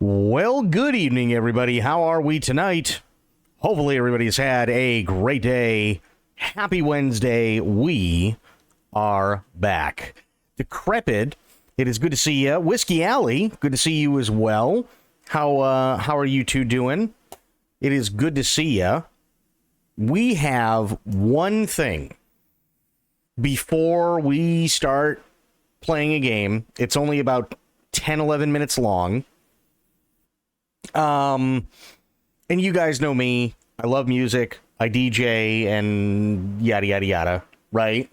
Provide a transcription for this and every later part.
Well, good evening, everybody. How are we tonight? Hopefully, everybody's had a great day. Happy Wednesday. We are back. Decrepit, it is good to see you. Whiskey Alley, good to see you as well. How are you two doing? It is good to see you. We have one thing before we start playing a game. It's only about 10-11 minutes long. And you guys know me. I love music. I DJ and yada, yada, yada, right?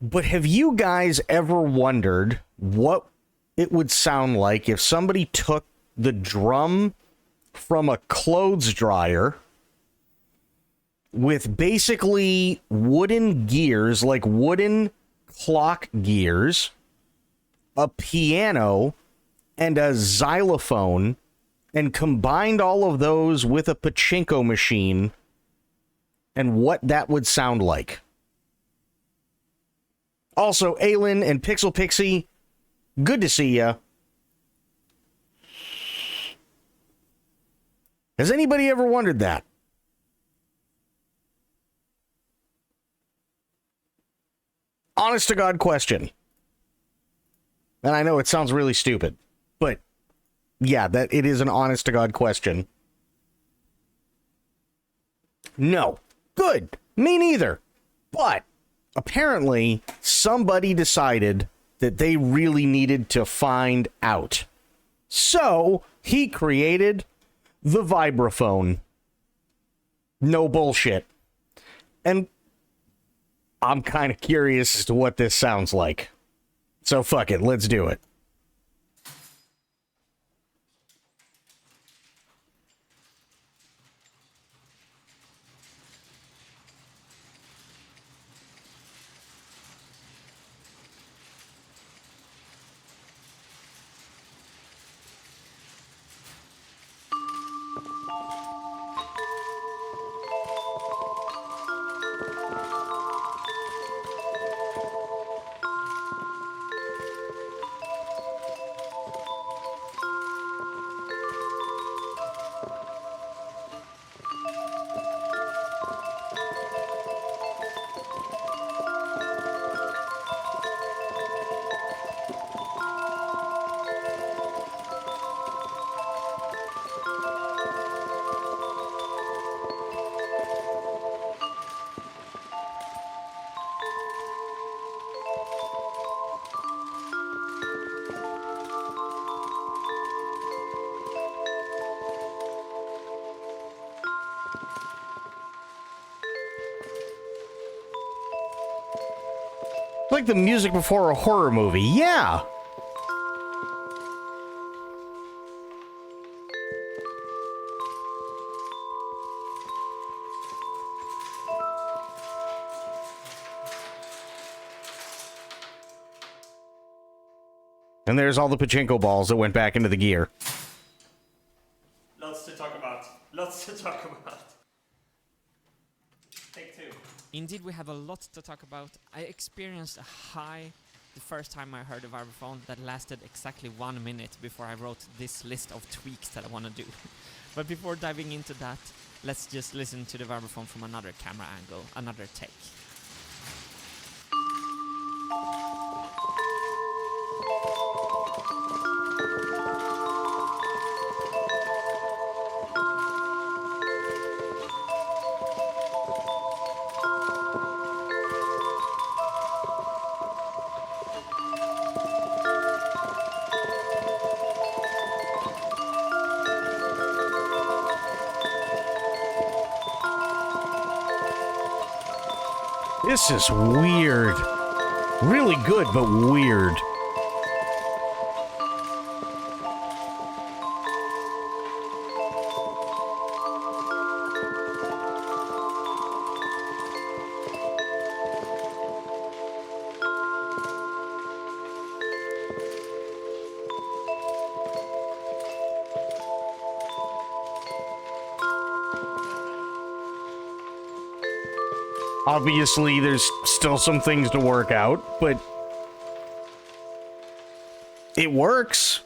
But have you guys ever wondered what it would sound like if somebody took the drum from a clothes dryer with basically wooden gears, like wooden clock gears, a piano, and a xylophone, and combined all of those with a pachinko machine, and what that would sound like? Also, Aylin and Pixel Pixie, good to see ya. Has anybody ever wondered that? Honest to God question. And I know it sounds really stupid, but yeah, that it is an honest to God question. No. Good. Me neither. But apparently somebody decided that they really needed to find out. So he created the vibraphone. No bullshit. And I'm kind of curious as to what this sounds like. So fuck it, let's do it. Like the music before a horror movie. Yeah. And there's all the pachinko balls that went back into the gear. Lots to talk about. Lots to talk about. Take two. Indeed, we have a lot to talk about. I experienced a high the first time I heard a vibraphone that lasted exactly 1 minute before I wrote this list of tweaks that I want to do. But before diving into that, let's just listen to the vibraphone from another camera angle, another take. This is weird. Really good, but weird. Obviously, there's still some things to work out, but It works.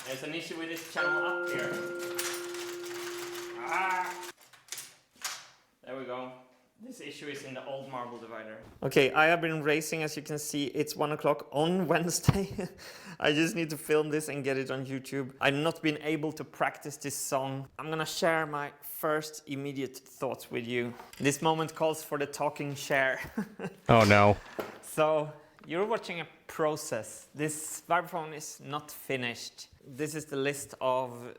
There's an issue with this channel up here. Ah! There we go. This issue is in the old marble divider. Okay, I have been racing, as you can see. It's 1 o'clock on Wednesday. I just need to film this and get it on YouTube. I've not been able to practice this song. I'm gonna share my first immediate thoughts with you. This moment calls for the talking share. Oh no. So, you're watching a process. This vibraphone is not finished. This is the list of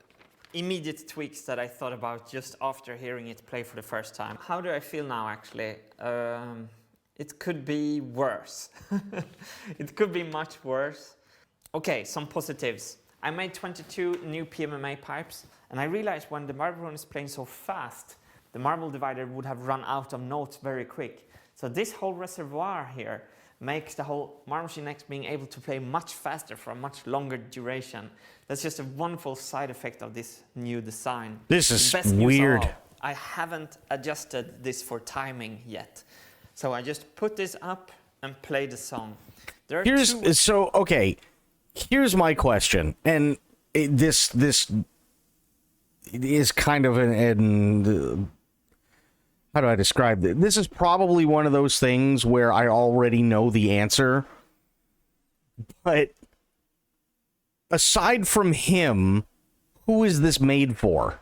immediate tweaks that I thought about just after hearing it play for the first time. How do I feel now, actually? It could be worse. It could be much worse. Okay, some positives. I made 22 new PMMA pipes, and I realized when the vibraphone is playing so fast, the marble divider would have run out of notes very quick. So this whole reservoir here makes the whole Marble Machine X being able to play much faster for a much longer duration. That's just a wonderful side effect of this new design. This is The best news of weird. all, I haven't adjusted this for timing yet. So I just put this up and play the song. There are two Okay, here's my question, and this is kind of an how do I describe it? This is probably one of those things where I already know the answer, but aside from him, who is this made for?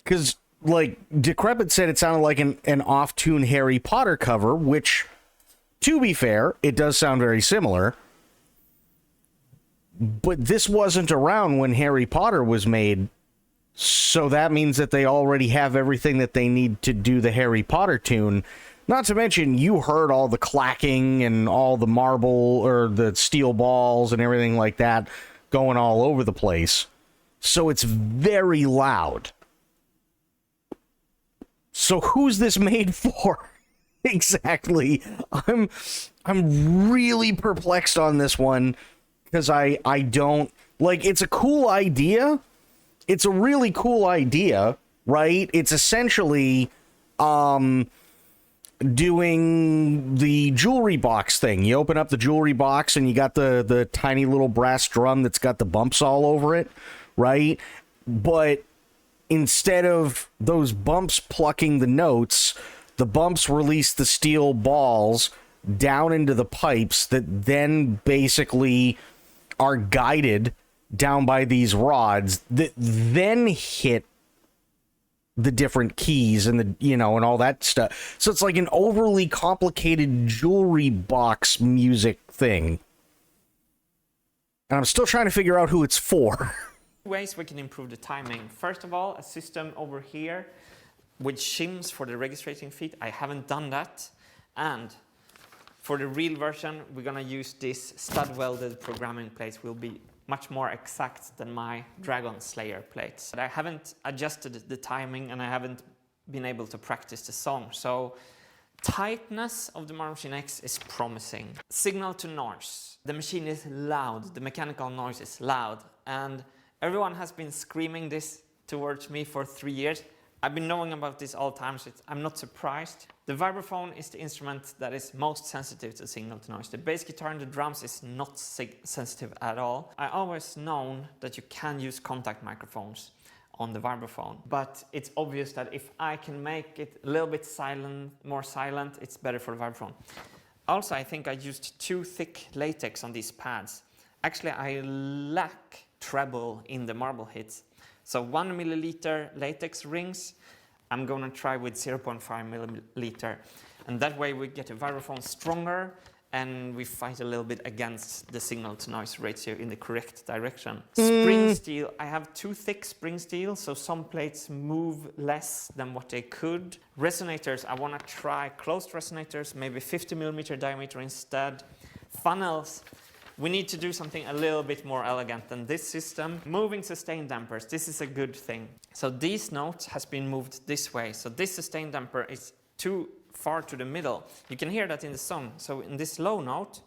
Because, like, Decrepit said it sounded like an off-tune Harry Potter cover, which, to be fair, it does sound very similar. But this wasn't around when Harry Potter was made, so that means that they already have everything that they need to do the Harry Potter tune. Not to mention, you heard all the clacking and all the marble or the steel balls and everything like that going all over the place. So it's very loud. So who's this made for? Exactly. I'm really perplexed on this one because I don't like, it's a cool idea. It's a really cool idea, right? It's essentially doing the jewelry box thing. You open up the jewelry box and you got the tiny little brass drum that's got the bumps all over it, right? But instead of those bumps plucking the notes, the bumps release the steel balls down into the pipes that then basically are guided down by these rods that then hit the different keys and and all that stuff. So it's like an overly complicated jewelry box music thing. And I'm still trying to figure out who it's for. Ways we can improve the timing. First of all, a system over here with shims for the registering feet. I haven't done that. And for the real version, we're gonna use this stud welded programming plates. Will be much more exact than my Dragon Slayer plates. But I haven't adjusted the timing and I haven't been able to practice the song. So tightness of the Marble Machine X is promising. Signal to noise. The machine is loud. The mechanical noise is loud. And everyone has been screaming this towards me for 3 years. I've been knowing about this all the time, so I'm not surprised. The vibraphone is the instrument that is most sensitive to signal to noise. The bass guitar and the drums is not sensitive at all. I always known that you can use contact microphones on the vibraphone, but it's obvious that if I can make it a little bit more silent, it's better for the vibraphone. Also, I think I used too thick latex on these pads. Actually, I lack treble in the marble hits. So 1 milliliter latex rings, I'm gonna try with 0.5 milliliter. And that way we get a vibraphone stronger and we fight a little bit against the signal to noise ratio in the correct direction. Spring steel, I have too thick spring steel, so some plates move less than what they could. Resonators, I wanna try closed resonators, maybe 50 millimeter diameter instead. Funnels, we need to do something a little bit more elegant than this system. Moving sustain dampers, this is a good thing. So these notes has been moved this way. So this sustain damper is too far to the middle. You can hear that in the song. So in this low note,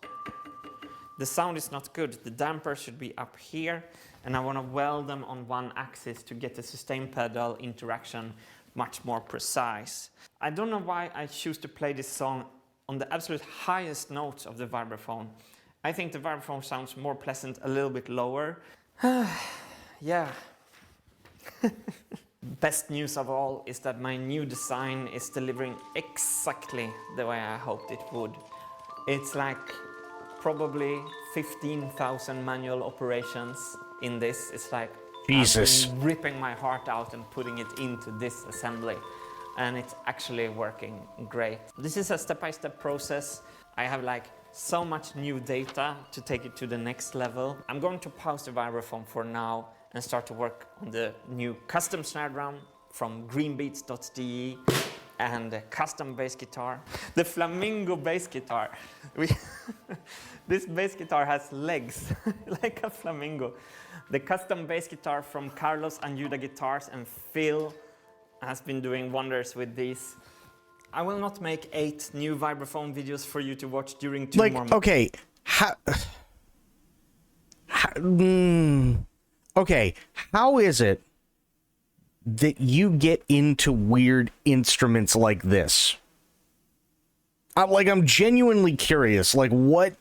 the sound is not good. The damper should be up here, and I want to weld them on one axis to get the sustain pedal interaction much more precise. I don't know why I choose to play this song on the absolute highest notes of the vibraphone. I think the vibraphone sounds more pleasant a little bit lower. Yeah. Best news of all is that my new design is delivering exactly the way I hoped it would. It's like probably 15,000 manual operations in this. It's like Jesus. I've been ripping my heart out and putting it into this assembly. And it's actually working great. This is a step-by-step process. I have like so much new data to take it to the next level. I'm going to pause the vibraphone for now and start to work on the new custom snare drum from greenbeats.de and the custom bass guitar. The Flamingo bass guitar. This bass guitar has legs, like a flamingo. The custom bass guitar from Carlos and Judah Guitars, and Phil has been doing wonders with these. I will not make 8 new vibraphone videos for you to watch during 2 more months. Okay, okay, how is it that you get into weird instruments like this? I'm genuinely curious. Like, what?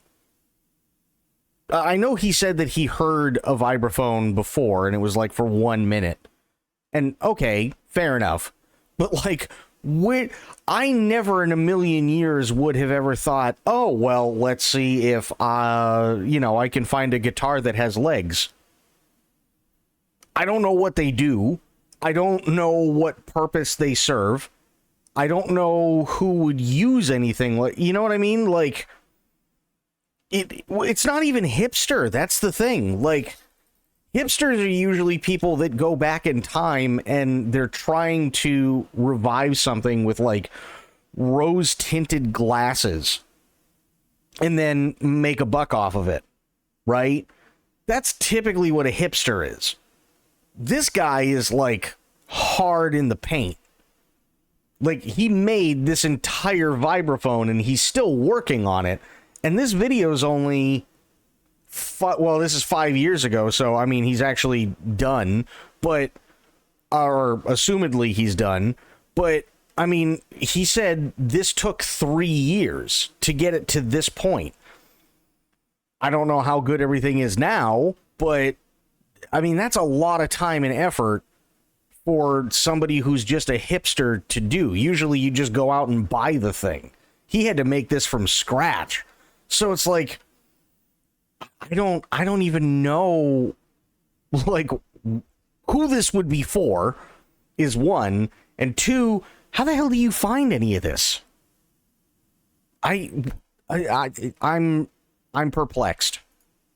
I know he said that he heard a vibraphone before, and it was like for 1 minute. And okay, fair enough. But like, I never in a million years would have ever thought, oh, well, let's see if, I can find a guitar that has legs. I don't know what they do. I don't know what purpose they serve. I don't know who would use anything like, you know what I mean? Like, it's not even hipster. That's the thing. Like, hipsters are usually people that go back in time and they're trying to revive something with like rose tinted glasses and then make a buck off of it, right? That's typically what a hipster is. This guy is like hard in the paint. Like, he made this entire vibraphone and he's still working on it. And this video is only, this is 5 years ago, so I mean, he's actually done, or assumedly he's done, but I mean, he said this took 3 years to get it to this point. I don't know how good everything is now, but I mean, that's a lot of time and effort for somebody who's just a hipster to do. Usually you just go out and buy the thing. He had to make this from scratch. So it's like, I don't even know, like, who this would be for, is one, and two, how the hell do you find any of this? I'm perplexed.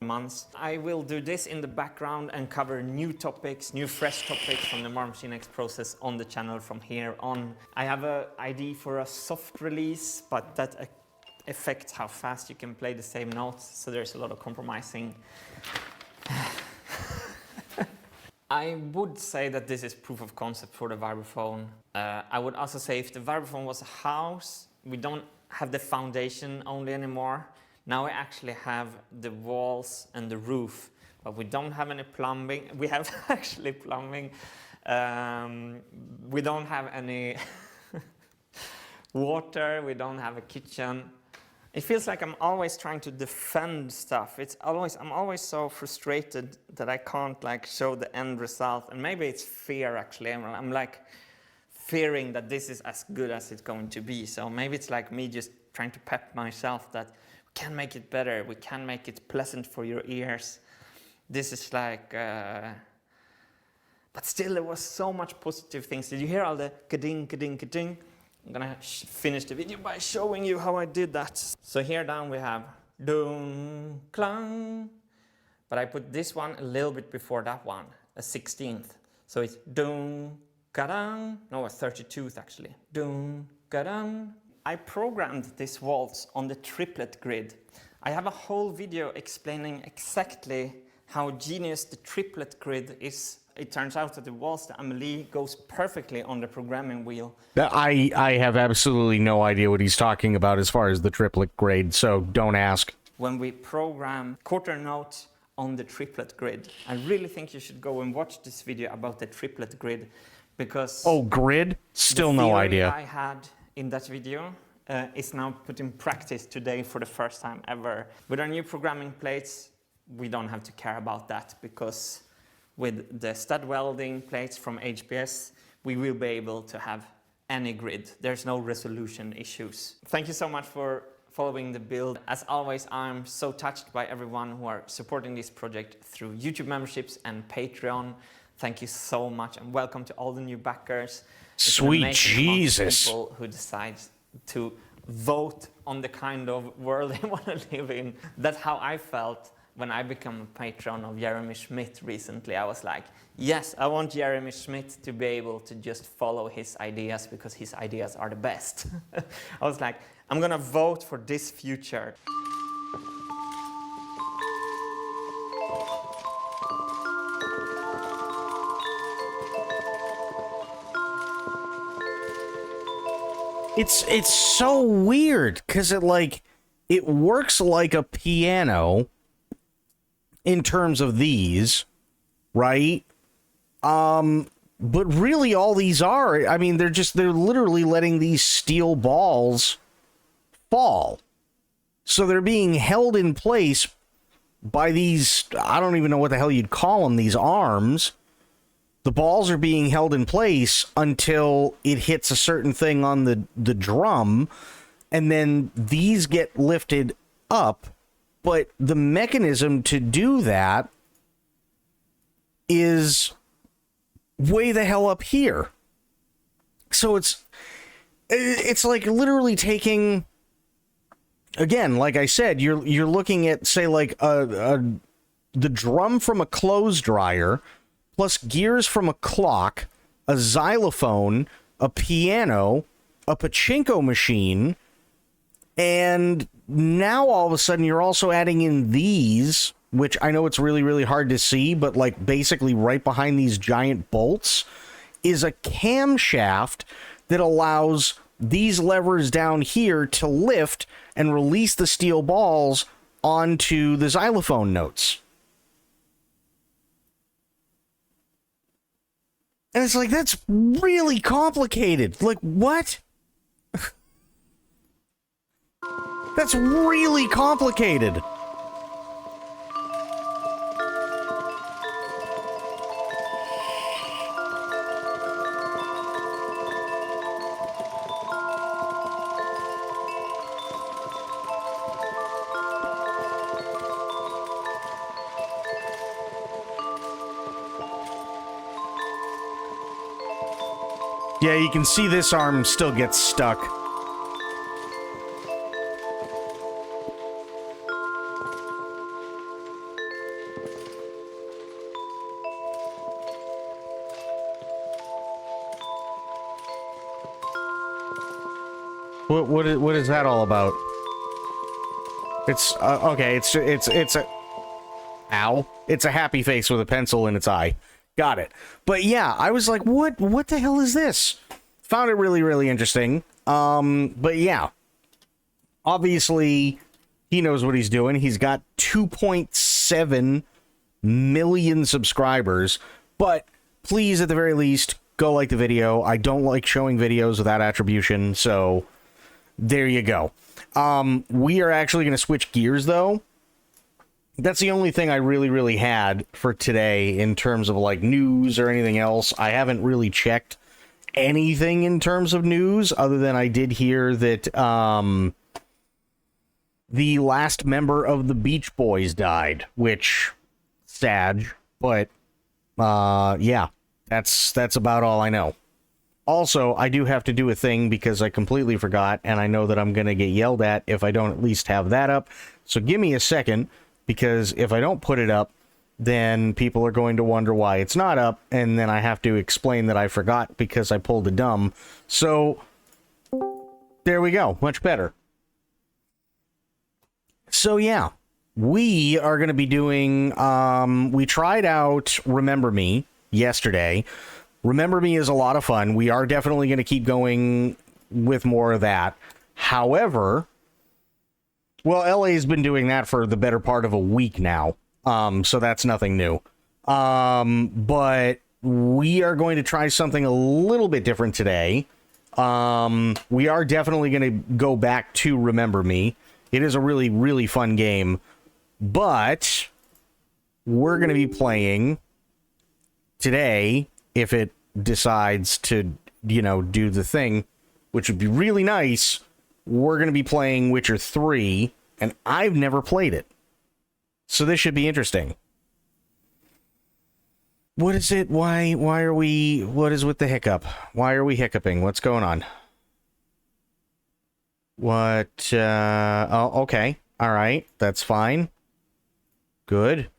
Months. I will do this in the background and cover new topics, new fresh topics from the Marmachine X process on the channel from here on. I have an idea for a soft release, but that affects how fast you can play the same notes, so there's a lot of compromising. I would say that this is proof of concept for the vibraphone. I would also say if the vibraphone was a house, we don't have the foundation only anymore. Now we actually have the walls and the roof, but we don't have any plumbing. We have actually plumbing. We don't have any water. We don't have a kitchen. It feels like I'm always trying to defend stuff. I'm always so frustrated that I can't like show the end result. And maybe it's fear actually. I'm like fearing that this is as good as it's going to be. So maybe it's like me just trying to pep myself that we can make it better. We can make it pleasant for your ears. This is like, but still there was so much positive things. Did you hear all the ka-ding, ka-ding, ka-ding? I'm gonna finish the video by showing you how I did that. So here down we have dung, clang, but I put this one a little bit before that one, a 16th. So it's dung, ka-dang, no, a 32th actually. Dung, ka-dang. I programmed this waltz on the triplet grid. I have a whole video explaining exactly how genius the triplet grid is. It turns out that the waltz, the Amelie, goes perfectly on the programming wheel. I have absolutely no idea what he's talking about as far as the triplet grid, so don't ask. When we program quarter notes on the triplet grid, I really think you should go and watch this video about the triplet grid, because Oh, grid? Still the no theory idea. I had in that video is now put in practice today for the first time ever. With our new programming plates, we don't have to care about that, because with the stud welding plates from HPS, we will be able to have any grid. There's no resolution issues. Thank you so much for following the build. As always, I'm so touched by everyone who are supporting this project through YouTube memberships and Patreon. Thank you so much, and welcome to all the new backers. It's an Sweet amazing amount of Jesus. people who decide to vote on the kind of world they want to live in. That's how I felt when I became a patron of Jeremy Schmidt recently. I was like, yes, I want Jeremy Schmidt to be able to just follow his ideas, because his ideas are the best. I was like, I'm gonna vote for this future. It's so weird because it works like a piano in terms of these, right? But really all these are, I mean, they're literally letting these steel balls fall. So they're being held in place by these, I don't even know what the hell you'd call them, these arms. The balls are being held in place until it hits a certain thing on the drum, and then these get lifted up. But the mechanism to do that is way the hell up here. So it's like literally taking, again, like I said, you're looking at, say, like the drum from a clothes dryer, plus gears from a clock, a xylophone, a piano, a pachinko machine, and now all of a sudden you're also adding in these, which I know it's really, really hard to see, but like basically right behind these giant bolts is a camshaft that allows these levers down here to lift and release the steel balls onto the xylophone notes. And it's like, that's really complicated. Like, what? That's really complicated. Yeah, you can see this arm still gets stuck. What is that all about? It's okay. It's a ow. It's a happy face with a pencil in its eye. Got it. But yeah, I was like, what the hell is this? Found it really, really interesting. But yeah, obviously he knows what he's doing. He's got 2.7 million subscribers, but please, at the very least, go like the video. I don't like showing videos without attribution, so there you go. We are actually going to switch gears, though. That's the only thing I really, really had for today in terms of, like, news or anything else. I haven't really checked anything in terms of news, other than I did hear that the last member of the Beach Boys died, which, sad, but, yeah, that's about all I know. Also, I do have to do a thing because I completely forgot, and I know that I'm going to get yelled at if I don't at least have that up. So give me a second, because if I don't put it up, then people are going to wonder why it's not up, and then I have to explain that I forgot because I pulled a dumb. So there we go. Much better. So yeah, we are going to be doing, we tried out Remember Me yesterday. Remember Me is a lot of fun. We are definitely going to keep going with more of that. However, well, LA's been doing that for the better part of a week now. So that's nothing new. But we are going to try something a little bit different today. We are definitely going to go back to Remember Me. It is a really, really fun game, but we're going to be playing today, if it decides to, do the thing, which would be really nice. We're going to be playing Witcher 3, and I've never played it. So this should be interesting. What is it? Why are we... What is with the hiccup? Why are we hiccuping? What's going on? What, oh, okay. All right. That's fine. Good.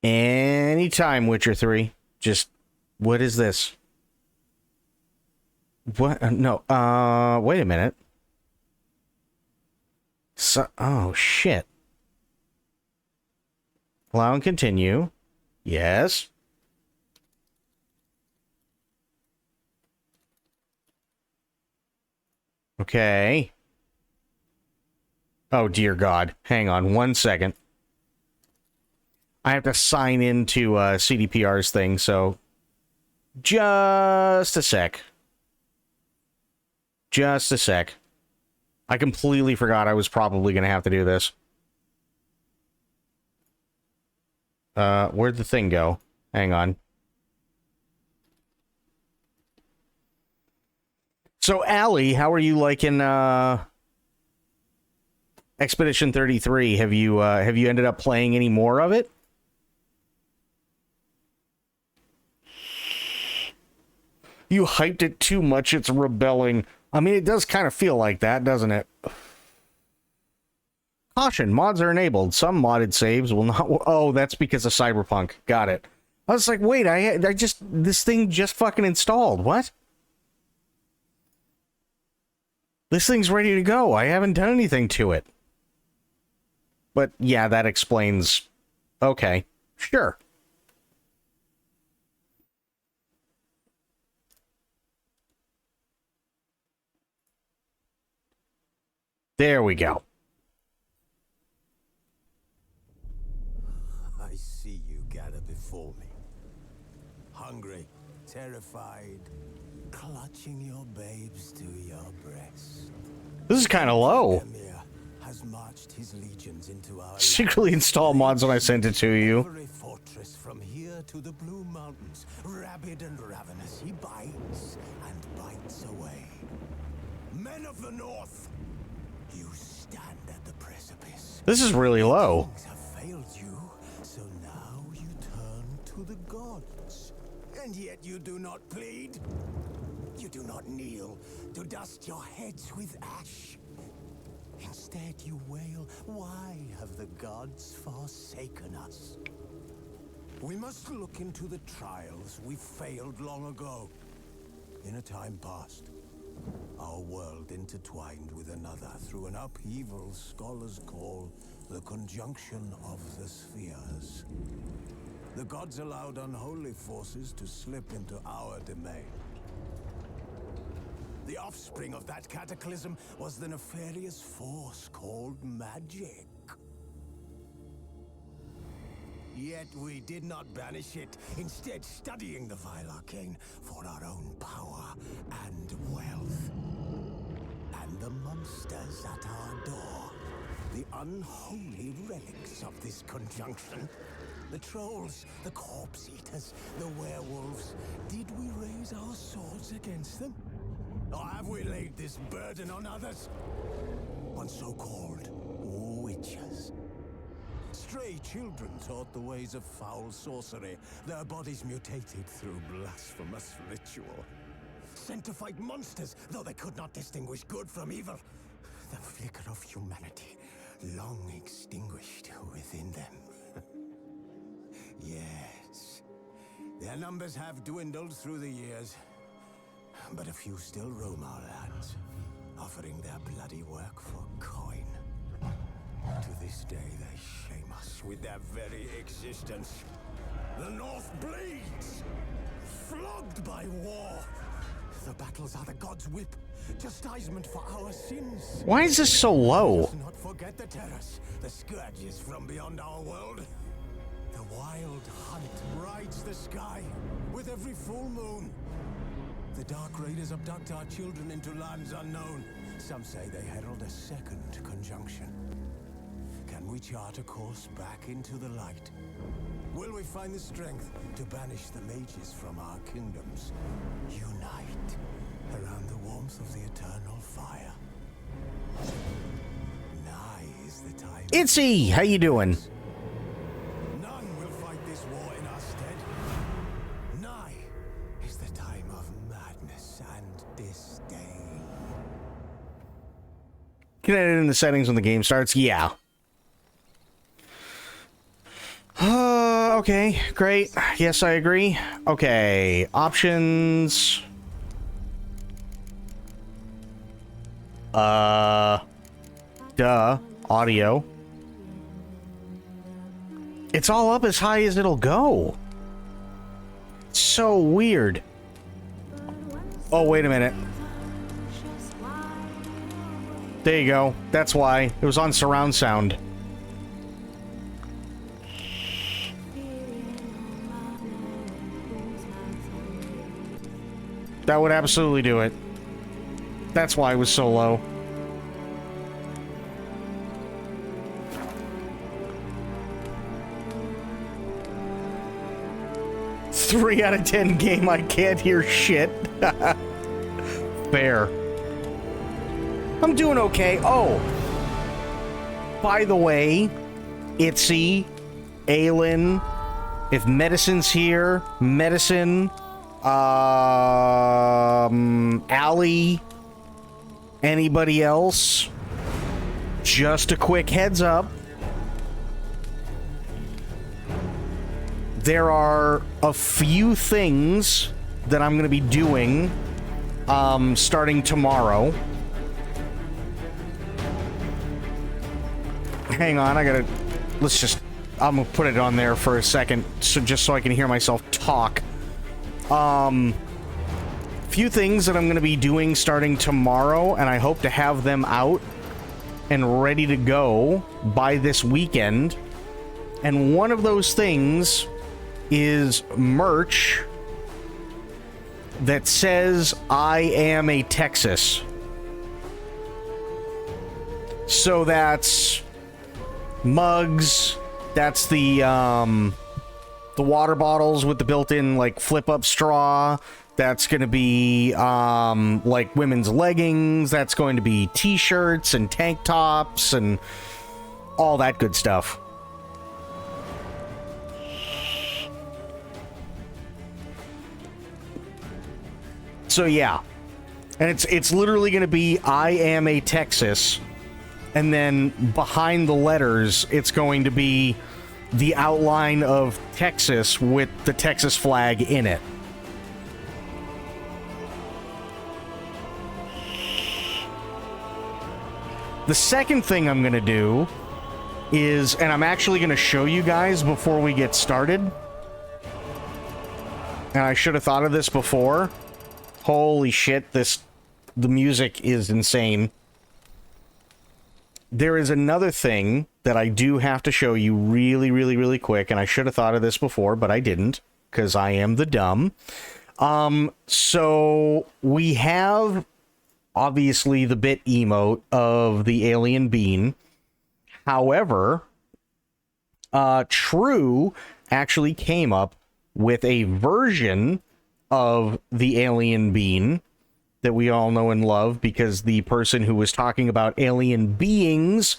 Anytime, Witcher 3. Just, what is this? What? No, wait a minute. So, oh, shit. Allow and continue. Yes. Okay. Oh, dear God. Hang on 1 second. I have to sign into CDPR's thing, so just a sec. Just a sec. I completely forgot I was probably going to have to do this. Where'd the thing go? Hang on. So, Allie, how are you liking Expedition 33? Have you ended up playing any more of it? You hyped it too much, it's rebelling. I mean, it does kind of feel like that, doesn't it? Caution, mods are enabled. Some modded saves will not... Oh, that's because of Cyberpunk. Got it. I was like, wait, I just... This thing just fucking installed. What? This thing's ready to go. I haven't done anything to it. But, yeah, that explains... Okay. Sure. There we go. I see you gather before me. Hungry, terrified, clutching your babes to your breast. This is kind of low. Emir has marched his legions into our Secretly install mods when I sent it to you. every fortress from here to the Blue Mountains. Rabid and ravenous, he bites and bites away. Men of the North, you stand at the precipice. This is really low. Things have failed you, so now you turn to the gods. And yet you do not plead. You do not kneel to dust your heads with ash. Instead you wail, why have the gods forsaken us? We must look into the trials we failed long ago. In a time past, our world intertwined with another through an upheaval scholars call the conjunction of the spheres. The gods allowed unholy forces to slip into our domain. The offspring of that cataclysm was the nefarious force called magic. Yet we did not banish it, instead studying the vile arcane for our own power and wealth. And the monsters at our door, the unholy relics of this conjunction. The trolls, the corpse eaters, the werewolves. Did we raise our swords against them? Or have we laid this burden on others? On so-called witches. Stray children taught the ways of foul sorcery, their bodies mutated through blasphemous ritual. Sent to fight monsters, though they could not distinguish good from evil. The flicker of humanity, long extinguished within them. Yes, their numbers have dwindled through the years, but a few still roam our lands, offering their bloody work for coin. To this day, they shame us with their very existence. The North bleeds, flogged by war, battles are the gods' whip, chastisement for our sins. Why is this so low? Let's not forget the terrace, the scourges from beyond our world. The wild hunt rides the sky with every full moon. The Dark Raiders abduct our children into lands unknown. Some say they herald a second conjunction. Can we chart a course back into the light? Will we find the strength to banish the mages from our kingdoms? Unite around the warmth of the eternal fire. Nigh is the time. Itzy, how you doing? None will fight this war in our stead. Nigh is the time of madness and disdain. Can I edit in the settings when the game starts? Yeah. Okay, great. Yes, I agree. Okay, options. Audio. It's all up as high as it'll go. So weird. Oh, wait a minute. There you go. That's why. It was on surround sound. That would absolutely do it. That's why it was so low. Three out of 10 game, I can't hear shit. Fair. I'm doing okay. Oh. By the way, Itzy, Aelin, if Medicine's here, Medicine, Allie, anybody else, just a quick heads up. There are a few things that I'm going to be doing starting tomorrow. Hang on, I'm going to put it on there for a second, just so I can hear myself talk. Few things that I'm going to be doing starting tomorrow, and I hope to have them out and ready to go by this weekend. And one of those things is merch that says I am a Texas. So that's mugs, that's the water bottles with the built-in like flip-up straw. That's going to be like women's leggings. That's going to be t-shirts and tank tops and all that good stuff. So yeah, and it's literally going to be I am a Texas, and then behind the letters it's going to be the outline of Texas with the Texas flag in it. The second thing I'm going to do is, and I'm actually going to show you guys before we get started, and I should have thought of this before. Holy shit, the music is insane. There is another thing that I do have to show you really, really, really quick, and I should have thought of this before, but I didn't, because I am the dumb. So we have, obviously, the bit emote of the alien bean. However, True actually came up with a version of the alien bean that we all know and love, because the person who was talking about alien beings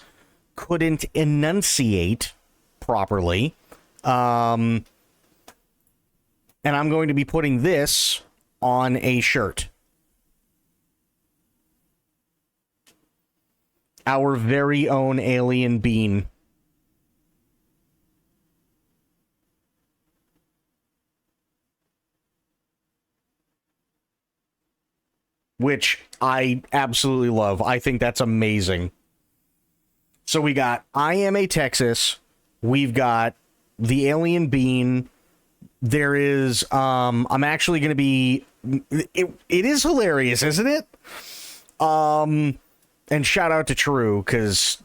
couldn't enunciate properly. And I'm going to be putting this on a shirt. Our very own alien bean. Which I absolutely love. I think that's amazing. So we got I am a Texas. We've got the alien bean. there is, I'm actually going to be, it is hilarious, isn't it? And shout out to True, because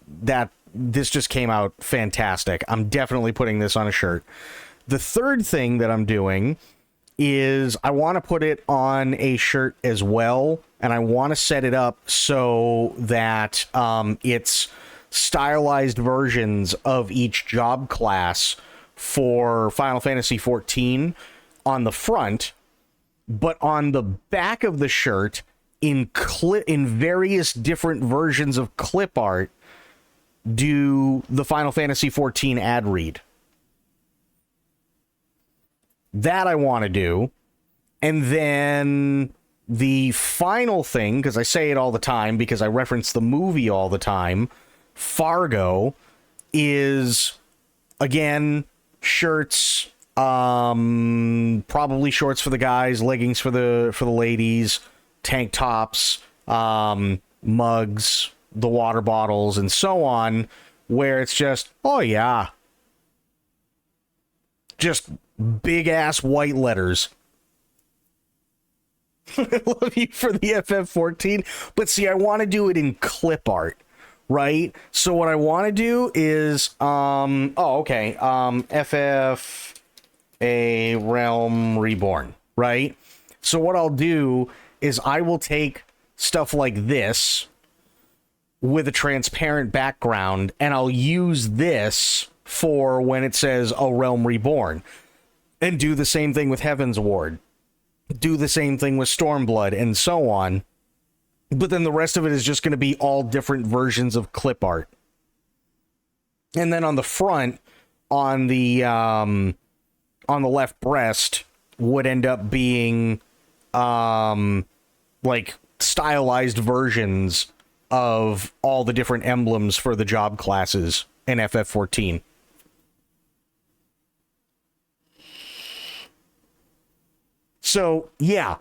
this just came out fantastic. I'm definitely putting this on a shirt. The third thing that I'm doing is I want to put it on a shirt as well, and I want to set it up so that it's stylized versions of each job class for Final Fantasy XIV on the front, but on the back of the shirt in various different versions of clip art, do the Final Fantasy XIV ad read. That I want to do. And then the final thing, because I say it all the time, because I reference the movie all the time, Fargo, is, again, shirts, probably shorts for the guys, leggings for the ladies, tank tops, mugs, the water bottles, and so on, where it's just, oh yeah, just big ass white letters. I love you for the FF14, but see, I want to do it in clip art, right? So what I want to do is, FF A Realm Reborn, right? So what I'll do is I will take stuff like this with a transparent background, and I'll use this for when it says A Realm Reborn, and do the same thing with Heaven's Ward, do the same thing with Stormblood, and so on. But then the rest of it is just going to be all different versions of clip art. And then on the front, on the left breast, would end up being like stylized versions of all the different emblems for the job classes in FF14. So, yeah,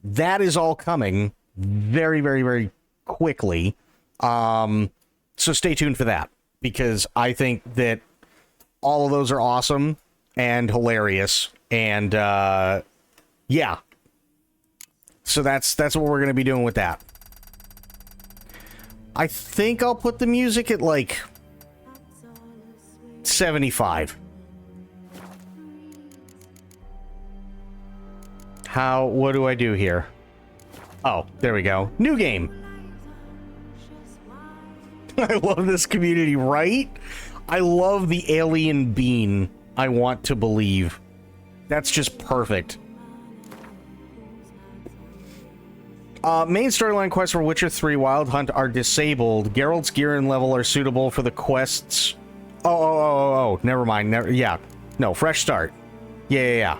that is all coming very, very, very quickly. So stay tuned for that, because I think that all of those are awesome and hilarious. And, yeah. So that's what we're going to be doing with that. I think I'll put the music at, like, 75. What do I do here? Oh, there we go. New game. I love this community, right? I love the alien bean, I want to believe. That's just perfect. Main storyline quests for Witcher 3 Wild Hunt are disabled. Geralt's gear and level are suitable for the quests. Oh, never mind. Yeah. No, fresh start. Yeah.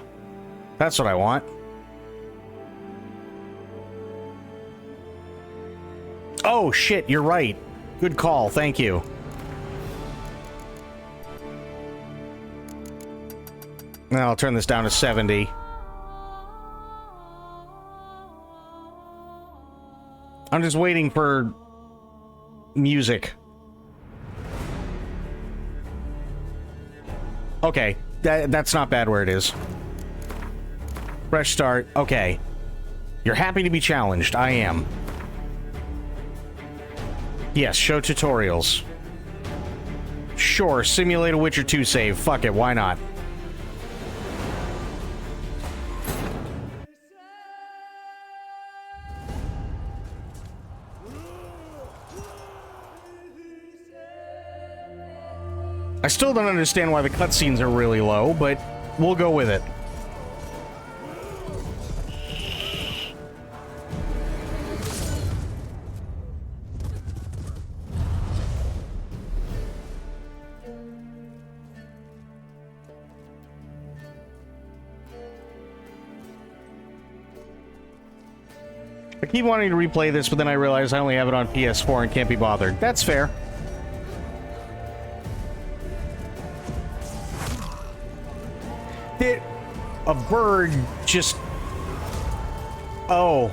That's what I want. Oh, shit, you're right. Good call, thank you. Now I'll turn this down to 70. I'm just waiting for music. Okay, that's not bad where it is. Fresh start, okay. You're happy to be challenged, I am. Yes, show tutorials. Sure, simulate a Witcher 2 save. Fuck it, why not? I still don't understand why the cutscenes are really low, but we'll go with it. I keep wanting to replay this, but then I realize I only have it on PS4 and can't be bothered. That's fair. A bird just... Oh.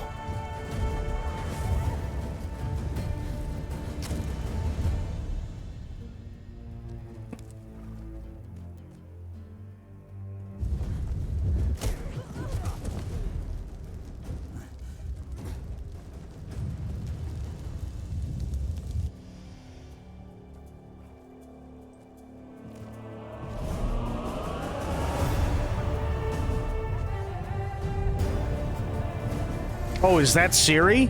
Oh, is that Ciri?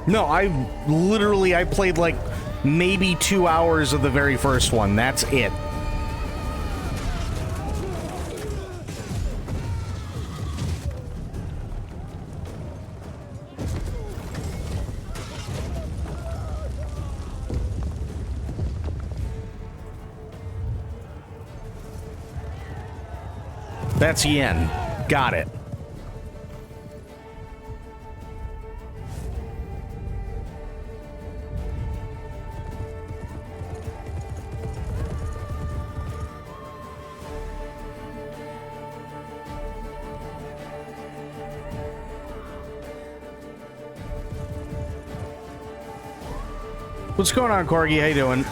No, I played like maybe 2 hours of the very first one. That's it. That's Yen. Got it. What's going on, Corgi? How you doing?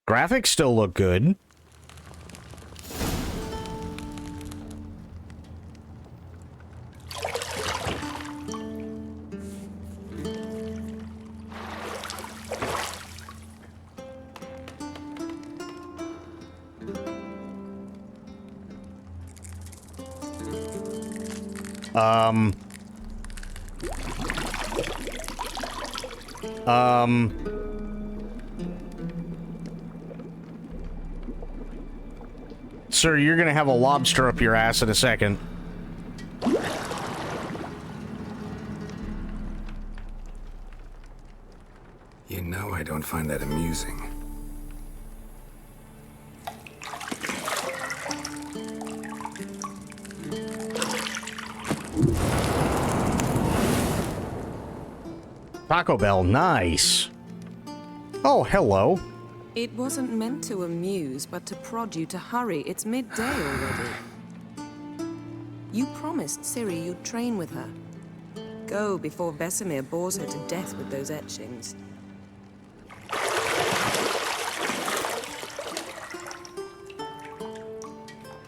Graphics still look good. Sir, you're gonna have a lobster up your ass in a second. You know I don't find that amusing. Taco Bell, nice. Oh, hello. It wasn't meant to amuse, but to prod you to hurry. It's midday already. You promised Ciri you'd train with her. Go before Vesemir bores her to death with those etchings.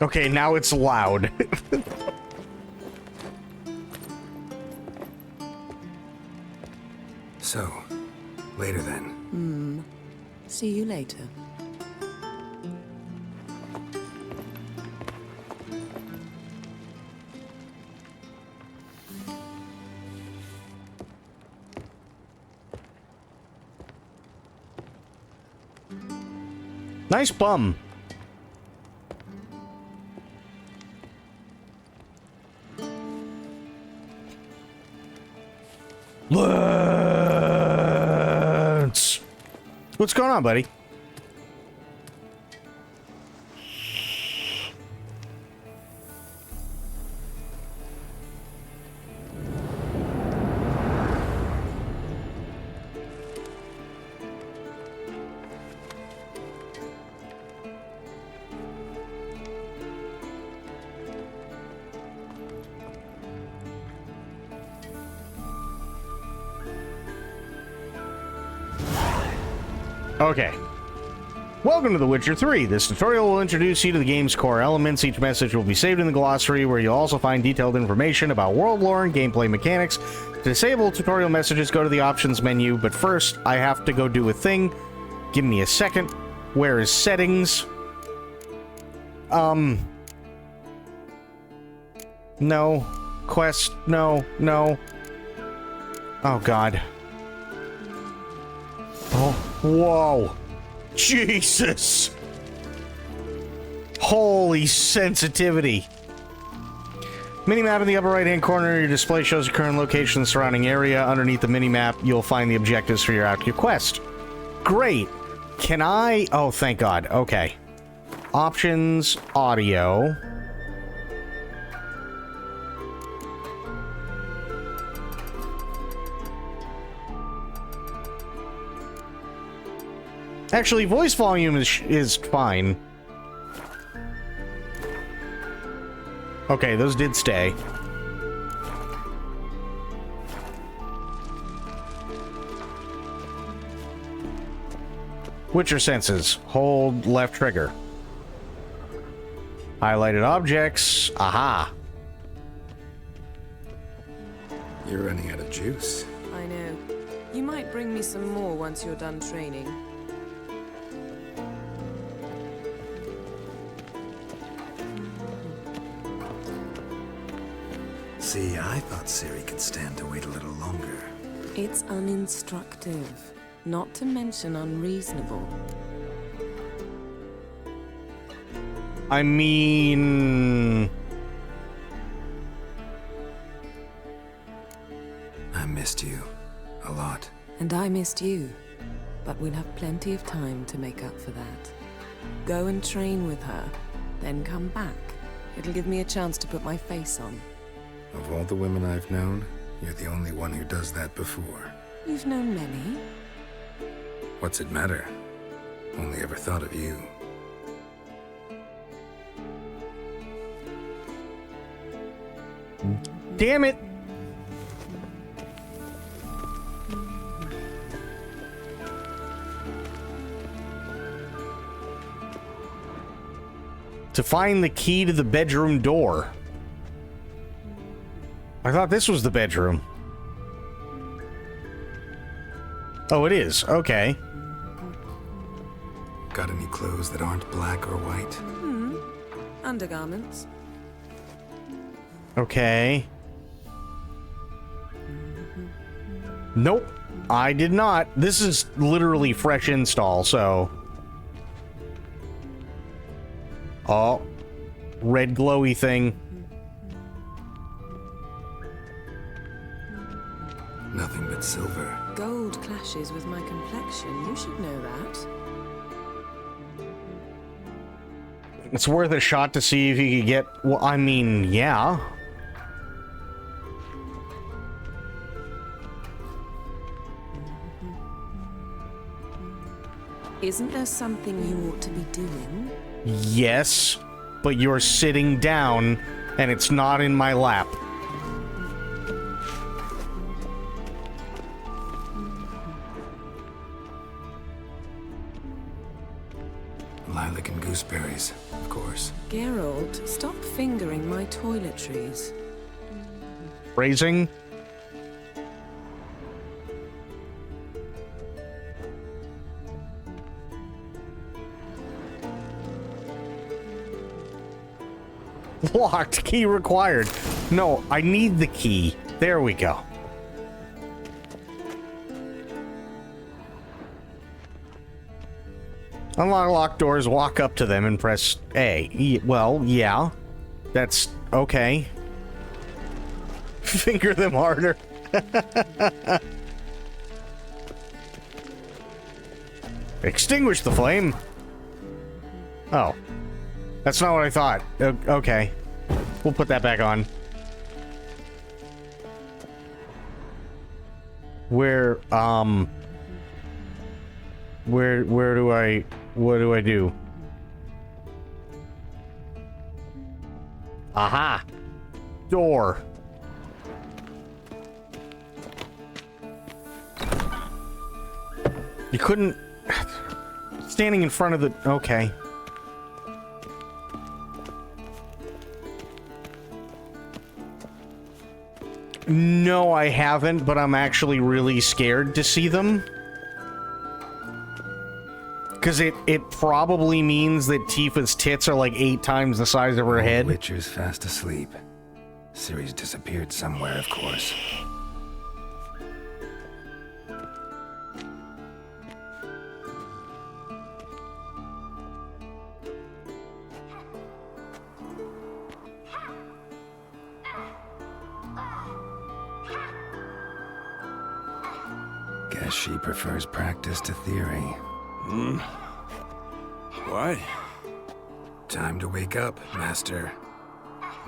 Okay, now it's loud. So, later then. See you later. Nice bum. Lance! What's going on, buddy? Okay. Welcome to The Witcher 3. This tutorial will introduce you to the game's core elements. Each message will be saved in the glossary, where you'll also find detailed information about world lore and gameplay mechanics. To disable tutorial messages, go to the options menu, but first, I have to go do a thing. Give me a second. Where is settings? No. Quest, no. Oh, God. Oh. Whoa. Jesus. Holy sensitivity. Minimap in the upper right-hand corner of your display shows your current location and surrounding area. Underneath the minimap, you'll find the objectives for your active quest. Great. Can I... Oh, thank God. Okay. Options, audio. Actually, voice volume is fine. Okay, those did stay. Witcher senses. Hold left trigger. Highlighted objects. Aha. You're running out of juice. I know. You might bring me some more once you're done training. See, I thought Ciri could stand to wait a little longer. It's uninstructive, not to mention unreasonable. I mean... I missed you. A lot. And I missed you. But we'll have plenty of time to make up for that. Go and train with her, then come back. It'll give me a chance to put my face on. Of all the women I've known, you're the only one who does that before. You've known many. What's it matter? Only ever thought of you. Damn it! To find the key to the bedroom door. I thought this was the bedroom. Oh, it is. Okay. Got any clothes that aren't black or white? Undergarments. Okay. Nope. I did not. This is literally fresh install, so... Oh. Red glowy thing. Nothing but silver. Gold clashes with my complexion. You should know that. It's worth a shot to see if you could get... Well, I mean, yeah. Isn't there something you ought to be doing? Yes, but you're sitting down, and it's not in my lap. Lilac and gooseberries, of course. Geralt, stop fingering my toiletries. Phrasing? Locked. Key required. No, I need the key. There we go. Unlock locked doors, walk up to them and press A. Well, yeah. That's okay. Finger them harder. Extinguish the flame. Oh. That's not what I thought. Okay. We'll put that back on. Where do I... What do I do? Aha! Door. You couldn't... Standing in front of the... Okay. No, I haven't, but I'm actually really scared to see them. Because it probably means that Tifa's tits are like 8 times the size of her head. Witcher's fast asleep. Ciri's disappeared somewhere, of course. Guess she prefers practice to theory. What? Time to wake up, Master.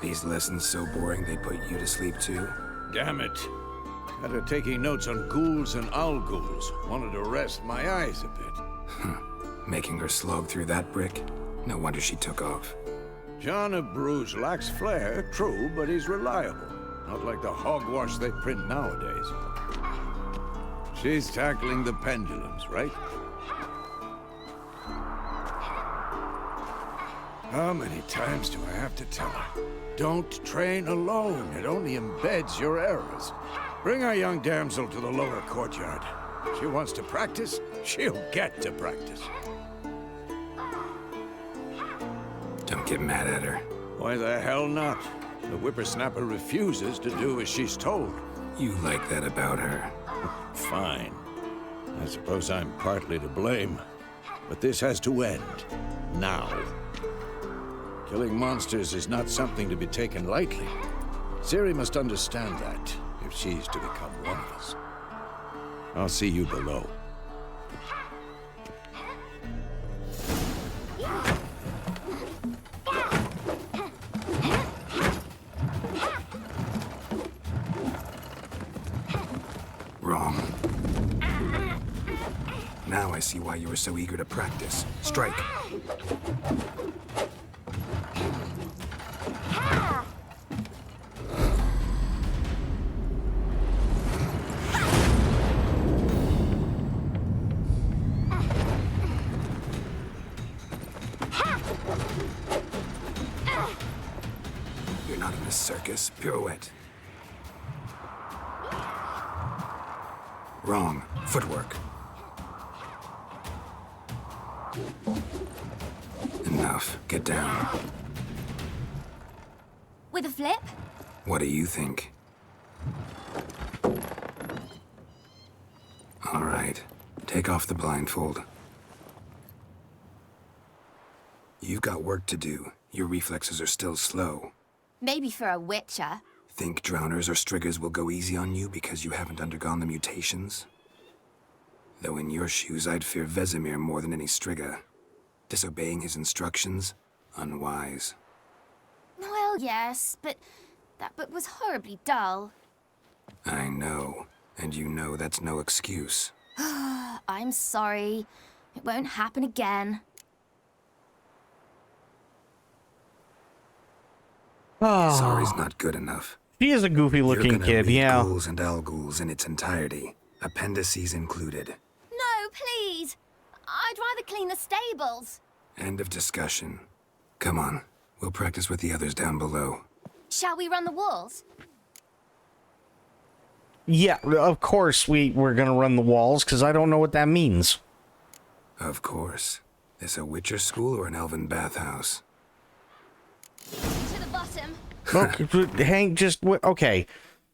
These lessons so boring they put you to sleep too? Damn it. Had her taking notes on ghouls and owl ghouls. Wanted to rest my eyes a bit. Making her slog through that brick? No wonder she took off. John of Bruges lacks flair, true, but he's reliable. Not like the hogwash they print nowadays. She's tackling the pendulums, right? How many times do I have to tell her? Don't train alone. It only embeds your errors. Bring our young damsel to the lower courtyard. She wants to practice, she'll get to practice. Don't get mad at her. Why the hell not? The whippersnapper refuses to do as she's told. You like that about her. Fine. I suppose I'm partly to blame. But this has to end. Now. Killing monsters is not something to be taken lightly. Ciri must understand that, if she's to become one of us. I'll see you below. Wrong. Now I see why you were so eager to practice. Strike. You're not in a circus. Pirouette. Wrong. Footwork. Enough. Get down. With a flip? What do you think? All right. Take off the blindfold. You've got work to do. Your reflexes are still slow. Maybe for a witcher. Think drowners or striggers will go easy on you because you haven't undergone the mutations? Though in your shoes, I'd fear Vesemir more than any strigger. Disobeying his instructions? Unwise. Well, yes, but that book was horribly dull. I know. And you know that's no excuse. I'm sorry. It won't happen again. Sorry's not good enough. He is a goofy-looking You're gonna kid, read yeah. Ghouls and Alghouls in its entirety. Appendices included. No, please. I'd rather clean the stables. End of discussion. Come on. We'll practice with the others down below. Shall we run the walls? Yeah, of course we're gonna run the walls, because I don't know what that means. Of course. This a Witcher school or an elven bathhouse? To the bottom. Okay, Hank, okay.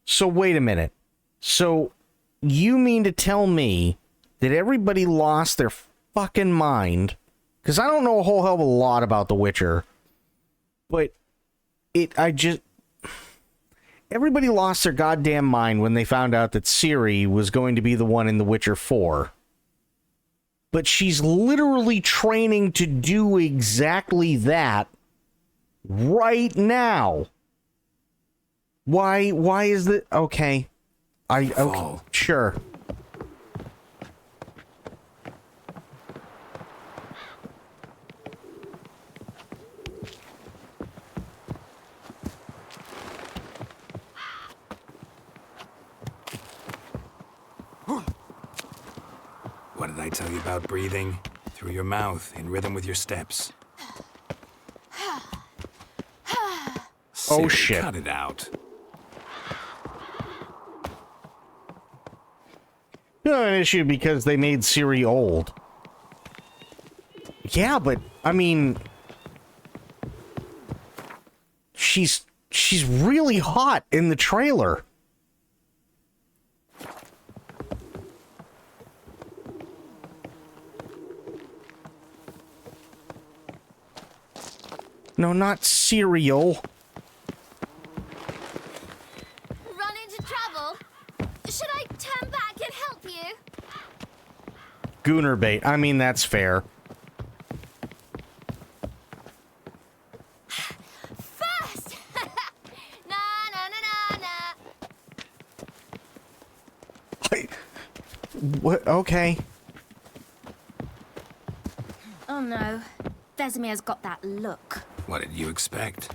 So wait a minute. So you mean to tell me that everybody lost their fucking mind? Because I don't know a whole hell of a lot about The Witcher, but everybody lost their goddamn mind when they found out that Ciri was going to be the one in The Witcher 4. But she's literally training to do exactly that right now. Why is that? Okay. Okay, sure. What did I tell you about breathing? Through your mouth, in rhythm with your steps. Oh, Ciri, shit. Cut it out. An issue because they made Ciri old. Yeah, but I mean, she's really hot in the trailer. No, not cereal. Run into trouble? Should I turn back and help you? Gooner bait. I mean, that's fair. First! Na na na na na. What? Okay. Oh no. Vesemir's got that look. What did you expect?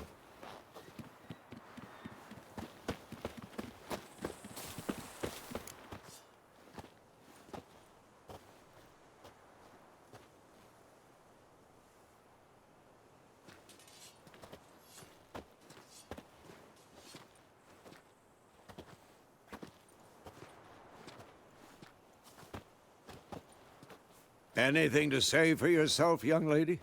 Anything to say for yourself, young lady?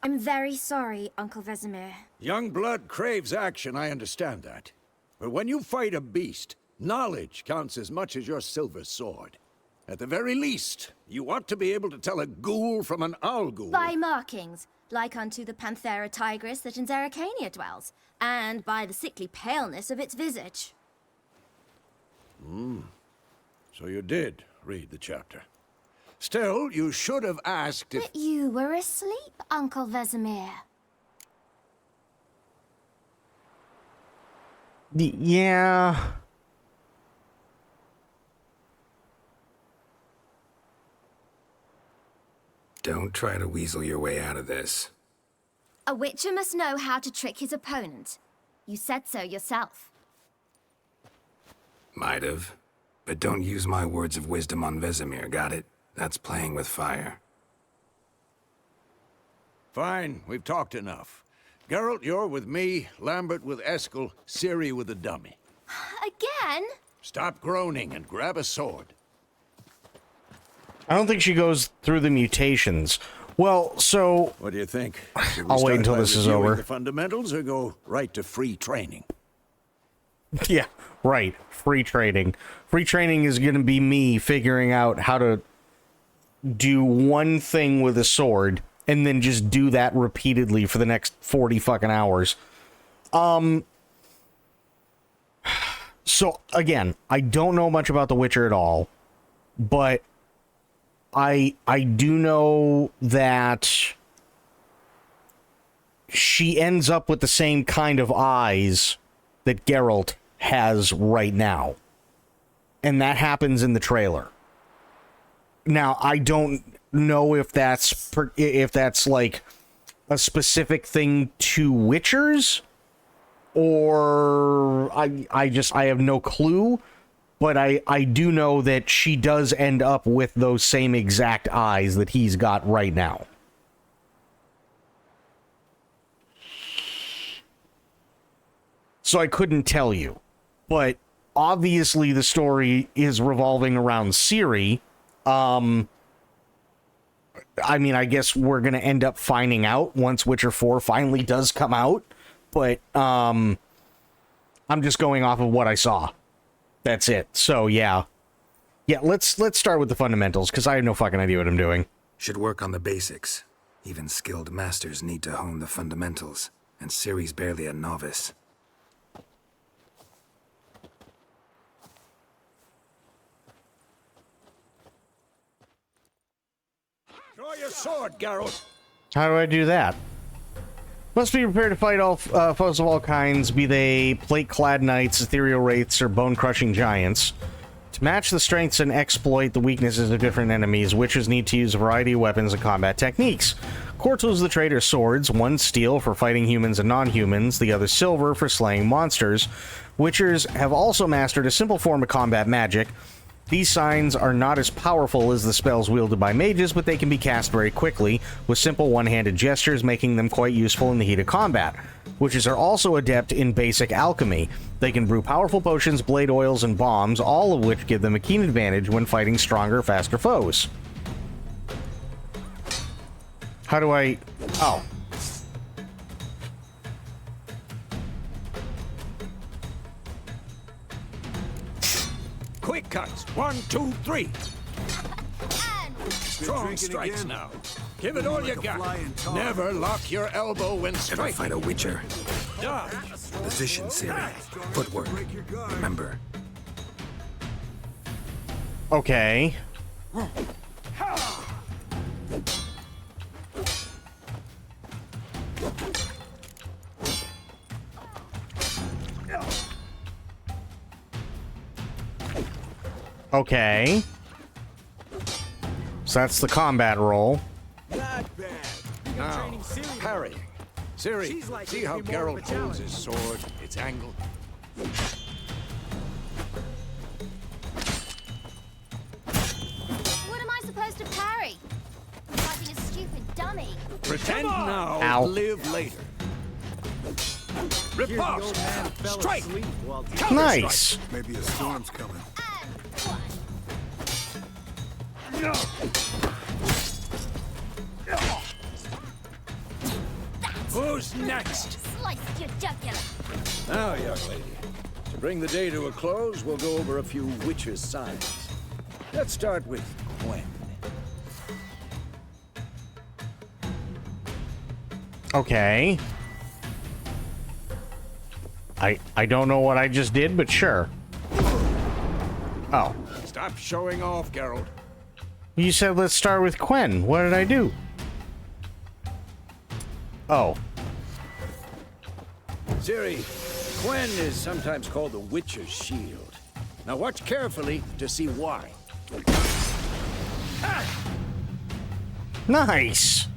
I'm very sorry, Uncle Vesemir. Young blood craves action, I understand that. But when you fight a beast, knowledge counts as much as your silver sword. At the very least, you ought to be able to tell a ghoul from an owl ghoul. By markings, like unto the Panthera tigris that in Zerrikania dwells, and by the sickly paleness of its visage. So you did read the chapter. Still, you should have asked if... But you were asleep, Uncle Vesemir. Yeah. Don't try to weasel your way out of this. A witcher must know how to trick his opponent. You said so yourself. Might have. But don't use my words of wisdom on Vesemir, got it? That's playing with fire. Fine, we've talked enough. Geralt, you're with me, Lambert with Eskel, Ciri with the dummy. Again? Stop groaning and grab a sword. I don't think she goes through the mutations. Well, so... What do you think? Should we I'll wait start until by this is reviewing over. the fundamentals or go right to free training? Yeah, right. Free training. Free training is going to be me figuring out how to do one thing with a sword and then just do that repeatedly for the next 40 fucking hours. So, again, I don't know much about The Witcher at all, but I do know that she ends up with the same kind of eyes that Geralt has right now. And that happens in the trailer. Now, I don't know if that's like a specific thing to Witchers, or I have no clue, but I do know that she does end up with those same exact eyes that he's got right now. So I couldn't tell you, but obviously the story is revolving around Ciri. I mean, I guess we're going to end up finding out once Witcher 4 finally does come out, but I'm just going off of what I saw. That's it. So, yeah. Yeah, let's start with the fundamentals, because I have no fucking idea what I'm doing. Should work on the basics. Even skilled masters need to hone the fundamentals, and Ciri's barely a novice. Draw your sword, Geralt. How do I do that? Must be prepared to fight all foes of all kinds, be they plate-clad knights, ethereal wraiths, or bone-crushing giants. To match the strengths and exploit the weaknesses of different enemies, witchers need to use a variety of weapons and combat techniques. Core tools of the trade are swords, one steel for fighting humans and non-humans, the other silver for slaying monsters. Witchers have also mastered a simple form of combat magic. These signs are not as powerful as the spells wielded by mages, but they can be cast very quickly, with simple one-handed gestures making them quite useful in the heat of combat. Witches are also adept in basic alchemy. They can brew powerful potions, blade oils, and bombs, all of which give them a keen advantage when fighting stronger, faster foes. How do I... Oh. Quick cuts. 1, 2, 3. Strong strikes now. Give it all you got. Never lock your elbow when Ever striking. fight a Witcher? Dodge. Position, Ciri. Footwork. Remember, Okay. Okay. So that's the combat roll. Not bad. Now, parrying. Ciri, see how Geralt holds his sword, its angle? What am I supposed to parry? Fighting a stupid dummy. Pretend now, Ow. live later. Riposte! Strike! Nice. Maybe a storm's coming. And one. Who's next? Sliced your jugular. Now, young lady, to bring the day to a close, we'll go over a few witches' signs. Let's start with Gwen. Okay. I don't know what I just did, but sure. Oh. Stop showing off, Geralt. You said let's start with Quen. What did I do? Oh. Ciri, Gwen is sometimes called the Witcher's Shield. Now watch carefully to see why. Nice.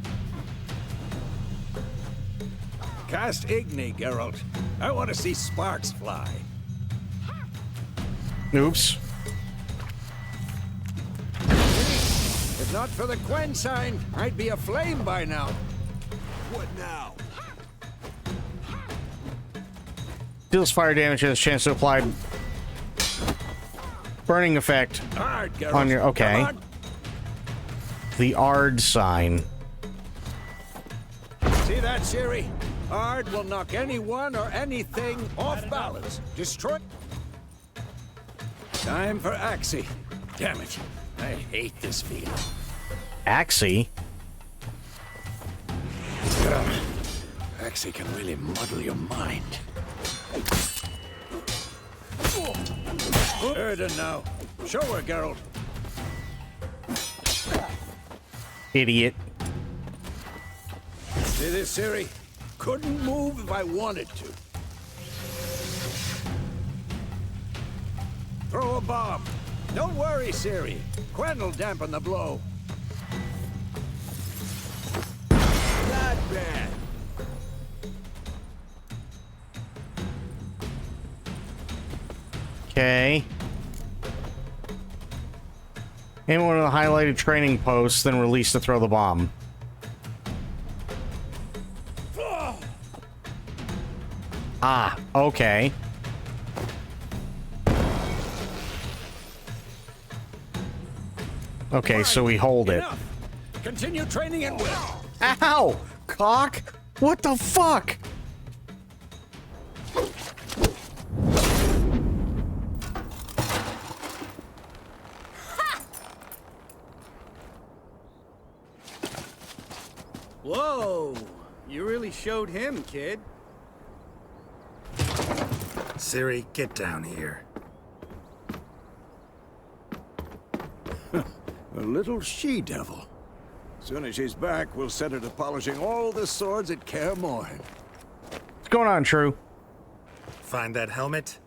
Cast Igni, Geralt. I want to see sparks fly. Oops. If not for the Gwen sign, I'd be aflame by now. What now? Deals fire damage, has a chance to apply burning effect Hard, Geralt. on your... Okay. Come on. The Ard sign. See that, Ciri? Ard will knock anyone or anything off balance. Destroy... Time for Axii. Damn it. I hate this feeling. Axii? Axii can really muddle your mind. Erden now. Show her, Geralt. Idiot. See this, Ciri? Couldn't move if I wanted to. Throw a bomb. Don't worry, Ciri. Quen will dampen the blow. Not bad. Okay. Aim one of the highlighted training posts, then release to throw the bomb. Ah, okay. Okay, so we hold it. Enough. Continue training and will. Ow! Cock! What the fuck? Whoa! You really showed him, kid. Ciri, get down here. A little she-devil. Soon as she's back, we'll set her to polishing all the swords at Kaer Morhen. What's going on, True? Find that helmet?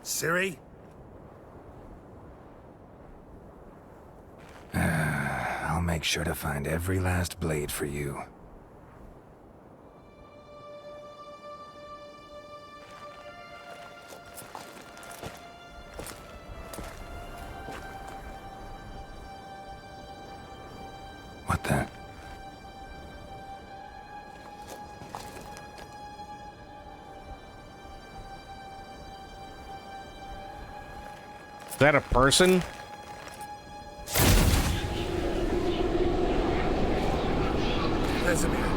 Ciri? I'll make sure to find every last blade for you. What the? Is that a person? Vesemir.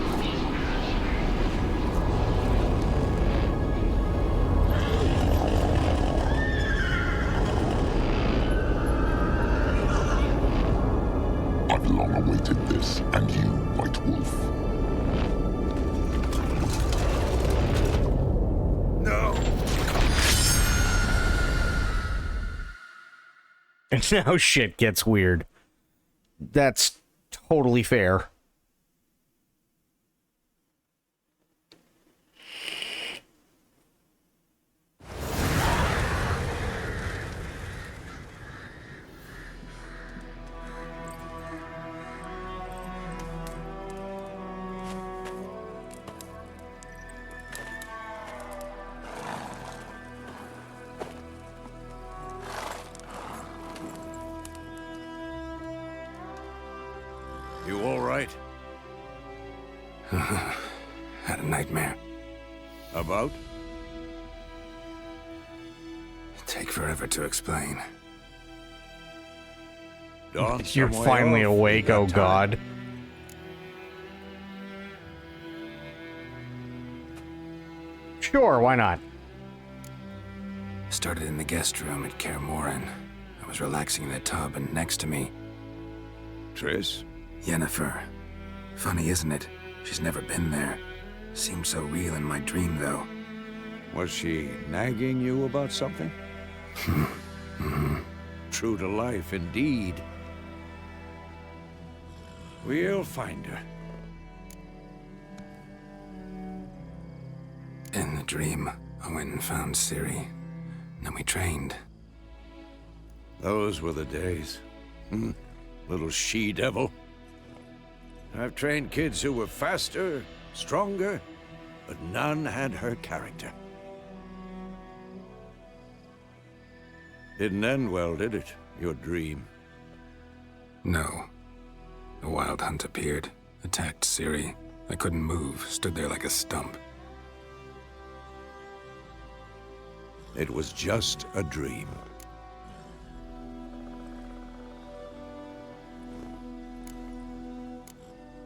I've long awaited this, and you, White Wolf. And now shit gets weird. That's totally fair. You all right? Had a nightmare. About? Take forever to explain. Dawn, You're some way finally off. awake, You oh got god. time. Sure, why not? Started in the guest room at Kaer Morhen. I was relaxing in the tub, and next to me, Triss? Yennefer. Funny, isn't it? She's never been there. Seemed so real in my dream, though. Was she nagging you about something? True to life, indeed. We'll find her. In the dream, I went and found Ciri. Then we trained. Those were the days. Little she-devil. I've trained kids who were faster, stronger, but none had her character. Didn't end well, did it? Your dream? No. A wild hunt appeared, attacked Ciri. I couldn't move, stood there like a stump. It was just a dream.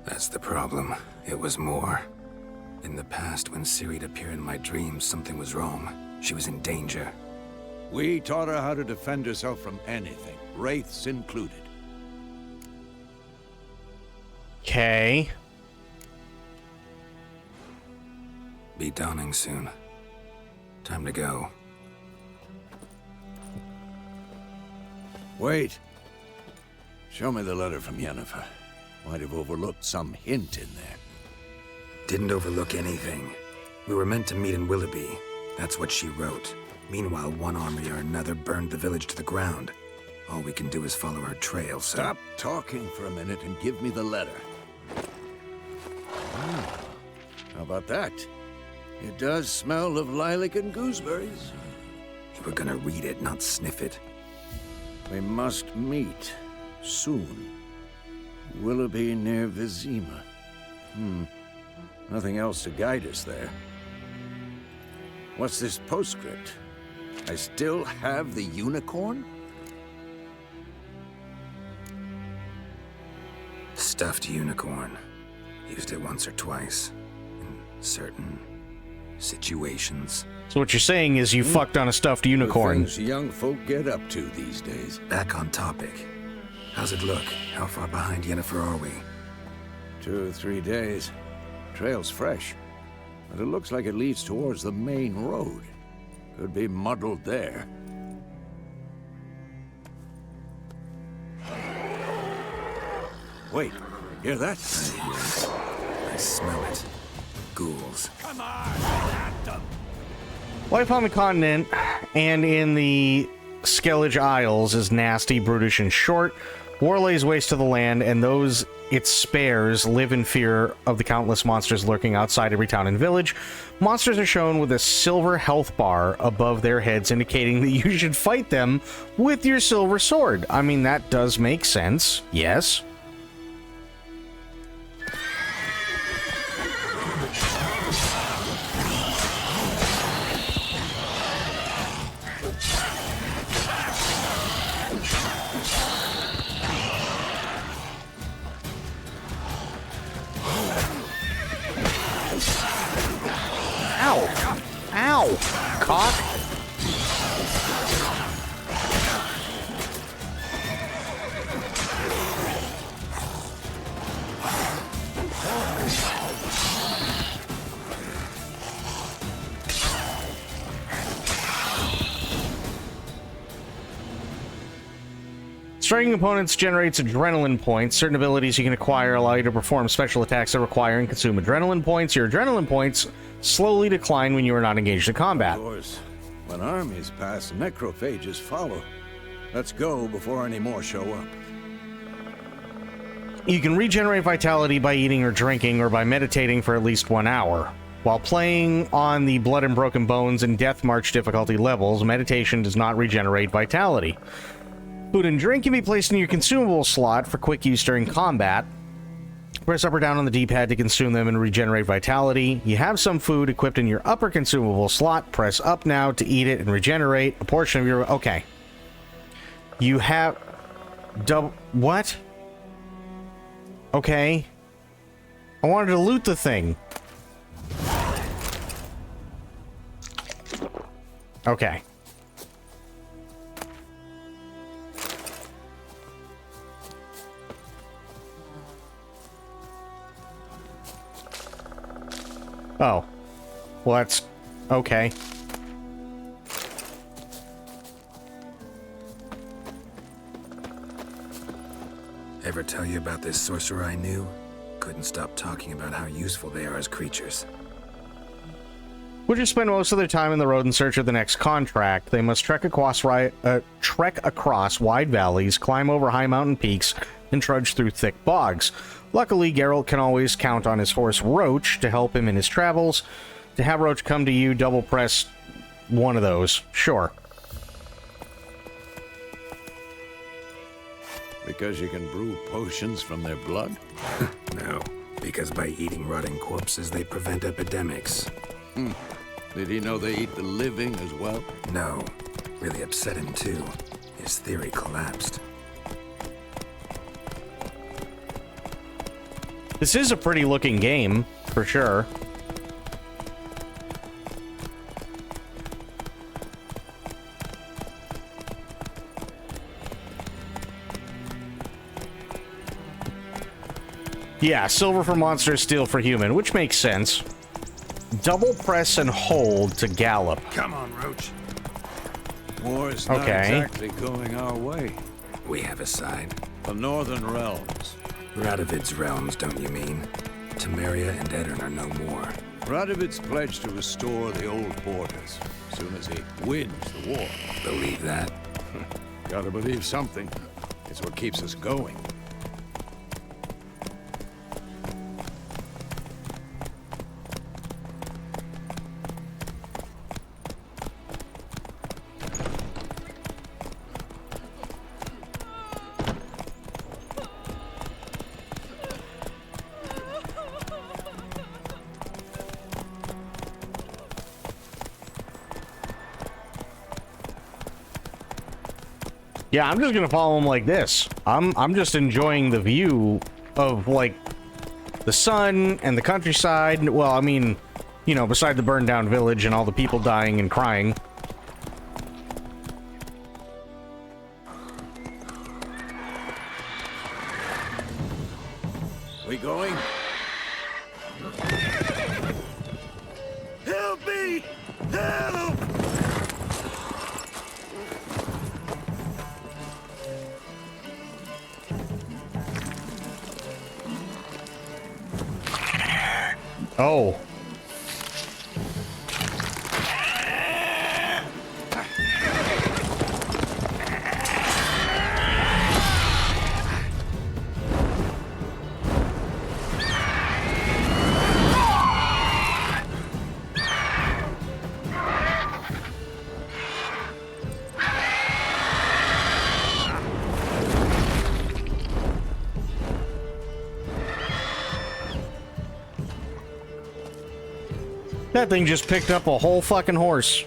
That's the problem. It was more. In the past, when Ciri'd appear in my dreams, something was wrong. She was in danger. We taught her how to defend herself from anything, wraiths included. Okay. Be dawning soon. Time to go. Wait. Show me the letter from Yennefer. Might have overlooked some hint in there. Didn't overlook anything. We were meant to meet in Willoughby. That's what she wrote. Meanwhile, one army or another burned the village to the ground. All we can do is follow her trail, so... Stop talking for a minute and give me the letter. How about that? It does smell of lilac and gooseberries. You were gonna read it, not sniff it. We must meet soon. Willoughby near Vizima. Nothing else to guide us there. What's this postscript? I still have the unicorn? Stuffed unicorn. Used it once or twice. In certain situations. So what you're saying is you fucked on a stuffed unicorn. The things young folk get up to these days. Back on topic. How's it look? How far behind Yennefer are we? 2 or 3 days. Trail's fresh. But it looks like it leads towards the main road. Could be muddled there. Wait, hear that? I hear it. I smell it. Ghouls. Come on, at them! Life on the continent and in the Skellige Isles is nasty, brutish, and short. War lays waste to the land, and those it spares live in fear of the countless monsters lurking outside every town and village. Monsters are shown with a silver health bar above their heads, indicating that you should fight them with your silver sword. I mean, that does make sense. Yes. Ow! Ow! Cock! Striking opponents generates adrenaline points. Certain abilities you can acquire allow you to perform special attacks that require and consume adrenaline points. Your adrenaline points slowly decline when you are not engaged in combat. Of course, when armies pass, necrophages follow. Let's go before any more show up. You can regenerate vitality by eating or drinking or by meditating for at least 1 hour. While playing on the Blood and Broken Bones and Death March difficulty levels, meditation does not regenerate vitality. Food and drink can be placed in your consumable slot for quick use during combat. Press up or down on the D-pad to consume them and regenerate vitality. You have some food equipped in your upper consumable slot. Press up now to eat it and regenerate a portion of your... Okay. You have... What? Okay. I wanted to loot the thing. Okay. Oh. Well, that's... okay. Ever tell you about this sorcerer I knew? Couldn't stop talking about how useful they are as creatures. Would you spend most of their time in the road in search of the next contract? They must trek across wide valleys, climb over high mountain peaks, and trudge through thick bogs. Luckily, Geralt can always count on his horse Roach to help him in his travels. To have Roach come to you, double press one of those. Sure. Because you can brew potions from their blood? No, because by eating rotting corpses, they prevent epidemics. Did he know they eat the living as well? No. Really upset him, too. His theory collapsed. This is a pretty looking game, for sure. Yeah, silver for monster, steel for human, which makes sense. Double press and hold to gallop. Come on, Roach. War's not exactly going our way. We have a side. The Northern Realms. Radovid's realms, don't you mean? Temeria and Edirn are no more. Radovid's pledged to restore the old borders as soon as he wins the war. Believe that? Gotta believe something. It's what keeps us going. Yeah, I'm just gonna follow him like this. I'm just enjoying the view of, like, the sun and the countryside. Well, I mean, you know, beside the burned down village and all the people dying and crying. We going? Help me! Help! Oh. That thing just picked up a whole fucking horse.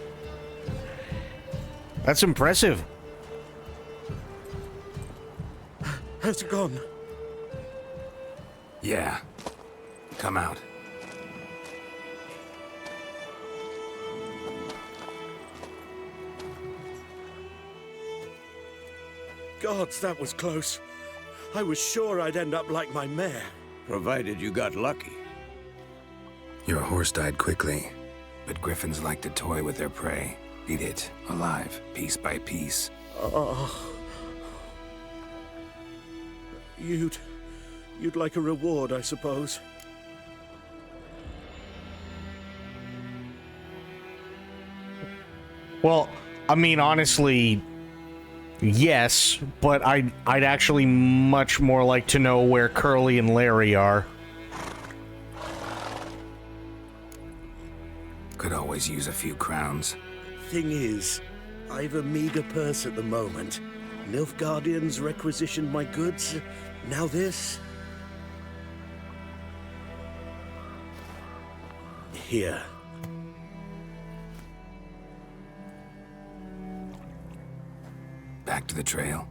That's impressive. Has it gone? Yeah. Come out. Gods, that was close. I was sure I'd end up like my mare. Provided you got lucky. Your horse died quickly, but griffins like to toy with their prey. Eat it, alive, piece by piece. You'd like a reward, I suppose. Well, I mean, honestly, yes, but I'd actually much more like to know where Curly and Larry are. Could always use a few crowns. Thing is, I've a meager purse at the moment. Nilfgaardians requisitioned my goods. Now this. Here. Back to the trail.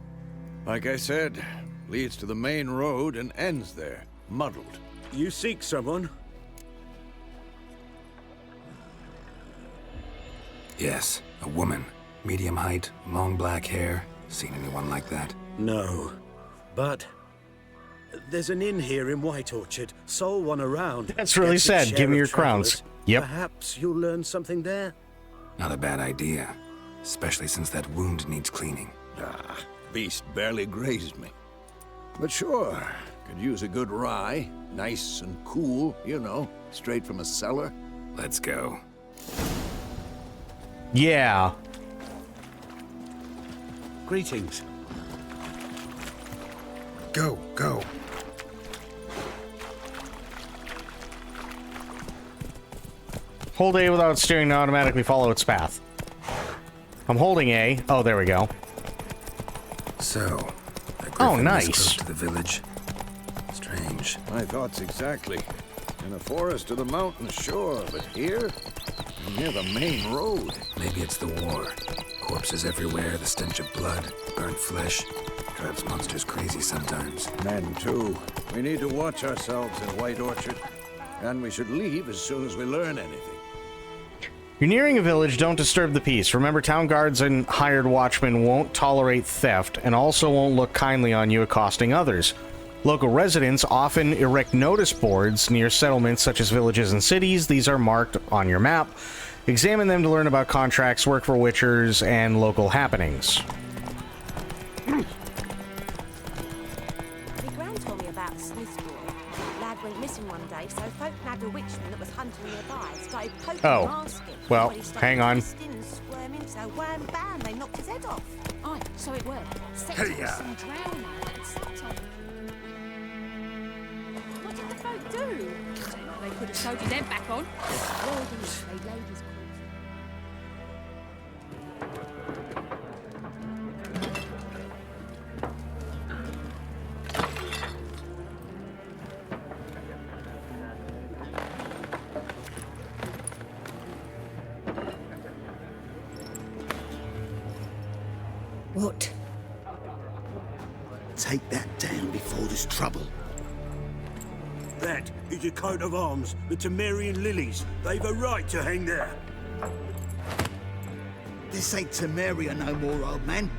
Like I said, leads to the main road and ends there, muddled. You seek someone? Yes, a woman. Medium height, long black hair. Seen anyone like that? No. But there's an inn here in White Orchard. Sole one around. That's really Gets its sad. share Give me of your crowns. travelers. Yep. Perhaps you'll learn something there. Not a bad idea. Especially since that wound needs cleaning. Ah, beast barely grazed me. But sure, could use a good rye. Nice and cool, you know, straight from a cellar. Let's go. Yeah. Greetings. Go, go. Hold A without steering to automatically follow its path. I'm holding A. Oh, there we go. So, Oh, this nice. close to the village. Strange. My thoughts exactly. In a forest or the mountains, sure, but here? Near the main road. Maybe it's the war. Corpses everywhere, the stench of blood, burnt flesh. Drives monsters crazy sometimes. Men, too. We need to watch ourselves in White Orchard. And we should leave as soon as we learn anything. You're nearing a village, don't disturb the peace. Remember, town guards and hired watchmen won't tolerate theft and also won't look kindly on you accosting others. Local residents often erect notice boards near settlements such as villages and cities. These are marked on your map. Examine them to learn about contracts, work for witchers, and local happenings. My gran told me about a Smith's boy. Lad went missing one day, so folk nabbed a witchman that was hunting nearby. Started poking Oh, and asking. well, He started hang on. twisting and squirming, so wham bam, they knocked his head off. Aye, so it were. Set Hey, to yeah. some drown lads. What did the folk do? They could have sewed his head back on. Worthies, they laid his corpse. What? Take that down before there's trouble. That is a coat of arms, the Temerian lilies. They've a right to hang there. This ain't Temeria no more, old man.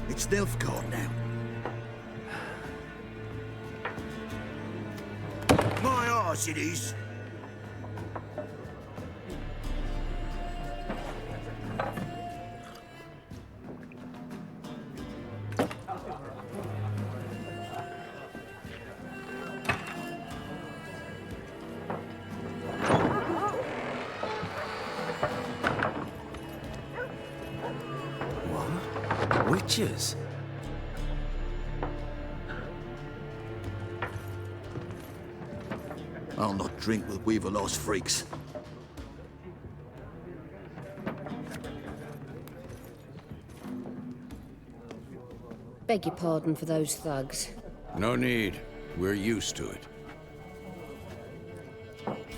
It's Nilfgaard now. My arse it is. Witches? I'll not drink with Weaverlost freaks. Beg your pardon for those thugs. No need. We're used to it.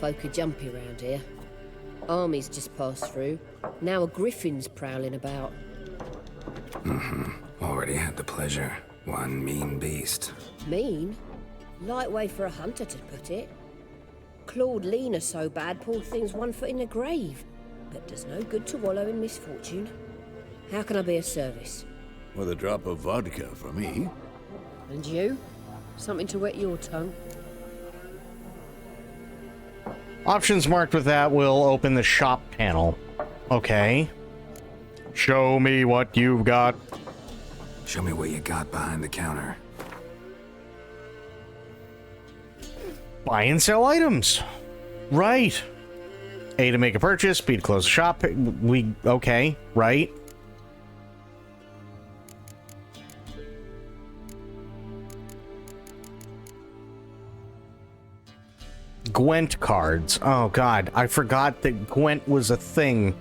Folk are jumpy round here. Armies just passed through. Now a griffin's prowling about. Already had the pleasure. One mean beast. Mean? Light way for a hunter to put it. Clawed Lena so bad, poor thing's 1 foot in the grave. But does no good to wallow in misfortune. How can I be of service? With a drop of vodka for me. And you? Something to wet your tongue? Options marked with that will open the shop panel. Okay. Show me what you've got. Show me what you got behind the counter. Buy and sell items. Right. A to make a purchase, B to close the shop. Okay, right. Gwent cards. Oh god, I forgot that Gwent was a thing.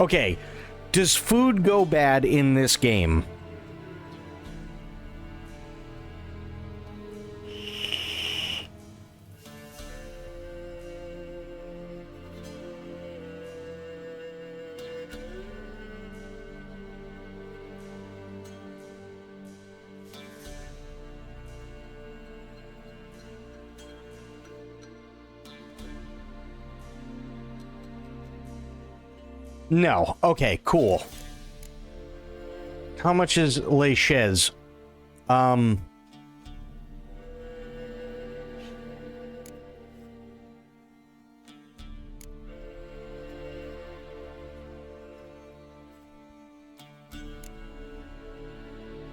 Okay, does food go bad in this game? No. Okay, cool. How much is Les Chaises?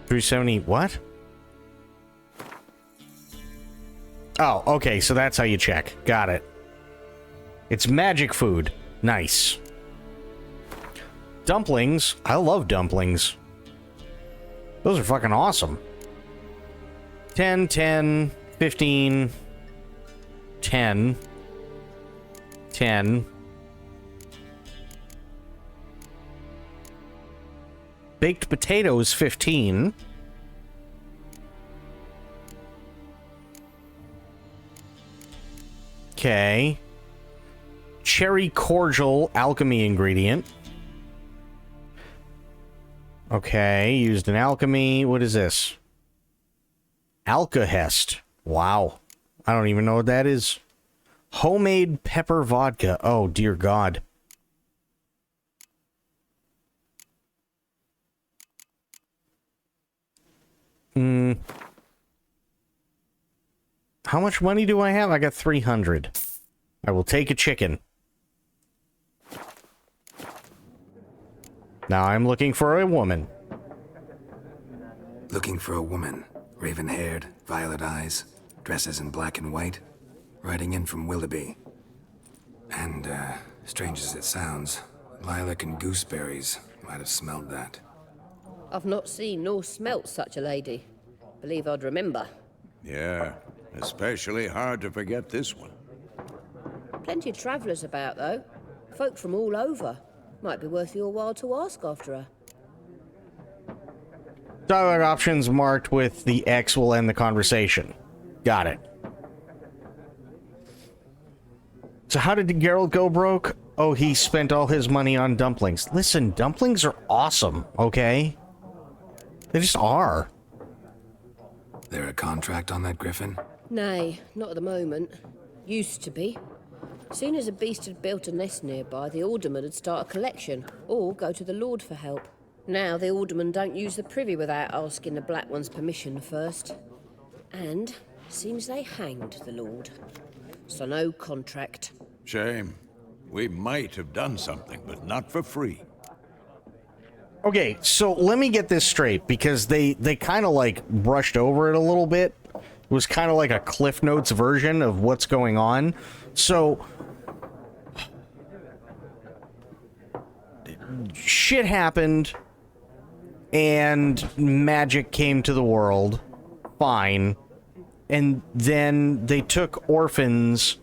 $370 what? Oh, okay, so that's how you check. Got it. It's magic food. Nice. Dumplings. I love dumplings. Those are fucking awesome. 10, 10, 15, 10, 10. Baked potatoes, 15. Okay. Cherry cordial alchemy ingredient. Okay, used in alchemy. What is this? Alkahest. Wow. I don't even know what that is. Homemade pepper vodka. Oh, dear God. How much money do I have? I got 300. I will take a chicken. Now I'm looking for a woman. Looking for a woman. Raven-haired, violet eyes, dresses in black and white. Riding in from Willoughby. And, strange as it sounds, lilac and gooseberries might have smelled that. I've not seen nor smelt such a lady. Believe I'd remember. Yeah, especially hard to forget this one. Plenty of travellers about, though. Folk from all over. Might be worth your while to ask after her. Dialogue options marked with the X will end the conversation. Got it. So how did Geralt go broke? Oh, he spent all his money on dumplings. Listen, dumplings are awesome, okay? They just are. There a contract on that griffin? Nay, not at the moment. Used to be. Soon as a beast had built a nest nearby, the alderman would start a collection, or go to the Lord for help. Now the aldermen don't use the privy without asking the Black One's permission first. And seems they hanged the Lord. So no contract. Shame. We might have done something, but not for free. Okay, so let me get this straight, because they kind of like brushed over it a little bit. It was kind of like a Cliff Notes version of what's going on. So shit happened and magic came to the world. Fine. And then they took orphans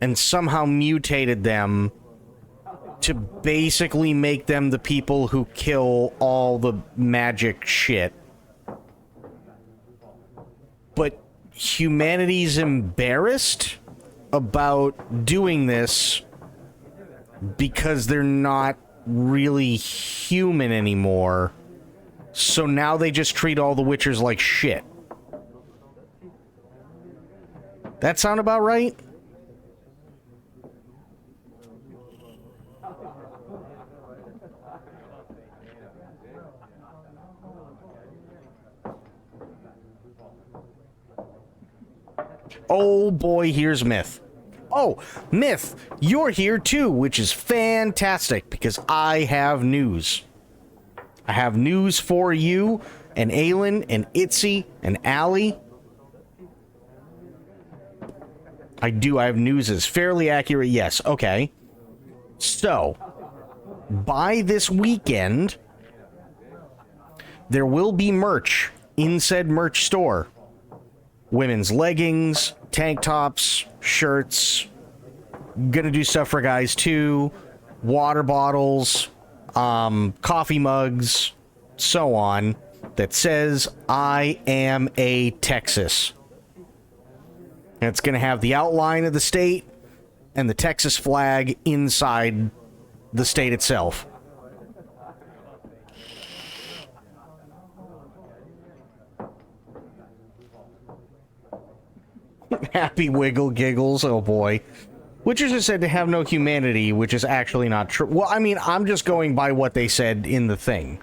and somehow mutated them to basically make them the people who kill all the magic shit. But humanity's embarrassed about doing this because they're not really human anymore. So now they just treat all the Witchers like shit. That sound about right? Oh boy, here's Myth. Oh, Myth, you're here too, which is fantastic because I have news. I have news for you, and Aelin, and Itzy, and Allie. I have news is fairly accurate, yes, okay. So, by this weekend, there will be merch in said merch store. Women's leggings, tank tops, shirts. Gonna do stuff for guys too. Water bottles, coffee mugs, so on. That says, I am a Texas. And it's gonna have the outline of the state and the Texas flag inside the state itself. Happy Wiggle Giggles, oh boy. Witchers are said to have no humanity, which is actually not true. Well, I mean, I'm just going by what they said in the thing.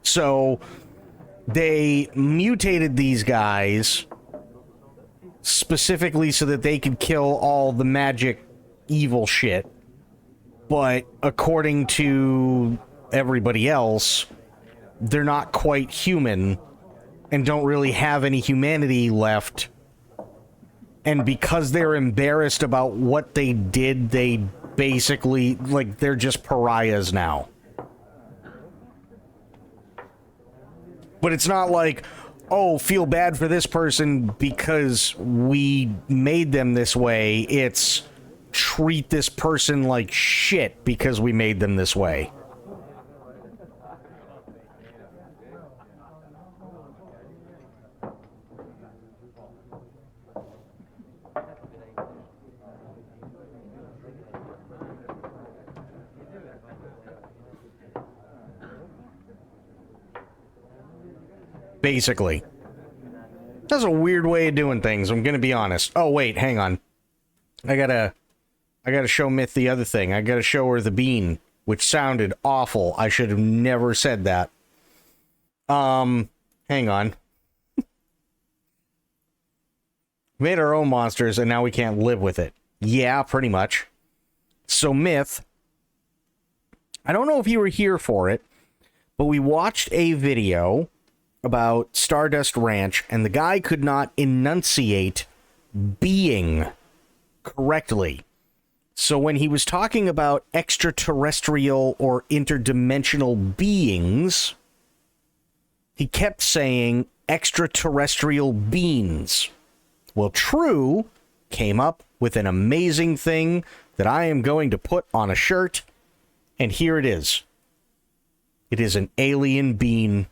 So, they mutated these guys specifically so that they could kill all the magic evil shit. But according to everybody else, they're not quite human and don't really have any humanity left. And because they're embarrassed about what they did, they basically, like, they're just pariahs now. But it's not like, oh, feel bad for this person because we made them this way. It's treat this person like shit because we made them this way. Basically. That's a weird way of doing things, I'm gonna be honest. Oh, wait, hang on. I gotta show Myth the other thing. I gotta show her the bean, which sounded awful. I should have never said that. Hang on. Made our own monsters, and now we can't live with it. Yeah, pretty much. So, Myth, I don't know if you were here for it, but we watched a video about Stardust Ranch, and the guy could not enunciate being correctly. So when he was talking about extraterrestrial or interdimensional beings, he kept saying extraterrestrial beings. Well, True came up with an amazing thing that I am going to put on a shirt, and here it is. It is an alien bean.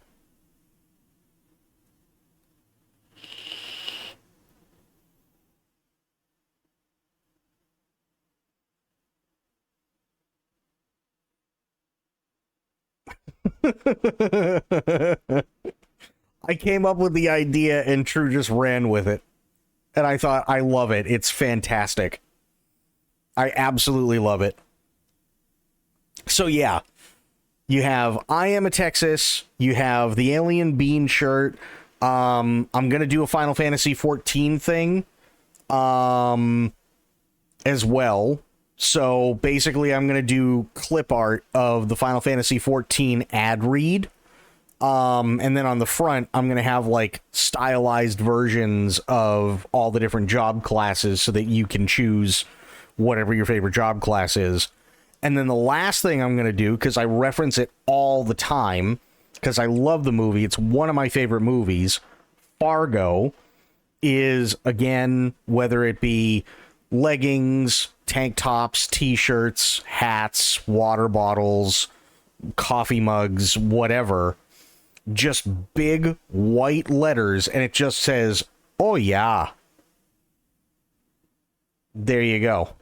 I came up with the idea and True just ran with it. And I thought, I love it. It's fantastic. I absolutely love it. So yeah, you have I Am a Texas, you have the Alien Bean shirt. I'm gonna do a Final Fantasy 14 thing as well. So basically I'm gonna do clip art of the Final Fantasy 14 ad read. And then on the front, I'm going to have like stylized versions of all the different job classes so that you can choose whatever your favorite job class is. And then the last thing I'm going to do, because I reference it all the time, because I love the movie, it's one of my favorite movies, Fargo, is, again, whether it be leggings, tank tops, t-shirts, hats, water bottles, coffee mugs, whatever, just big white letters, and it just says, oh yeah. There you go.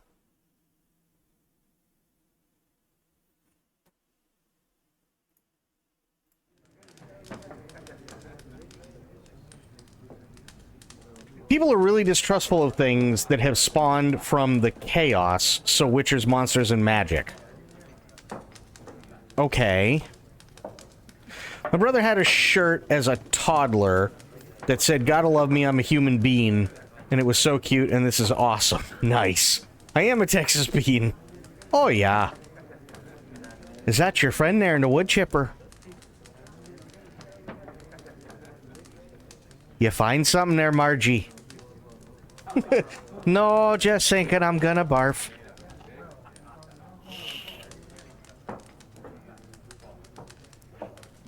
People are really distrustful of things that have spawned from the chaos, so Witchers, Monsters, and Magic. Okay. My brother had a shirt as a toddler that said, "Gotta love me, I'm a human being," and it was so cute, and this is awesome. Nice. I am a Texas bean. Oh, yeah. Is that your friend there in the wood chipper? You find something there, Margie? No, just thinking I'm gonna barf.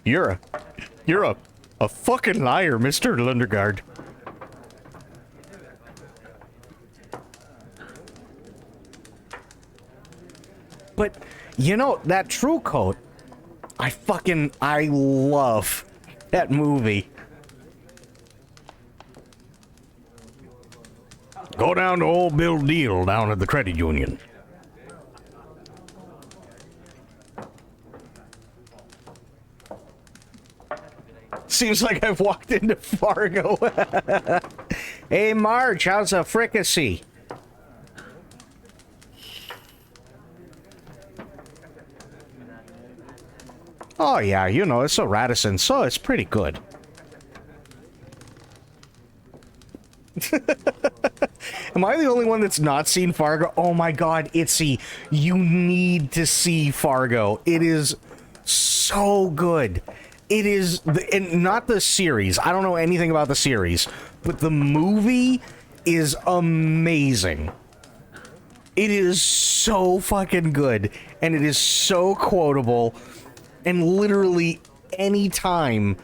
You're a fucking liar, Mr. Lundergaard. But, you know, that True Coat, I love that movie. Go down to old Bill Deal down at the credit union. Seems like I've walked into Fargo. Hey, Marge, how's a fricassee? Oh, yeah, you know, it's a Radisson, so it's pretty good. Am I the only one that's not seen Fargo? Oh my god, Itzy, you need to see Fargo. It is so good. It is, and not the series. I don't know anything about the series, but the movie is amazing. It is so fucking good, and it is so quotable, and literally any time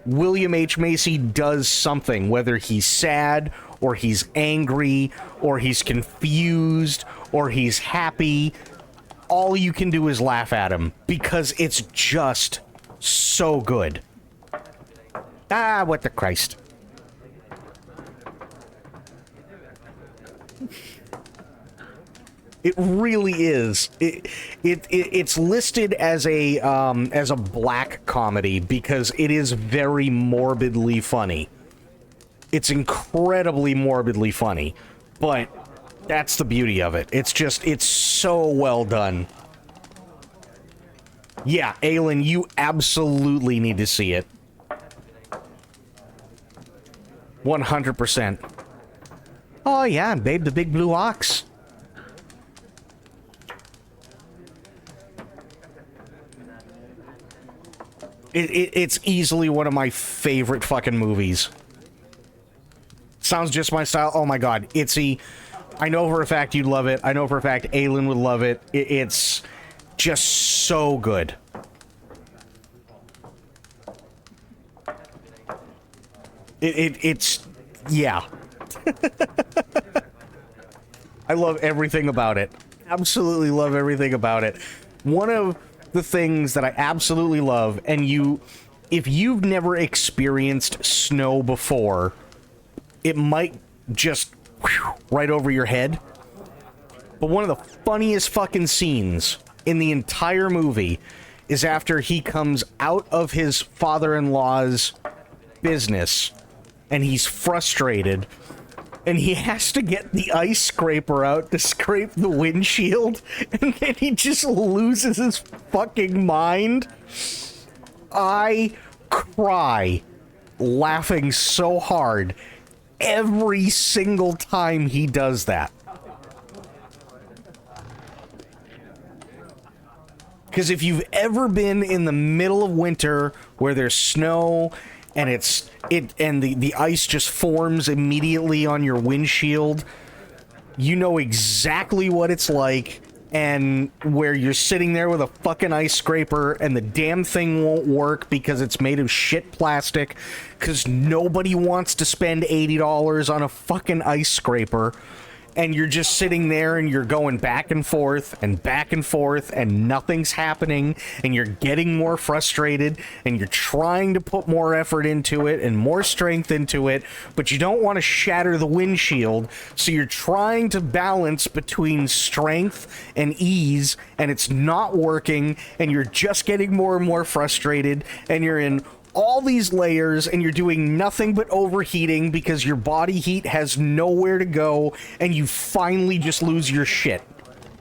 William H. Macy does something, whether he's sad, or he's angry, or he's confused, or he's happy, all you can do is laugh at him, because it's just so good. Ah, what the Christ. It really is. It's listed as a black comedy because it is very morbidly funny. It's incredibly morbidly funny, but that's the beauty of it. It's so well done. Yeah, Aelin, you absolutely need to see it. 100%. Oh yeah, and Babe the Big Blue Ox. It's easily one of my favorite fucking movies. Sounds just my style. Oh my god, Itzy. I know for a fact you'd love it. I know for a fact Aelin would love it. It's just so good. It's yeah. I love everything about it. Absolutely love everything about it. One of the things that I absolutely love, and if you've never experienced snow before, it might just right over your head. But one of the funniest fucking scenes in the entire movie is after he comes out of his father-in-law's business and he's frustrated and he has to get the ice scraper out to scrape the windshield, and then he just loses his fucking mind. I cry laughing so hard every single time he does that. Because if you've ever been in the middle of winter where there's snow and the ice just forms immediately on your windshield, you know exactly what it's like, and where you're sitting there with a fucking ice scraper and the damn thing won't work because it's made of shit plastic, because nobody wants to spend $80 on a fucking ice scraper, and you're just sitting there and you're going back and forth and nothing's happening, and you're getting more frustrated and you're trying to put more effort into it and more strength into it, but you don't want to shatter the windshield, so you're trying to balance between strength and ease, and it's not working, and you're just getting more and more frustrated, and you're in all these layers, and you're doing nothing but overheating because your body heat has nowhere to go, and you finally just lose your shit.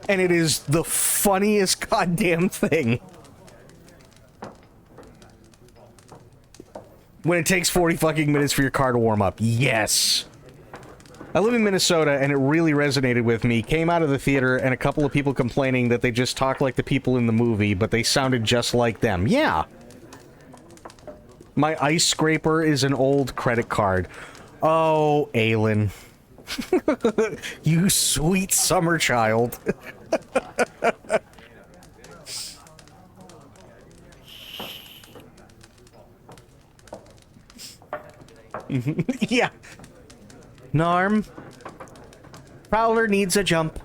And it is the funniest goddamn thing. When it takes 40 fucking minutes for your car to warm up. Yes. I live in Minnesota, and it really resonated with me. Came out of the theater, and a couple of people complaining that they just talked like the people in the movie, but they sounded just like them. Yeah. My ice scraper is an old credit card. Oh, Aelin. You sweet summer child. Yeah. Narm. Prowler needs a jump.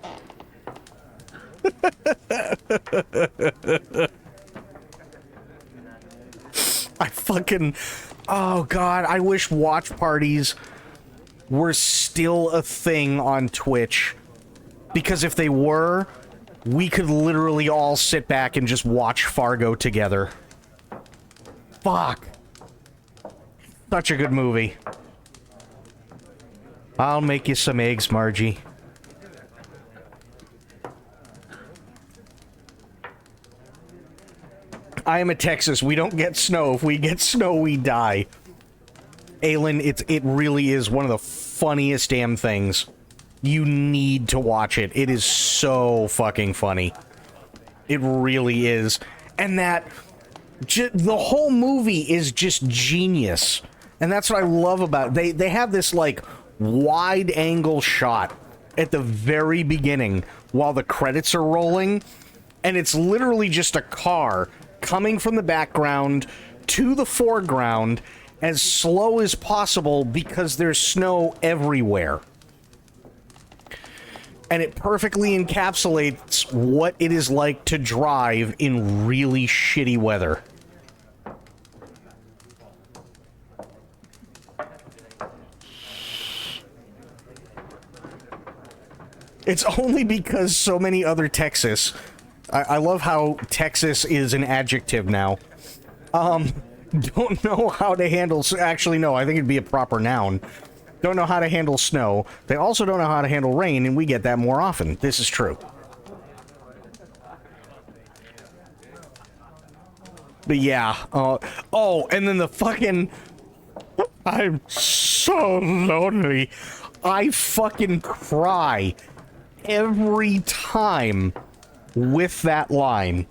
I fucking... Oh, God. I wish watch parties were still a thing on Twitch. Because if they were, we could literally all sit back and just watch Fargo together. Fuck. Such a good movie. I'll make you some eggs, Margie. I am a Texas. We don't get snow. If we get snow, we die. Aelin, it really is one of the funniest damn things. You need to watch it. It is so fucking funny. It really is. And that... the whole movie is just genius. And that's what I love about it. They have this, like, wide-angle shot at the very beginning while the credits are rolling. And it's literally just a car coming from the background to the foreground as slow as possible because there's snow everywhere. And it perfectly encapsulates what it is like to drive in really shitty weather. It's only because so many other Texas... I love how Texas is an adjective now. Don't know how to handle... Actually, no, I think it'd be a proper noun. Don't know how to handle snow. They also don't know how to handle rain, and we get that more often. This is true. But yeah. Oh, and then the fucking... I'm so lonely. I fucking cry every time with that line.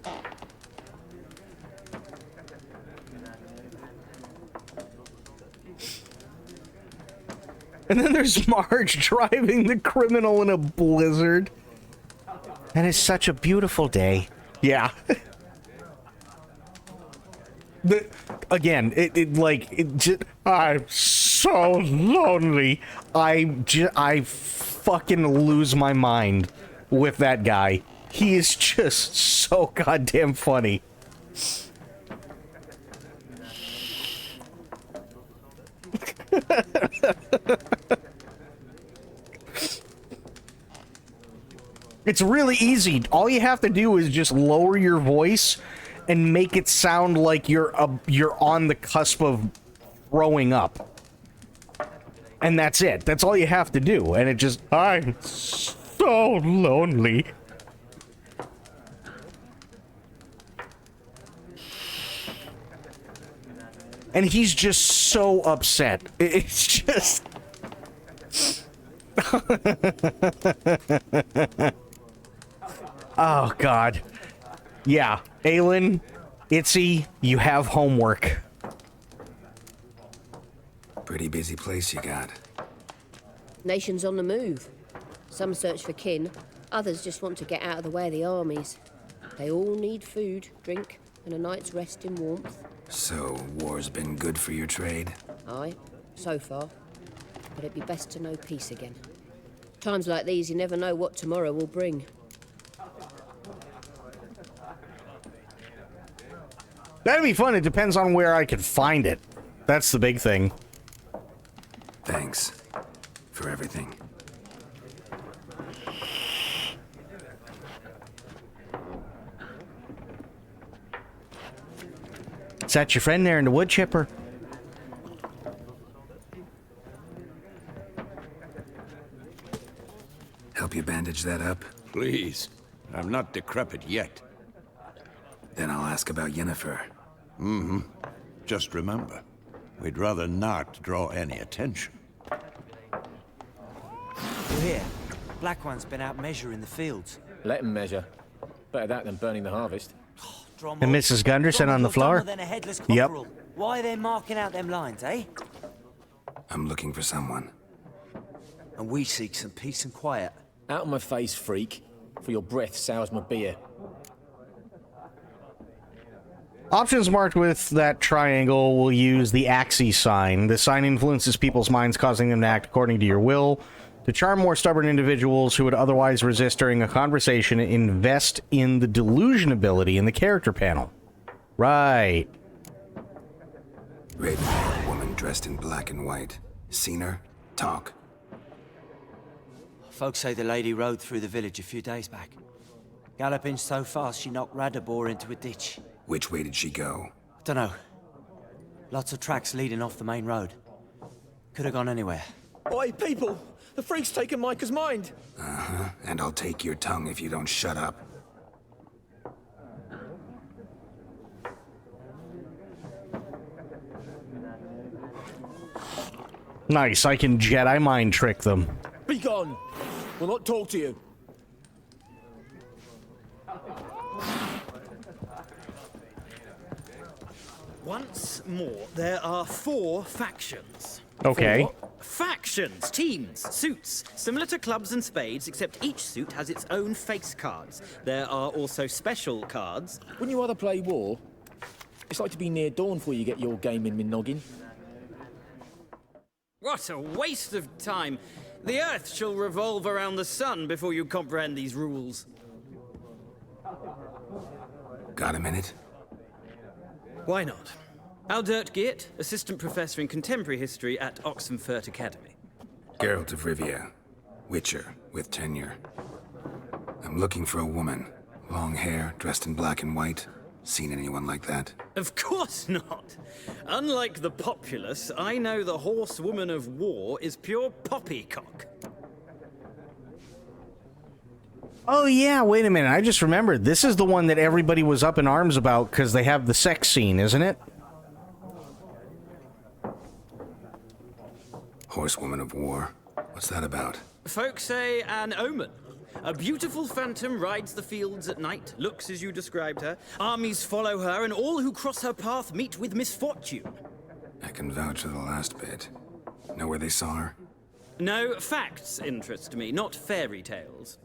And then there's Marge driving the criminal in a blizzard. And it's such a beautiful day. Yeah. I'm so lonely. I fucking lose my mind with that guy. He is just so goddamn funny. It's really easy. All you have to do is just lower your voice and make it sound like you're on the cusp of throwing up. And that's it. That's all you have to do. And it just... I'm so lonely. And he's just so upset. It's just... Oh, God. Yeah. Aelin, Itzy, you have homework. Pretty busy place you got. Nations on the move. Some search for kin, others just want to get out of the way of the armies. They all need food, drink, and a night's rest in warmth. So, war's been good for your trade? Aye, so far. But it'd be best to know peace again. Times like these, you never know what tomorrow will bring. That'd be fun. It depends on where I can find it. That's the big thing. Thanks for everything. Is that your friend there in the wood chipper? Help you bandage that up? Please. I'm not decrepit yet. Then I'll ask about Yennefer. Mm-hmm. Just remember, we'd rather not draw any attention. Here, Black One's been out measuring the fields. Let him measure. Better that than burning the harvest. And Mrs. Gunderson on the floor? Than a headless Yep. cockerel. Why are they marking out them lines, eh? I'm looking for someone. And we seek some peace and quiet. Out of my face, freak. For your breath sours my beer. Options marked with that triangle will use the Axis sign. The sign influences people's minds, causing them to act according to your will. To charm more stubborn individuals who would otherwise resist during a conversation, invest in the delusion ability in the character panel. Right. Raven-haired woman dressed in black and white. Seen her? Talk. Folks say the lady rode through the village a few days back. Galloping so fast she knocked Radabor into a ditch. Which way did she go? Dunno. Lots of tracks leading off the main road. Could have gone anywhere. Oi, people! The freak's taken Micah's mind! Uh-huh. And I'll take your tongue if you don't shut up. Nice, I can Jedi mind trick them. Be gone! We'll not talk to you. Once more, there are 4 factions. Okay. 4 factions, teams, suits, similar to clubs and spades, except each suit has its own face cards. There are also special cards. Wouldn't you rather play war? It's like to be near dawn before you get your game in noggin. What a waste of time. The Earth shall revolve around the sun before you comprehend these rules. Got a minute? Why not? Aldert Geert, Assistant Professor in Contemporary History at Oxenfurt Academy. Geralt of Rivia. Witcher, with tenure. I'm looking for a woman. Long hair, dressed in black and white. Seen anyone like that? Of course not. Unlike the populace, I know the horsewoman of war is pure poppycock. Oh yeah, wait a minute, I just remembered. This is the one that everybody was up in arms about because they have the sex scene, isn't it? Horsewoman of war. What's that about? Folks say an omen. A beautiful phantom rides the fields at night, looks as you described her. Armies follow her, and all who cross her path meet with misfortune. I can vouch for the last bit. Know where they saw her? No, facts interest me, not fairy tales.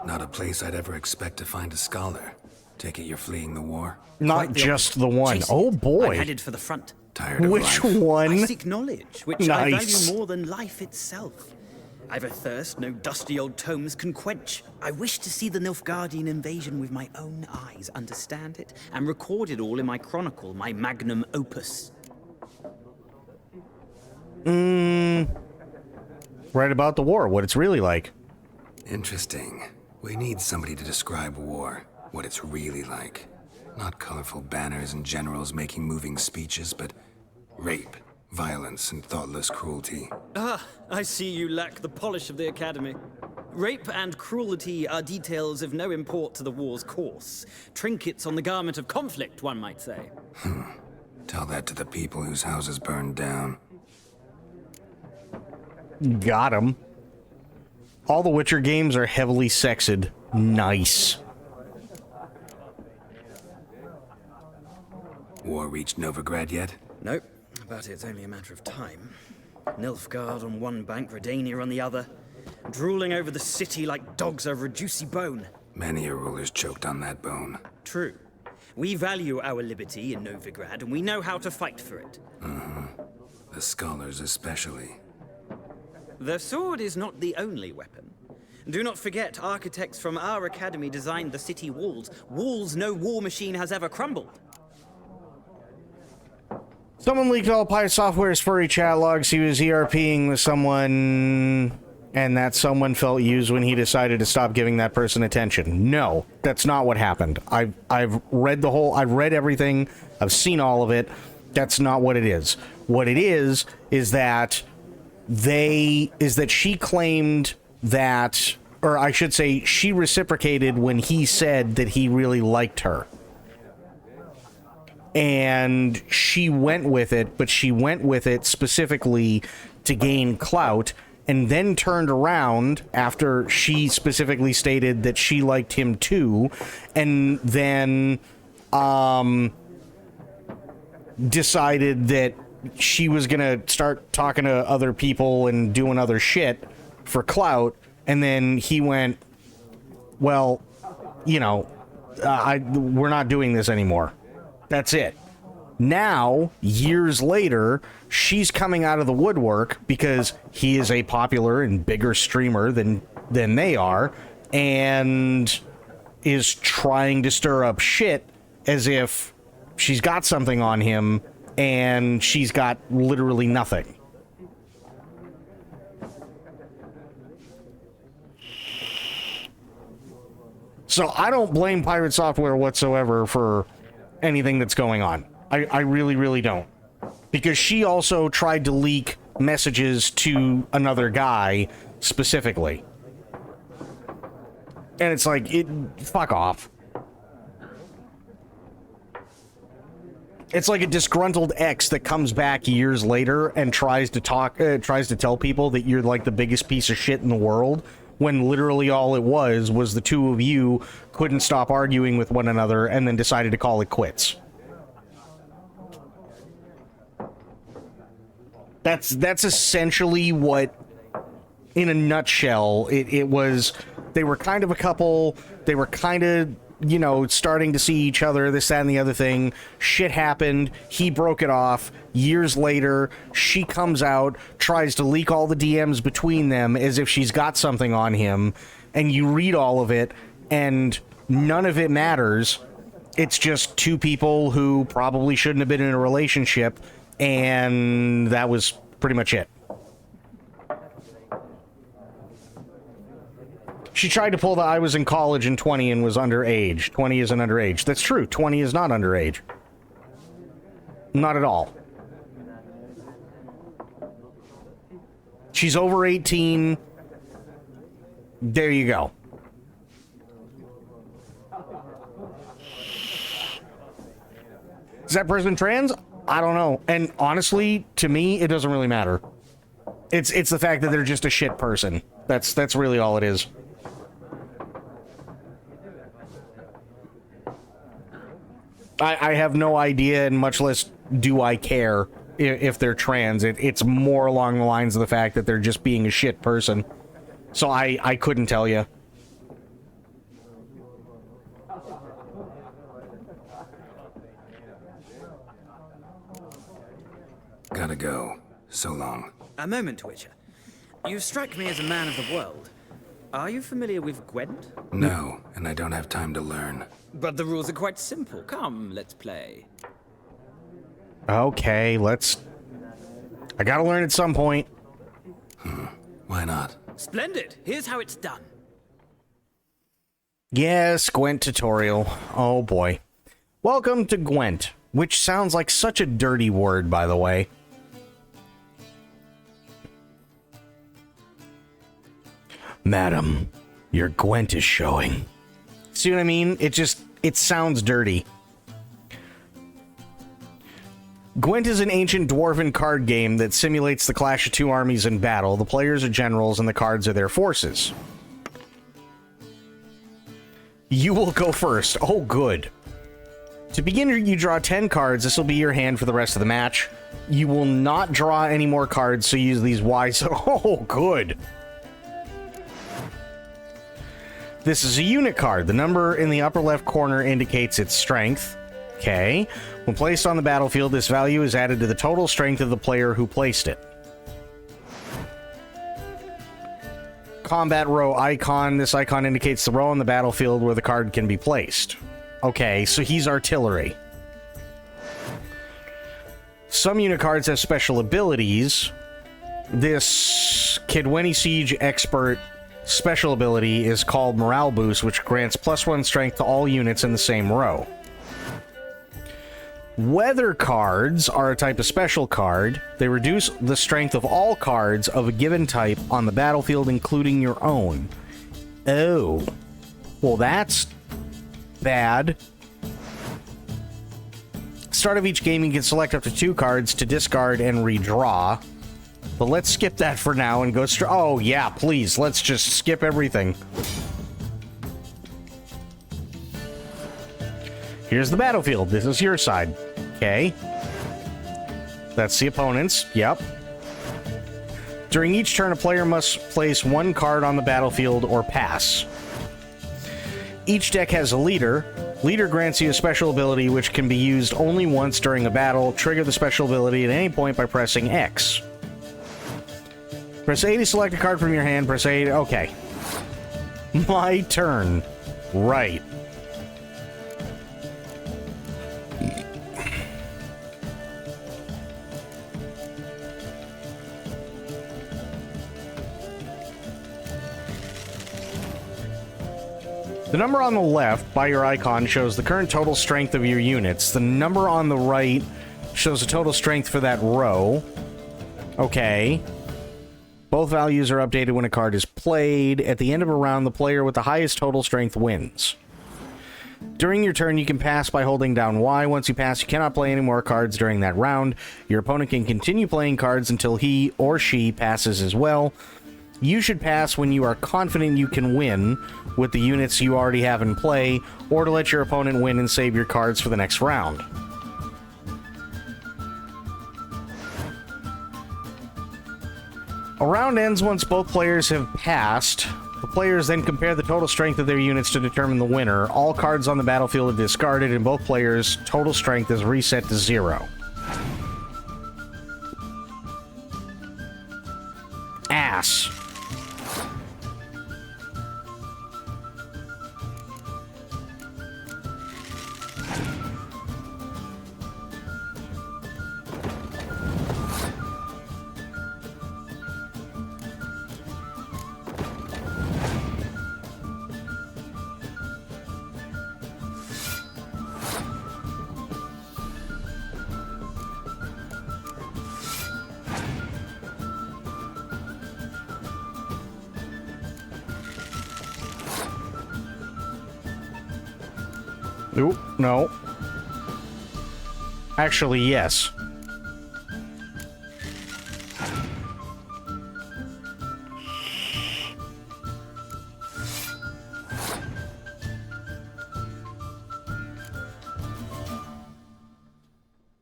Not a place I'd ever expect to find a scholar. Take it you're fleeing the war? Not just the one. Oh boy. I'm headed for the front. Tired of Which life? one? I seek knowledge, which Nice. I value more than life itself. I've a thirst no dusty old tomes can quench. I wish to see the Nilfgaardian invasion with my own eyes, understand it, and record it all in my chronicle, my magnum opus. Right about the war, what it's really like. Interesting. We need somebody to describe war, what it's really like. Not colorful banners and generals making moving speeches, but rape, violence, and thoughtless cruelty. Ah, I see you lack the polish of the Academy. Rape and cruelty are details of no import to the war's course. Trinkets on the garment of conflict, one might say. Tell that to the people whose houses burned down. Got him. All the Witcher games are heavily sexed. Nice. War reached Novigrad yet? Nope, but it's only a matter of time. Nilfgaard on one bank, Redania on the other, drooling over the city like dogs over a juicy bone. Many a ruler's choked on that bone. True. We value our liberty in Novigrad, and we know how to fight for it. The scholars especially. The sword is not the only weapon. Do not forget, architects from our academy designed the city walls. Walls no war machine has ever crumbled. Someone leaked all Pirate Software's furry chat logs. He was ERPing with someone, and that someone felt used when he decided to stop giving that person attention. No, that's not what happened. I've read I've read everything. I've seen all of it. That's not what it is. What it is that she claimed that, or I should say, she reciprocated when he said that he really liked her. And she went with it, but she went with it specifically to gain clout, and then turned around after she specifically stated that she liked him too, and then decided that she was gonna start talking to other people and doing other shit for clout, and then he went, well, you know, we're not doing this anymore. That's it. Now, years later, she's coming out of the woodwork because he is a popular and bigger streamer than they are, and is trying to stir up shit as if she's got something on him, and she's got literally nothing. So I don't blame Pirate Software whatsoever for anything that's going on. I really, really don't. Because she also tried to leak messages to another guy specifically. And it's like, fuck off. It's like a disgruntled ex that comes back years later and tries to tell people that you're like the biggest piece of shit in the world, when literally all it was the two of you couldn't stop arguing with one another and then decided to call it quits. That's essentially what, in a nutshell, it was. They were kind of a couple. They were kind of, you know, starting to see each other, this, that, and the other thing. Shit happened. He broke it off. Years later, she comes out, tries to leak all the DMs between them as if she's got something on him, and you read all of it, and none of it matters. It's just two people who probably shouldn't have been in a relationship, and that was pretty much it. She tried to pull the I was in college in 20 and was underage. 20 isn't underage. That's true. 20 is not underage. Not at all. She's over 18. There you go. Is that person trans? I don't know. And honestly, to me, it doesn't really matter. It's the fact that they're just a shit person. That's really all it is. I have no idea, and much less do I care if they're trans. It's more along the lines of the fact that they're just being a shit person. So I couldn't tell you. Gotta go. So long. A moment, Witcher. You strike me as a man of the world. Are you familiar with Gwent? No, and I don't have time to learn. But the rules are quite simple. Come, let's play. Okay, I gotta learn at some point. Why not? Splendid. Here's how it's done. Yes, Gwent tutorial. Oh boy. Welcome to Gwent, which sounds like such a dirty word, by the way. Madam, your Gwent is showing. See what I mean? It sounds dirty. Gwent is an ancient dwarven card game that simulates the clash of two armies in battle. The players are generals and the cards are their forces. You will go first. Oh, good. To begin, you draw 10 cards. This will be your hand for the rest of the match. You will not draw any more cards, so use these wise. Oh, good. This is a unit card. The number in the upper left corner indicates its strength. Okay. When placed on the battlefield, this value is added to the total strength of the player who placed it. Combat row icon. This icon indicates the row on the battlefield where the card can be placed. Okay, so he's artillery. Some unit cards have special abilities. This Kidweni Siege Expert special ability is called Morale Boost, which grants +1 strength to all units in the same row. Weather cards are a type of special card. They reduce the strength of all cards of a given type on the battlefield, including your own. Oh. Well, that's bad. Start of each game, you can select up to 2 cards to discard and redraw. But let's skip that for now and go straight. Oh, yeah, please. Let's just skip everything. Here's the battlefield. This is your side. Okay. That's the opponent's. Yep. During each turn, a player must place one card on the battlefield or pass. Each deck has a leader. Leader grants you a special ability which can be used only once during a battle. Trigger the special ability at any point by pressing X. Press A to select a card from your hand. Press A to... Okay. My turn. Right. The number on the left by your icon shows the current total strength of your units. The number on the right shows the total strength for that row. Okay. Both values are updated when a card is played. At the end of a round, the player with the highest total strength wins. During your turn, you can pass by holding down Y. Once you pass, you cannot play any more cards during that round. Your opponent can continue playing cards until he or she passes as well. You should pass when you are confident you can win with the units you already have in play, or to let your opponent win and save your cards for the next round. A round ends once both players have passed. The players then compare the total strength of their units to determine the winner. All cards on the battlefield are discarded, and both players' total strength is reset to 0. Ass. Oop, no. Actually, yes.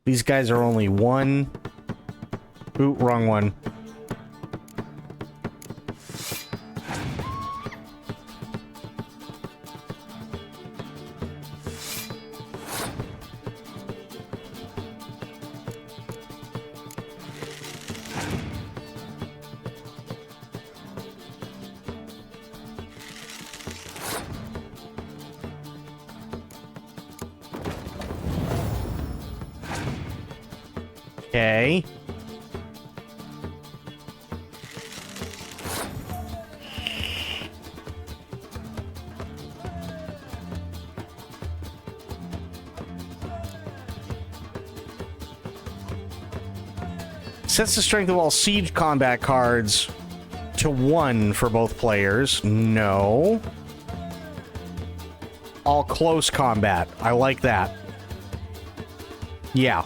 These guys are only one. Ooh, wrong one. Okay. Sets the strength of all siege combat cards to 1 for both players. No. All close combat. I like that. Yeah.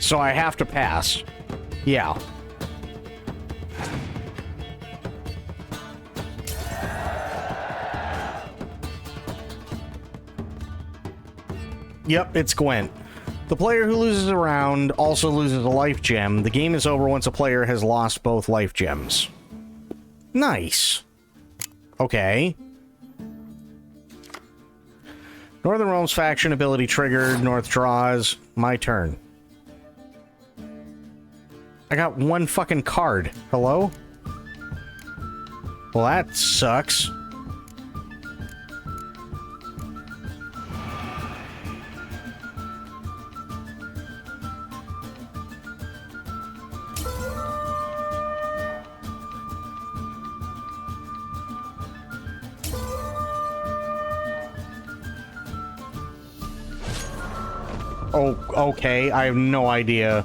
So I have to pass. Yeah. Yep, it's Gwent. The player who loses a round also loses a life gem. The game is over once a player has lost both life gems. Nice. Okay. Northern Realms faction ability triggered. North draws. My turn. I got one fucking card. Hello? Well, that sucks. Oh, okay. I have no idea.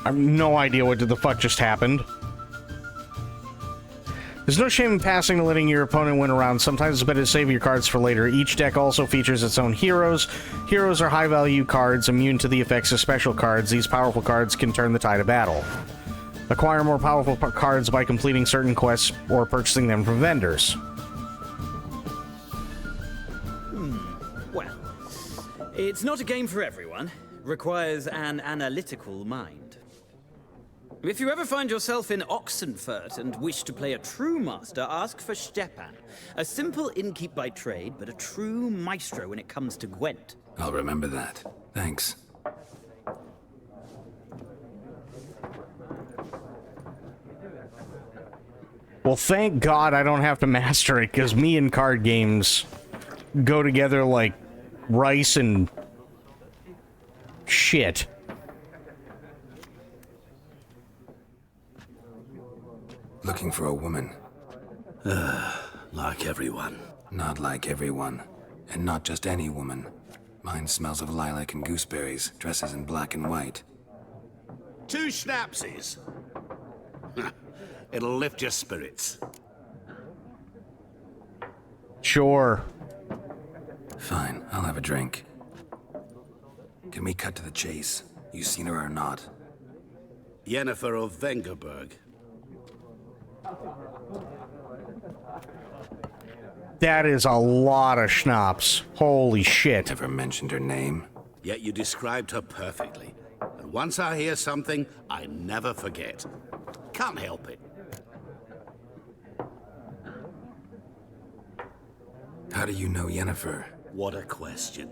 I have no idea what the fuck just happened. There's no shame in passing and letting your opponent win a round. Sometimes it's better to save your cards for later. Each deck also features its own heroes. Heroes are high-value cards immune to the effects of special cards. These powerful cards can turn the tide of battle. Acquire more powerful cards by completing certain quests or purchasing them from vendors. Well, it's not a game for everyone. Requires an analytical mind. If you ever find yourself in Oxenfurt and wish to play a true master, ask for Stepan. A simple innkeep by trade, but a true maestro when it comes to Gwent. I'll remember that. Thanks. Well, thank God I don't have to master it, because me and card games go together like rice and shit. Looking for a woman. Like everyone. Not like everyone. And not just any woman. Mine smells of lilac and gooseberries, dresses in black and white. 2 schnapsies. It'll lift your spirits. Sure. Fine, I'll have a drink. Can we cut to the chase? You seen her or not? Yennefer of Vengerberg. That is a lot of schnapps. Holy shit. Never mentioned her name. Yet you described her perfectly. And once I hear something, I never forget. Can't help it. How do you know Yennefer? What a question.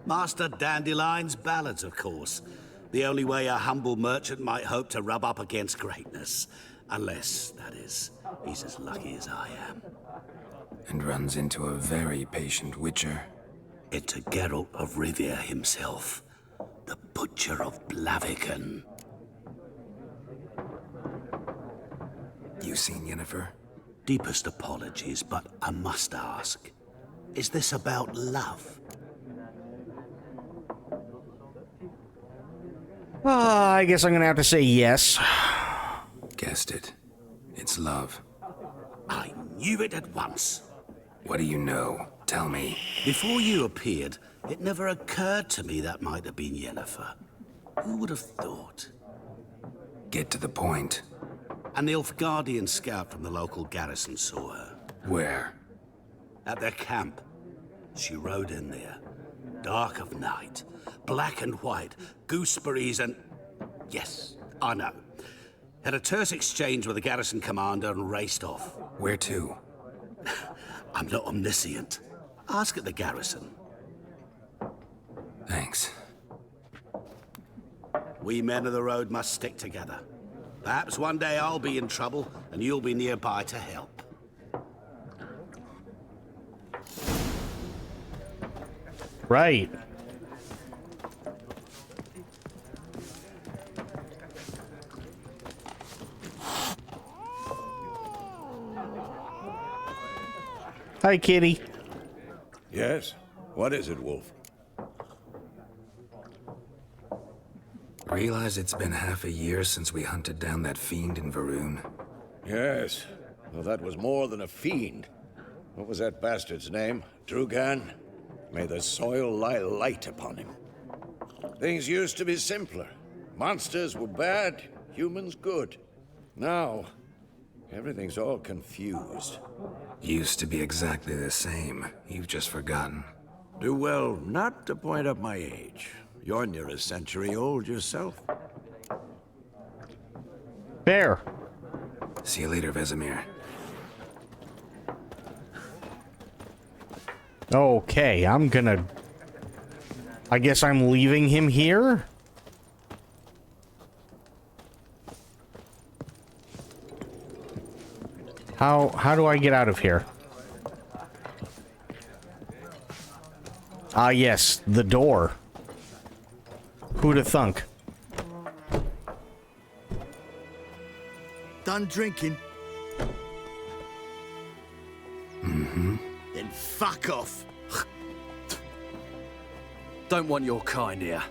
Master Dandelion's ballads, of course. The only way a humble merchant might hope to rub up against greatness. Unless, that is, he's as lucky as I am. And runs into a very patient witcher. It's a Geralt of Rivia himself. The Butcher of Blaviken. You seen Yennefer? Deepest apologies, but I must ask. Is this about love? I guess I'm gonna have to say yes. Guessed it. It's love. I knew it at once. What do you know? Tell me. Before you appeared, it never occurred to me that might have been Yennefer. Who would have thought? Get to the point. An Nilfgaardian scout from the local garrison saw her. Where? At their camp. She rode in there. Dark of night. Black and white. Gooseberries and... Yes, I know. Had a terse exchange with the garrison commander and raced off. Where to? I'm not omniscient. Ask at the garrison. Thanks. We men of the road must stick together. Perhaps one day I'll be in trouble and you'll be nearby to help. Right. Hi, kitty. Yes? What is it, Wolf? Realize it's been half a year since we hunted down that fiend in Varun? Yes. Well, that was more than a fiend. What was that bastard's name? Drugan? May the soil lie light upon him. Things used to be simpler. Monsters were bad, humans good. Now, everything's all confused. Used to be exactly the same. You've just forgotten. Do well not to point up my age. You're near a century old yourself. Fair. See you later, Vesemir. Okay, I guess I'm leaving him here? How do I get out of here? Ah, yes, the door. Who'da thunk? Done drinking? Mm-hmm. Then fuck off. Don't want your kind here.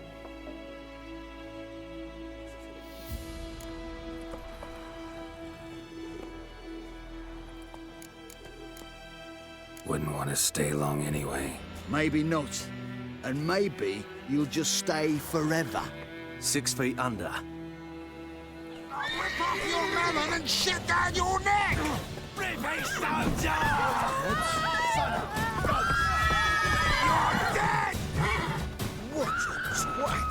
Wouldn't want to stay long anyway. Maybe not. And maybe you'll just stay forever. 6 feet under. I'll rip off your melon and shit down your neck! Ribby soldier! You're dead! What a twat!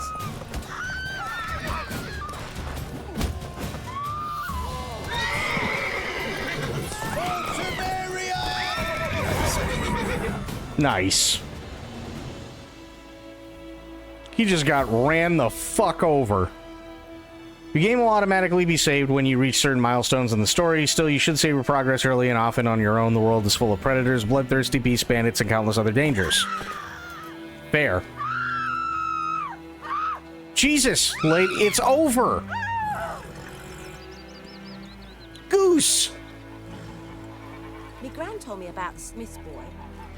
Nice. He just got ran the fuck over. The game will automatically be saved when you reach certain milestones in the story. Still, you should save your progress early and often on your own. The world is full of predators, bloodthirsty beast bandits, and countless other dangers. Fair. Jesus, lady, it's over. Goose. Me gran told me about the Smith's boy.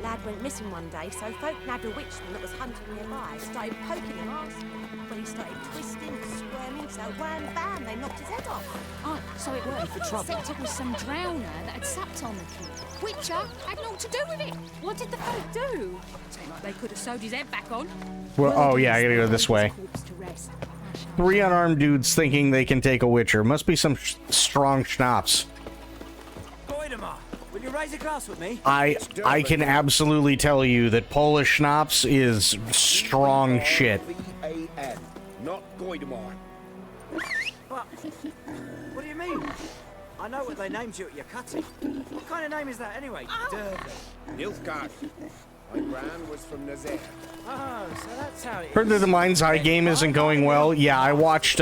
Lad went missing one day, so folk nabbed a witchman that was hunting nearby. Started poking him, asking. When he started twisting and squirming, so wham bam, they knocked his head off. Oh, so it weren't for trouble. Except it was some drowner that had sapped on the kid. Witcher had naught to do with it. What did the folk do? Seemed like they could have sewed his head back on. Well, oh yeah, I gotta go this way. 3 unarmed dudes thinking they can take a witcher. Must be some strong schnapps. Will you raise a glass with me? I can absolutely tell you that Polish schnapps is strong shit. Not Goidemar. What do you mean? I know what they named you at your cutting. What kind of name is that anyway? Nilfgaard. My gran was from Nazaire. Oh, so that's how it Heard that the Mind's Eye game isn't going well. Yeah, I watched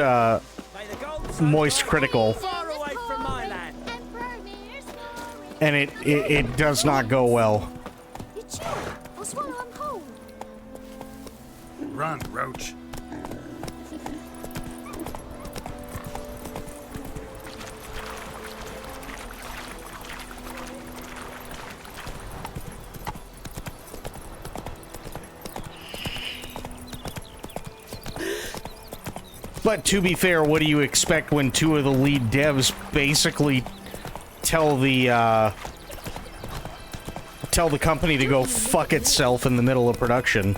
Moist Critical. Far away from my land. And it does not go well. I'll swallow him whole. Run, Roach. But to be fair, what do you expect when 2 of the lead devs basically tell the company to go fuck itself in the middle of production?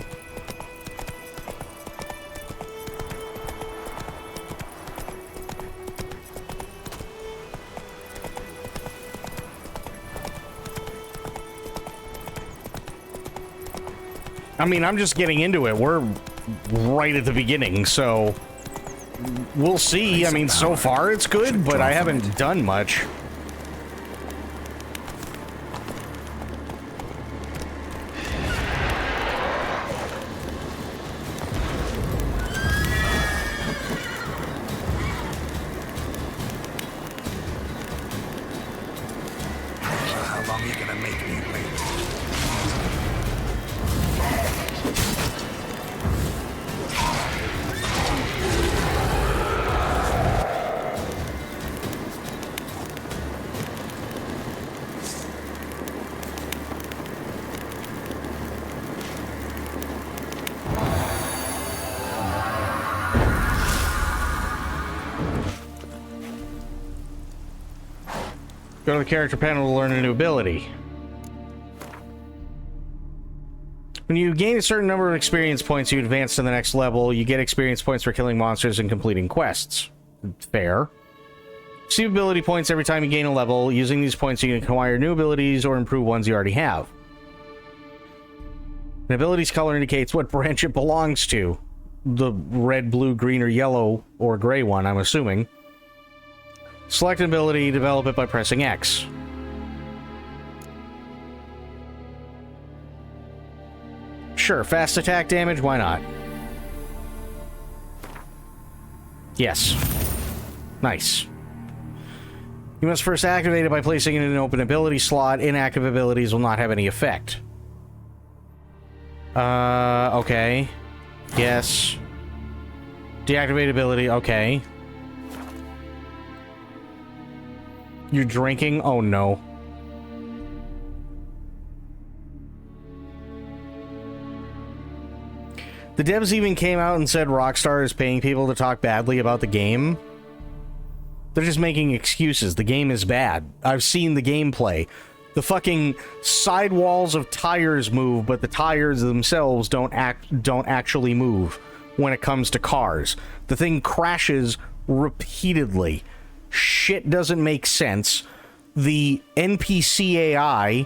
I mean, I'm just getting into it. We're right at the beginning, so we'll see. I mean, so far it's good, but I haven't done much. How long are you gonna make me wait? Go to the character panel to learn a new ability. When you gain a certain number of experience points, you advance to the next level. You get experience points for killing monsters and completing quests. Fair. Receive ability points every time you gain a level. Using these points, you can acquire new abilities or improve ones you already have. An ability's color indicates what branch it belongs to. The red, blue, green, or yellow, or gray one, I'm assuming. Select an ability, develop it by pressing X. Sure, fast attack damage, why not? Yes. Nice. You must first activate it by placing it in an open ability slot. Inactive abilities will not have any effect. Okay. Yes. Deactivate ability, okay. You're drinking? Oh no. The devs even came out and said Rockstar is paying people to talk badly about the game. They're just making excuses. The game is bad. I've seen the gameplay. The fucking sidewalls of tires move, but the tires themselves don't actually move when it comes to cars. The thing crashes repeatedly. Shit doesn't make sense. The NPC AI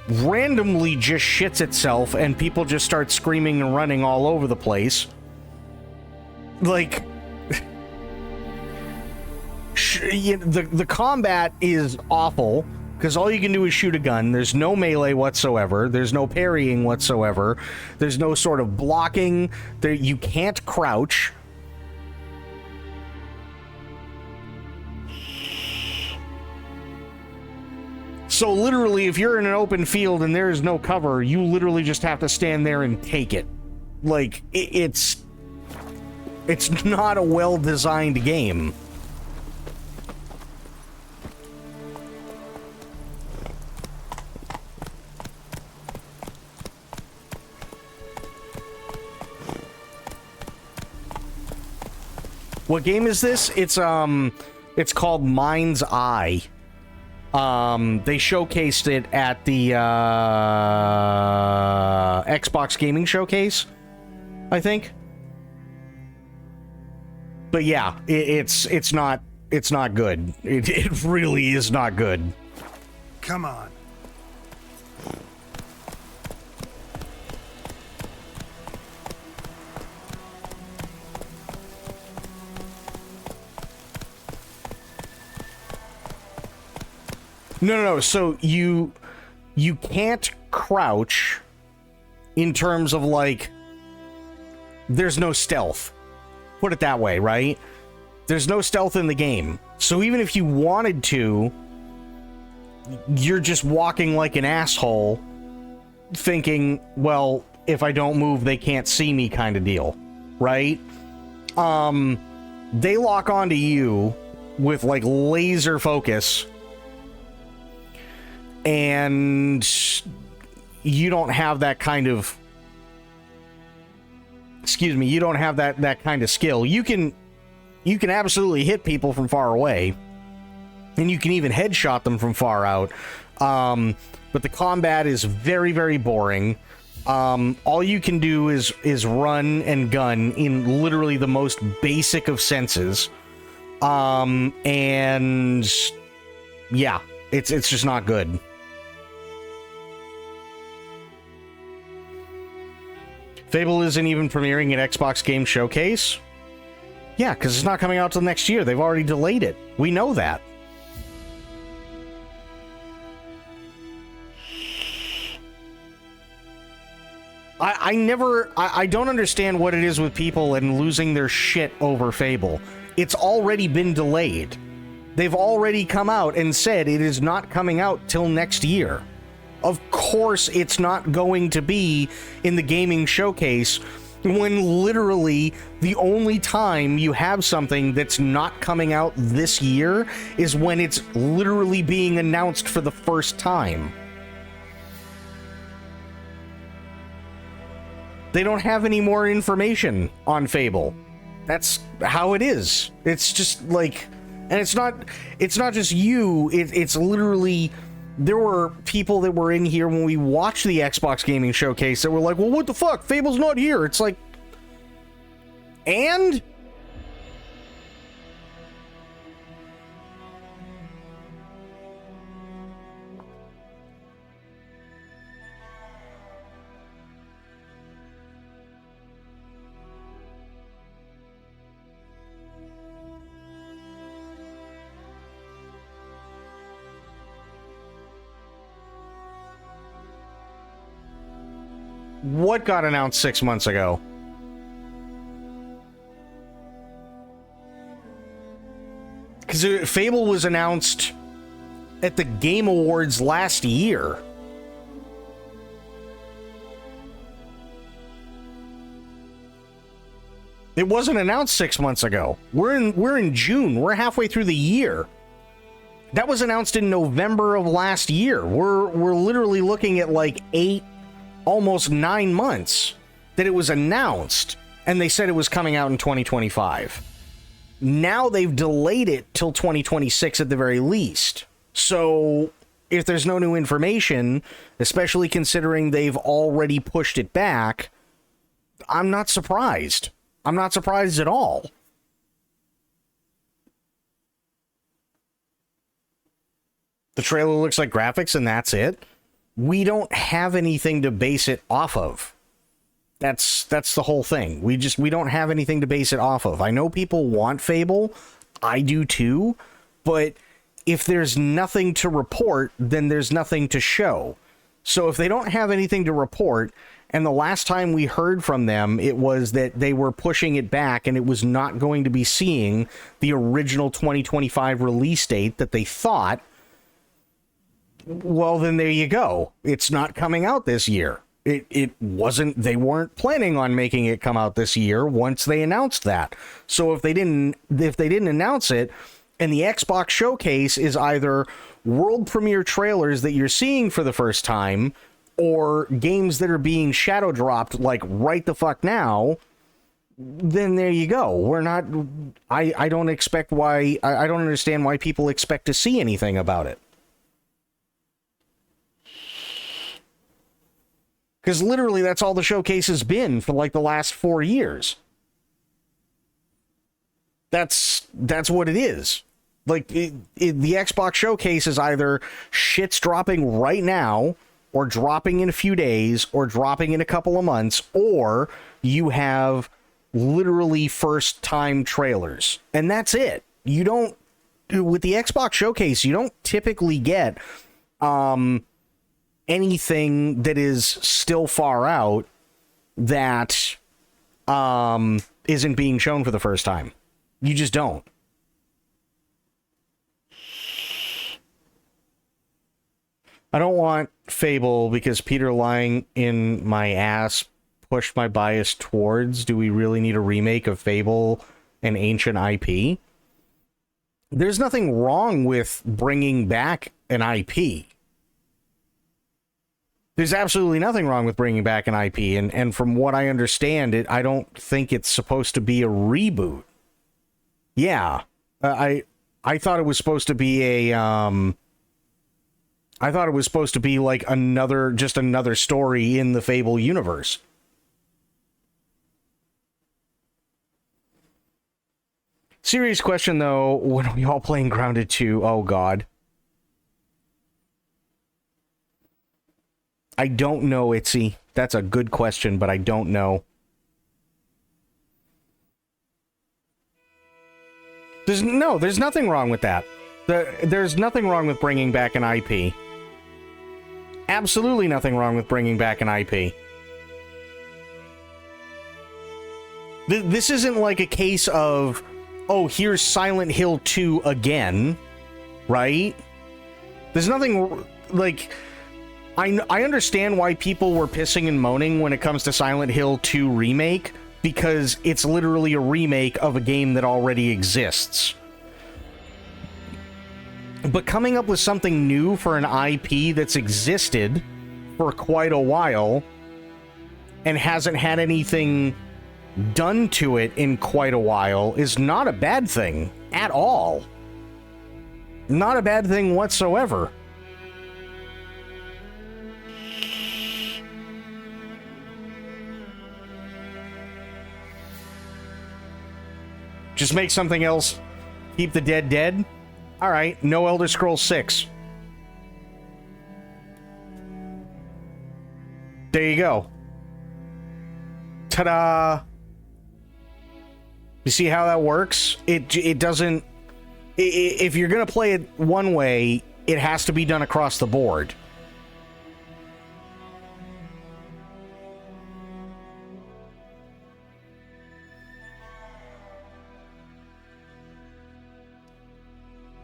randomly just shits itself and people just start screaming and running all over the place. Like, the combat is awful because all you can do is shoot a gun. There's no melee whatsoever. There's no parrying whatsoever. There's no sort of blocking. You can't crouch. So literally, if you're in an open field and there is no cover, you literally just have to stand there and take it. Like, it's not a well-designed game. What game is this? It's called Mind's Eye. They showcased it at the Xbox Gaming Showcase, I think. But yeah, it's not good. It really is not good. Come on. No. So you can't crouch in terms of, like, there's no stealth. Put it that way, right? There's no stealth in the game. So even if you wanted to, you're just walking like an asshole thinking, well, if I don't move, they can't see me kind of deal, right? They lock onto you with, like, laser focus, and you don't have that kind of, you don't have that kind of skill. You can absolutely hit people from far away, and you can even headshot them from far out. But the combat is very, very boring. All you can do is run and gun in literally the most basic of senses. And yeah, it's just not good. Fable isn't even premiering at Xbox Game Showcase? Yeah, because it's not coming out till next year. They've already delayed it. We know that. I don't understand what it is with people and losing their shit over Fable. It's already been delayed. They've already come out and said it is not coming out till next year. Of course it's not going to be in the gaming showcase when literally the only time you have something that's not coming out this year is when it's literally being announced for the first time. They don't have any more information on Fable. That's how it is. It's just like, and it's not just you, it's literally, there were people that were in here when we watched the Xbox Gaming Showcase that were like, well, what the fuck? Fable's not here. It's like, and? What got announced 6 months ago? Because Fable was announced at the Game Awards last year. It wasn't announced 6 months ago. We're in June. We're halfway through the year. That was announced in November of last year. We're literally looking at like 8, almost 9 months that it was announced, and they said it was coming out in 2025. Now they've delayed it till 2026 at the very least. So if there's no new information, especially considering they've already pushed it back, I'm not surprised. I'm not surprised at all. The trailer looks like graphics and that's it. We don't have anything to base it off of. That's the whole thing. We don't have anything to base it off of. I know people want Fable. I do too. But if there's nothing to report, then there's nothing to show. So if they don't have anything to report, and the last time we heard from them, it was that they were pushing it back and it was not going to be seeing the original 2025 release date that they thought, well, then there you go. It's not coming out this year. It wasn't, they weren't planning on making it come out this year once they announced that. So if they didn't announce it, and the Xbox showcase is either world premiere trailers that you're seeing for the first time, or games that are being shadow dropped like right the fuck now, then there you go. We're not, I don't expect why, I don't understand why people expect to see anything about it. Because literally that's all the showcase has been for like the last 4 years. That's what it is. Like the Xbox showcase is either shit's dropping right now, or dropping in a few days, or dropping in a couple of months, or you have literally first time trailers. And that's it. You don't, with the Xbox showcase, you don't typically get anything that is still far out that isn't being shown for the first time. You just don't. I don't want Fable because Peter lying in my ass pushed my bias towards, do we really need a remake of Fable, an ancient IP? There's nothing wrong with bringing back an IP. There's absolutely nothing wrong with bringing back an IP, and from what I understand, I don't think it's supposed to be a reboot. Yeah, I thought it was supposed to be I thought it was supposed to be like another story in the Fable universe. Serious question though, when are we all playing Grounded 2? Oh god. I don't know, Itzy. That's a good question, but I don't know. There's nothing wrong with that. There's nothing wrong with bringing back an IP. Absolutely nothing wrong with bringing back an IP. This isn't like a case of, oh, here's Silent Hill 2 again, right? There's nothing, like, I understand why people were pissing and moaning when it comes to Silent Hill 2 Remake, because it's literally a remake of a game that already exists. But coming up with something new for an IP that's existed for quite a while and hasn't had anything done to it in quite a while is not a bad thing at all. Not a bad thing whatsoever. Just make something else. Keep the dead dead. All right, no Elder Scrolls 6. There you go. Ta-da! You see how that works? It doesn't... If you're gonna play it one way, it has to be done across the board.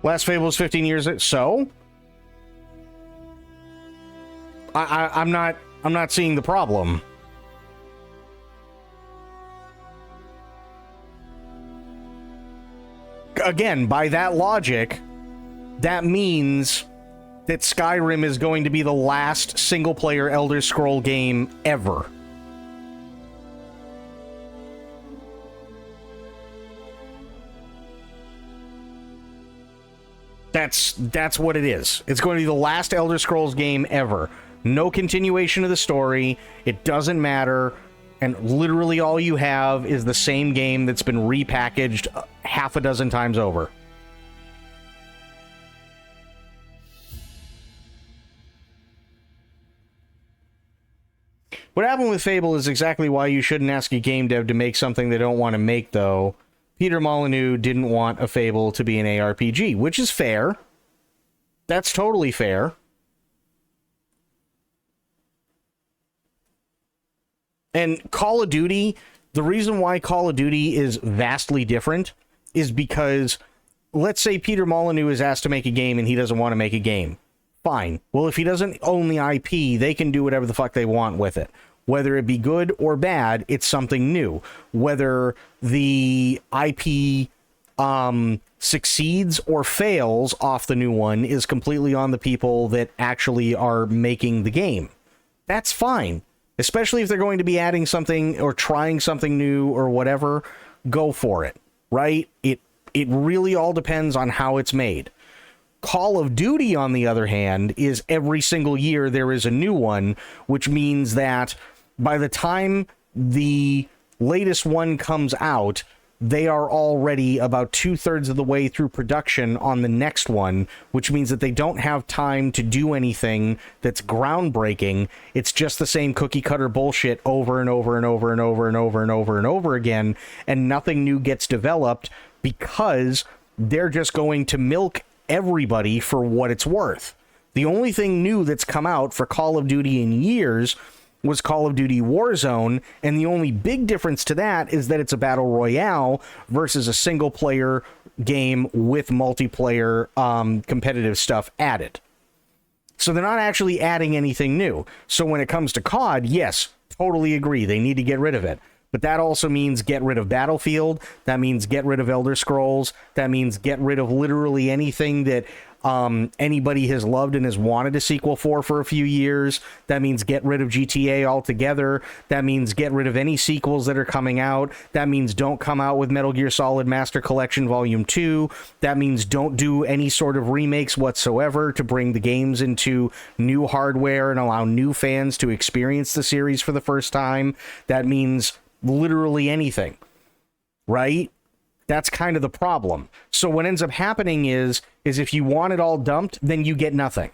Last Fable was 15 years, so I'm not seeing the problem. Again, by that logic, that means that Skyrim is going to be the last single-player Elder Scroll game ever. That's what it is. It's going to be the last Elder Scrolls game ever. No continuation of the story. It doesn't matter. And literally all you have is the same game that's been repackaged half a dozen times over. What happened with Fable is exactly why you shouldn't ask a game dev to make something they don't want to make, though. Peter Molyneux didn't want a Fable to be an ARPG, which is fair. That's totally fair. And Call of Duty, the reason why Call of Duty is vastly different is because, let's say Peter Molyneux is asked to make a game and he doesn't want to make a game. Fine. Well, if he doesn't own the IP, they can do whatever the fuck they want with it. Whether it be good or bad, it's something new. Whether the IP succeeds or fails off the new one is completely on the people that actually are making the game. That's fine. Especially if they're going to be adding something or trying something new or whatever, go for it, right? It really all depends on how it's made. Call of Duty, on the other hand, is every single year there is a new one, which means that by the time the latest one comes out, they are already about 2/3 of the way through production on the next one, which means that they don't have time to do anything that's groundbreaking. It's just the same cookie cutter bullshit over and over and over and over and over and over and over again, and nothing new gets developed because they're just going to milk everybody for what it's worth. The only thing new that's come out for Call of Duty in years was Call of Duty Warzone, and the only big difference to that is that it's a battle royale versus a single player game with multiplayer competitive stuff added. So they're not actually adding anything new. So when it comes to COD, yes, totally agree, they need to get rid of it. But that also means get rid of Battlefield, that means get rid of Elder Scrolls, that means get rid of literally anything that anybody has loved and has wanted a sequel for a few years. That means get rid of GTA altogether. That means get rid of any sequels that are coming out. That means don't come out with Metal Gear Solid Master Collection Volume 2. That means don't do any sort of remakes whatsoever to bring the games into new hardware and allow new fans to experience the series for the first time. That means literally anything, right? That's kind of the problem. So what ends up happening is if you want it all dumped, then you get nothing.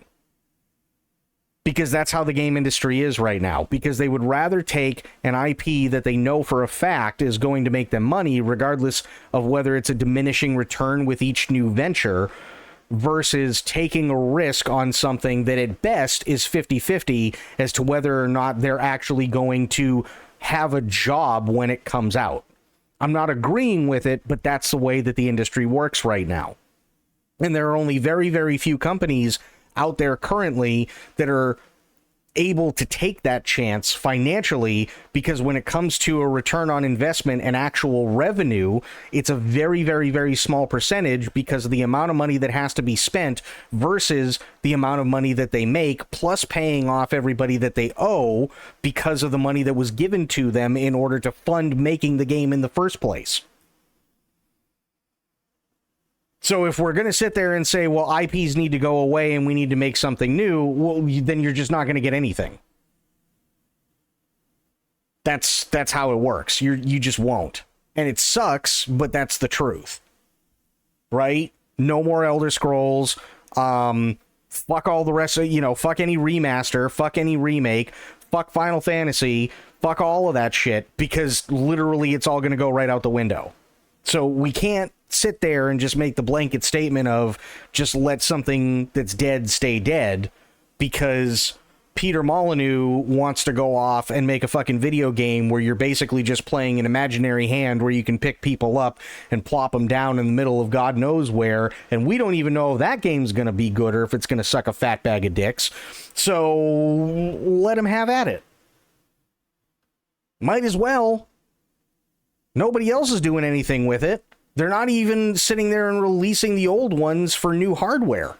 Because that's how the game industry is right now. Because they would rather take an IP that they know for a fact is going to make them money, regardless of whether it's a diminishing return with each new venture, versus taking a risk on something that at best is 50-50 as to whether or not they're actually going to have a job when it comes out. I'm not agreeing with it, but that's the way that the industry works right now. And there are only very, very few companies out there currently that are able to take that chance financially, because when it comes to a return on investment and actual revenue, it's a very, very, very small percentage because of the amount of money that has to be spent versus the amount of money that they make, plus paying off everybody that they owe because of the money that was given to them in order to fund making the game in the first place. So if we're going to sit there and say, well, IPs need to go away and we need to make something new, well, then you're just not going to get anything. That's how it works. You just won't. And it sucks, but that's the truth. Right? No more Elder Scrolls. Fuck all the rest of, fuck any remaster, fuck any remake, fuck Final Fantasy, fuck all of that shit, because literally it's all going to go right out the window. So we can't sit there and just make the blanket statement of just let something that's dead stay dead because Peter Molyneux wants to go off and make a fucking video game where you're basically just playing an imaginary hand where you can pick people up and plop them down in the middle of God knows where, and we don't even know if that game's going to be good or if it's going to suck a fat bag of dicks. So let him have at it. Might as well. Nobody else is doing anything with it. They're not even sitting there and releasing the old ones for new hardware.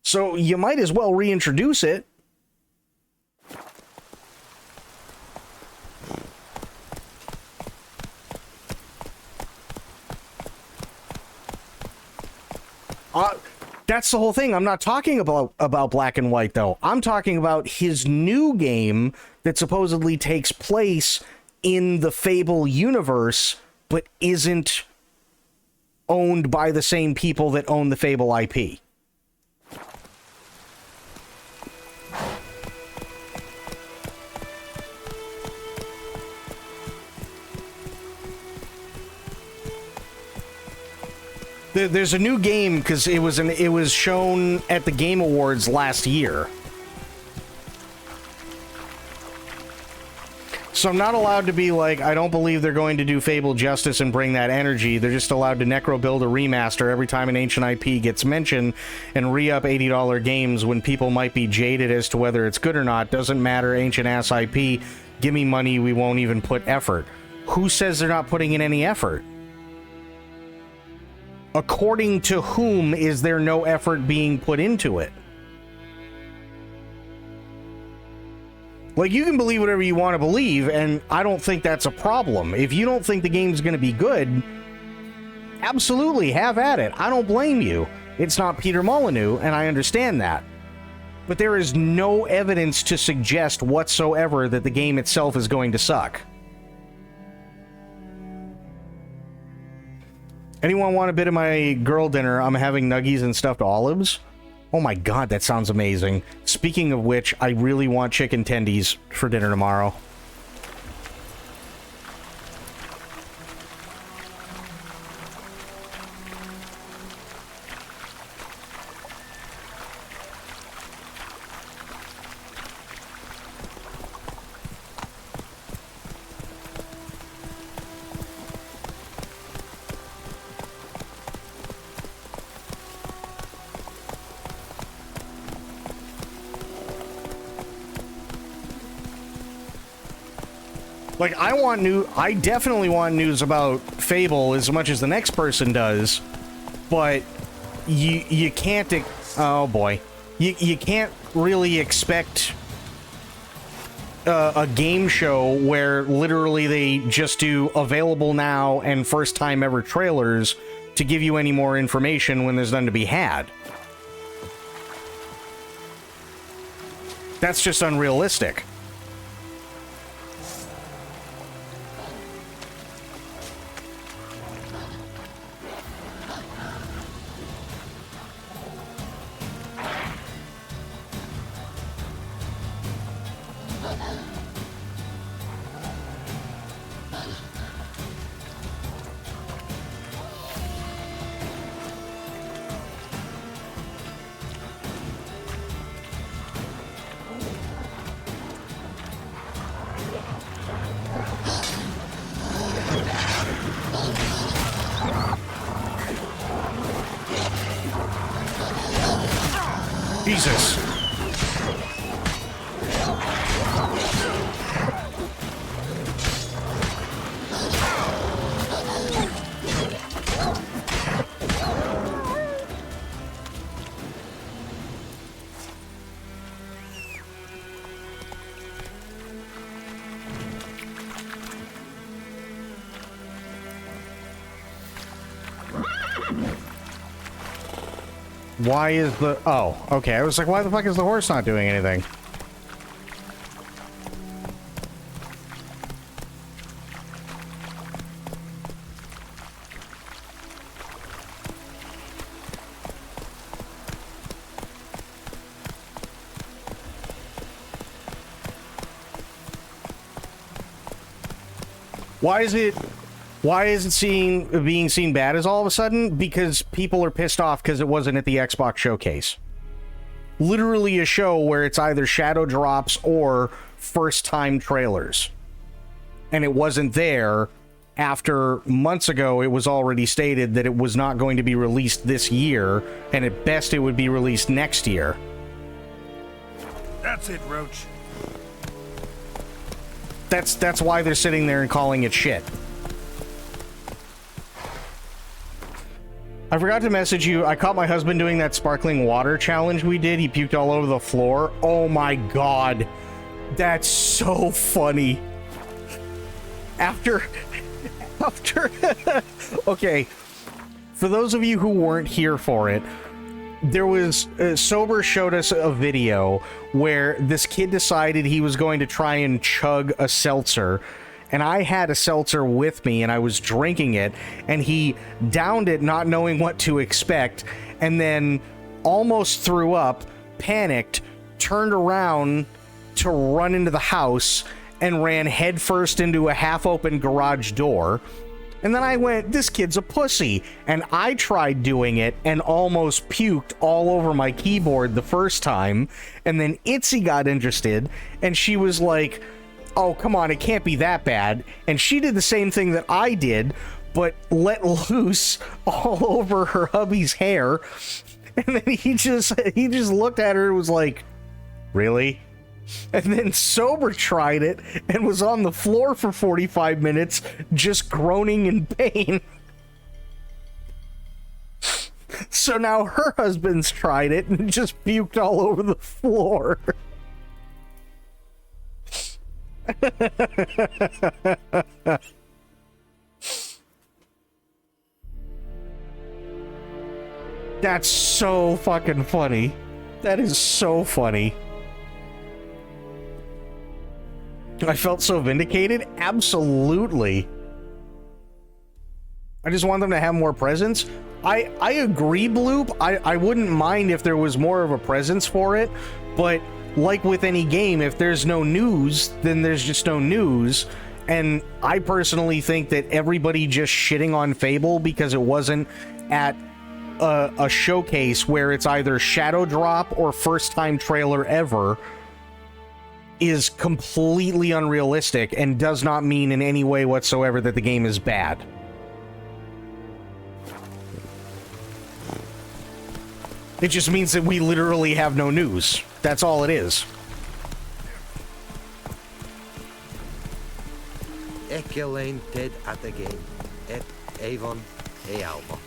So you might as well reintroduce it. That's the whole thing. I'm not talking about Black and White, though. I'm talking about his new game that supposedly takes place in the Fable universe, but isn't owned by the same people that own the Fable IP. There's a new game because it was shown at the Game Awards last year. So I'm not allowed to be like, I don't believe they're going to do Fable justice and bring that energy. They're just allowed to necro build a remaster every time an ancient IP gets mentioned and re-up $80 games when people might be jaded as to whether it's good or not. Doesn't matter, ancient ass IP. Give me money, we won't even put effort. Who says they're not putting in any effort? According to whom is there no effort being put into it? Like, you can believe whatever you want to believe, and I don't think that's a problem. If you don't think the game's going to be good, absolutely, have at it. I don't blame you. It's not Peter Molyneux, and I understand that. But there is no evidence to suggest whatsoever that the game itself is going to suck. Anyone want a bit of my girl dinner? I'm having nuggies and stuffed olives. Oh my god, that sounds amazing. Speaking of which, I really want chicken tendies for dinner tomorrow. Like, I definitely want news about Fable as much as the next person does, but you can't, oh boy, you can't really expect a game show where literally they just do available now and first time ever trailers to give you any more information when there's none to be had. That's just unrealistic. Jesus. Why is the... Oh, okay. I was like, why the fuck is the horse not doing anything? Why is it being seen bad as all of a sudden? Because people are pissed off because it wasn't at the Xbox showcase. Literally a show where it's either shadow drops or first time trailers. And it wasn't there after months ago it was already stated that it was not going to be released this year, and at best it would be released next year. That's it, Roach. That's why they're sitting there and calling it shit. I forgot to message you. I caught my husband doing that sparkling water challenge we did. He puked all over the floor. Oh my god. That's so funny. After okay. For those of you who weren't here for it, there was Sober showed us a video where this kid decided he was going to try and chug a seltzer, and I had a seltzer with me and I was drinking it, and he downed it not knowing what to expect, and then almost threw up, panicked, turned around to run into the house, and ran headfirst into a half-open garage door. And then I went, this kid's a pussy. And I tried doing it and almost puked all over my keyboard the first time. And then Itzy got interested, and she was like, oh, come on, it can't be that bad. And she did the same thing that I did, but let loose all over her hubby's hair. And then he just looked at her and was like, really? And then Sober tried it and was on the floor for 45 minutes just groaning in pain. So now her husband's tried it and just puked all over the floor. That's so fucking funny. That is so funny. I felt so vindicated. Absolutely. I just want them to have more presence. I agree, Bloop. I wouldn't mind if there was more of a presence for it, but like with any game, if there's no news, then there's just no news. And I personally think that everybody just shitting on Fable because it wasn't at a showcase where it's either shadow drop or first time trailer ever is completely unrealistic and does not mean in any way whatsoever that the game is bad. It just means that we literally have no news. That's all it is. Echelane Ted at the game. Et Avon e Alba.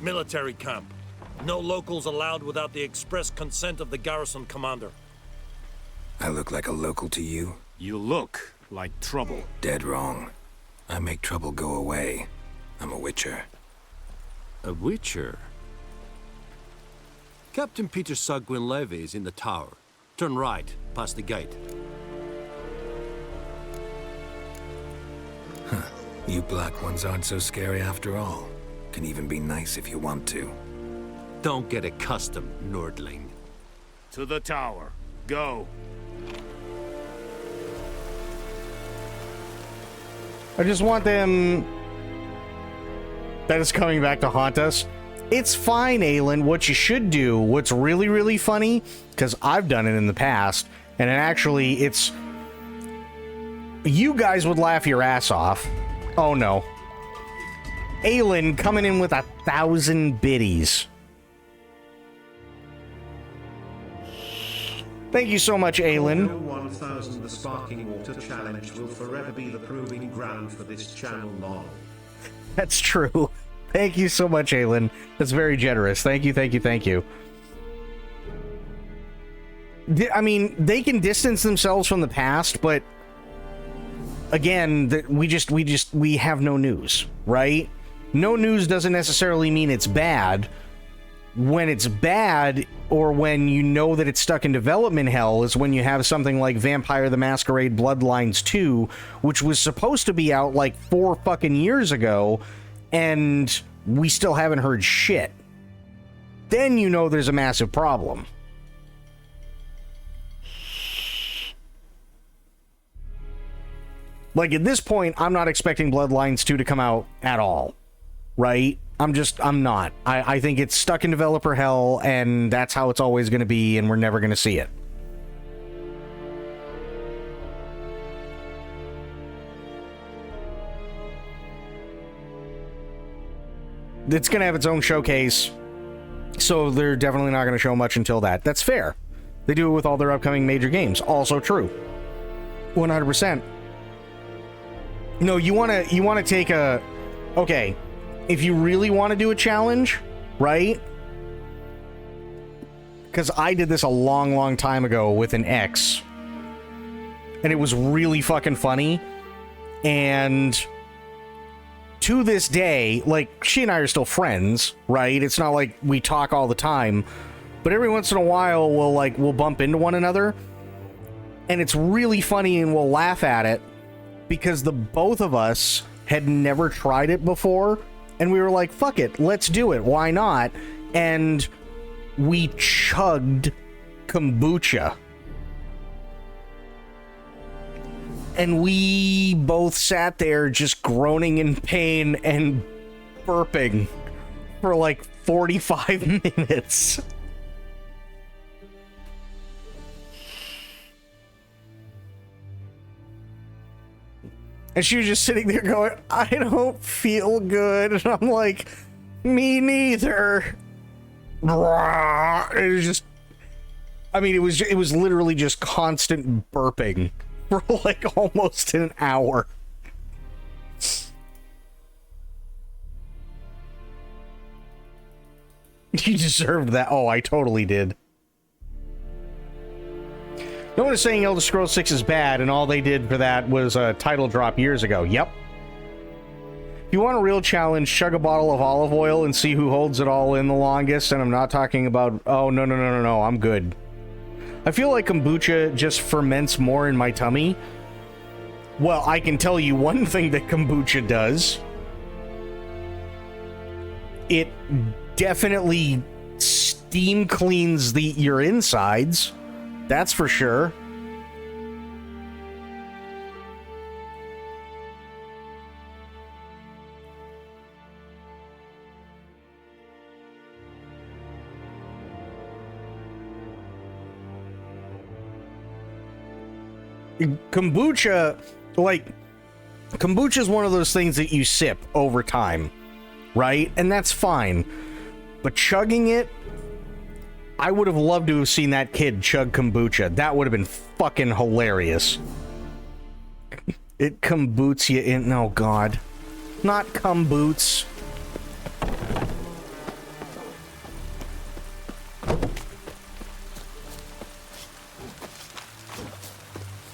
Military camp. No locals allowed without the express consent of the garrison commander. I look like a local to you? You look like trouble. Dead wrong. I make trouble go away. I'm a witcher. A witcher? Captain Peter Sagwin Levy is in the tower. Turn right, past the gate. Huh. You black ones aren't so scary after all. Can even be nice if you want to. Don't get accustomed, Nordling. To the tower. Go. I just want them... that is coming back to haunt us. It's fine, Aelin. What you should do, what's really, really funny, because I've done it in the past, and actually, it's... you guys would laugh your ass off. Oh, no. Aelin coming in with 1,000 biddies. Thank you so much, Aelin. 1000 The Sparking Water Challenge will forever be the proving ground for this channel long. That's true. Thank you so much, Aelin. That's very generous. Thank you, thank you, thank you. I mean, they can distance themselves from the past, but again, we have no news, right? No news doesn't necessarily mean it's bad. When it's bad, or when you know that it's stuck in development hell, is when you have something like Vampire the Masquerade Bloodlines 2, which was supposed to be out like 4 fucking years ago, and we still haven't heard shit. Then you know there's a massive problem. Like, at this point, I'm not expecting Bloodlines 2 to come out at all. Right? I'm not. I think it's stuck in developer hell, and that's how it's always going to be, and we're never going to see it. It's going to have its own showcase, so they're definitely not going to show much until that. That's fair. They do it with all their upcoming major games. Also true. 100%. No, you wanna take a... Okay, if you really want to do a challenge, right? Because I did this a long, long time ago with an ex. And it was really fucking funny. And to this day, like, she and I are still friends, right? It's not like we talk all the time. But every once in a while, we'll bump into one another. And it's really funny and we'll laugh at it. Because the both of us had never tried it before. And we were like, fuck it, let's do it. Why not? And we chugged kombucha. And we both sat there just groaning in pain and burping for like 45 minutes. And she was just sitting there going, I don't feel good. And I'm like, me neither. It was just, I mean, it was literally just constant burping for like almost an hour. You deserved that. Oh, I totally did. No one is saying Elder Scrolls 6 is bad, and all they did for that was a title drop years ago. Yep. If you want a real challenge, chug a bottle of olive oil and see who holds it all in the longest, and I'm not talking about... Oh, no, I'm good. I feel like kombucha just ferments more in my tummy. Well, I can tell you one thing that kombucha does. It definitely steam cleans your insides. That's for sure. Kombucha, like, kombucha is one of those things that you sip over time, right? And that's fine. But chugging it, I would have loved to have seen that kid chug kombucha. That would have been fucking hilarious. It komboots you in... Oh, God. Not komboots.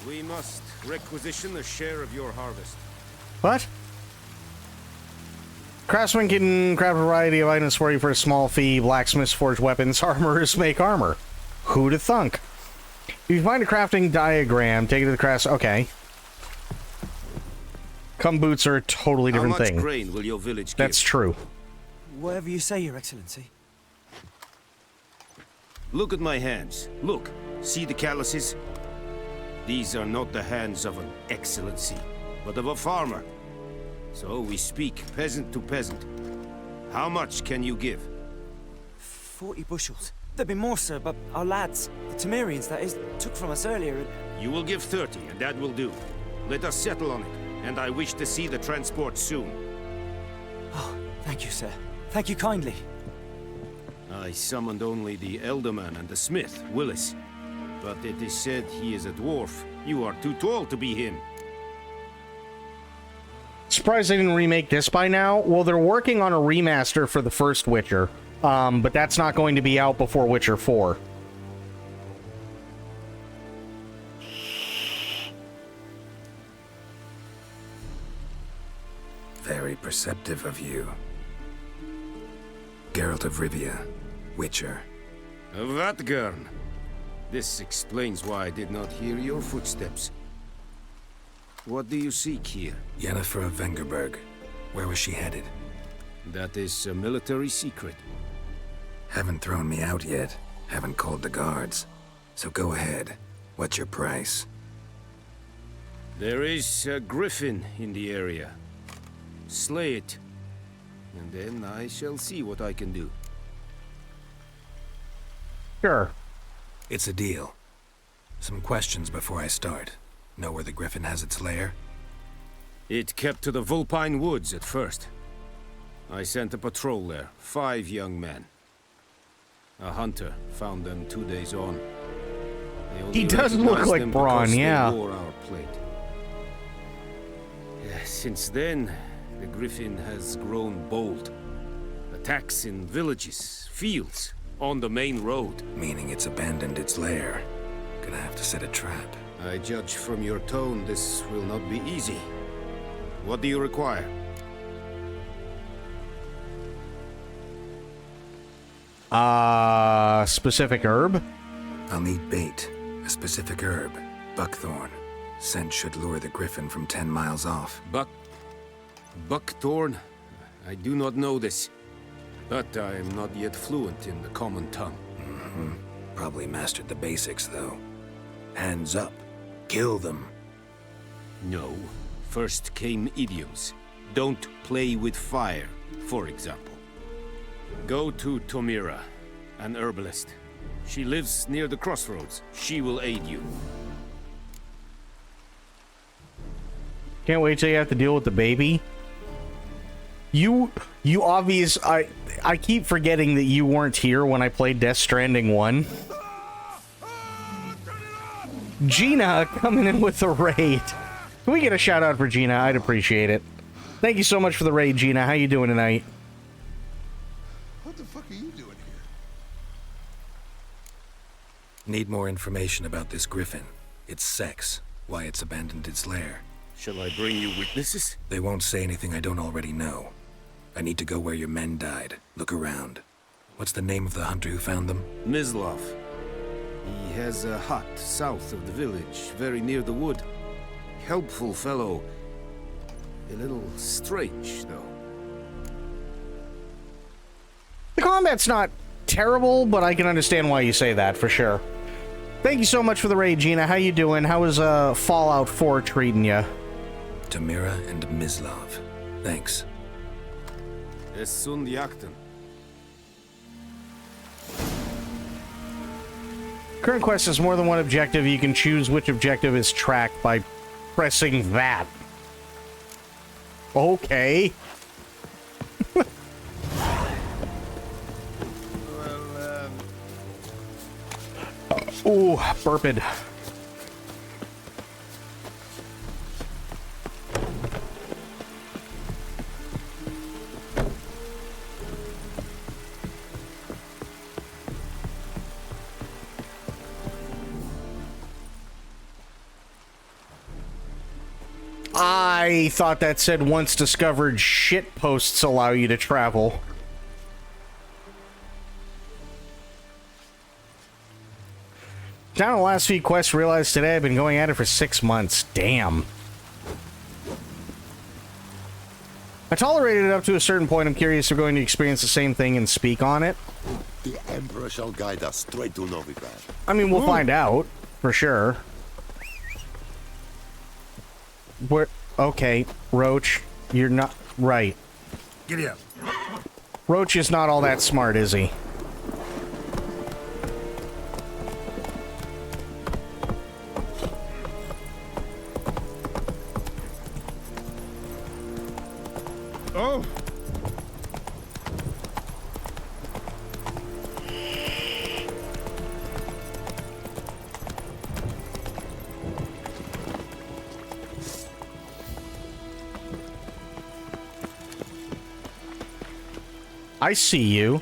We must requisition a share of your harvest. What? Craftsmen can craft a variety of items for you for a small fee. Blacksmiths forge weapons. Armorers make armor. Who'da thunk? If you find a crafting diagram, take it to the crafts. Okay. Kumboots are a totally different thing. How much grain will your village give? That's true. Whatever you say, Your Excellency. Look at my hands. Look. See the calluses? These are not the hands of an excellency, but of a farmer. So we speak peasant to peasant. How much can you give? 40 bushels. There'd be more, sir, but our lads, the Temerians, that is, took from us earlier. You will give 30, and that will do. Let us settle on it, and I wish to see the transport soon. Oh, thank you, sir. Thank you kindly. I summoned only the Elderman and the smith, Willis. But it is said he is a dwarf. You are too tall to be him. Surprised they didn't remake this by now. Well, they're working on a remaster for the first Witcher, but that's not going to be out before Witcher 4. Very perceptive of you. Geralt of Rivia, Witcher. Vatt'ghern. This explains why I did not hear your footsteps. What do you seek here? Yennefer of Vengerberg. Where was she headed? That is a military secret. Haven't thrown me out yet. Haven't called the guards. So go ahead. What's your price? There is a griffin in the area. Slay it. And then I shall see what I can do. Sure. It's a deal. Some questions before I start. Know where the griffin has its lair? It kept to the Vulpine Woods at first. I sent a patrol there, 5 young men. A hunter found them 2 days on. He does look like Braun, yeah. They wore our plate. Since then, the Griffin has grown bold. Attacks in villages, fields, on the main road. Meaning it's abandoned its lair. Gonna have to set a trap. I judge from your tone this will not be easy. What do you require? Specific herb? I'll need bait. A specific herb. Buckthorn. Scent should lure the Griffin from 10 miles off. Buckthorn? I do not know this. But I am not yet fluent in the common tongue. Mm-hmm. Probably mastered the basics, though. Hands up. Kill them. No. First came idioms. Don't play with fire, for example. Go to Tomira, an herbalist. She lives near the crossroads. She will aid you. Can't wait till you have to deal with the baby. You obvious... I keep forgetting that you weren't here when I played Death Stranding 1. Gina coming in with the raid. Can we get a shout out for Gina? I'd appreciate it. Thank you so much for the raid, Gina. How you doing tonight? What the fuck are you doing here? Need more information about this Griffin. Its sex. Why it's abandoned its lair. Shall I bring you witnesses? They won't say anything I don't already know. I need to go where your men died. Look around. What's the name of the hunter who found them? Mislav. He has a hut south of the village, very near the wood. Helpful fellow. A little strange, though. The combat's not terrible, but I can understand why you say that, for sure. Thank you so much for the raid, Gina. How you doing? How is Fallout 4 treating you? Tomira and Mislav. Thanks. Es sunt jakten. Current quest has more than one objective. You can choose which objective is tracked by pressing that. Okay. Ooh, burped. I thought that said once discovered shit posts allow you to travel. Down the last few quests, realized today I've been going at it for 6 months. Damn. I tolerated it up to a certain point. I'm curious if we're going to experience the same thing and speak on it. The Emperor shall guide us straight to Novigrad. I mean, we'll find out, for sure. Where? Okay, Roach, you're not right. Giddy up. Roach is not all that smart, is he? Oh. I see you.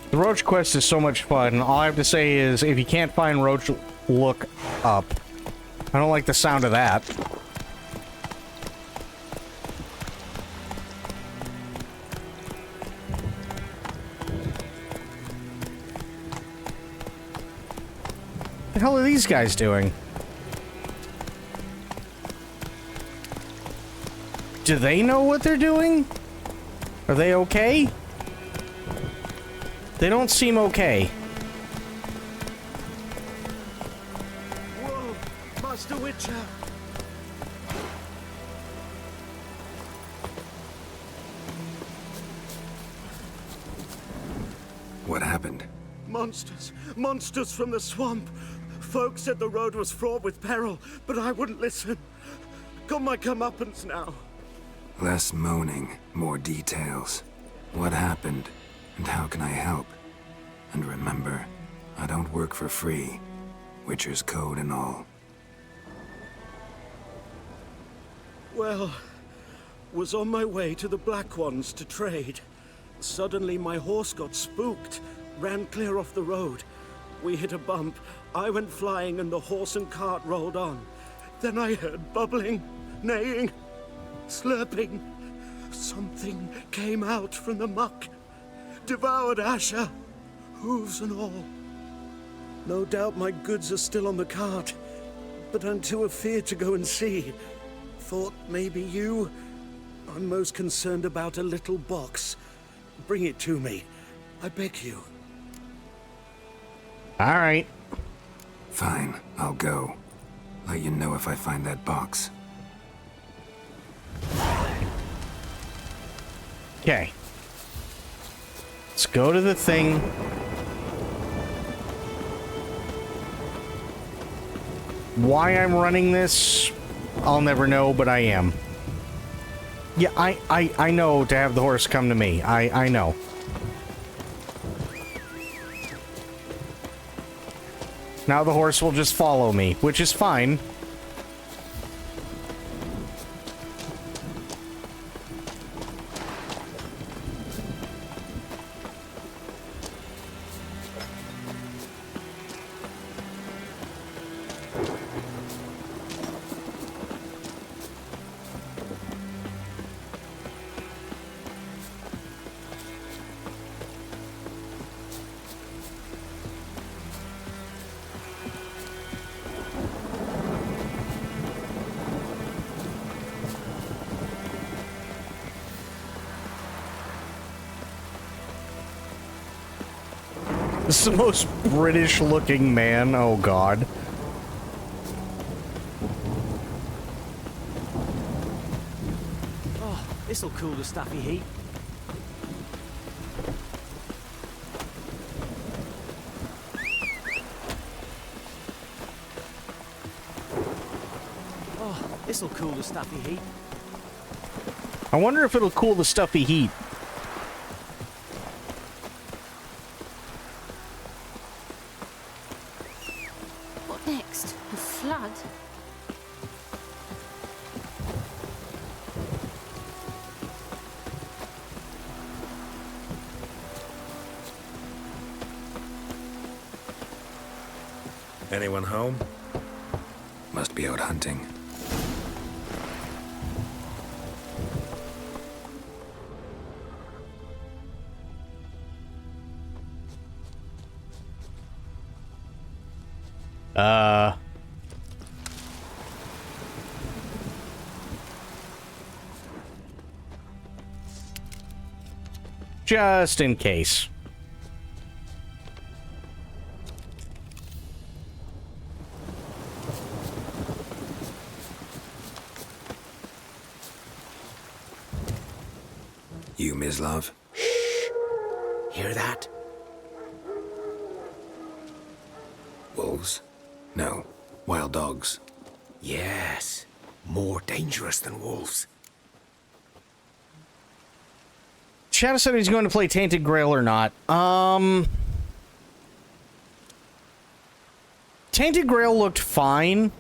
The Roach quest is so much fun. All I have to say is, if you can't find Roach, look up. I don't like the sound of that. What the hell are these guys doing? Do they know what they're doing? Are they okay? They don't seem okay. Whoa, Master Witcher. monsters. Monsters from the swamp. Folks said the road was fraught with peril, but I wouldn't listen. Got my comeuppance now. Less moaning, more details. What happened, and how can I help? And remember, I don't work for free. Witcher's code and all. Well, was on my way to the Black Ones to trade. Suddenly my horse got spooked, ran clear off the road. We hit a bump, I went flying and the horse and cart rolled on. Then I heard bubbling, neighing, slurping. Something came out from the muck, devoured Asher, hooves and all. No doubt my goods are still on the cart, but I'm too afeard to go and see. Thought maybe you... I'm most concerned about a little box. Bring it to me, I beg you. All right. Fine, I'll go. Let you know if I find that box. Okay. Let's go to the thing. Why I'm running this, I'll never know, but I am. Yeah, I know to have the horse come to me. I know. Now the horse will just follow me, which is fine. This is the most British looking man. Oh god. Oh, this'll cool the stuffy heat. Oh, this'll cool the stuffy heat. I wonder if it'll cool the stuffy heat. Next, a flood. Anyone home? Must be out hunting. Just in case. You, Mislav? Hear that? Wolves? No. Wild dogs. Yes. More dangerous than wolves. Shadow said he's going to play Tainted Grail or not. Tainted Grail looked fine.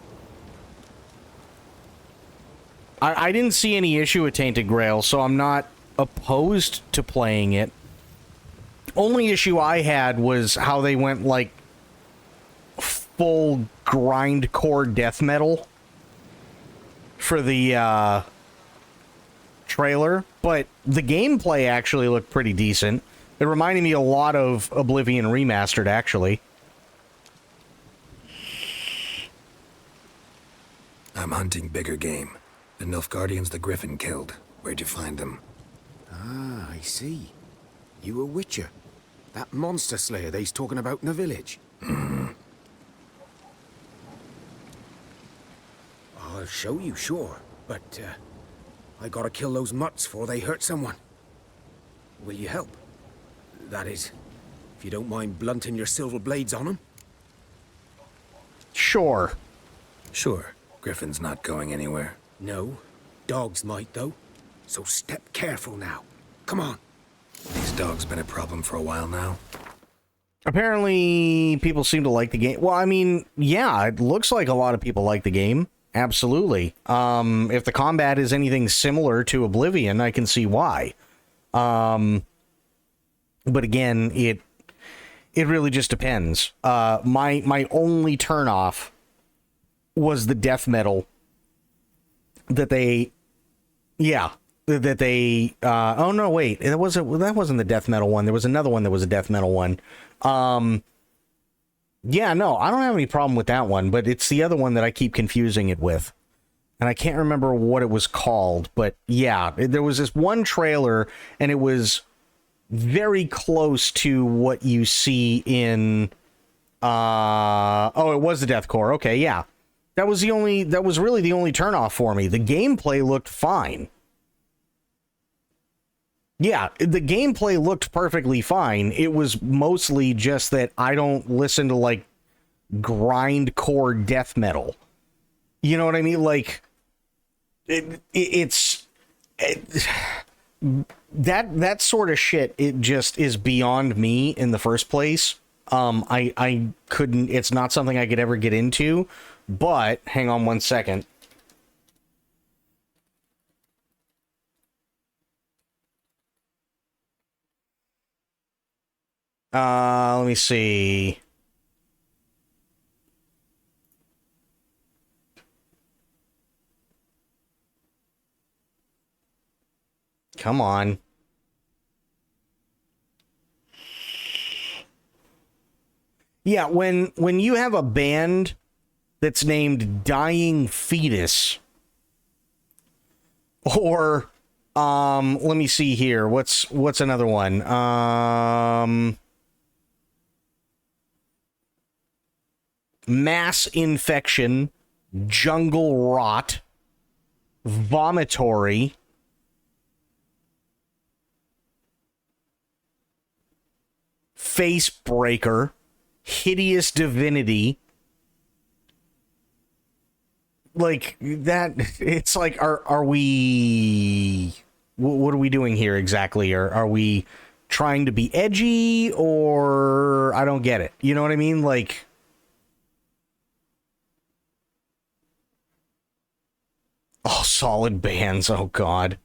I didn't see any issue with Tainted Grail, so I'm not opposed to playing it. Only issue I had was how they went, like, full grindcore death metal for the, trailer, but the gameplay actually looked pretty decent. It reminded me a lot of Oblivion Remastered, actually. I'm hunting bigger game. The Nilfgaardians the Griffin killed. Where'd you find them? Ah, I see. You a witcher. That monster slayer they's talking about in the village. I'll show you, sure. But, I gotta kill those mutts before they hurt someone. Will you help? That is, If you don't mind blunting your silver blades on them. Sure. Sure. Griffin's not going anywhere. No. Dogs might, though. So step careful now. Come on. These dogs been a problem for a while now. Apparently, people seem to like the game. Well, I mean, yeah, it looks like a lot of people like the game. Absolutely. If the combat is anything similar to Oblivion, I can see why. But again, it really just depends. My only turnoff was the death metal that they, oh no, wait, that wasn't the death metal one. There was another one that was a death metal one. Yeah, no, I don't have any problem with that one, but it's the other one that I keep confusing it with. And I can't remember what it was called, but yeah, there was this one trailer, and it was very close to what you see in, it was the Deathcore. Okay, yeah. That was really the only turnoff for me. The gameplay looked fine. Yeah, the gameplay looked perfectly fine. It was mostly just that I don't listen to, like, grindcore death metal. You know what I mean? Like, that sort of shit, it just is beyond me in the first place. I couldn't, it's not something I could ever get into, but hang on one second. Let me see. Come on. Yeah, when you have a band that's named Dying Fetus, or let me see here. What's another one? Mass Infection, Jungle Rot, Vomitory, Facebreaker, Hideous Divinity. Like that, it's like, are we, what are we doing here exactly? Are we trying to be edgy, or I don't get it. You know what I mean? Like, oh, solid bands. Oh, God.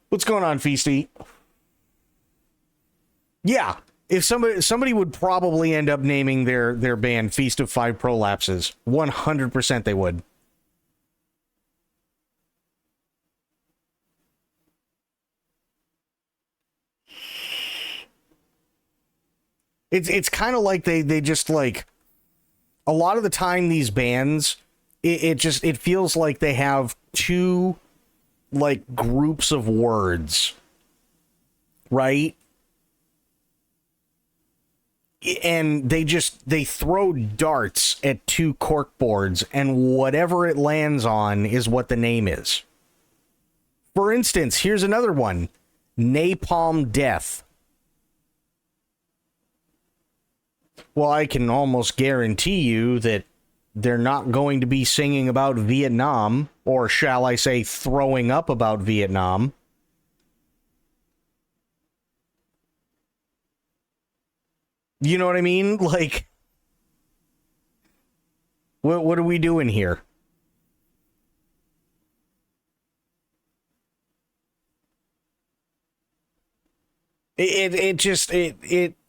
What's going on, Feasty? Yeah, if somebody would probably end up naming their band Feast of Five Prolapses. 100% they would. It's kind of like they just, like, a lot of the time these bands, it feels like they have two, like, groups of words, right? And they throw darts at two corkboards, and whatever it lands on is what the name is. For instance, here's another one. Napalm Death. Well, I can almost guarantee you that they're not going to be singing about Vietnam, or shall I say throwing up about Vietnam. You know what I mean? Like, what are we doing here?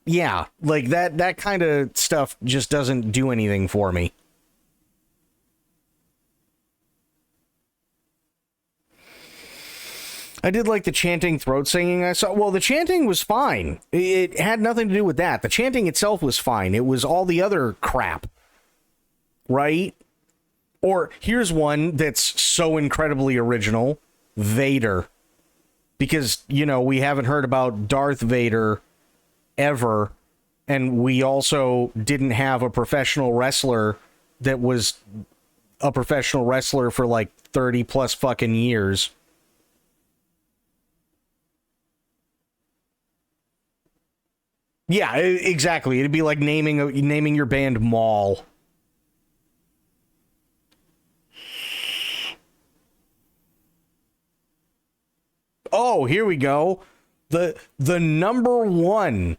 Yeah, like that kind of stuff just doesn't do anything for me. I did like the chanting, throat singing I saw. Well, the chanting was fine. It had nothing to do with that. The chanting itself was fine. It was all the other crap. Right? Or here's one that's so incredibly original. Vader. Because, you know, we haven't heard about Darth Vader ever. And we also didn't have a professional wrestler that was a professional wrestler for like 30 plus fucking years. Yeah, exactly. It'd be like naming your band Maul. Oh, here we go. The number one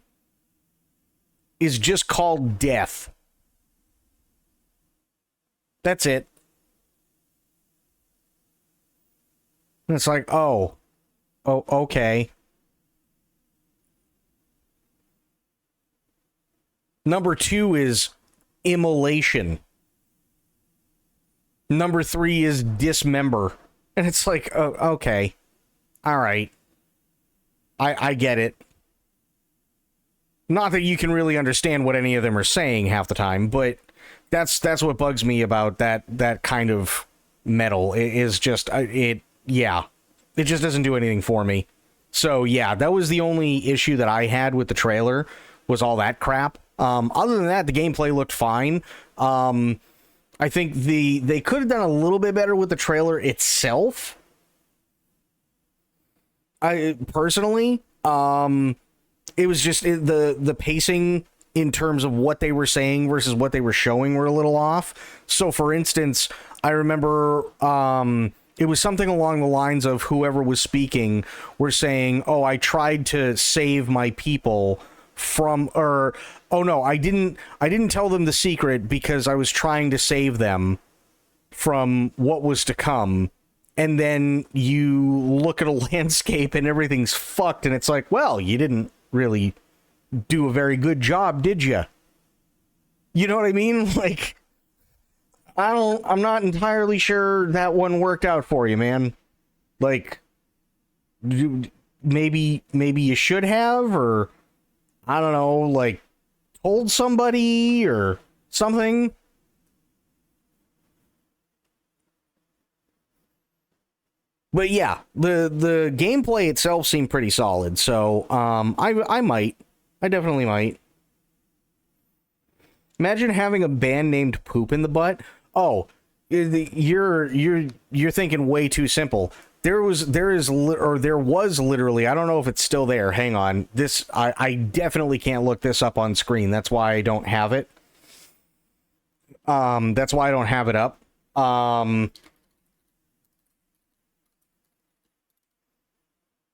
is just called Death. That's it. And it's like, oh, okay. Number 2 is Immolation. Number 3 is Dismember. And it's like, oh, okay. All right. I get it. Not that you can really understand what any of them are saying half the time, but that's what bugs me about that kind of metal. It is just it just doesn't do anything for me. So yeah, that was the only issue that I had with the trailer, was all that crap. Other than that, the gameplay looked fine. I think they could have done a little bit better with the trailer itself. I personally, it was just the pacing in terms of what they were saying versus what they were showing were a little off. So, for instance, I remember it was something along the lines of whoever was speaking were saying, "Oh, I tried to save my people from," or, "Oh no, I didn't tell them the secret because I was trying to save them from what was to come." And then you look at a landscape and everything's fucked, and it's like, well, you didn't really do a very good job, did you? You know what I mean? Like, I'm not entirely sure that one worked out for you, man. Like, maybe you should have, or I don't know, like, told somebody or something. But yeah, the gameplay itself seemed pretty solid, so I definitely might. Imagine having a band named Poop in the Butt. Oh, you're thinking way too simple. There was literally, I don't know if it's still there. Hang on, I definitely can't look this up on screen. That's why I don't have it. That's why I don't have it up.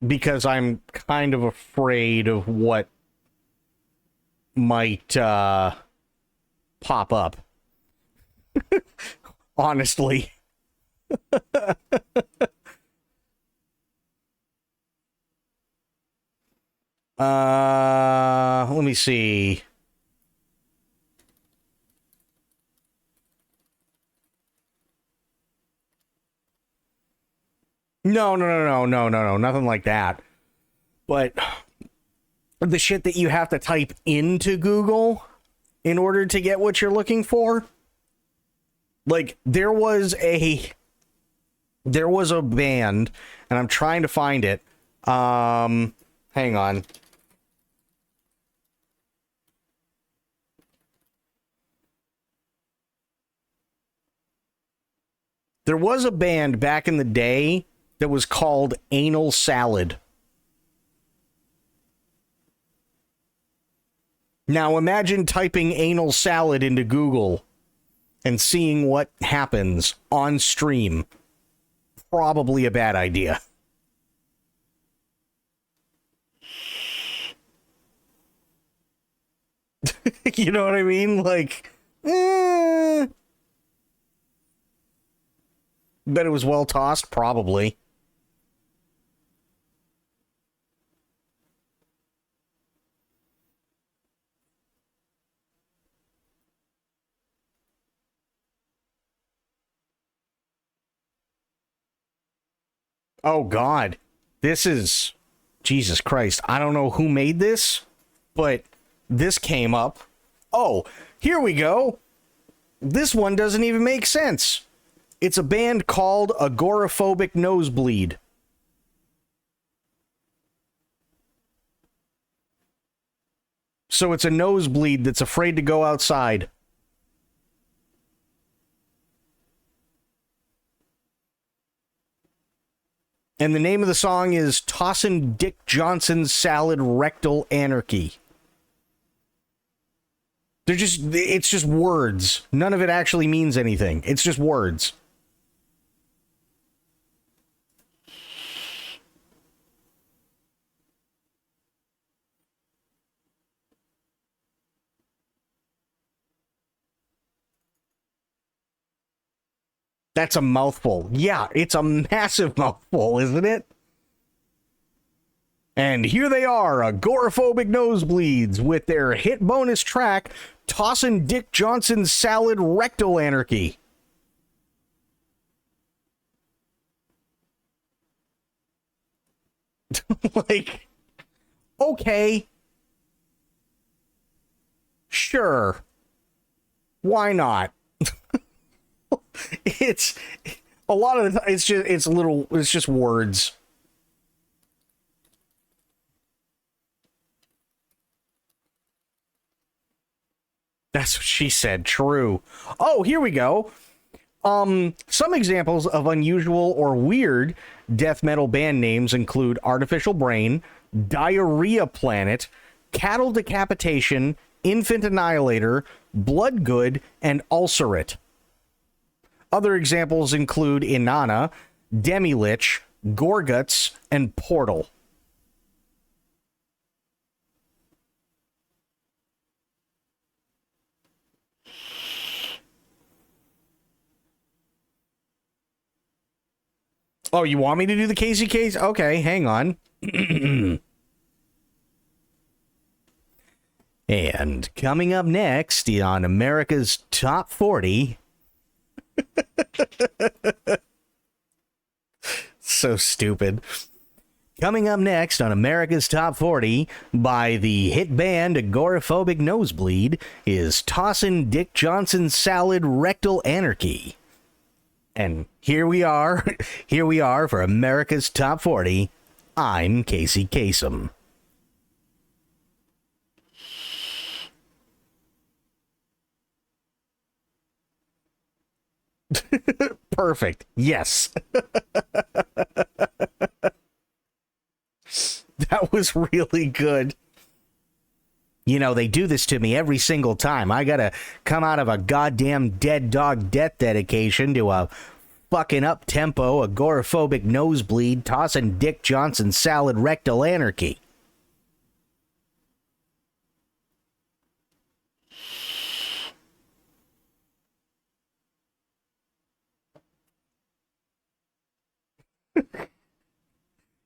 Because I'm kind of afraid of what might pop up. Honestly. Let me see. No, nothing like that. But the shit that you have to type into Google in order to get what you're looking for. Like, there was a band, and I'm trying to find it. Hang on. There was a band back in the day that was called Anal Salad. Now imagine typing anal salad into Google and seeing what happens on stream. Probably a bad idea. You know what I mean? Like, bet it was well tossed, probably. Oh, God. This is... Jesus Christ. I don't know who made this, but this came up. Oh, here we go. This one doesn't even make sense. It's a band called Agoraphobic Nosebleed. So it's a nosebleed that's afraid to go outside. And the name of the song is Tossin' Dick Johnson's Salad Rectal Anarchy. It's just words. None of it actually means anything. It's just words. That's a mouthful. Yeah, it's a massive mouthful, isn't it? And here they are, Agoraphobic Nosebleeds, with their hit bonus track, Tossin' Dick Johnson's Salad Rectal Anarchy. Like, okay. Sure. Why not? It's a lot of the time, it's just words. That's what she said. True. Oh, here we go. Some examples of unusual or weird death metal band names include Artificial Brain, Diarrhea Planet, Cattle Decapitation, Infant Annihilator, Bloodgood, and Ulcerate. Other examples include Inanna, Demilich, Gorguts, and Portal. Oh, you want me to do the Casey case? Okay, hang on. And coming up next on America's Top 40... So stupid. Coming up next on America's Top 40 by the hit band Agoraphobic Nosebleed is Tossin' Dick Johnson's Salad Rectal Anarchy. And here we are for America's Top 40. I'm Casey Kasem. Perfect. Yes. That was really good. You know, they do this to me every single time. I gotta come out of a goddamn dead dog death dedication to a fucking up-tempo, agoraphobic nosebleed, Tossin' Dick Johnson Salad Rectal Anarchy.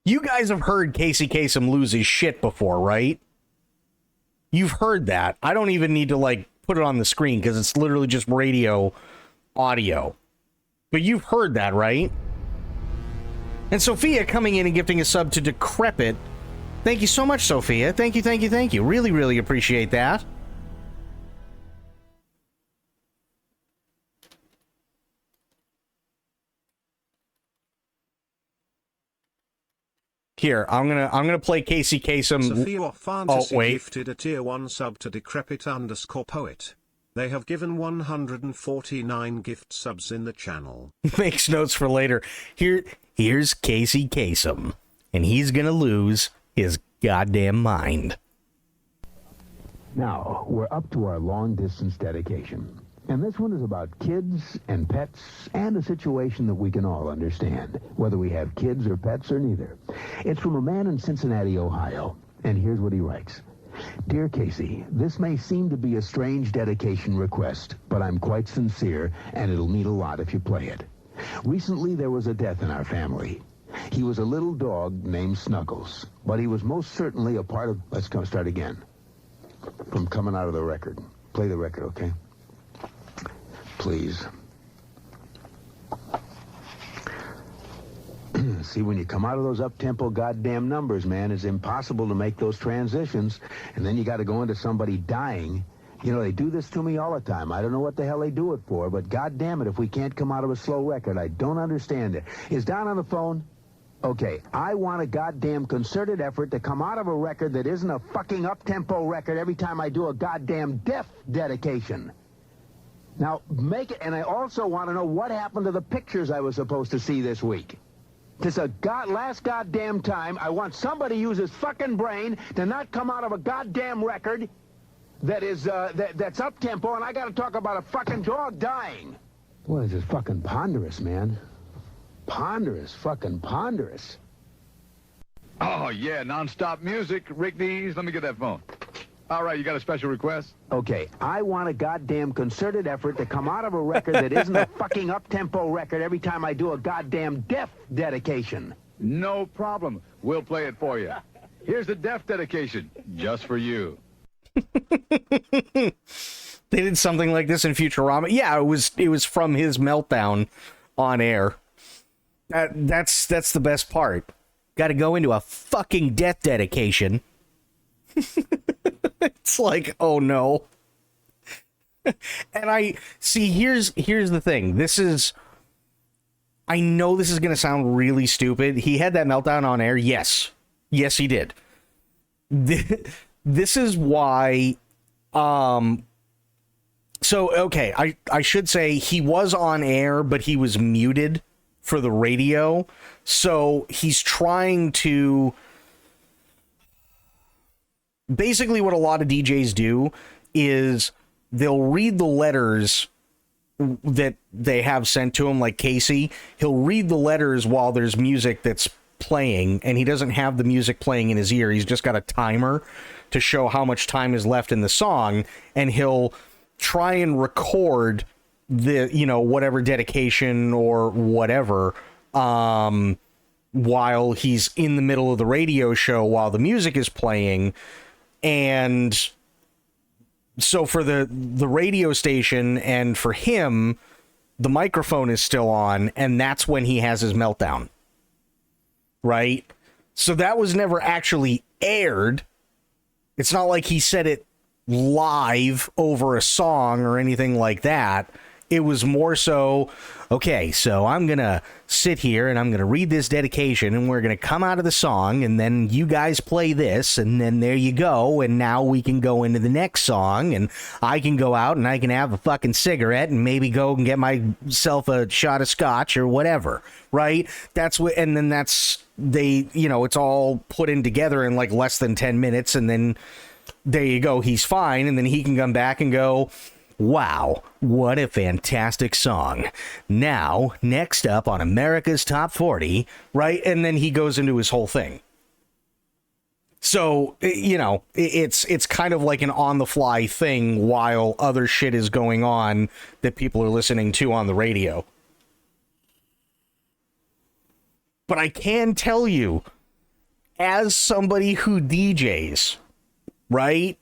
You guys have heard Casey Kasem lose his shit before, right? You've heard that. I don't even need to, like, put it on the screen because it's literally just radio audio. But you've heard that, right? And Sophia coming in and gifting a sub to Decrepit. Thank you so much, Sophia. Thank you, thank you, thank you. Really, really appreciate that. Here, I'm gonna play Casey Kasem. Sophia Fantasy oh, wait. gifted a tier 1 sub to Decrepit_Poet. They have given 149 gift subs in the channel. Makes notes for later. Here's Casey Kasem, and he's gonna lose his goddamn mind. Now, we're up to our long-distance dedication. And this one is about kids and pets and a situation that we can all understand, whether we have kids or pets or neither. It's from a man in Cincinnati, Ohio, and here's what he writes. Dear Casey, this may seem to be a strange dedication request, but I'm quite sincere, and it'll mean a lot if you play it. Recently, there was a death in our family. He was a little dog named Snuggles, but he was most certainly a part of... Let's start again. From coming out of the record. Play the record, okay? Please. See, when you come out of those up-tempo goddamn numbers, man, it's impossible to make those transitions, and then you got to go into somebody dying. You know, they do this to me all the time. I don't know what the hell they do it for, but goddamn it, if we can't come out of a slow record, I don't understand it. Is Don on the phone? Okay, I want a goddamn concerted effort to come out of a record that isn't a fucking up-tempo record every time I do a goddamn death dedication. Now, make it, and I also want to know what happened to the pictures I was supposed to see this week. This is last goddamn time. I want somebody to use his fucking brain to not come out of a goddamn record that's up-tempo, and I gotta talk about a fucking dog dying. Boy, this is fucking ponderous, man. Ponderous, fucking ponderous. Oh, yeah, non-stop music. Rick Dees, let me get that phone. All right, you got a special request? Okay, I want a goddamn concerted effort to come out of a record that isn't a fucking up-tempo record every time I do a goddamn Def dedication. No problem. We'll play it for you. Here's the Def dedication, just for you. They did something like this in Futurama. Yeah, it was from his meltdown on air. That's the best part. Got to go into a fucking death dedication. It's like, oh no. And I see, here's the thing. I know this is going to sound really stupid. He had that meltdown on air. Yes, he did. This is why. So okay, I should say he was on air, but he was muted for the radio. So he's trying to. Basically, what a lot of DJs do is they'll read the letters that they have sent to him, like Casey. He'll read the letters while there's music that's playing, and he doesn't have the music playing in his ear. He's just got a timer to show how much time is left in the song, and he'll try and record the, whatever dedication or whatever, while he's in the middle of the radio show while the music is playing. And so for the radio station and for him, the microphone is still on, and that's when he has his meltdown. Right? So that was never actually aired. It's not like he said it live over a song or anything like that. It was more so, okay, so I'm going to sit here and I'm going to read this dedication, and we're going to come out of the song, and then you guys play this, and then there you go, and now we can go into the next song, and I can go out and I can have a fucking cigarette and maybe go and get myself a shot of scotch or whatever, right? That's what, and then it's all put in together in like less than 10 minutes, and then there you go, he's fine, and then he can come back and go, wow, what a fantastic song. Now, next up on America's Top 40, right? And then he goes into his whole thing. So, it's kind of like an on-the-fly thing while other shit is going on that people are listening to on the radio. But I can tell you, as somebody who DJs, right?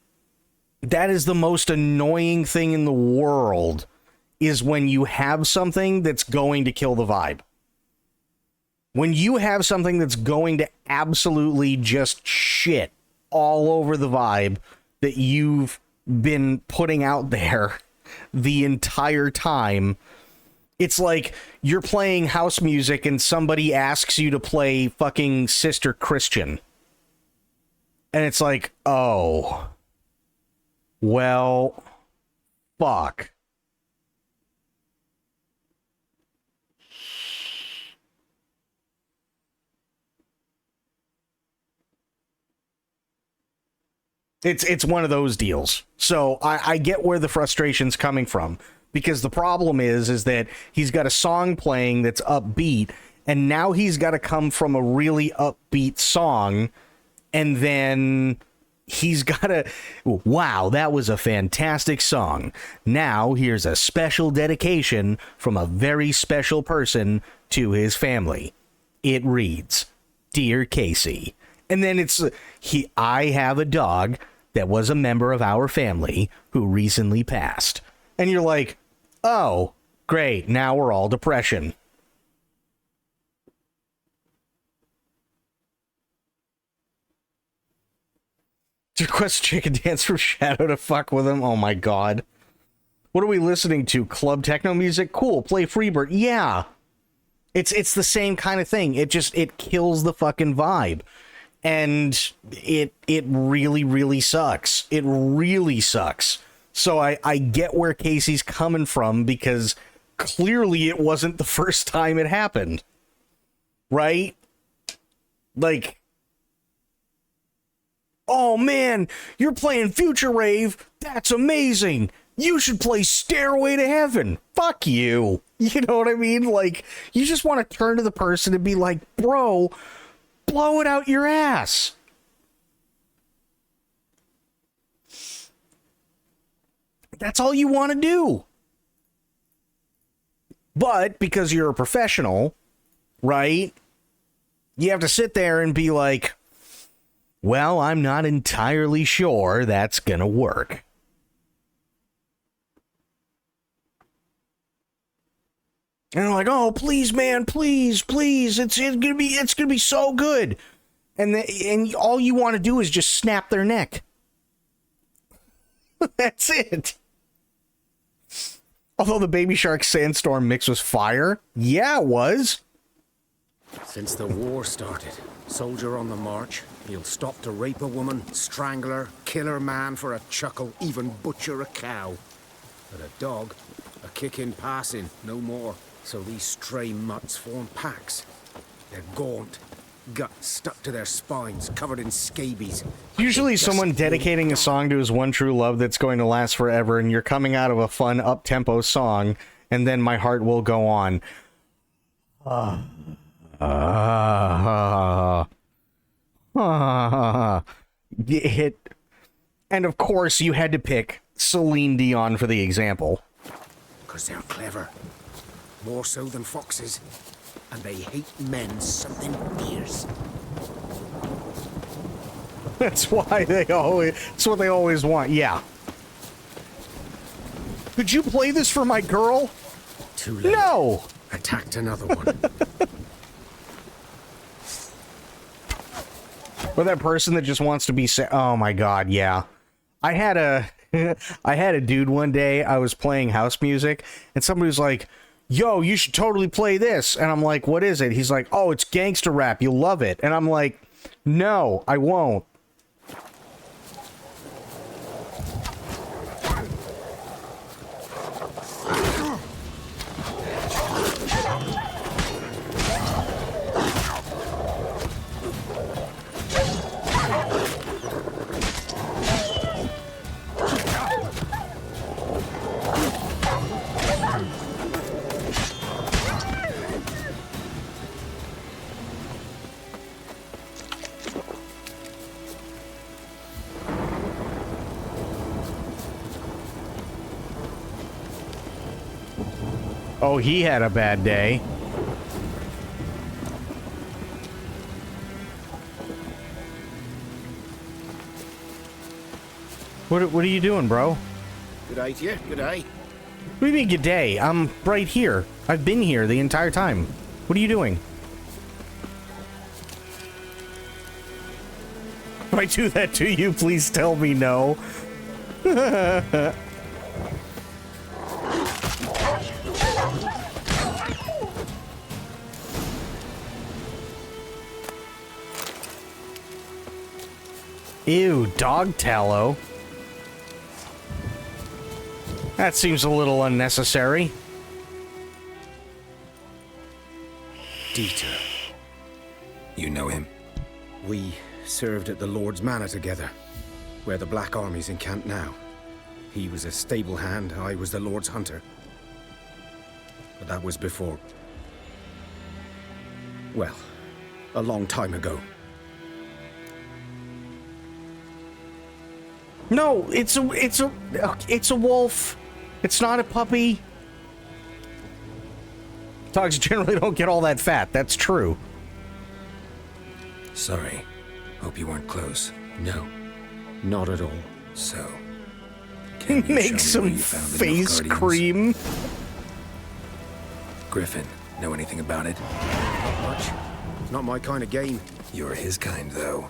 That is the most annoying thing in the world, is when you have something that's going to kill the vibe. When you have something that's going to absolutely just shit all over the vibe that you've been putting out there the entire time. It's like you're playing house music and somebody asks you to play fucking Sister Christian. And it's like, oh... well, fuck. It's one of those deals. So I get where the frustration's coming from, because the problem is that he's got a song playing that's upbeat, and now he's got to come from a really upbeat song, and then he's got to, wow, that was a fantastic song. Now here's a special dedication from a very special person to his family. It reads, Dear Casey. And then I have a dog that was a member of our family who recently passed. And you're like, oh, great, now we're all depression. Request Chicken Dance from Shadow to fuck with him. Oh my god. What are we listening to? Club techno music? Cool. Play Freebird. Yeah. It's the same kind of thing. It kills the fucking vibe. And it really, really sucks. It really sucks. So I get where Casey's coming from, because clearly it wasn't the first time it happened. Right? Like, oh man, you're playing Future Rave? That's amazing. You should play Stairway to Heaven. Fuck you. You know what I mean? Like, you just want to turn to the person and be like, bro, blow it out your ass. That's all you want to do. But because you're a professional, right? You have to sit there and be like, well, I'm not entirely sure that's gonna work. And I'm like, oh, please, man, please, it's gonna be so good. And all you want to do is just snap their neck. That's it. Although the Baby Shark Sandstorm mix was fire. Yeah, it was. Since the war started, soldier on the march, he'll stop to rape a woman, strangle her, kill her man for a chuckle, even butcher a cow. But a dog, a kick in passing, no more. So these stray mutts form packs. They're gaunt, guts stuck to their spines, covered in scabies. Usually someone dedicating a song to his one true love that's going to last forever, and you're coming out of a fun, up-tempo song, and then my heart will go on. Hit. And of course, you had to pick Celine Dion for the example. Because they're clever. More so than foxes. And they hate men something fierce. That's why that's what they always want, yeah. Could you play this for my girl? Too late. No! Attacked another one. Or that person that just wants to be oh my god, yeah. I had a dude one day, I was playing house music, and somebody was like, yo, you should totally play this. And I'm like, what is it? He's like, oh, it's gangster rap, you'll love it. And I'm like, no, I won't. Oh, he had a bad day. What are you doing, bro? Good day to you. Good day. What do you mean, good day? I'm right here. I've been here the entire time. What are you doing? If I do that to you, please tell me no. Ew, dog tallow. That seems a little unnecessary. Dieter. You know him? We served at the Lord's Manor together, where the Black Army's encamped now. He was a stable hand, I was the Lord's hunter. But that was before... well, a long time ago. No, it's a wolf. It's not a puppy. Dogs generally don't get all that fat. That's true. Sorry. Hope you weren't close. No, not at all. So, can you make show me some where you found the face Nilfgaardians? cream. Griffin, know anything about it? Not much. Not my kind of game. You're his kind, though.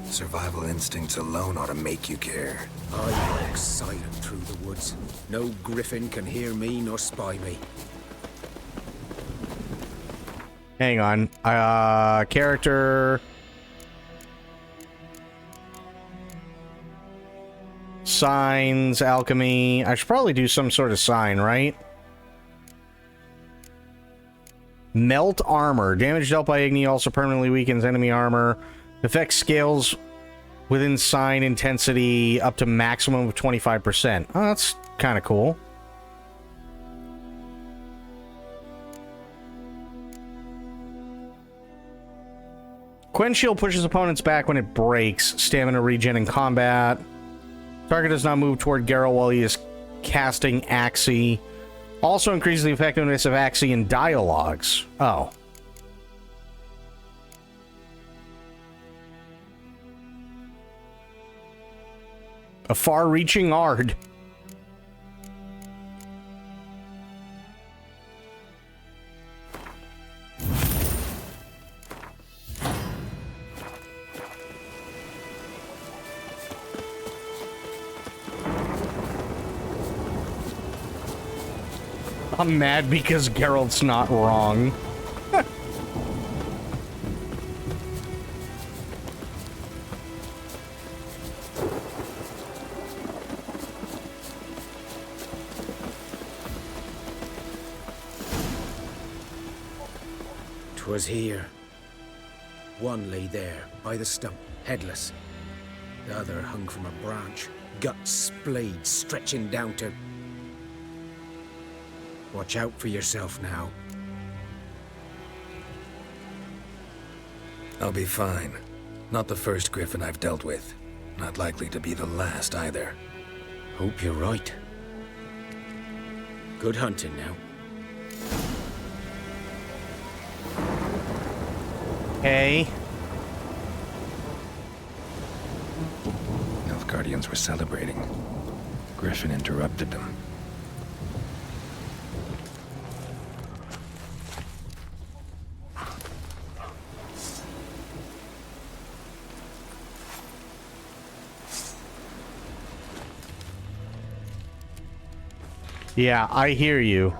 Survival instincts alone ought to make you care. I walk silent through the woods. No griffin can hear me nor spy me. Hang on. Character. Signs, alchemy. I should probably do some sort of sign, right? Melt armor. Damage dealt by Igni also permanently weakens enemy armor. Effect scales Within sign intensity up to maximum of 25%. Oh, that's kind of cool. Quench Shield pushes opponents back when it breaks. Stamina regen in combat. Target does not move toward Geralt while he is casting Axii. Also increases the effectiveness of Axii in dialogues. Oh. A far-reaching Ard. I'm mad because Geralt's not wrong. Was here. One lay there, by the stump, headless. The other hung from a branch, guts splayed, stretching down to... Watch out for yourself now. I'll be fine. Not the first griffin I've dealt with. Not likely to be the last either. Hope you're right. Good hunting now. Hey. Nilfgaardians were celebrating. Griffin interrupted them. Yeah, I hear you.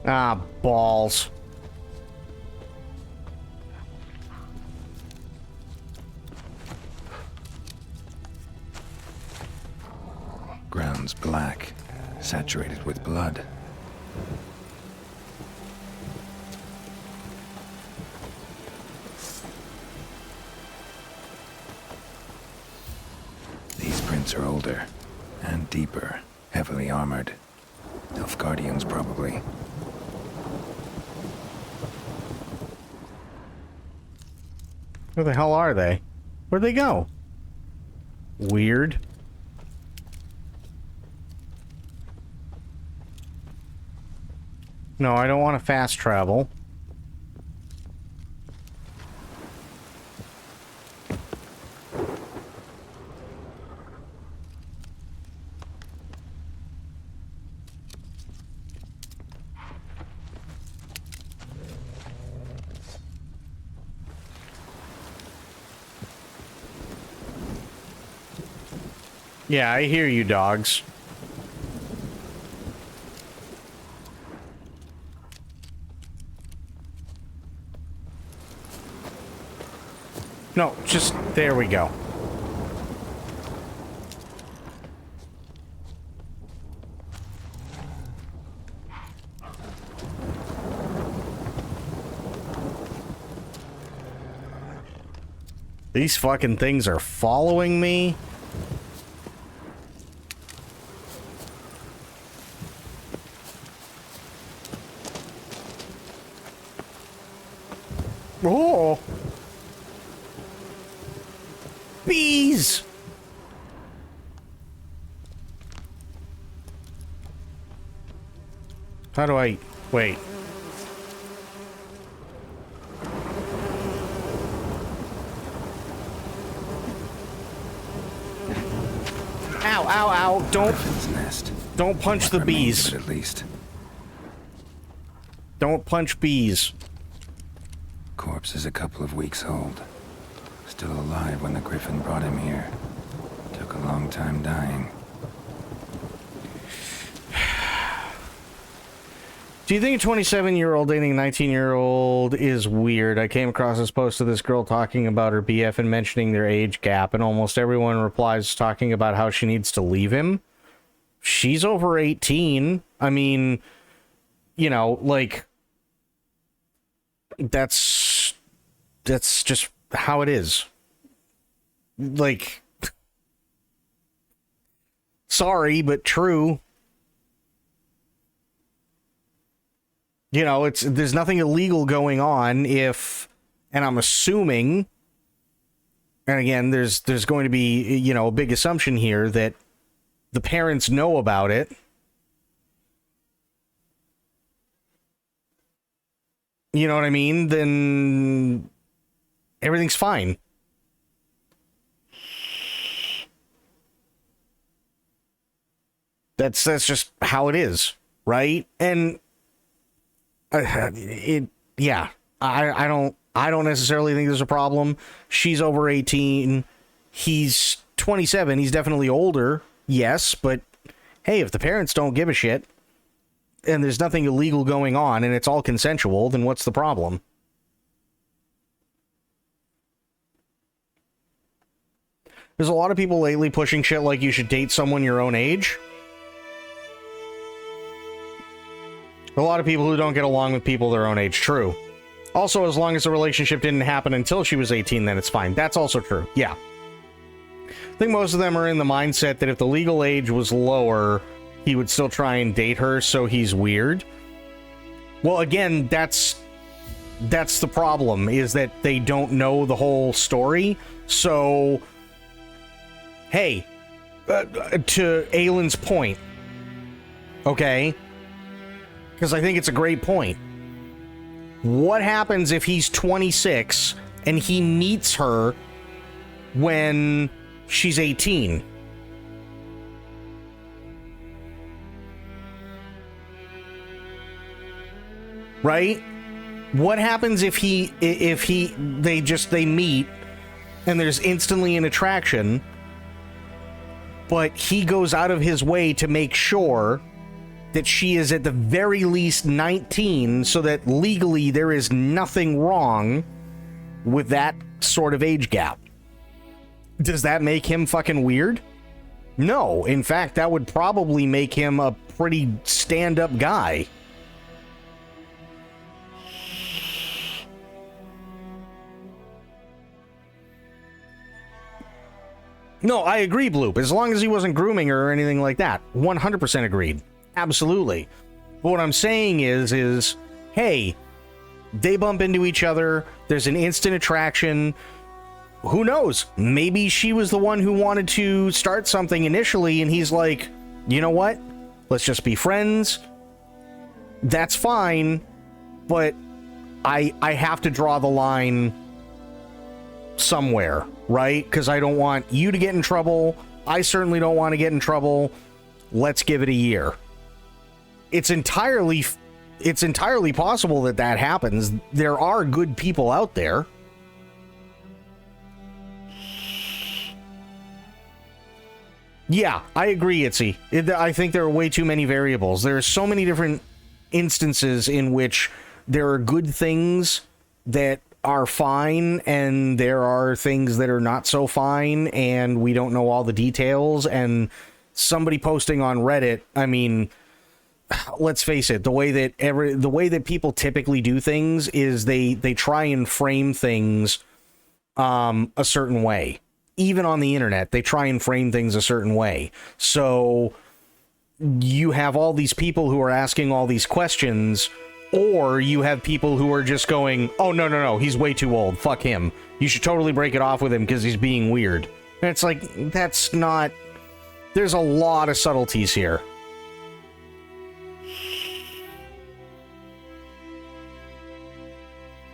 Ah, balls. Ground's black, saturated with blood. These prints are older and deeper, heavily armored. Nilfgaardians, probably. Where the hell are they? Where'd they go? Weird. No, I don't want to fast travel. Yeah, I hear you, dogs. No, just... there we go. These fucking things are following me? Oh! Bees! How do I... wait. Ow, ow, ow. Don't punch the bees. At least. Don't punch bees. Corpse is a couple of weeks old. still alive when the Griffin brought him here. Took a long time dying. Do you think a 27-year-old dating a 19-year-old is weird? I came across this post of this girl talking about her BF and mentioning their age gap, and almost everyone replies talking about how she needs to leave him. She's over 18. I mean, you know, like, that's just how it is. Like, sorry, but true. You know, there's nothing illegal going on if, and I'm assuming, and again, there's going to be, you know, a big assumption here that the parents know about it. You know what I mean? Then everything's fine. That's just how it is, right? And I don't necessarily think there's a problem. She's over 18. He's 27. He's definitely older. Yes, but hey, if the parents don't give a shit and there's nothing illegal going on and it's all consensual, then what's the problem? There's a lot of people lately pushing shit like you should date someone your own age. A lot of people who don't get along with people their own age. True. Also, as long as the relationship didn't happen until she was 18, then it's fine. That's also true. Yeah. I think most of them are in the mindset that if the legal age was lower, he would still try and date her, so he's weird. Well, again, that's the problem, is that they don't know the whole story. So, hey, to Aylin's point, okay? Because I think it's a great point. What happens if he's 26 and he meets her when she's 18? Right? What happens if they meet and there's instantly an attraction, but he goes out of his way to make sure that she is at the very least 19, so that legally there is nothing wrong with that sort of age gap? Does that make him fucking weird? No. In fact, that would probably make him a pretty stand-up guy. No, I agree, Bloop. As long as he wasn't grooming her or anything like that. 100% agreed. Absolutely. But what I'm saying is, hey, they bump into each other. There's an instant attraction. Who knows? Maybe she was the one who wanted to start something initially, and he's like, you know what? Let's just be friends. That's fine, but I have to draw the line somewhere, right? Because I don't want you to get in trouble. I certainly don't want to get in trouble. Let's give it a year. It's entirely possible that happens. There are good people out there. Yeah, I agree, Itzy. I think there are way too many variables. There are so many different instances in which there are good things that are fine, and there are things that are not so fine, and we don't know all the details. And somebody posting on Reddit, I mean, let's face it, the way that people typically do things is they try and frame things a certain way. Even on the internet, they try and frame things a certain way. So you have all these people who are asking all these questions, or you have people who are just going, oh, no, he's way too old. Fuck him. You should totally break it off with him because he's being weird. And it's like, that's not... There's a lot of subtleties here.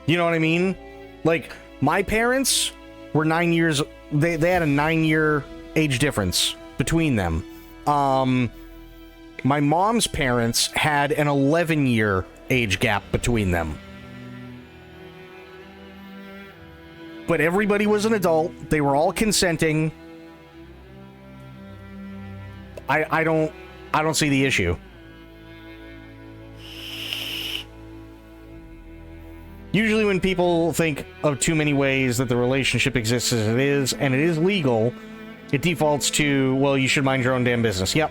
You know what I mean? Like, my parents were 9 years... They had a 9-year age difference between them. My mom's parents had an 11-year age gap between them. But everybody was an adult. They were all consenting. I don't see the issue. Usually when people think of too many ways that the relationship exists as it is, and it is legal, it defaults to, well, you should mind your own damn business. Yep.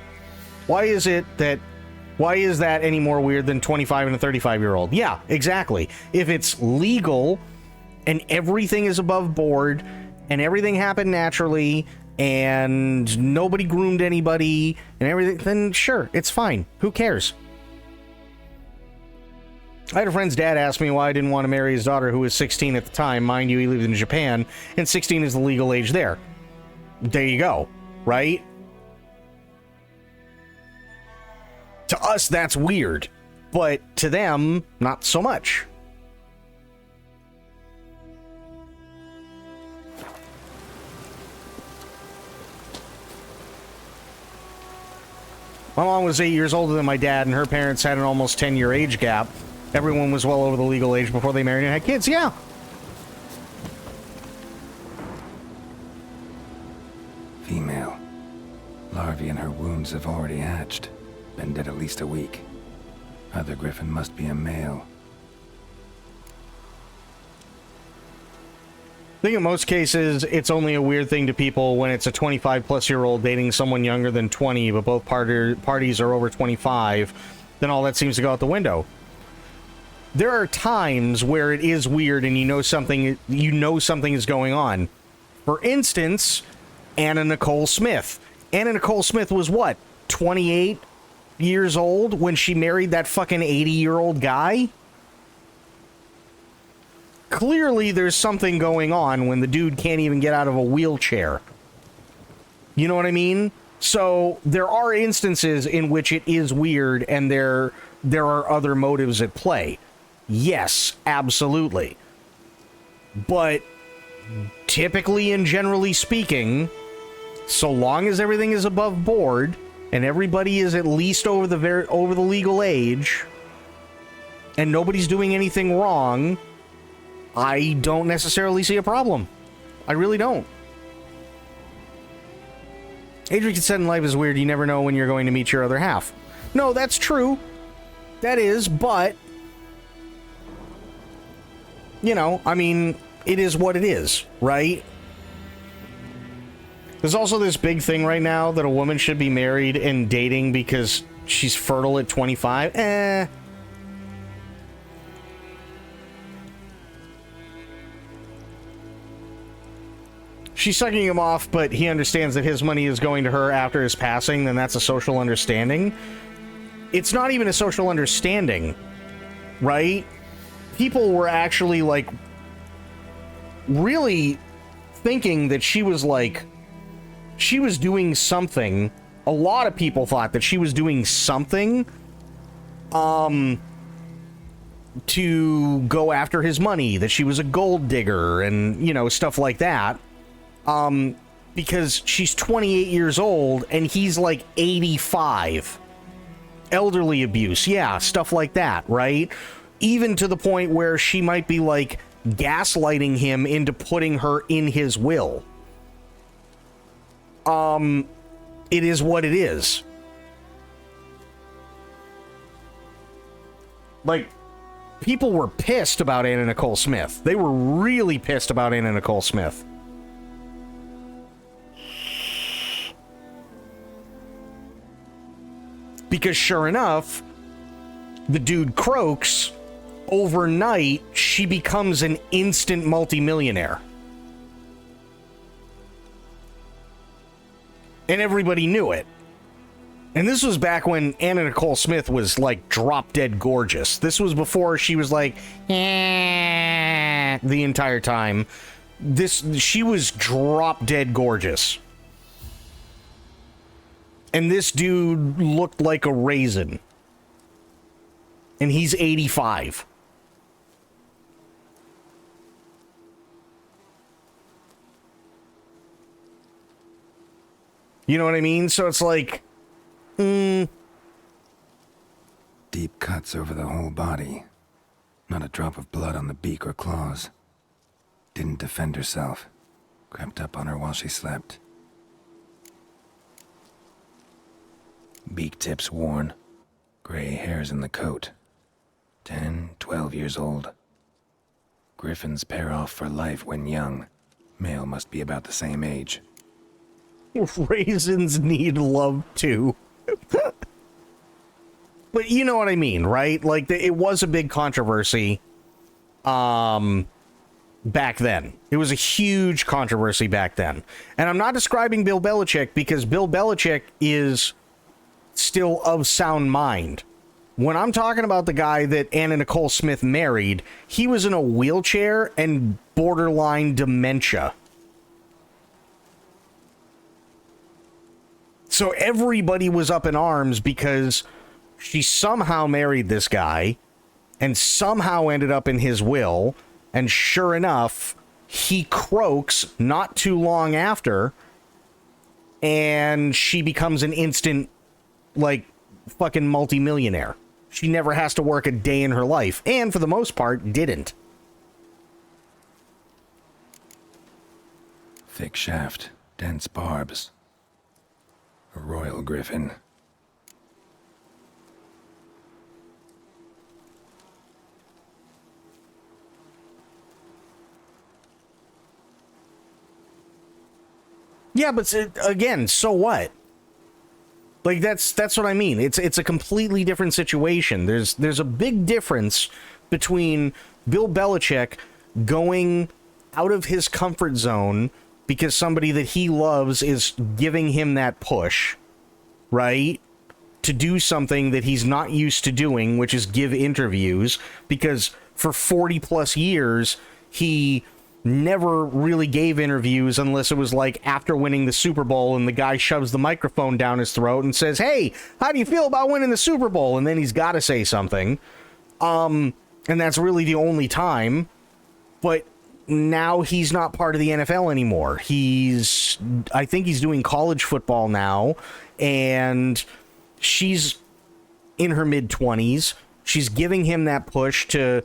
Why is that any more weird than 25 and a 35-year-old? Yeah, exactly. If it's legal and everything is above board and everything happened naturally and nobody groomed anybody and everything, then sure, it's fine. Who cares? I had a friend's dad ask me why I didn't want to marry his daughter, who was 16 at the time. Mind you, he lived in Japan, and 16 is the legal age there. There you go, right? To us, that's weird, but to them, not so much. My mom was 8 years older than my dad, and her parents had an almost 10-year age gap. Everyone was well over the legal age before they married and had kids. Yeah. Female. Larvae in her wombs have already hatched. Been dead at least a week. Other griffin must be a male. I think in most cases, it's only a weird thing to people when it's a 25-plus-year-old dating someone younger than 20, but both parties are over 25. Then all that seems to go out the window. There are times where it is weird and you know something is going on. For instance, Anna Nicole Smith. Anna Nicole Smith was what, 28 years old when she married that fucking 80-year-old guy? Clearly there's something going on when the dude can't even get out of a wheelchair. You know what I mean? So there are instances in which it is weird and there are other motives at play. Yes, absolutely. But typically and generally speaking, so long as everything is above board and everybody is at least over the legal age and nobody's doing anything wrong, I don't necessarily see a problem. I really don't. Age of consent in life is weird. You never know when you're going to meet your other half. No, that's true. That is, but you know, I mean, it is what it is, right? There's also this big thing right now that a woman should be married and dating because she's fertile at 25. She's sucking him off, but he understands that his money is going to her after his passing, then that's a social understanding. It's not even a social understanding, right? People were actually, like, really thinking that she was doing something. A lot of people thought that she was doing something to go after his money, that she was a gold digger and, you know, stuff like that. Because she's 28 years old and he's like 85. Elderly abuse, yeah, stuff like that, right? Even to the point where she might be like gaslighting him into putting her in his will. It is what it is. Like, people were pissed about Anna Nicole Smith. They were really pissed about Anna Nicole Smith. Because sure enough, the dude croaks. Overnight, she becomes an instant multimillionaire. And everybody knew it. And this was back when Anna Nicole Smith was like drop dead gorgeous. This was before she was like the entire time. She was drop dead gorgeous. And this dude looked like a raisin. And he's 85. You know what I mean? So it's like, Deep cuts over the whole body. Not a drop of blood on the beak or claws. Didn't defend herself. Crept up on her while she slept. Beak tips worn. Gray hairs in the coat. 10, 12 years old. Griffins pair off for life when young. Male must be about the same age. Raisins need love too. But you know what I mean, right? Like, it was a big controversy back then. It was a huge controversy back then. And I'm not describing Bill Belichick because Bill Belichick is still of sound mind. When I'm talking about the guy that Anna Nicole Smith married, he was in a wheelchair and borderline dementia. So everybody was up in arms because she somehow married this guy and somehow ended up in his will. And sure enough, he croaks not too long after, and she becomes an instant, like, fucking multimillionaire. She never has to work a day in her life, and for the most part, didn't. Thick shaft, dense barbs. A royal griffin. Yeah, but again, so what? Like, that's what I mean. It's a completely different situation. There's a big difference between Bill Belichick going out of his comfort zone because somebody that he loves is giving him that push, right? To do something that he's not used to doing, which is give interviews, because for 40 plus years, he never really gave interviews unless it was like after winning the Super Bowl and the guy shoves the microphone down his throat and says, "Hey, how do you feel about winning the Super Bowl?" And then he's got to say something. And that's really the only time. But now he's not part of the NFL anymore. I think he's doing college football now, and she's in her mid-20s. She's giving him that push to,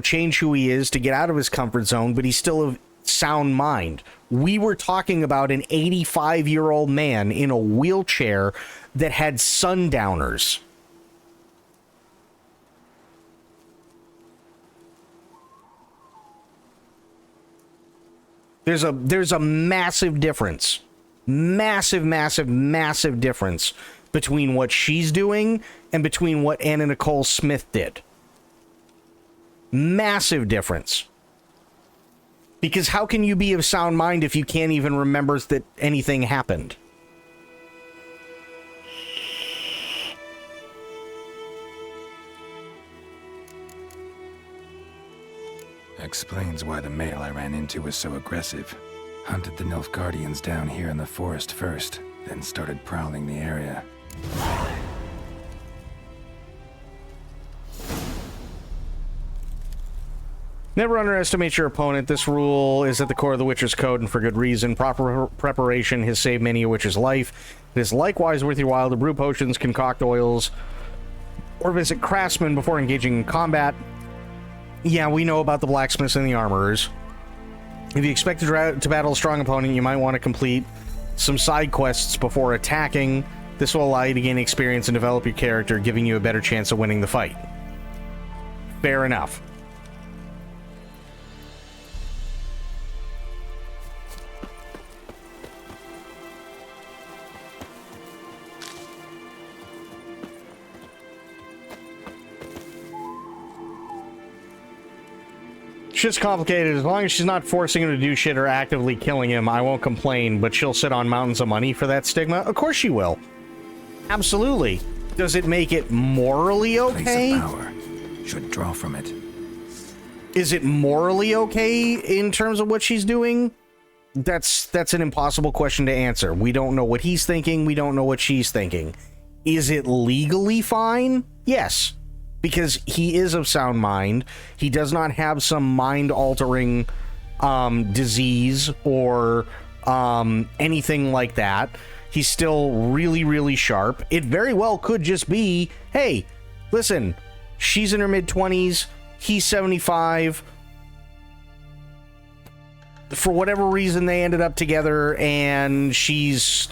change who he is, to get out of his comfort zone, but he's still of sound mind. We were talking about an 85-year-old man in a wheelchair that had sundowners. There's a massive difference. Massive difference between what she's doing and between what Anna Nicole Smith did. Massive difference. Because how can you be of sound mind if you can't even remember that anything happened? Explains why the male I ran into was so aggressive. Hunted the Nilfgaardians down here in the forest first, then started prowling the area. Never underestimate your opponent. This rule is at the core of the Witcher's Code, and for good reason. Proper preparation has saved many a Witcher's life. It is likewise worth your while to brew potions, concoct oils, or visit craftsmen before engaging in combat. Yeah, we know about the blacksmiths and the armorers. If you expect to battle a strong opponent, you might want to complete some side quests before attacking. This will allow you to gain experience and develop your character, giving you a better chance of winning the fight. Fair enough. Shit's complicated. As long as she's not forcing him to do shit or actively killing him, I won't complain, but she'll sit on mountains of money for that stigma? Of course she will. Absolutely. Does it make it morally okay? Place of power. Should draw from it. Is it morally okay in terms of what she's doing? That's an impossible question to answer. We don't know what he's thinking. We don't know what she's thinking. Is it legally fine? Yes. Because he is of sound mind. He does not have some mind-altering disease or anything like that. He's still really, really sharp. It very well could just be, hey, listen, she's in her mid-20s, he's 75. for whatever reason, they ended up together, and she's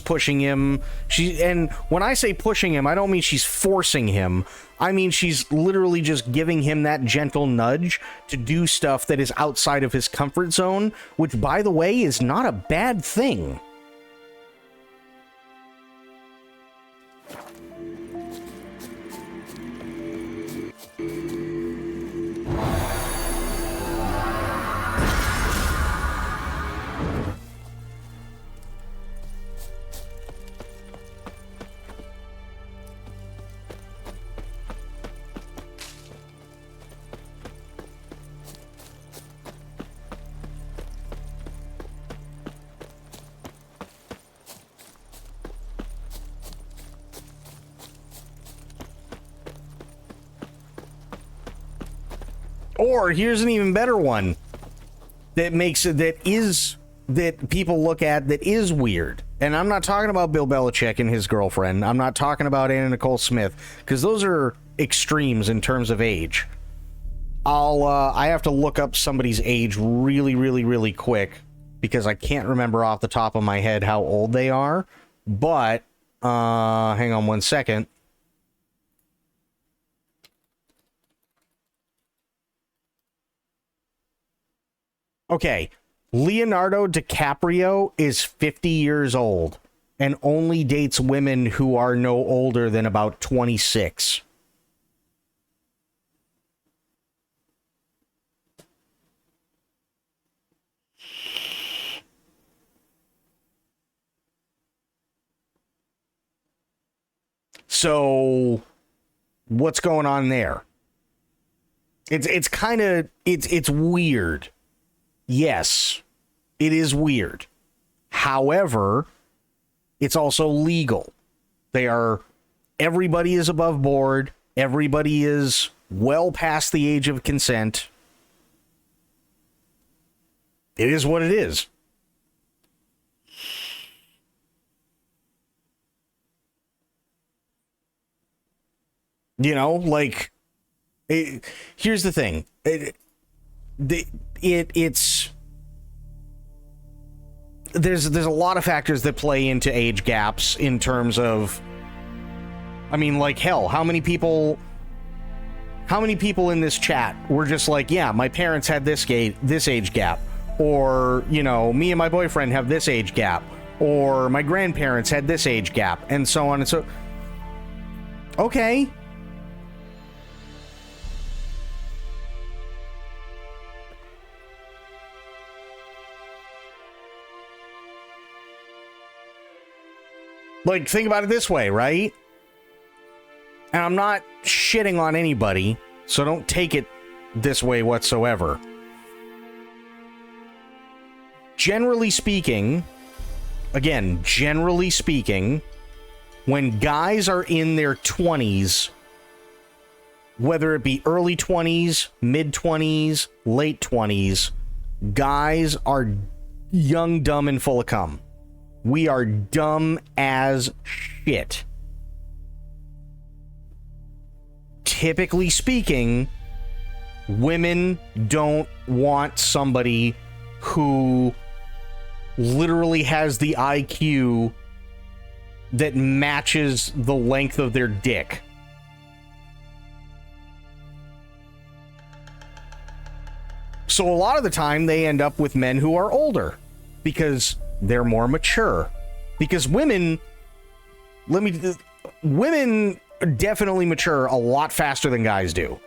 pushing him. And when I say pushing him, I don't mean she's forcing him. I mean she's literally just giving him that gentle nudge to do stuff that is outside of his comfort zone, which, by the way, is not a bad thing. Or here's an even better one that makes it, that people look at that is weird. And I'm not talking about Bill Belichick and his girlfriend. I'm not talking about Anna Nicole Smith, because those are extremes in terms of age. I have to look up somebody's age really, really, really quick, because I can't remember off the top of my head how old they are. But hang on one second. Okay, Leonardo DiCaprio is 50 years old and only dates women who are no older than about 26. So, what's going on there? It's kind of, it's weird. Yes, it is weird. However, it's also legal. Everybody is above board. Everybody is well past the age of consent. It is what it is. You know, like, here's the thing. It's there's a lot of factors that play into age gaps in terms of, I mean, like, hell, how many people in this chat were just like, yeah, my parents had this age gap, or, you know, me and my boyfriend have this age gap, or my grandparents had this age gap, and so on and so. Okay. Like, think about it this way, right? And I'm not shitting on anybody, so don't take it this way whatsoever. Generally speaking, when guys are in their 20s, whether it be early 20s, mid 20s, late 20s, guys are young, dumb, and full of cum. We are dumb as shit. Typically speaking, women don't want somebody who literally has the IQ that matches the length of their dick. So a lot of the time they end up with men who are older because they're more mature. Because women definitely mature a lot faster than guys do.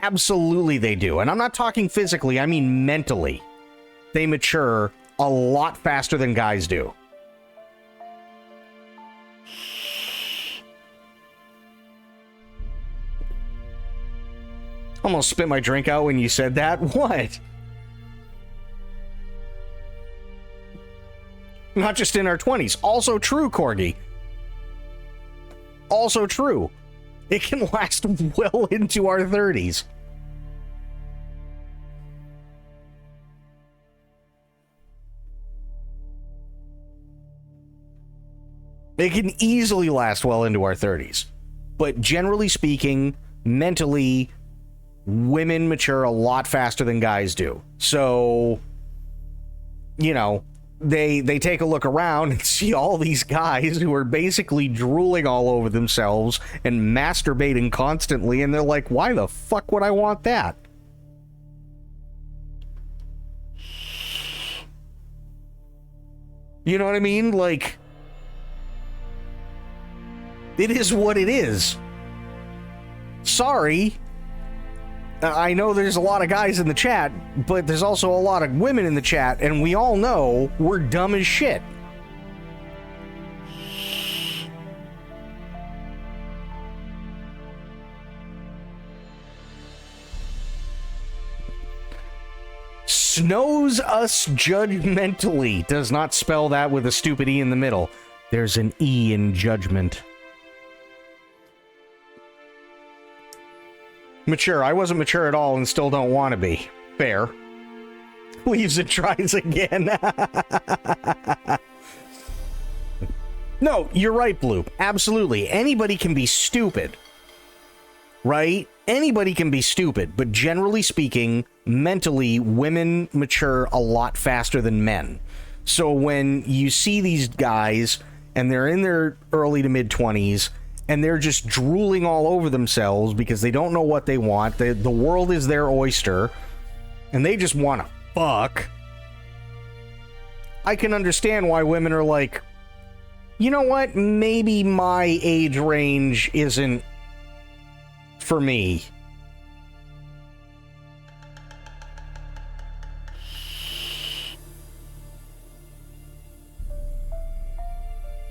Absolutely they do. And I'm not talking physically, I mean mentally. They mature a lot faster than guys do. Almost spit my drink out when you said that. What? Not just in our 20s. Also true, Corgi. Also true. It can last well into our 30s. It can easily last well into our 30s. But generally speaking, mentally, women mature a lot faster than guys do. So, you know, they take a look around and see all these guys who are basically drooling all over themselves and masturbating constantly, and they're like, why the fuck would I want that? You know what I mean? Like, it is what it is. Sorry. I know there's a lot of guys in the chat, but there's also a lot of women in the chat, and we all know we're dumb as shit. Snows us judgmentally does not spell that with a stupid E in the middle. There's an E in judgment. Mature. I wasn't mature at all and still don't want to be. Fair. Leaves and tries again. No, you're right, Bloop. Absolutely. Anybody can be stupid. Right? Anybody can be stupid, but generally speaking, mentally, women mature a lot faster than men. So when you see these guys, and they're in their early to mid-20s, and they're just drooling all over themselves because they don't know what they want, the world is their oyster, and they just want to fuck, I can understand why women are like, you know what, maybe my age range isn't for me.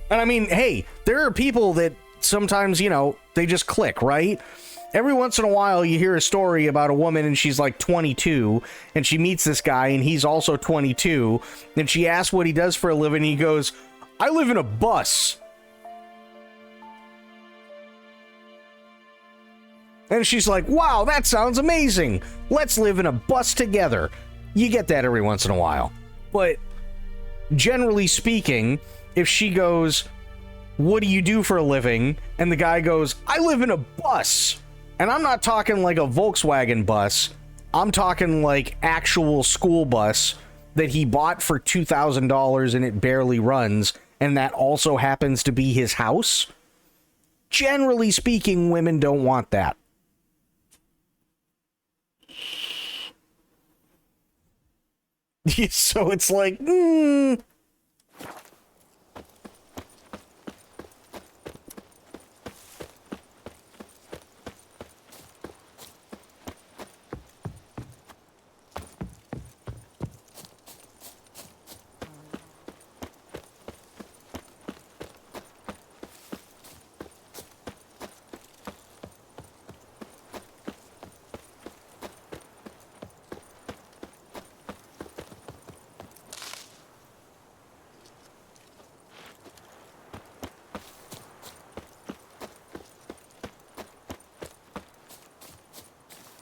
And I mean, hey, there are people that sometimes, you know, they just click, right? Every once in a while you hear a story about a woman and she's like 22 and she meets this guy and he's also 22 and she asks what he does for a living and he goes, I live in a bus. And she's like, wow, that sounds amazing. Let's live in a bus together. You get that every once in a while. But generally speaking, if she goes, what do you do for a living? And the guy goes, I live in a bus. And I'm not talking like a Volkswagen bus. I'm talking like actual school bus that he bought for $2,000 and it barely runs. And that also happens to be his house. Generally speaking, women don't want that. So it's like,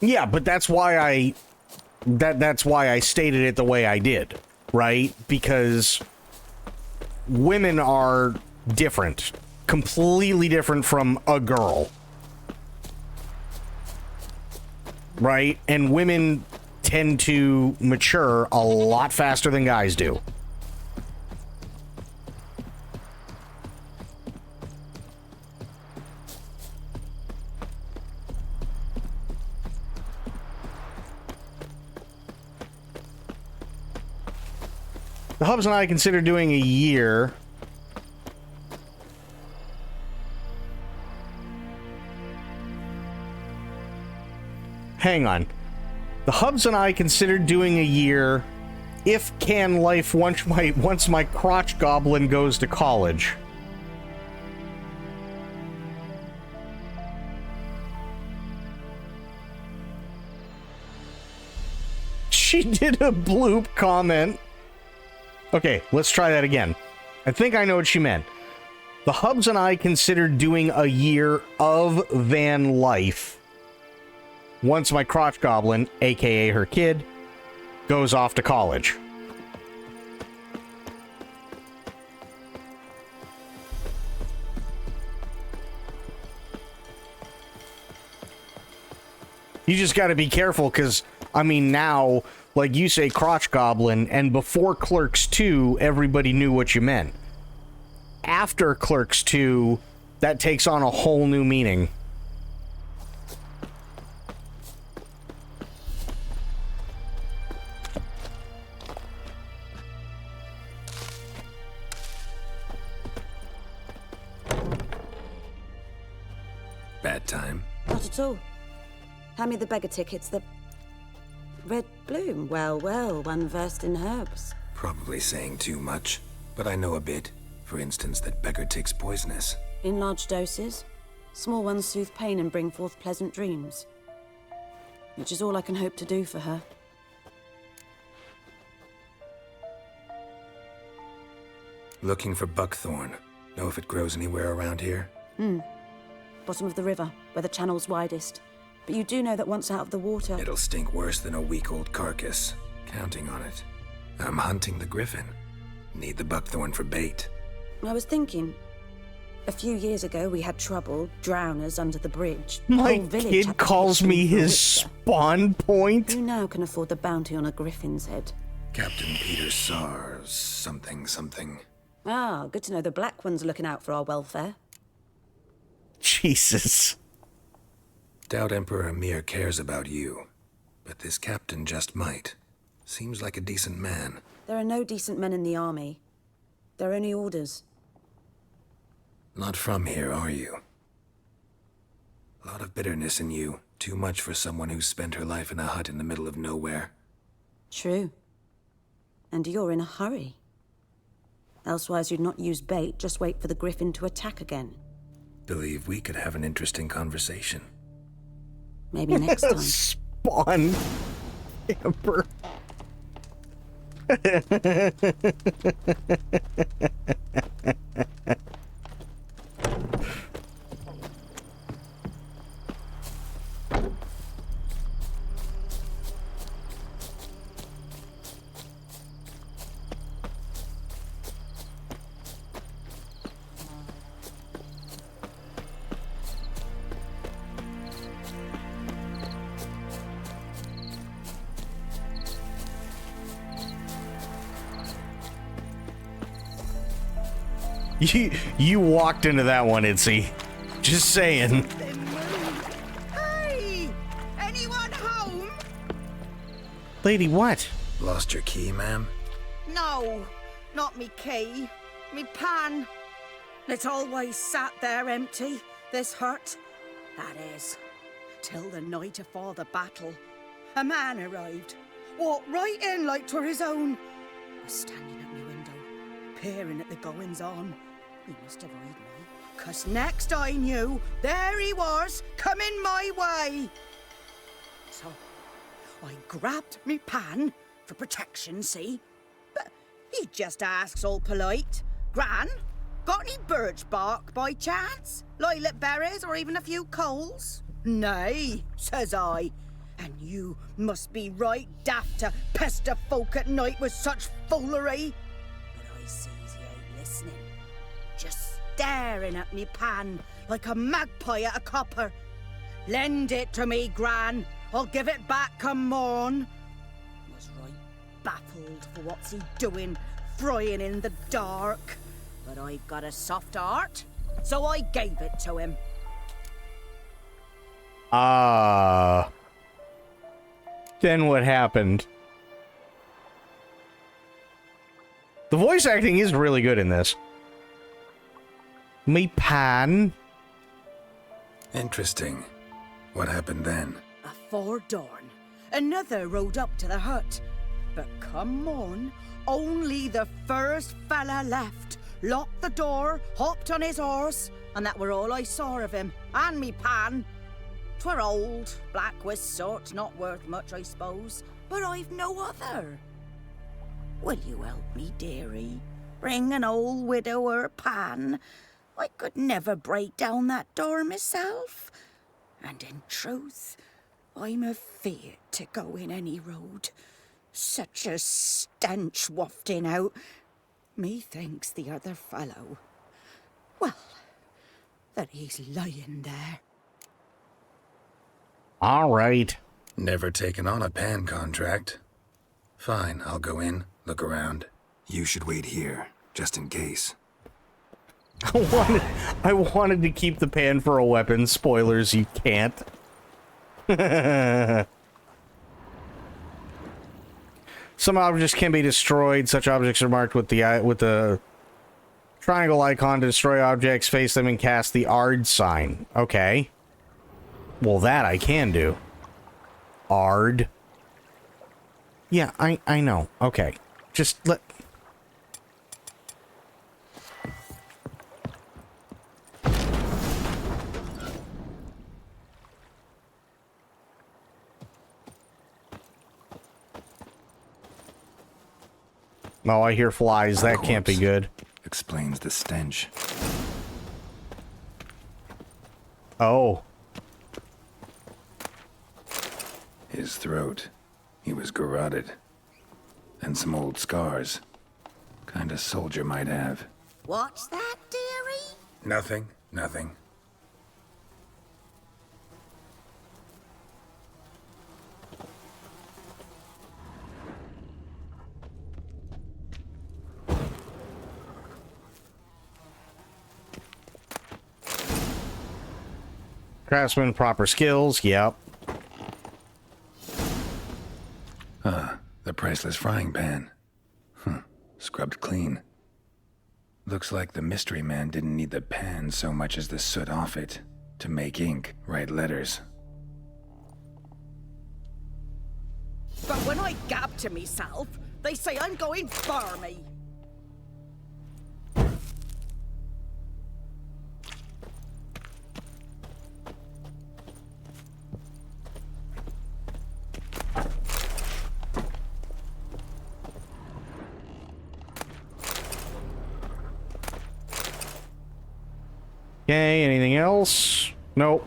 yeah, but that's why I stated it the way I did, right? Because women are different, completely different from a girl, right? And women tend to mature a lot faster than guys do. The Hubs and I consider doing a year. Hang on. The Hubs and I considered doing a year if can life once my crotch goblin goes to college. She did a bloop comment. Okay, let's try that again. I think I know what she meant. The Hubs and I considered doing a year of van life once my crotch goblin, aka her kid, goes off to college. You just got to be careful because, I mean, now, like you say, crotch goblin, and before Clerks 2, everybody knew what you meant. After Clerks 2, that takes on a whole new meaning. Bad time. Not at all. Hand me the beggar tickets, the red bloom. Well, well, one versed in herbs. Probably saying too much, but I know a bit. For instance, that beggar tick's poisonous. In large doses. Small ones soothe pain and bring forth pleasant dreams. Which is all I can hope to do for her. Looking for buckthorn. Know if it grows anywhere around here? Bottom of the river, where the channel's widest. But you do know that once out of the water... It'll stink worse than a week-old carcass. Counting on it. I'm hunting the griffin. Need the buckthorn for bait. I was thinking... A few years ago, we had trouble, drowners under the bridge. My Whole village kid had to calls pitch me in for a his witcher. spawn point. Who now can afford the bounty on a griffin's head? Captain Peter Sars, something. Ah, good to know the Black One's looking out for our welfare. Jesus. Doubt Emperor Emir cares about you. But this captain just might. Seems like a decent man. There are no decent men in the army. They're only orders. Not from here, are you? A lot of bitterness in you. Too much for someone who spent her life in a hut in the middle of nowhere. True. And you're in a hurry. Elsewise you'd not use bait, just wait for the griffin to attack again. Believe we could have an interesting conversation. Maybe next time. Spawn. Emperor. You walked into that one, Itzy. Just saying. Hey! Anyone home? Lady, what? Lost your key, ma'am? No, not me key. Me pan. It's always sat there empty, this hut. That is, till the night afore the battle. A man arrived. Walked right in like 'twere his own. Was standing at me window, peering at the goings-on. He must have heard me, 'cause next I knew, there he was, coming my way. So, I grabbed me pan, for protection, see? But he just asks all polite, Gran, got any birch bark by chance? Lilac berries or even a few coals? Nay, says I. And you must be right daft to pester folk at night with such foolery. But I sees he ain't listening. Just staring at me pan like a magpie at a copper. Lend it to me, Gran. I'll give it back come morn. Was right baffled for what's he doing, frying in the dark. But I got a soft heart, so I gave it to him. Then what happened? The voice acting is really good in this. Me pan. Interesting. What happened then? Afore dawn, another rode up to the hut. But come on, only the first fella left. Locked the door, hopped on his horse, and that were all I saw of him, and me pan. 'Twere old, black with sort, not worth much, I suppose, but I've no other. Will you help me, dearie? Bring an old widower pan. I could never break down that door myself. And in truth, I'm afeard to go in any road. Such a stench wafting out. Methinks the other fellow, well, that he's lying there. All right. Never taken on a pan contract. Fine, I'll go in, look around. You should wait here, just in case. I wanted to keep the pan for a weapon. Spoilers, you can't. Some objects can be destroyed. Such objects are marked with the triangle icon. To destroy objects, face them and cast the Ard sign. Okay. Well, that I can do. Ard. Yeah, I know. Okay. Just let... Oh, I hear flies. That can't be good. Explains the stench. Oh. His throat. He was garroted. And some old scars. Kind of soldier might have. What's that, dearie? Nothing. Nothing. Craftsman, proper skills. Yep. The priceless frying pan. Scrubbed clean. Looks like the mystery man didn't need the pan so much as the soot off it to make ink, write letters. But when I gab to myself, they say I'm going barmy. Okay, anything else? Nope.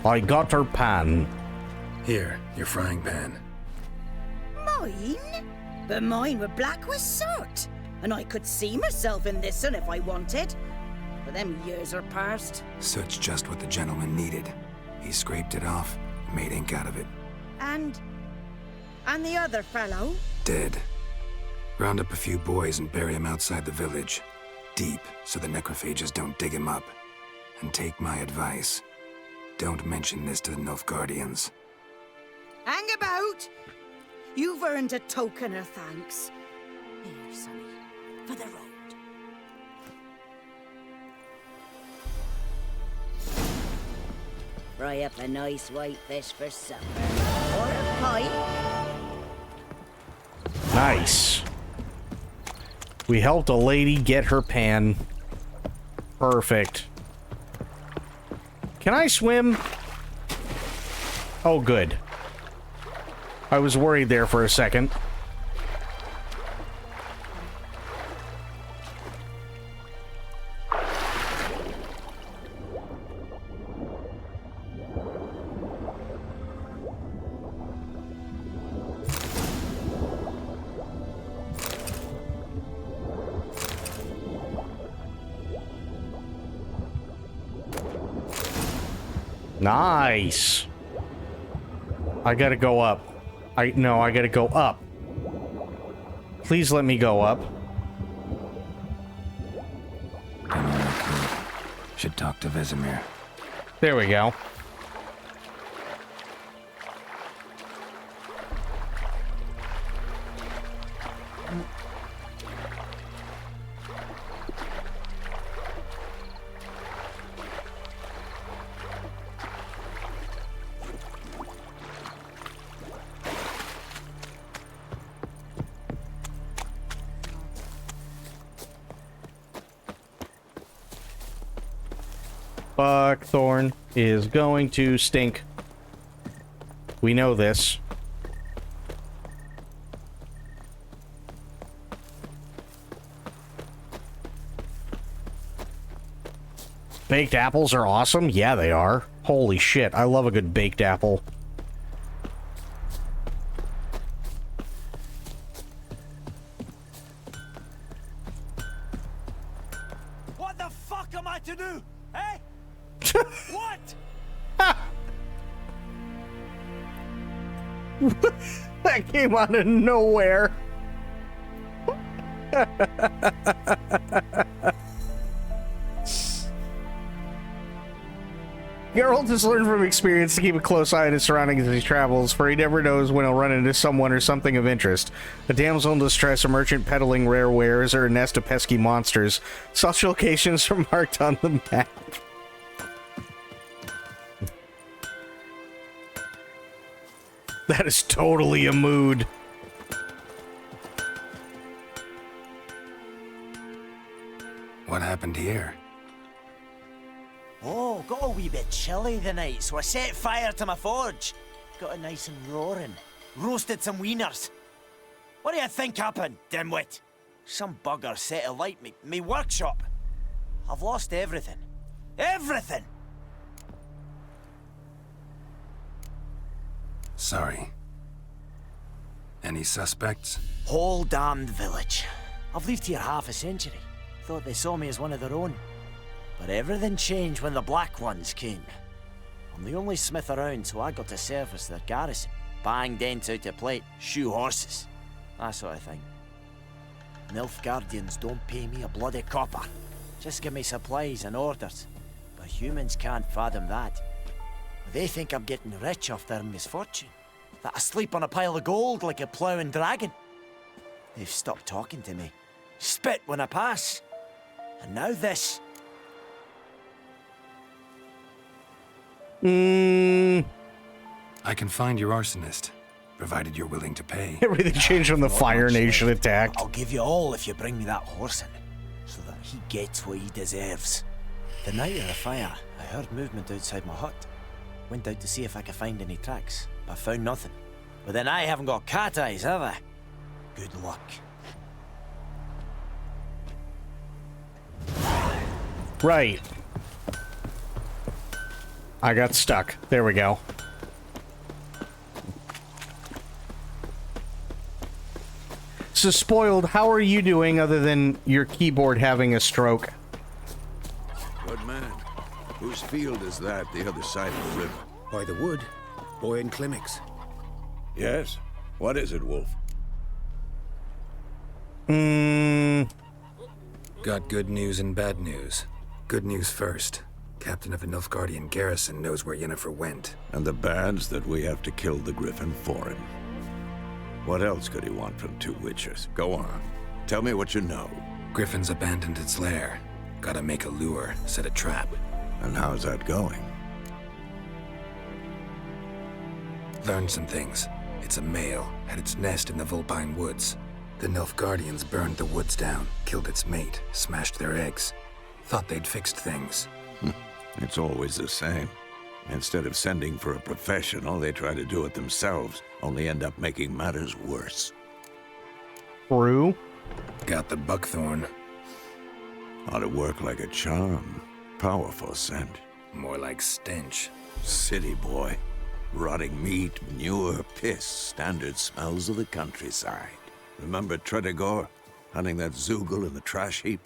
I got her pan. Here, your frying pan. Mine? But mine were black with soot. And I could see myself in this one if I wanted. But them years are past. Soot's just what the gentleman needed. He scraped it off, made ink out of it. And the other fellow? Dead. Round up a few boys and bury him outside the village. Deep, so the necrophages don't dig him up. And take my advice. Don't mention this to the Nilfgaardians. Hang about! You've earned a token of thanks. Here, sonny, for the road. Fry up a nice white fish for supper. Or a pie. Nice. We helped a lady get her pan. Perfect. Can I swim? Oh, good. I was worried there for a second. Nice. I gotta go up. I gotta go up. Please let me go up. Should talk to Vesemir. There we go. Buckthorn is going to stink. We know this. Baked apples are awesome? Yeah, they are. Holy shit, I love a good baked apple. What the fuck am I to do? Eh? What? That came out of nowhere. Geralt has learned from experience to keep a close eye on his surroundings as he travels, for he never knows when he'll run into someone or something of interest. A damsel in distress, a merchant peddling rare wares, or a nest of pesky monsters. Such locations are marked on the map. That is totally a mood. What happened here? Oh, got a wee bit chilly the night, so I set fire to my forge. Got it nice and roaring. Roasted some wieners. What do you think happened, dimwit? Some bugger set alight me workshop. I've lost everything. Everything! Sorry. Any suspects? Whole damned village. I've lived here half a century. Thought they saw me as one of their own. But everything changed when the Black Ones came. I'm the only smith around, so I got to service their garrison. Bang dents out of plate, shoe horses. That sort of thing. Nilfgaardians don't pay me a bloody copper. Just give me supplies and orders. But humans can't fathom that. They think I'm getting rich off their misfortune. That I sleep on a pile of gold like a ploughing dragon. They've stopped talking to me. Spit when I pass. And now this. I can find your arsonist, provided you're willing to pay. Everything changed when the Fire Nation attacked. I'll give you all if you bring me that horse in, so that he gets what he deserves. The night of the fire, I heard movement outside my hut. Went out to see if I could find any tracks, but found nothing. But then I haven't got cat eyes, have I? Good luck. Right. I got stuck. There we go. So, Spoiled, how are you doing other than your keyboard having a stroke? Good man. Whose field is that, the other side of the river? By the wood. Boy and Clemix. Yes? What is it, Wolf? Got good news and bad news. Good news first. Captain of the Nilfgaardian garrison knows where Yennefer went. And the bad's that we have to kill the Griffin for him. What else could he want from two witchers? Go on. Tell me what you know. Griffin's abandoned its lair. Gotta make a lure, set a trap. And how's that going? Learned some things. It's a male, had its nest in the Vulpine Woods. The Nilfgaardians burned the woods down, killed its mate, smashed their eggs. Thought they'd fixed things. It's always the same. Instead of sending for a professional, they try to do it themselves, only end up making matters worse. True. Got the buckthorn. Ought to work like a charm. Powerful scent. More like stench. City boy. Rotting meat, manure, piss, standard smells of the countryside. Remember Tredegor? Hunting that Zoogle in the trash heap?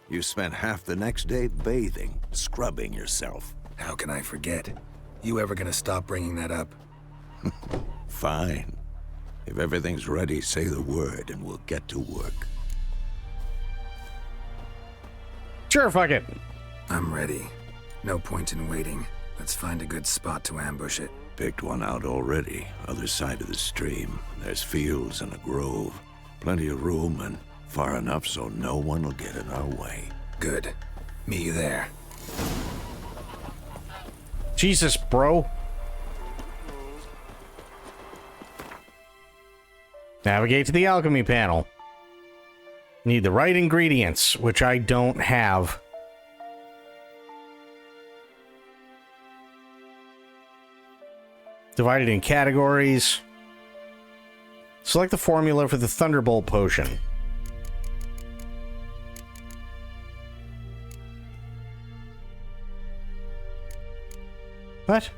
You spent half the next day bathing, scrubbing yourself. How can I forget? You ever gonna stop bringing that up? Fine. If everything's ready, say the word and we'll get to work. Sure, fuck it. I'm ready. No point in waiting. Let's find a good spot to ambush it. Picked one out already. Other side of the stream. There's fields and a grove. Plenty of room and far enough so no one will get in our way. Good. Meet you there. Jesus, bro. Navigate to the alchemy panel. Need the right ingredients, which I don't have. Divided in categories. Select the formula for the Thunderbolt potion. What?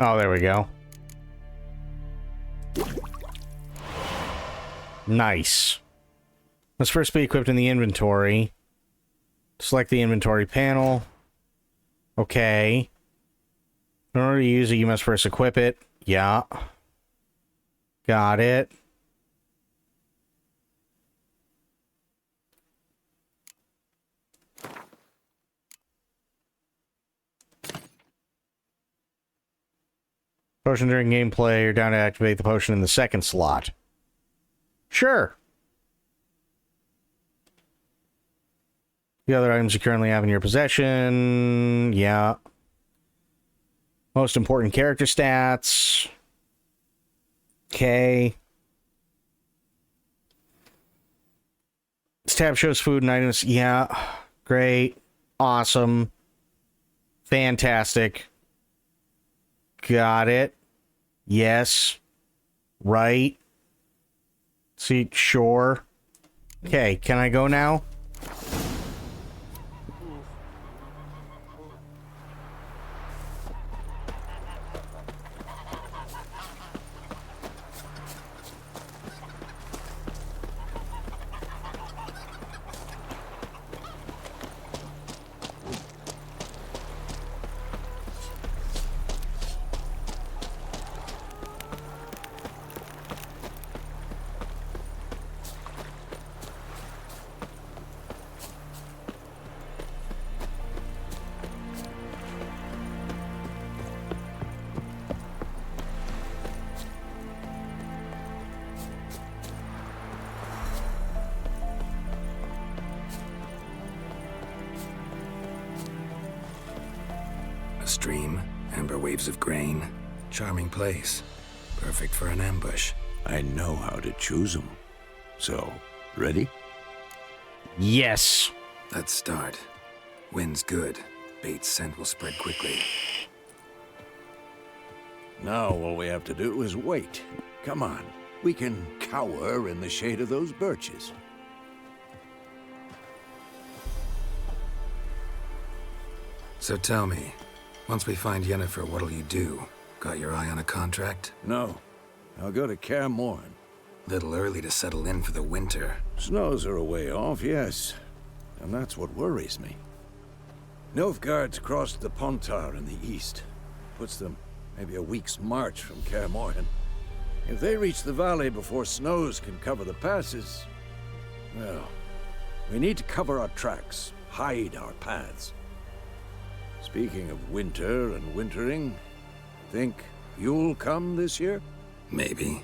Oh, there we go. Nice. Must first be equipped in the inventory. Select the inventory panel. Okay. In order to use it, you must first equip it. Yeah. Got it. Potion during gameplay, you're down to activate the potion in the second slot. Sure. The other items you currently have in your possession. Yeah. Most important character stats. Okay. This tab shows food and items. Yeah. Great. Awesome. Fantastic. Got it. Yes. Right. See, sure. Okay, can I go now? A stream, amber waves of grain. Charming place. Perfect for an ambush. I know how to choose them. So, ready? Yes. Let's start. Wind's good. Bait's scent will spread quickly. Now all we have to do is wait. Come on. We can cower in the shade of those birches. So tell me, once we find Yennefer, what'll you do? Got your eye on a contract? No. I'll go to Kaer Morhen. Little early to settle in for the winter. Snows are a way off, yes. And that's what worries me. Nilfgaard's crossed the Pontar in the east. Puts them maybe a week's march from Kaer Morhen. If they reach the valley before snows can cover the passes, well, we need to cover our tracks, hide our paths. Speaking of winter and wintering, think you'll come this year? Maybe.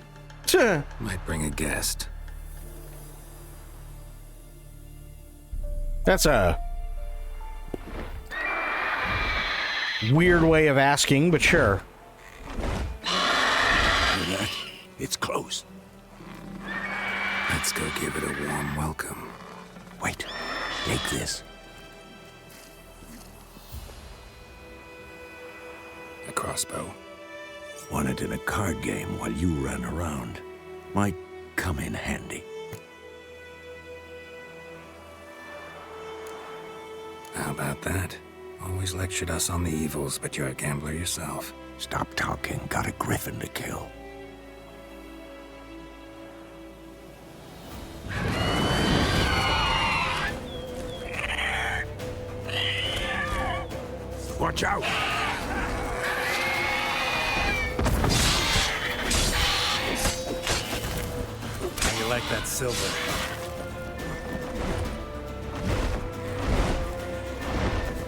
Might bring a guest. That's a weird way of asking, but sure. Hear that? It's close. Let's go give it a warm welcome. Wait. Take this. A crossbow. Won it in a card game while you ran around. Might come in handy. How about that? Always lectured us on the evils, but you're a gambler yourself. Stop talking. Got a griffin to kill. Watch out! How you like that silver?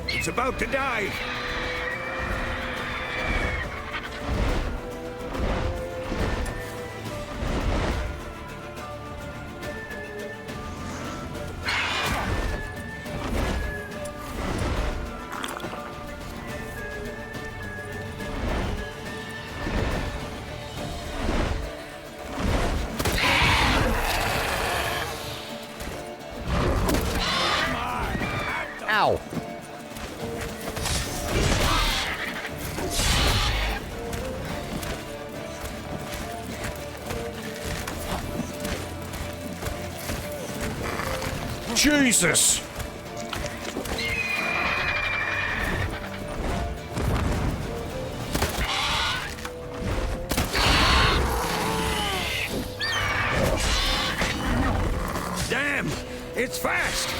It's about to dive! Ow! Jesus! Damn! It's fast!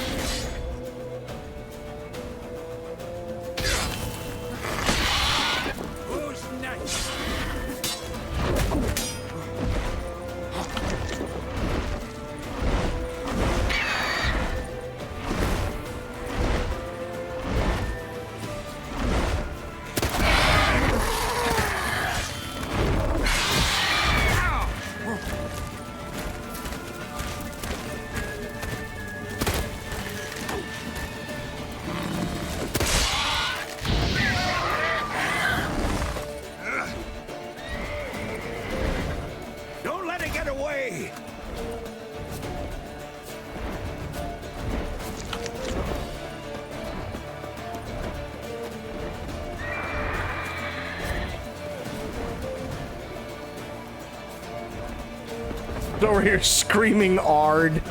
Over here screaming Ard.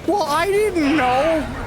Well, I didn't know.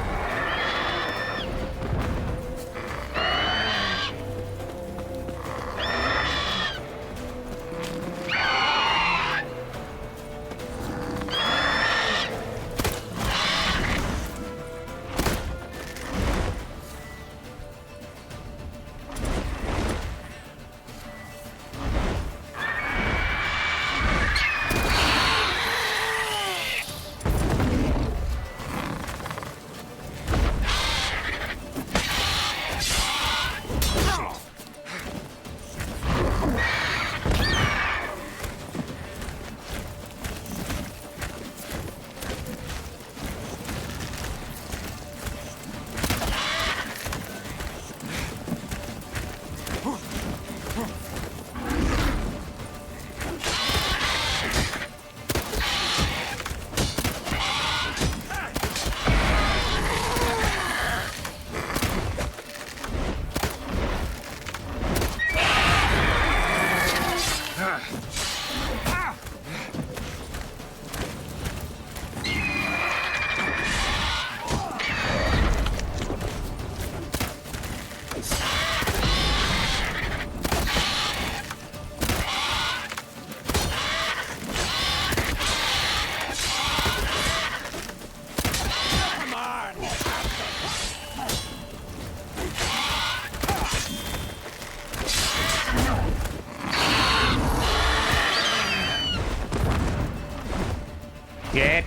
Get.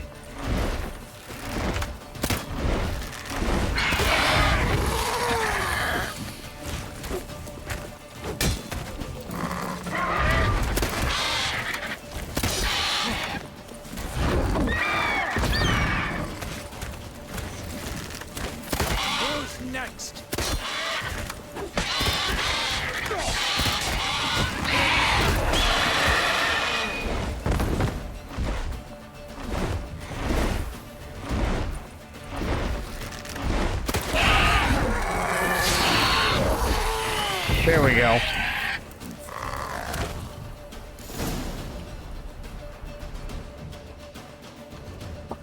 Who's next? There we go.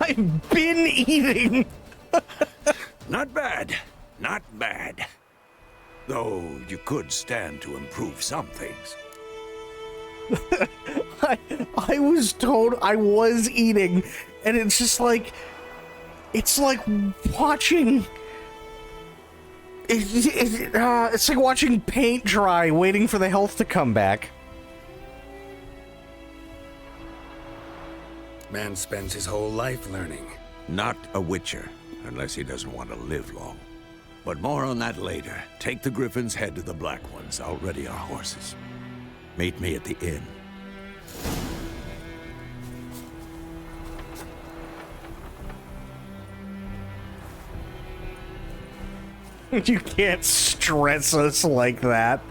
I've been eating. Not bad. Not bad. Though you could stand to improve some things. I was told I was eating, and it's just like, it's like watching. It's like watching paint dry, waiting for the health to come back. Man spends his whole life learning. Not a Witcher, unless he doesn't want to live long. But more on that later. Take the Griffin's head to the Black Ones. I'll ready our horses. Meet me at the inn. You can't stress us like that.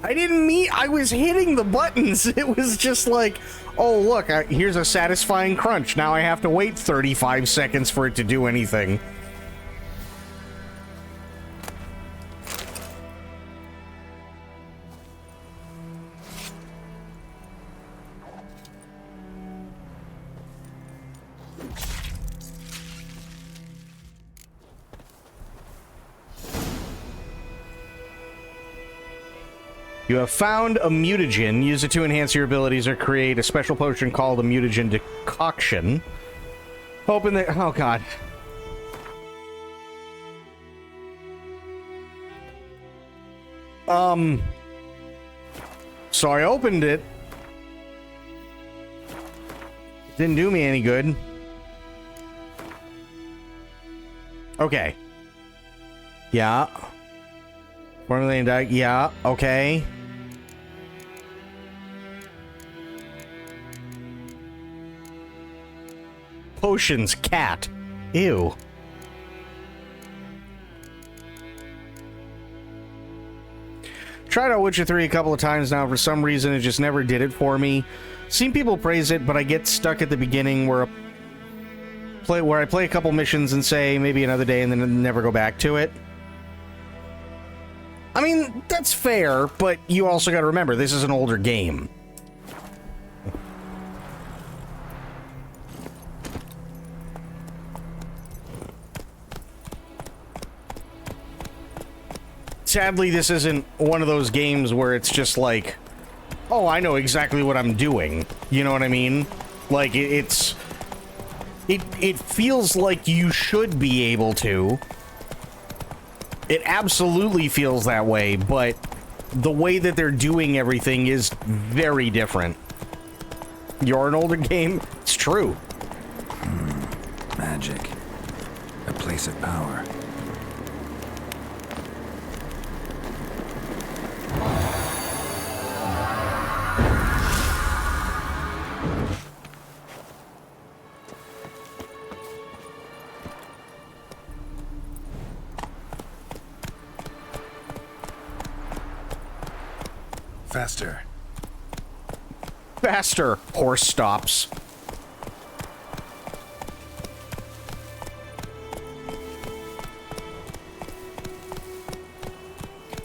I didn't mean... I was hitting the buttons. It was just like, oh, look, here's a satisfying crunch. Now I have to wait 35 seconds for it to do anything. You have found a mutagen. Use it to enhance your abilities or create a special potion called a mutagen decoction. Open the... Oh, God. So I opened it. Didn't do me any good. Okay. Yeah. Formulating diet. Yeah. Okay. Potions. Cat. Ew. Tried out Witcher 3 a couple of times now. For some reason, it just never did it for me. Seen people praise it, but I get stuck at the beginning where I play a couple missions and say maybe another day and then never go back to it. I mean, that's fair, but you also got to remember, this is an older game. sadly, this isn't one of those games where it's just like, oh, I know exactly what I'm doing. You know what I mean? Like, it feels like you should be able to. It absolutely feels that way, but the way that they're doing everything is very different. You're an older game? It's true. Magic. A place of power. Faster. Faster. Horse stops.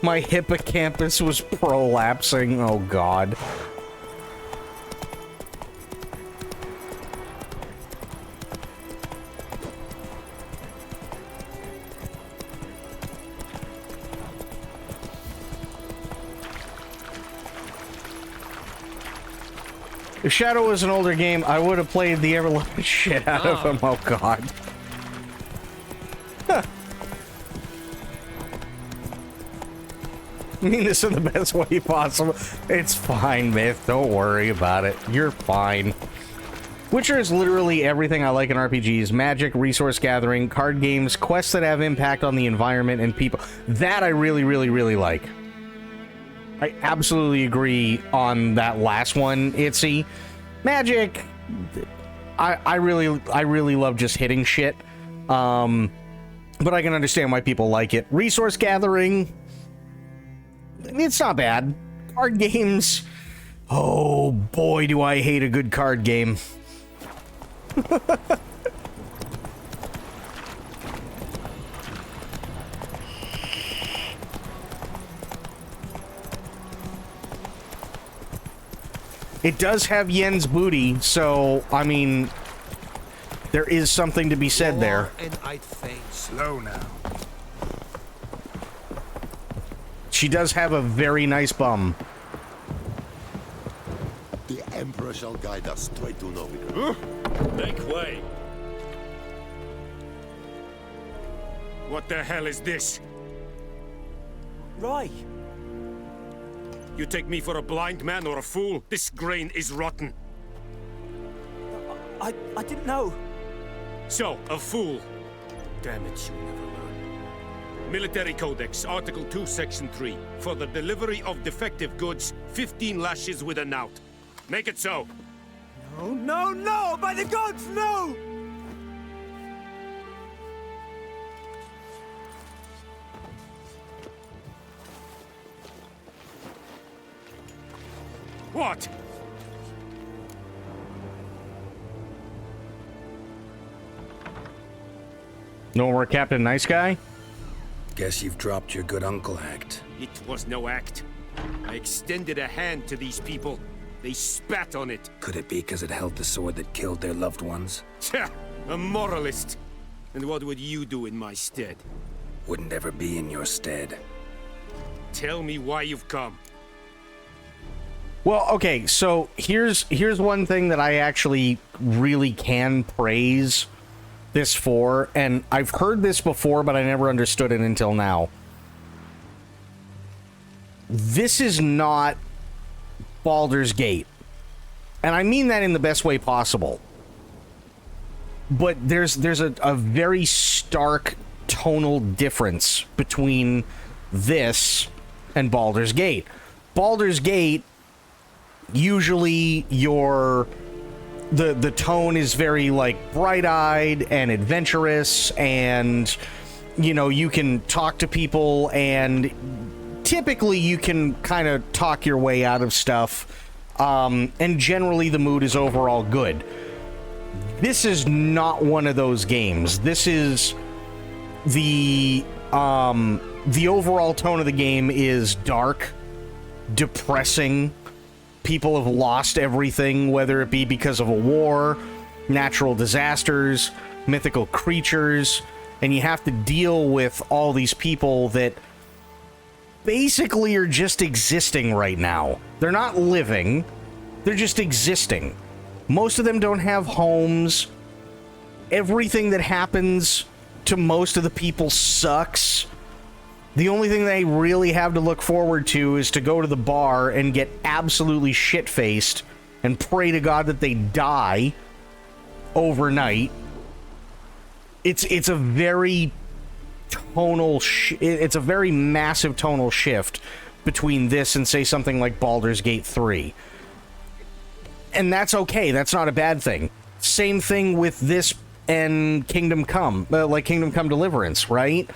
My hippocampus was prolapsing. Oh, God. If Shadow was an older game, I would have played the ever-loving shit out of him. Oh, God. Huh. I mean this in the best way possible. It's fine, Myth. Don't worry about it. You're fine. Witcher is literally everything I like in RPGs. Magic, resource gathering, card games, quests that have impact on the environment and people. That I really, really, really like. I absolutely agree on that last one, Itzy. Magic, I really love just hitting shit. But I can understand why people like it. Resource gathering, it's not bad. Card games, oh boy, do I hate a good card game. It does have Yen's booty, so, I mean, there is something to be said there. And I'd faint. Slow now. She does have a very nice bum. The Emperor shall guide us straight to Novigrad. Make way. What the hell is this? Roy. You take me for a blind man or a fool? This grain is rotten. I didn't know. So, a fool. Damn it, you never learn. Military Codex, Article 2, Section 3. For the delivery of defective goods, 15 lashes with a knout. Make it so. No, no, no! By the gods, no! What? No more Captain Nice Guy? Guess you've dropped your good uncle act. It was no act. I extended a hand to these people. They spat on it. Could it be because it held the sword that killed their loved ones? Tja, a moralist. And what would you do in my stead? Wouldn't ever be in your stead. Tell me why you've come. Well, okay, so here's one thing that I actually really can praise this for, and I've heard this before, but I never understood it until now. This is not Baldur's Gate. And I mean that in the best way possible. But there's a very stark tonal difference between this and Baldur's Gate. Baldur's Gate, usually the tone is very like bright-eyed and adventurous, and you know, you can talk to people, and typically you can kind of talk your way out of stuff, and generally the mood is overall good. This is not one of those games. This is the overall tone of the game is dark, depressing. People have lost everything, whether it be because of a war, natural disasters, mythical creatures, and you have to deal with all these people that basically are just existing right now. They're not living, they're just existing. Most of them don't have homes. Everything that happens to most of the people sucks. The only thing they really have to look forward to is to go to the bar and get absolutely shit-faced and pray to God that they die overnight. It's a very tonal it's a very massive tonal shift between this and say something like Baldur's Gate 3. And that's okay. That's not a bad thing. Same thing with this and Kingdom Come, like Kingdom Come Deliverance, right?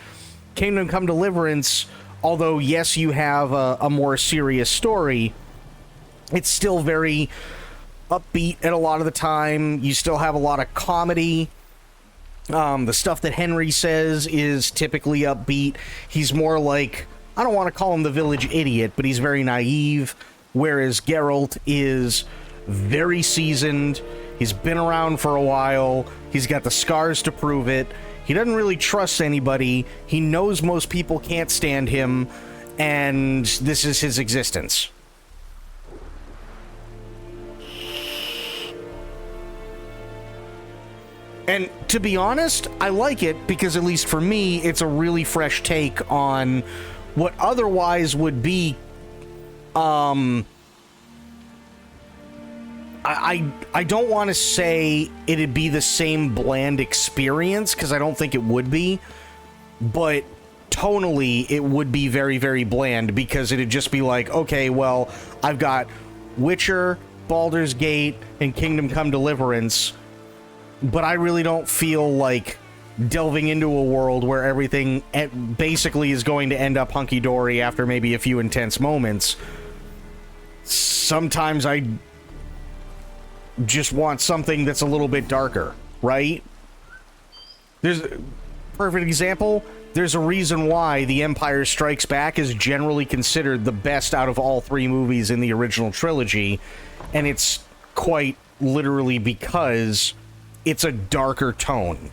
Kingdom Come Deliverance, although yes, you have a more serious story, it's still very upbeat at a lot of the time. You still have a lot of comedy. The stuff that Henry says is typically upbeat. He's more like, I don't want to call him the village idiot, but he's very naive, whereas Geralt is very seasoned. He's been around for a while. He's got the scars to prove it. He doesn't really trust anybody. He knows most people can't stand him, and this is his existence. And to be honest, I like it because, at least for me, it's a really fresh take on what otherwise would be I don't want to say it'd be the same bland experience, because I don't think it would be, but tonally it would be very, very bland, because it'd just be like, okay, well, I've got Witcher, Baldur's Gate, and Kingdom Come Deliverance, but I really don't feel like delving into a world where everything basically is going to end up hunky-dory after maybe a few intense moments. Sometimes I just want something that's a little bit darker, right? There's a perfect example. There's a reason why The Empire Strikes Back is generally considered the best out of all three movies in the original trilogy, and it's quite literally because it's a darker tone,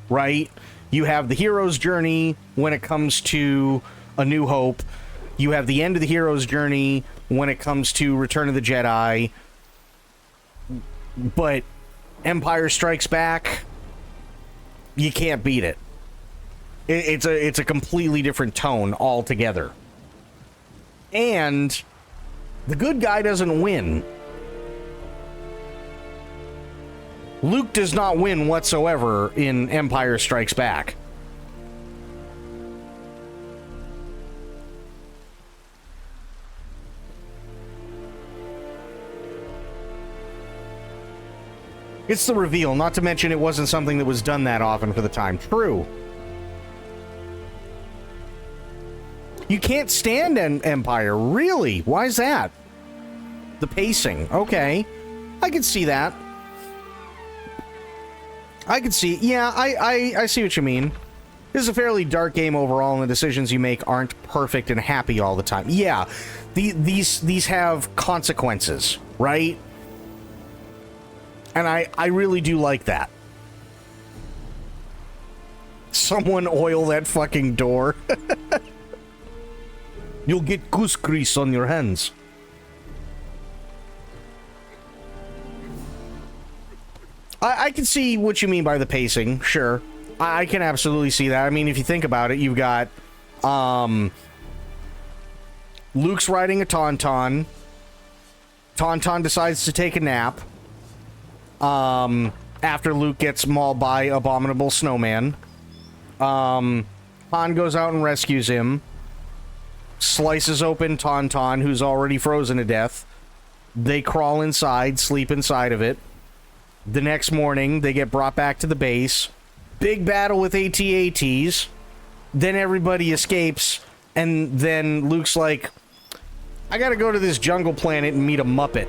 right? You have the hero's journey when it comes to A New Hope. You have the end of the hero's journey when it comes to Return of the Jedi. But Empire Strikes Back, you can't beat it. It's a completely different tone altogether. And the good guy doesn't win. Luke does not win whatsoever in Empire Strikes Back. It's the reveal, not to mention it wasn't something that was done that often for the time. True. You can't stand Empire, really? Why is that? The pacing, okay. I can see that. I can see, yeah, I see what you mean. This is a fairly dark game overall, and the decisions you make aren't perfect and happy all the time. Yeah, these have consequences, right? And I really do like that. Someone oil that fucking door. You'll get goose grease on your hands. I can see what you mean by the pacing, sure. I can absolutely see that. I mean, if you think about it, you've got Luke's riding a Tauntaun. Tauntaun decides to take a nap. After Luke gets mauled by Abominable Snowman. Han goes out and rescues him. Slices open Tauntaun, who's already frozen to death. They crawl inside, sleep inside of it. The next morning, they get brought back to the base. Big battle with AT-ATs. Then everybody escapes, and then Luke's like, I gotta go to this jungle planet and meet a Muppet.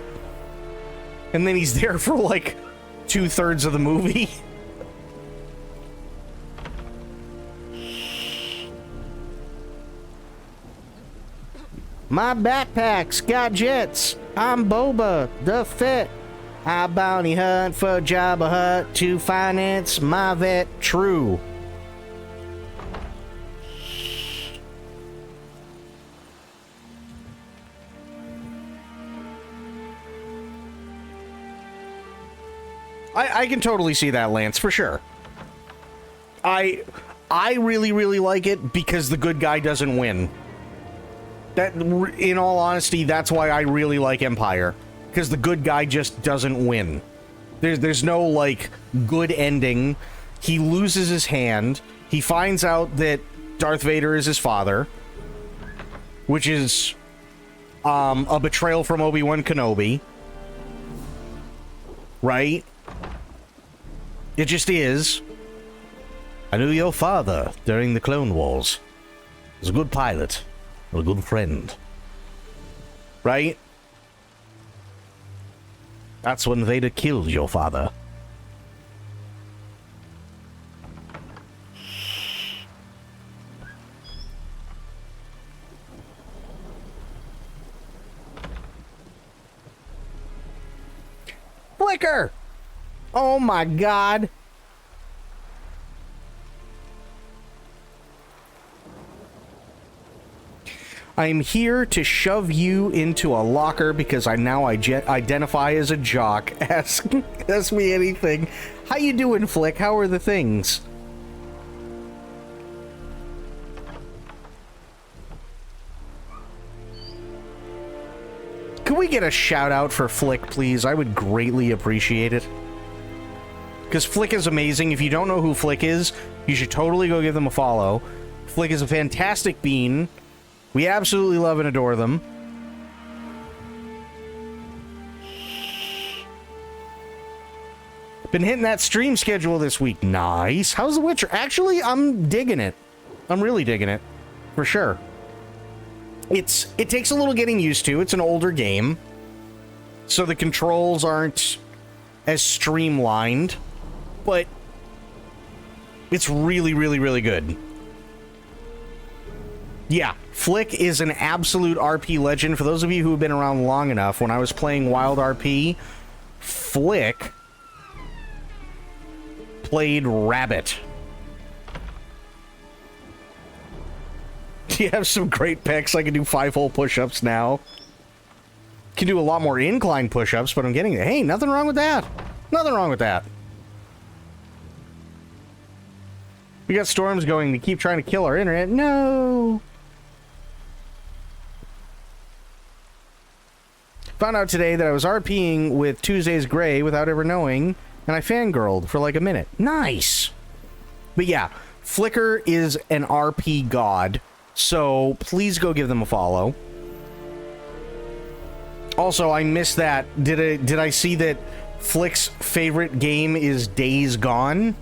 And then he's there for like 2/3 of the movie. My backpack's got jets. I'm Boba the Fett. I bounty hunt for Jabba Hutt to finance my vet. True. I can totally see that, Lance, for sure. I really, really like it because the good guy doesn't win. That, in all honesty, that's why I really like Empire. Because the good guy just doesn't win. There's no, like, good ending. He loses his hand. He finds out that Darth Vader is his father. Which is, a betrayal from Obi-Wan Kenobi. Right? It just is. I knew your father during the Clone Wars. He was a good pilot. A good friend. Right? That's when Vader killed your father. Flicker! Oh my god! I'm here to shove you into a locker because I now identify as a jock. Ask me anything. How you doing, Flick? How are the things? Can we get a shout out for Flick, please? I would greatly appreciate it. Because Flick is amazing. If you don't know who Flick is, you should totally go give them a follow. Flick is a fantastic bean. We absolutely love and adore them. Been hitting that stream schedule this week. Nice. How's The Witcher? Actually, I'm digging it. I'm really digging it. For sure. It takes a little getting used to. It's an older game. So the controls aren't as streamlined. But it's really, really, really good. Yeah, Flick is an absolute RP legend. For those of you who have been around long enough, when I was playing Wild RP, Flick played Rabbit. You have some great pecs. I can do 5-hole push-ups now. Can do a lot more incline push-ups, but I'm getting it. Hey, nothing wrong with that. Nothing wrong with that. We got storms going to keep trying to kill our internet. No. Found out today that I was RPing with Tuesday's Gray without ever knowing, and I fangirled for like a minute. Nice! But yeah, Flicker is an RP god, so please go give them a follow. Also, I missed that. Did I see that Flick's favorite game is Days Gone?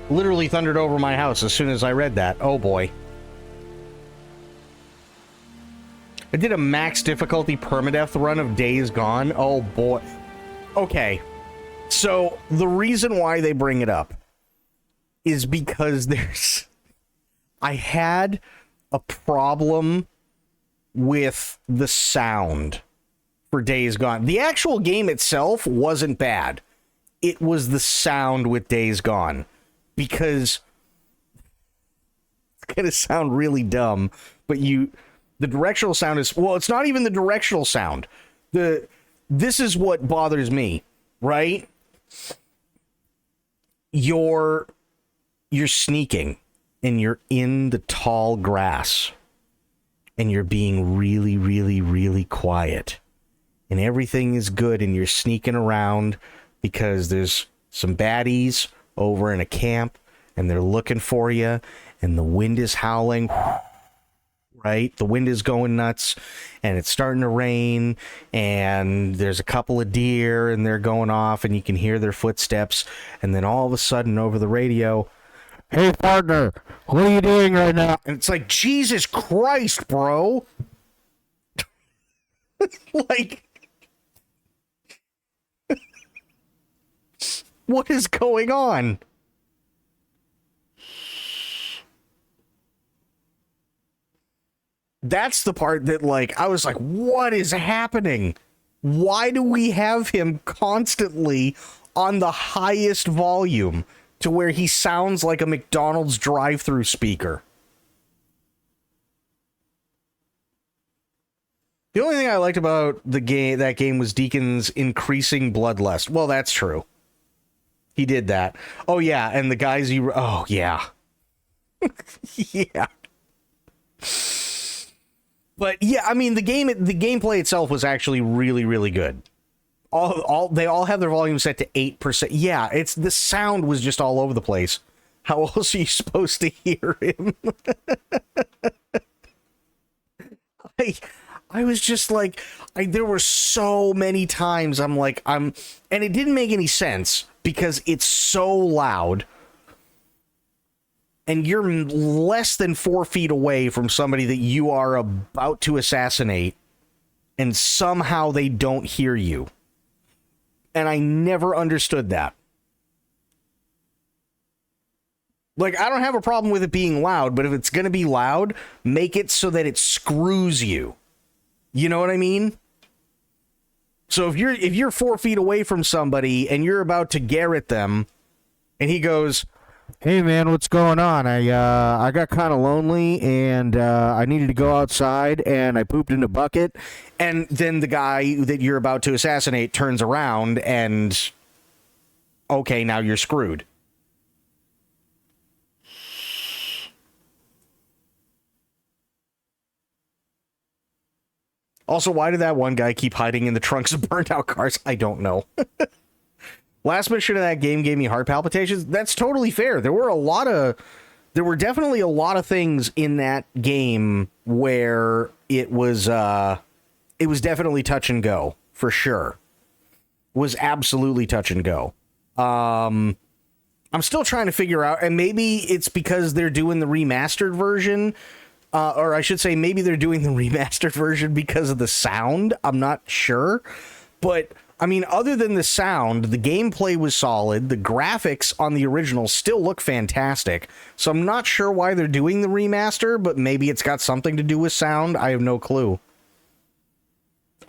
Literally thundered over my house as soon as I read that. Oh boy. I did a max difficulty permadeath run of Days Gone. Oh boy. Okay. So the reason why they bring it up is because I had a problem with the sound for Days Gone. The actual game itself wasn't bad. It was the sound with Days Gone. Because it's going to sound really dumb, but the directional sound is, well, it's not even the directional sound. This is what bothers me, right? You're sneaking and you're in the tall grass and you're being really, really, really quiet and everything is good and you're sneaking around because there's some baddies over in a camp and they're looking for you and the wind is howling, right? The wind is going nuts and it's starting to rain and there's a couple of deer and they're going off and you can hear their footsteps and then all of a sudden over the radio, "Hey partner, what are you doing right now?" And it's like, Jesus Christ, bro. Like, what is going on? That's the part that, like, I was like, what is happening? Why do we have him constantly on the highest volume to where he sounds like a McDonald's drive-through speaker. The only thing I liked about that game was Deacon's increasing bloodlust. Well, that's true. He did that. Oh yeah, and the guys oh yeah. Yeah. But yeah, I mean the gameplay itself was actually really, really good. They all have their volume set to 8%. Yeah, the sound was just all over the place. How else are you supposed to hear him? I was just like, there were so many times and it didn't make any sense because it's so loud and you're less than 4 feet away from somebody that you are about to assassinate and somehow they don't hear you. And I never understood that. Like, I don't have a problem with it being loud, but if it's going to be loud, make it so that it screws you. You know what I mean? So if you're 4 feet away from somebody and you're about to garrot them, and he goes, "Hey man, what's going on? I got kind of lonely and I needed to go outside and I pooped in a bucket," and then the guy that you're about to assassinate turns around and okay, now you're screwed. Also, why did that one guy keep hiding in the trunks of burnt out cars? I don't know. Last mission of that game gave me heart palpitations. That's totally fair. There were definitely a lot of things in that game where it was definitely touch and go, for sure. Was absolutely touch and go. I'm still trying to figure out, and maybe it's because they're doing the remastered version. Or I should say, maybe they're doing the remastered version because of the sound. I'm not sure. But, I mean, other than the sound, the gameplay was solid. The graphics on the original still look fantastic. So I'm not sure why they're doing the remaster, but maybe it's got something to do with sound. I have no clue.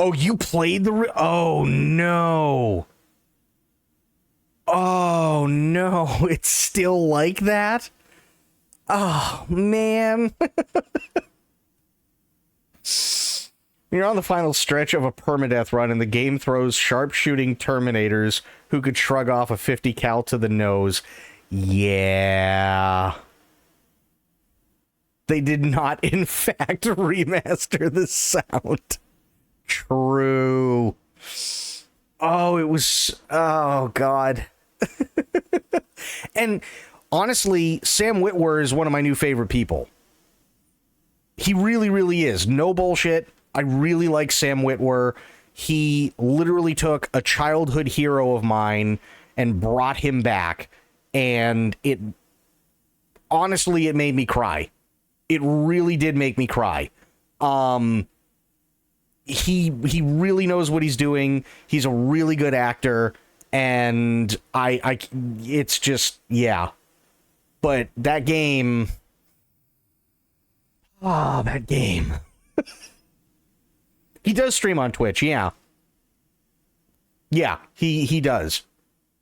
Oh, you played the... Oh, no. Oh, no. It's still like that? Oh, man. You're on the final stretch of a permadeath run, and the game throws sharpshooting Terminators who could shrug off a 50 cal to the nose. Yeah. They did not, in fact, remaster the sound. True. Oh, it was... Oh, God. And... honestly, Sam Witwer is one of my new favorite people. He really, really is. No bullshit. I really like Sam Witwer. He literally took a childhood hero of mine and brought him back. And it made me cry. It really did make me cry. He really knows what he's doing. He's a really good actor. And it's just, yeah. But that game... Oh, that game. He does stream on Twitch, yeah. Yeah, he does.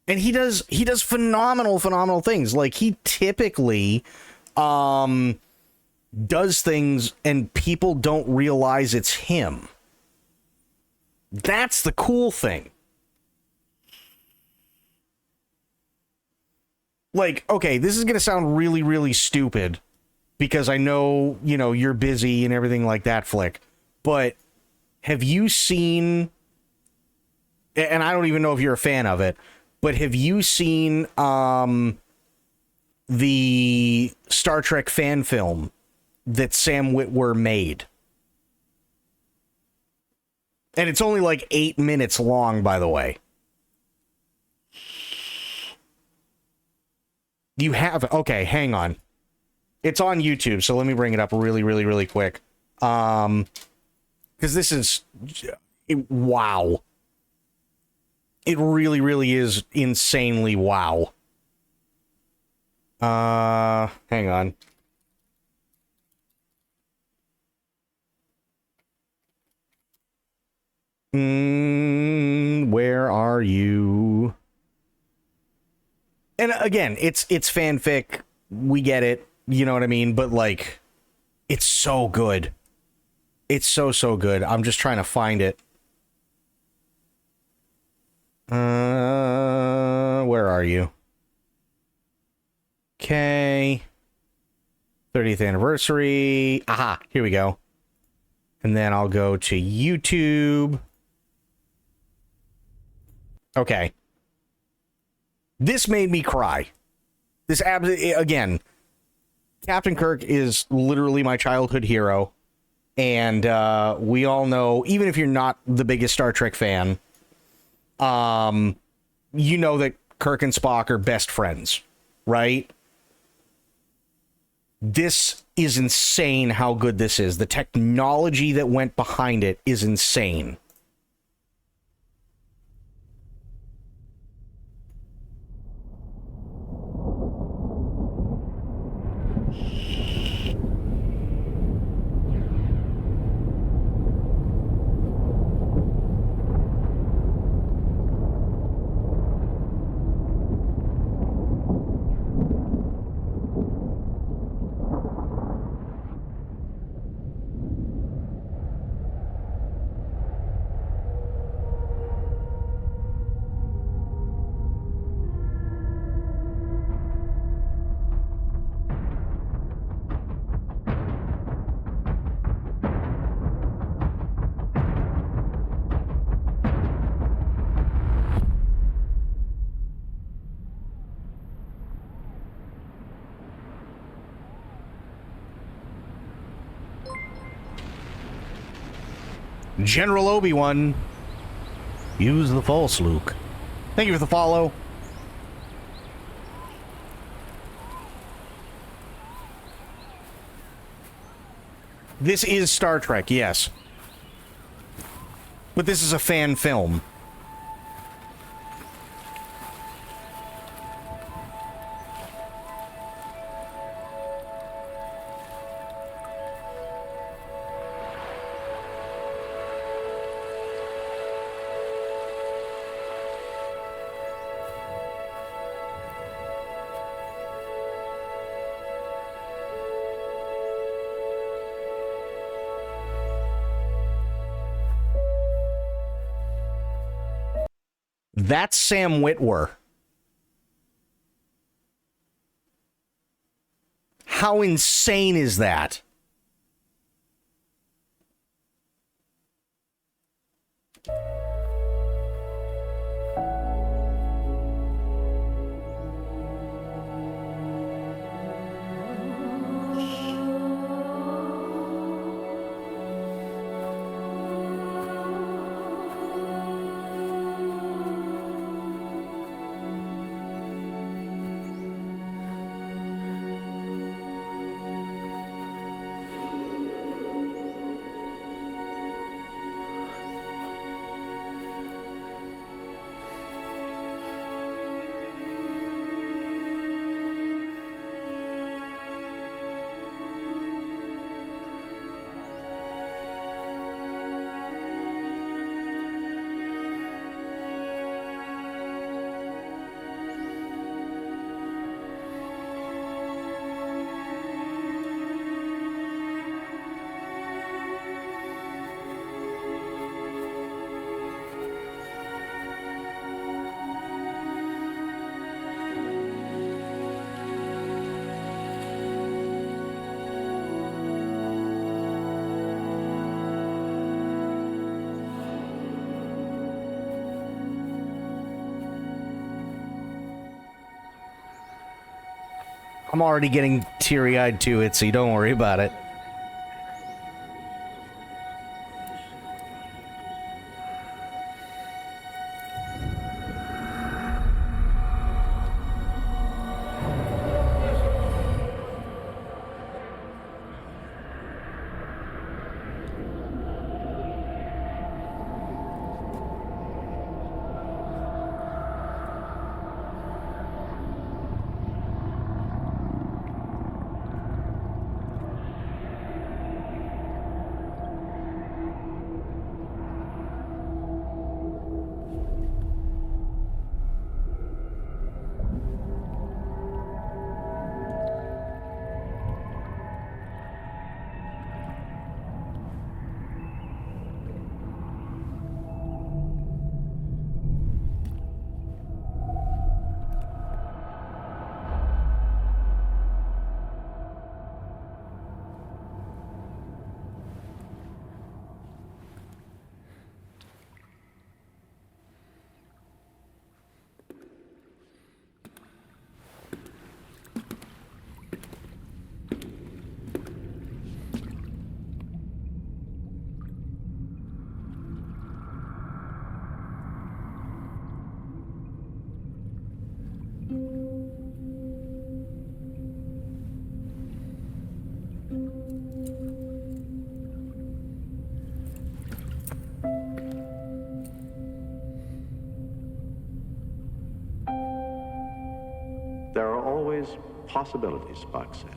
And he does phenomenal things. Like, he typically does things and people don't realize it's him. That's the cool thing. Like, okay, this is going to sound really, really stupid because I know, you're busy and everything like that, Flick. But have you seen, and I don't even know if you're a fan of it, but have you seen the Star Trek fan film that Sam Witwer made? And it's only like 8 minutes long, by the way. You have... Okay, hang on. It's on YouTube, so let me bring it up really, really, really quick. Because this is... Wow. It really, really is insanely wow. Hang on. Where are you? And again, it's fanfic. We get it. You know what I mean? But, like, it's so good. It's so good. I'm just trying to find it. Where are you? Okay. 30th anniversary. Aha, here we go. And then I'll go to YouTube. Okay. This made me cry. This again, Captain Kirk is literally my childhood hero. And we all know, even if you're not the biggest Star Trek fan, you know that Kirk and Spock are best friends, right? This is insane how good this is. The technology that went behind it is insane. General Obi-Wan, use the Force, Luke. Thank you for the follow. This is Star Trek, yes. But this is a fan film. That's Sam Witwer. How insane is that? I'm already getting teary-eyed to it, so you don't worry about it. There are always possibilities, Spock said.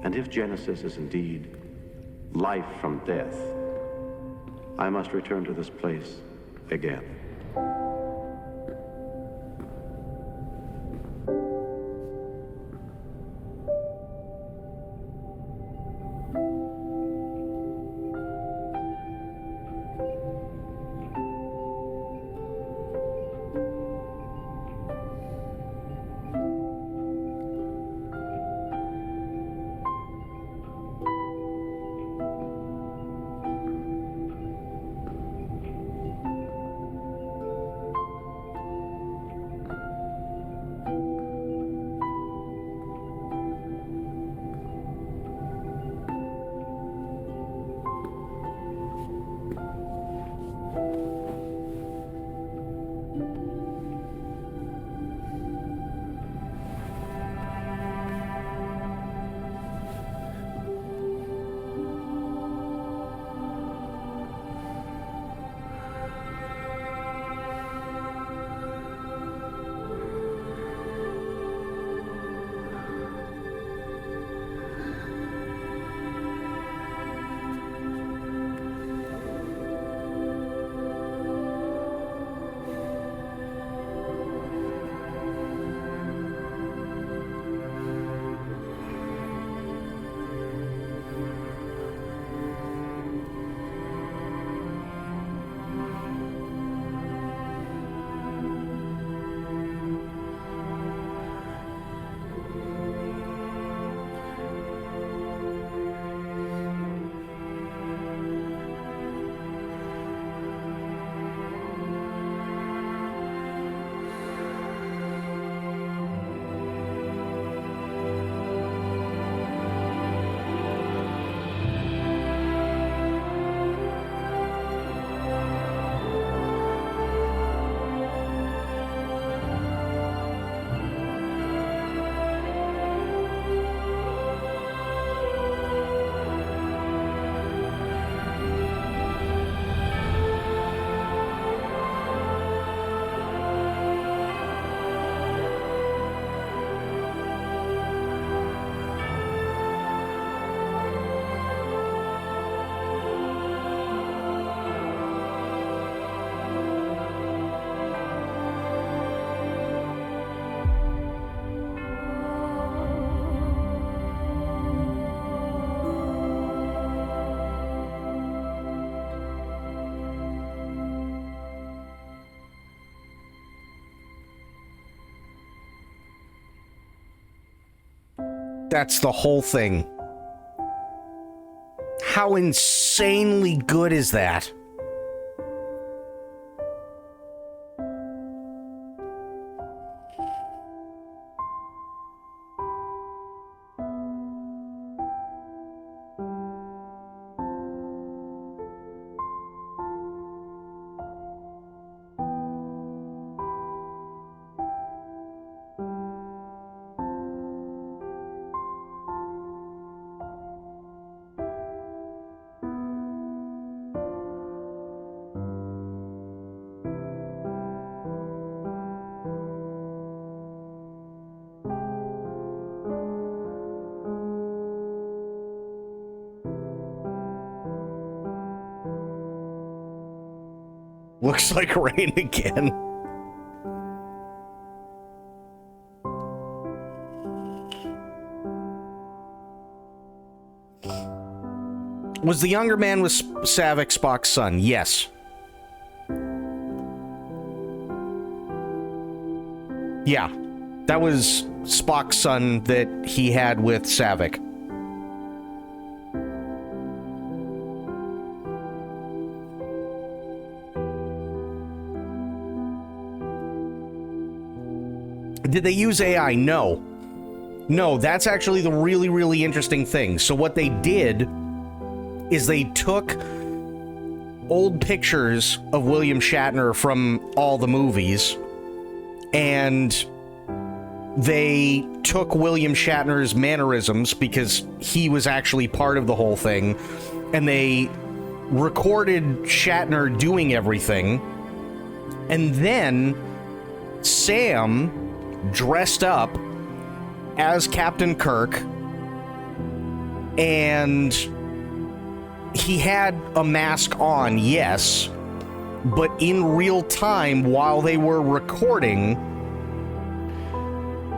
And if Genesis is indeed life from death, I must return to this place again. That's the whole thing. How insanely good is that? Looks like rain again. Was the younger man with Saavik Spock's son? Yes. Yeah. That was Spock's son that he had with Saavik. Did they use AI? No. No, that's actually the really, really interesting thing. So what they did is they took old pictures of William Shatner from all the movies, and they took William Shatner's mannerisms, because he was actually part of the whole thing, and they recorded Shatner doing everything, and then Sam dressed up as Captain Kirk, and he had a mask on, yes, but in real time, while they were recording,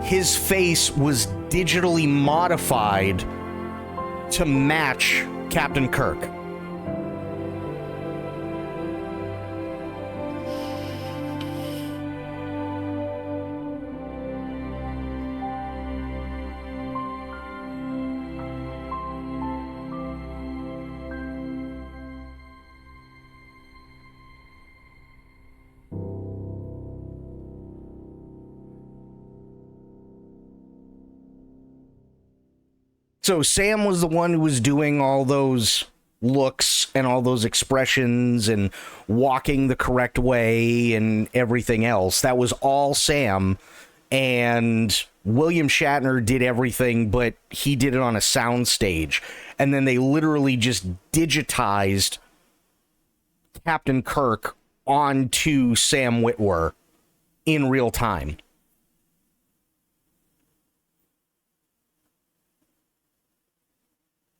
his face was digitally modified to match Captain Kirk. So Sam was the one who was doing all those looks and all those expressions and walking the correct way and everything else. That was all Sam. And William Shatner did everything, but he did it on a sound stage. And then they literally just digitized Captain Kirk onto Sam Witwer in real time.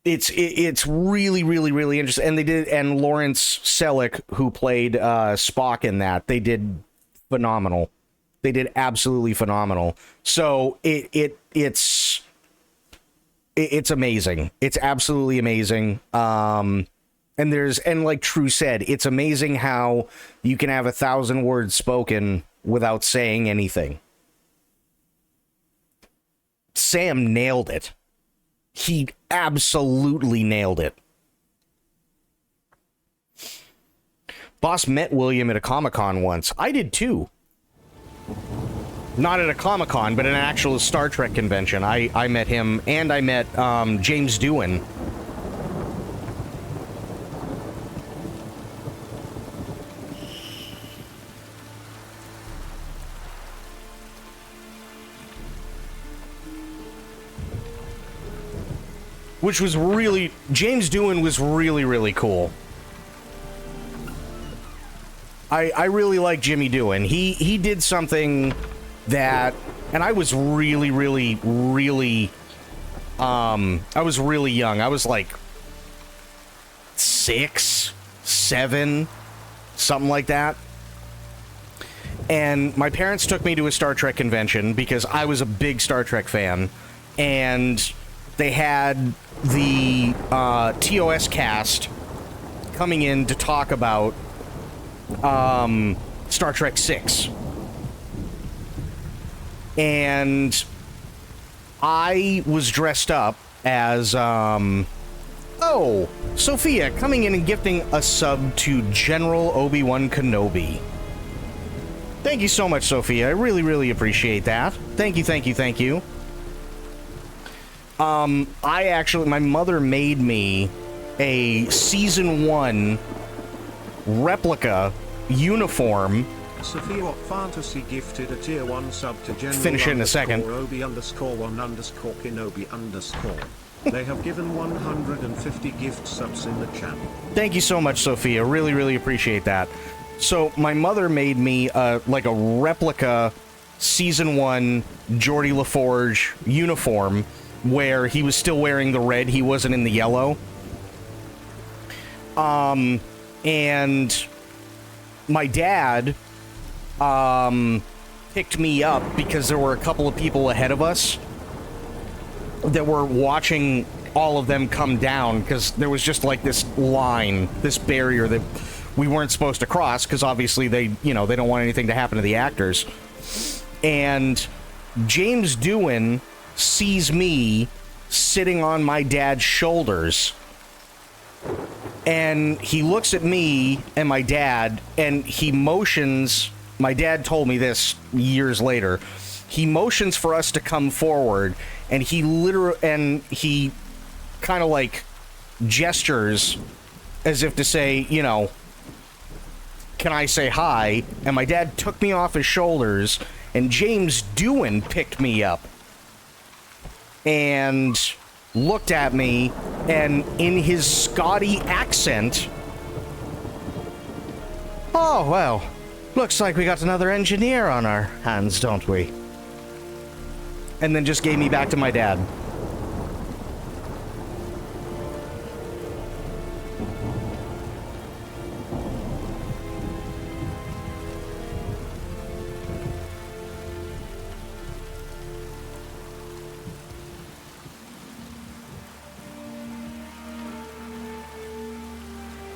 It's really, really, really interesting. And they did, and Lawrence Selleck, who played Spock in that, they did phenomenal. They did absolutely phenomenal. So it's amazing. It's absolutely amazing. And like True said, it's amazing how you can have 1,000 words spoken without saying anything. Sam nailed it. He absolutely nailed it. Boss met William at a Comic-Con once. I did too. Not at a Comic-Con, but at an actual Star Trek convention. I met him, and I met James Doohan. Which was really... James Doohan was really, really cool. I really like Jimmy Doohan. He did something that... And I was really, really, really... I was really young. I was like 6, 7, something like that. And my parents took me to a Star Trek convention because I was a big Star Trek fan. And they had the TOS cast coming in to talk about Star Trek 6. And I was dressed up as, Sophia coming in and gifting a sub to General Obi-Wan Kenobi. Thank you so much, Sophia. I really, really appreciate that. Thank you, thank you, thank you. My mother made me a Season 1 replica uniform. Sophia Fantasy gifted a tier 1 sub to General Finish it in a second. Obi_1_Kenobi_. They have given 150 gift subs in the channel. Thank you so much, Sophia. Really, really appreciate that. So my mother made me like a replica Season 1 Geordie LaForge uniform where he was still wearing the red, he wasn't in the yellow. And my dad picked me up because there were a couple of people ahead of us that were watching all of them come down, because there was just like this line, this barrier that we weren't supposed to cross, because obviously they don't want anything to happen to the actors. And James Doohan sees me sitting on my dad's shoulders, and he looks at me and my dad, and he motions. My dad told me this years later. He motions for us to come forward, and he kind of like gestures as if to say, can I say hi? And my dad took me off his shoulders, and James Doohan picked me up and looked at me, and in his Scotty accent, "Oh, well, looks like we got another engineer on our hands, don't we?" And then just gave me back to my dad.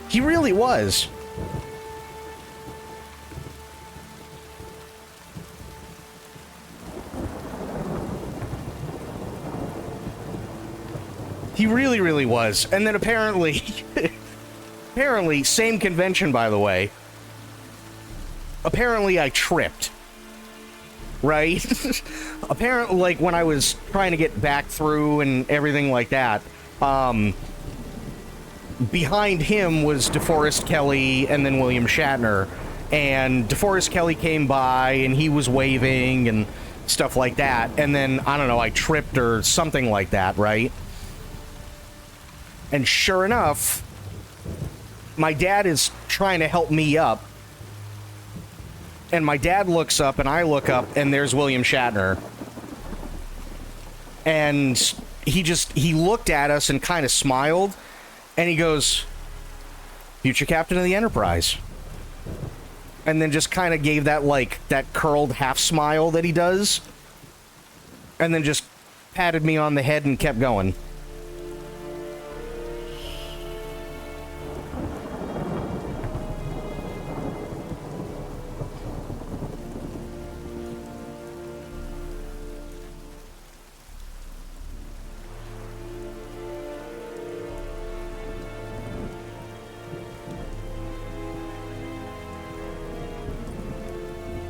He really was. He really, really was. And then apparently, apparently, same convention, by the way. Apparently I tripped. Right? Apparently, like, when I was trying to get back through and everything like that, behind him was DeForest Kelley and then William Shatner. And DeForest Kelley came by and he was waving and stuff like that. And then, I don't know, I tripped or something like that, right? And sure enough, my dad is trying to help me up. And my dad looks up and I look up and there's William Shatner. And he looked at us and kind of smiled. And he goes, "Future captain of the Enterprise." And then just kind of gave that, like, that curled half smile that he does. And then just patted me on the head and kept going.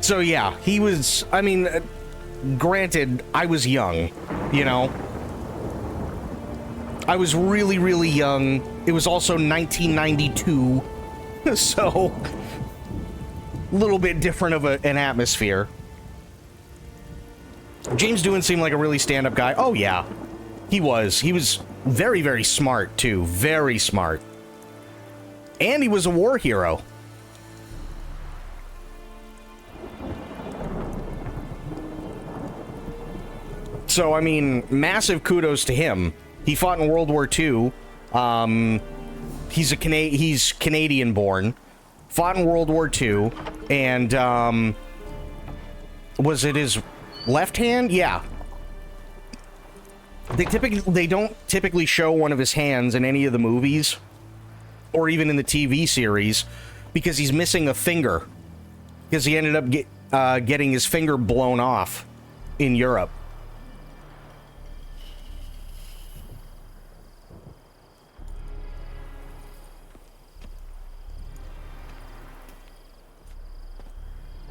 So yeah, he was, I mean, granted, I was young, you know? I was really, really young. It was also 1992, so a little bit different of an atmosphere. James Doohan seemed like a really stand-up guy. Oh yeah, he was. He was very, very smart, too. Very smart. And he was a war hero. So, I mean, massive kudos to him. He fought in World War II. He's Canadian born. Fought in World War II. And, was it his left hand? Yeah. They don't typically show one of his hands in any of the movies. Or even in the TV series. Because he's missing a finger. Because he ended up getting his finger blown off in Europe.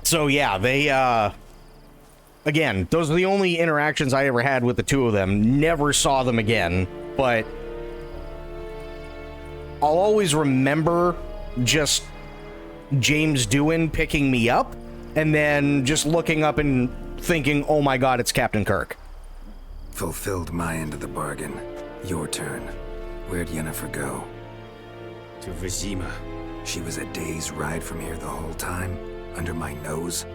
So yeah, they, again, those are the only interactions I ever had with the two of them. Never saw them again, but I'll always remember just James Doohan picking me up and then just looking up and thinking, oh my god, it's Captain Kirk. Fulfilled my end of the bargain. Your turn. Where'd Yennefer go? To Vizima. She was a day's ride from here the whole time? Under my nose?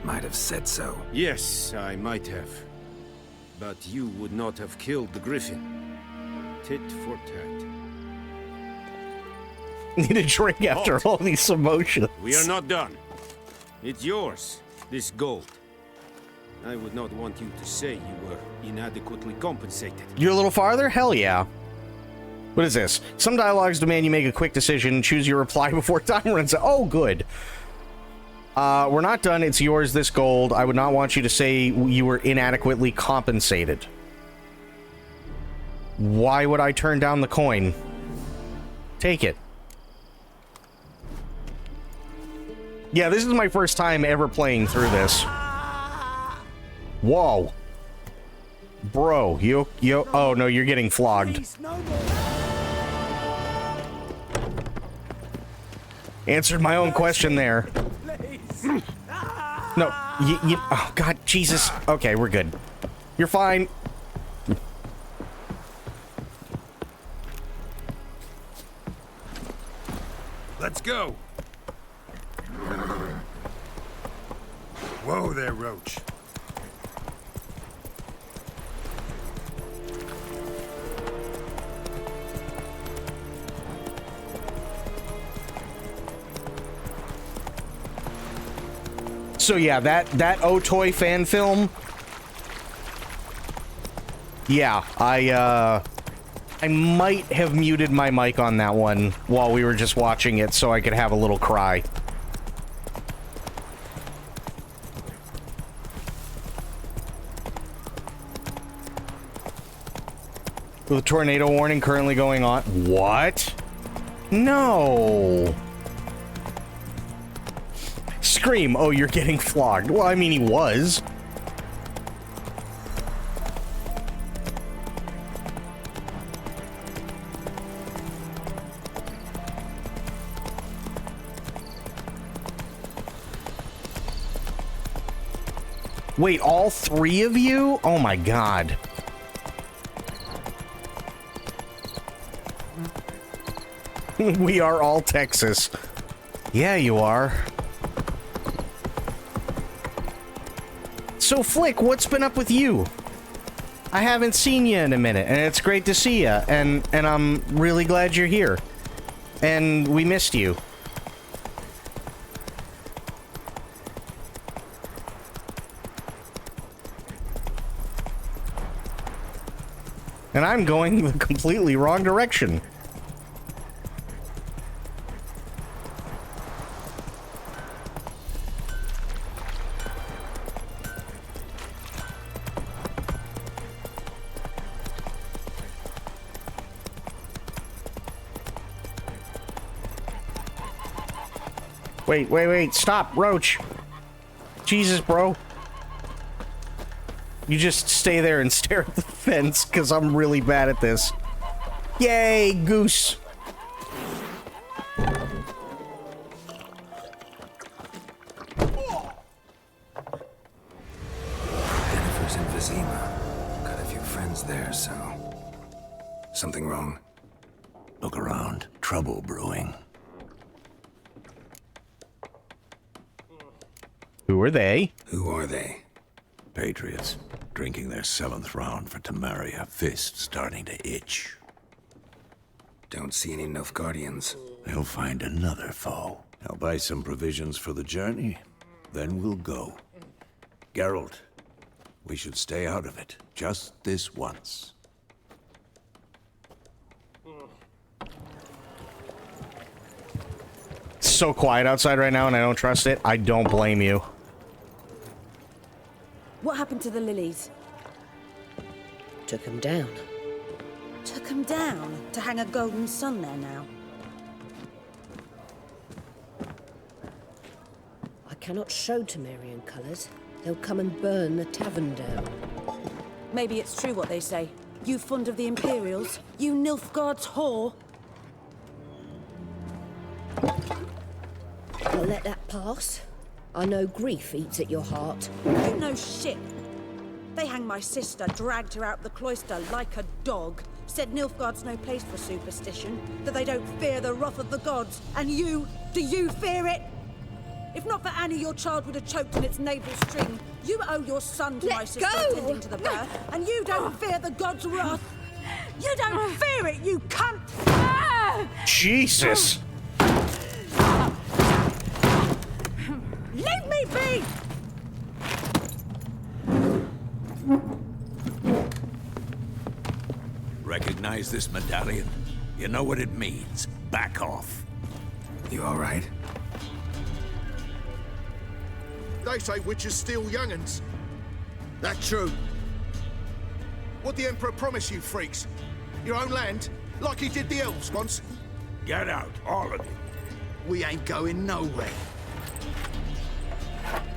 Might have said so. Yes, I might have. But you would not have killed the Griffin. Tit for tat. Need a drink after all these emotions. We are not done. It's yours, this gold. I would not want you to say you were inadequately compensated. You're a little farther? Hell yeah. What is this? Some dialogues demand you make a quick decision, choose your reply before time runs out. Oh, good. We're not done. It's yours, this gold. I would not want you to say you were inadequately compensated. Why would I turn down the coin? Take it. Yeah, this is my first time ever playing through this. Whoa. Bro, you, oh no, you're getting flogged. Answered my own question there. No, oh god, Jesus. Okay, we're good. You're fine. Let's go. Whoa there, Roach. So yeah, that Otoy fan film. Yeah, I might have muted my mic on that one while we were just watching it so I could have a little cry. With a tornado warning currently going on. What? No. Scream, oh, you're getting flogged. Well, I mean, he was. Wait, all three of you? Oh my god. We are all Texas. Yeah, you are. So, Flick, what's been up with you? I haven't seen you in a minute, and it's great to see you, and I'm really glad you're here. And we missed you. And I'm going the completely wrong direction. Wait, stop, Roach. Jesus, bro. You just stay there and stare at the fence, because I'm really bad at this. Yay, goose. Jennifer's in Vizima. Got a few friends there, so... Something wrong? Look around. Trouble brewing. Who are they? Who are they? Patriots. Drinking their 7th round for Tamaria. Fist starting to itch. Don't see any Nilfgaardians. They'll find another foe. I'll buy some provisions for the journey. Then we'll go. Geralt, we should stay out of it. Just this once. It's so quiet outside right now and I don't trust it. I don't blame you. What happened to the lilies? Took them down. Took them down to hang a golden sun there now. I cannot show Temerian colours. They'll come and burn the tavern down. Maybe it's true what they say. You fond of the Imperials? You Nilfgaard's whore? I'll let that pass. I know grief eats at your heart. You know shit. They hanged my sister, dragged her out the cloister like a dog. Said Nilfgaard's no place for superstition, that they don't fear the wrath of the gods. And you, do you fear it? If not for Annie, your child would have choked in its navel string. You owe your son to my sister attending to the birth, and you don't fear the gods' wrath. You don't fear it, you cunt! Jesus! Leave me be! Recognize this medallion? You know what it means. Back off. You all right? They say witches steal young'uns. That true? What'd the Emperor promise you, freaks? Your own land? Like he did the elves once? Get out, all of you. We ain't going nowhere.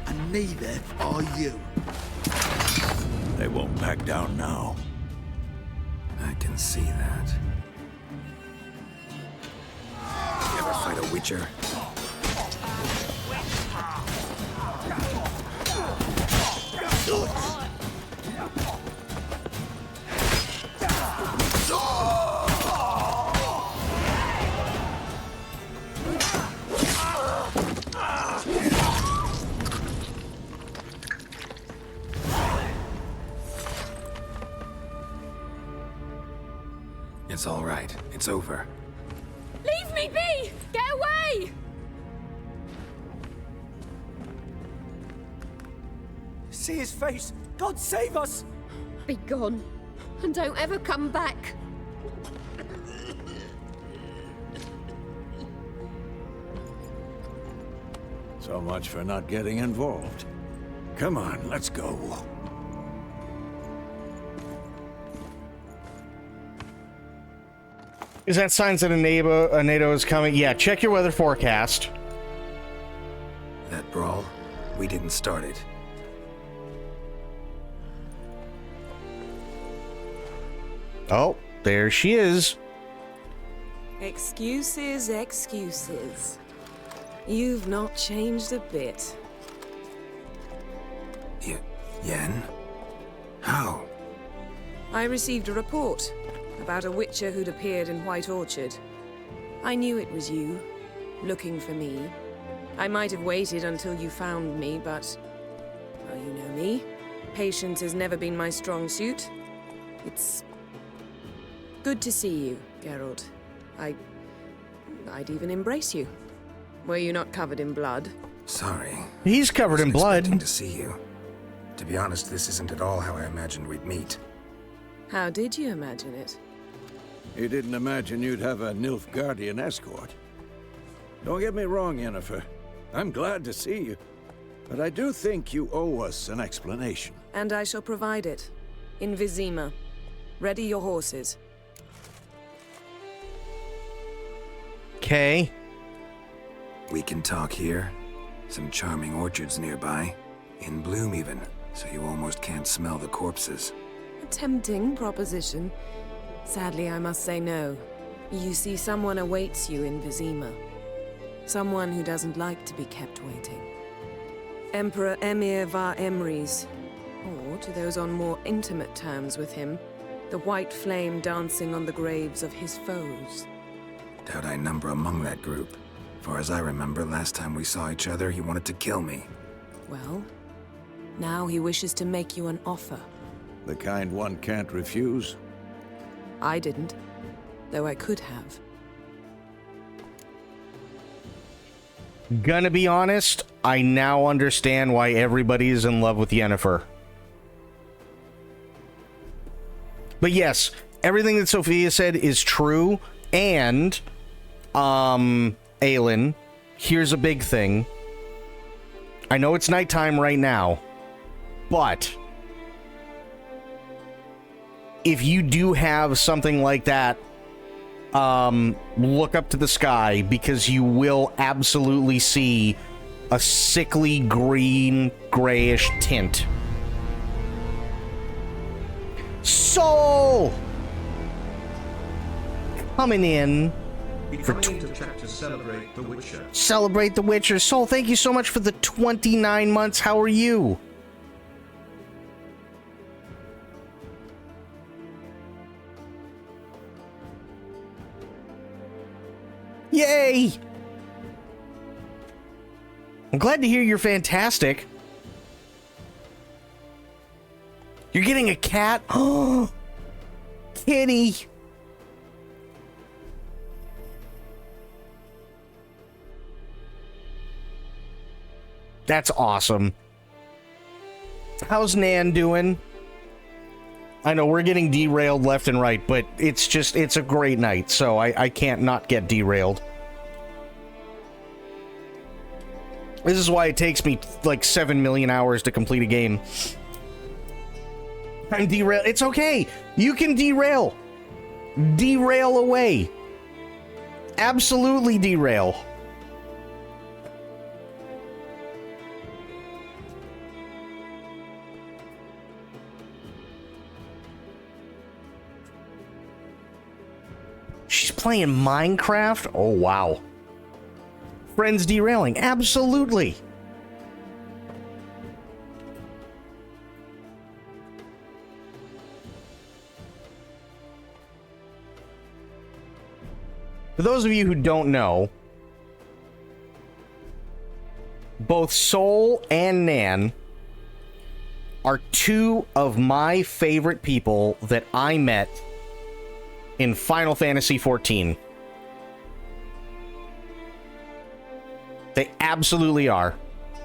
And neither are you. They won't back down now. I can see that. You ever fight a witcher? It's all right. It's over. Leave me be! Get away! See his face! God save us! Be gone, and don't ever come back. So much for not getting involved. Come on, let's go. Is that signs that a NATO is coming? Yeah, check your weather forecast. That brawl, we didn't start it. Oh, there she is. Excuses, excuses. You've not changed a bit. Yen? How? I received a report about a witcher who'd appeared in White Orchard. I knew it was you, looking for me. I might have waited until you found me, but... well, you know me. Patience has never been my strong suit. It's... good to see you, Geralt. I'd even embrace you. Were you not covered in blood? Sorry. He's covered in blood. Expecting to see you. To be honest, this isn't at all how I imagined we'd meet. How did you imagine it? You didn't imagine you'd have a Nilfgaardian escort. Don't get me wrong, Yennefer. I'm glad to see you. But I do think you owe us an explanation. And I shall provide it. In Vizima. Ready your horses. Okay. We can talk here. Some charming orchards nearby. In bloom even, so you almost can't smell the corpses. A tempting proposition. Sadly, I must say no. You see, someone awaits you in Vizima. Someone who doesn't like to be kept waiting. Emperor Emir var Emreis. Or, to those on more intimate terms with him, the white flame dancing on the graves of his foes. Doubt I number among that group. Far as I remember, last time we saw each other, he wanted to kill me. Well, now he wishes to make you an offer. The kind one can't refuse? I didn't, though I could have. Gonna be honest, I now understand why everybody is in love with Yennefer. But yes, everything that Sophia said is true, and, Aelin, here's a big thing. I know it's nighttime right now, but if you do have something like that, look up to the sky, because you will absolutely see a sickly green, grayish tint. Soul! Coming in. Coming into chat to celebrate The Witcher. Celebrate The Witcher. Soul, thank you so much for the 29 months. How are you? Yay! I'm glad to hear you're fantastic. You're getting a cat? Oh, kitty. That's awesome. How's Nan doing? I know we're getting derailed left and right, but it's a great night, so I can't not get derailed. This is why it takes me like 7 million hours to complete a game. I'm derailed. It's okay. You can derail. Derail away. Absolutely derail. She's playing Minecraft? Oh, wow. Friends derailing. Absolutely. For those of you who don't know, both Soul and Nan are two of my favorite people that I met in Final Fantasy XIV. They absolutely are.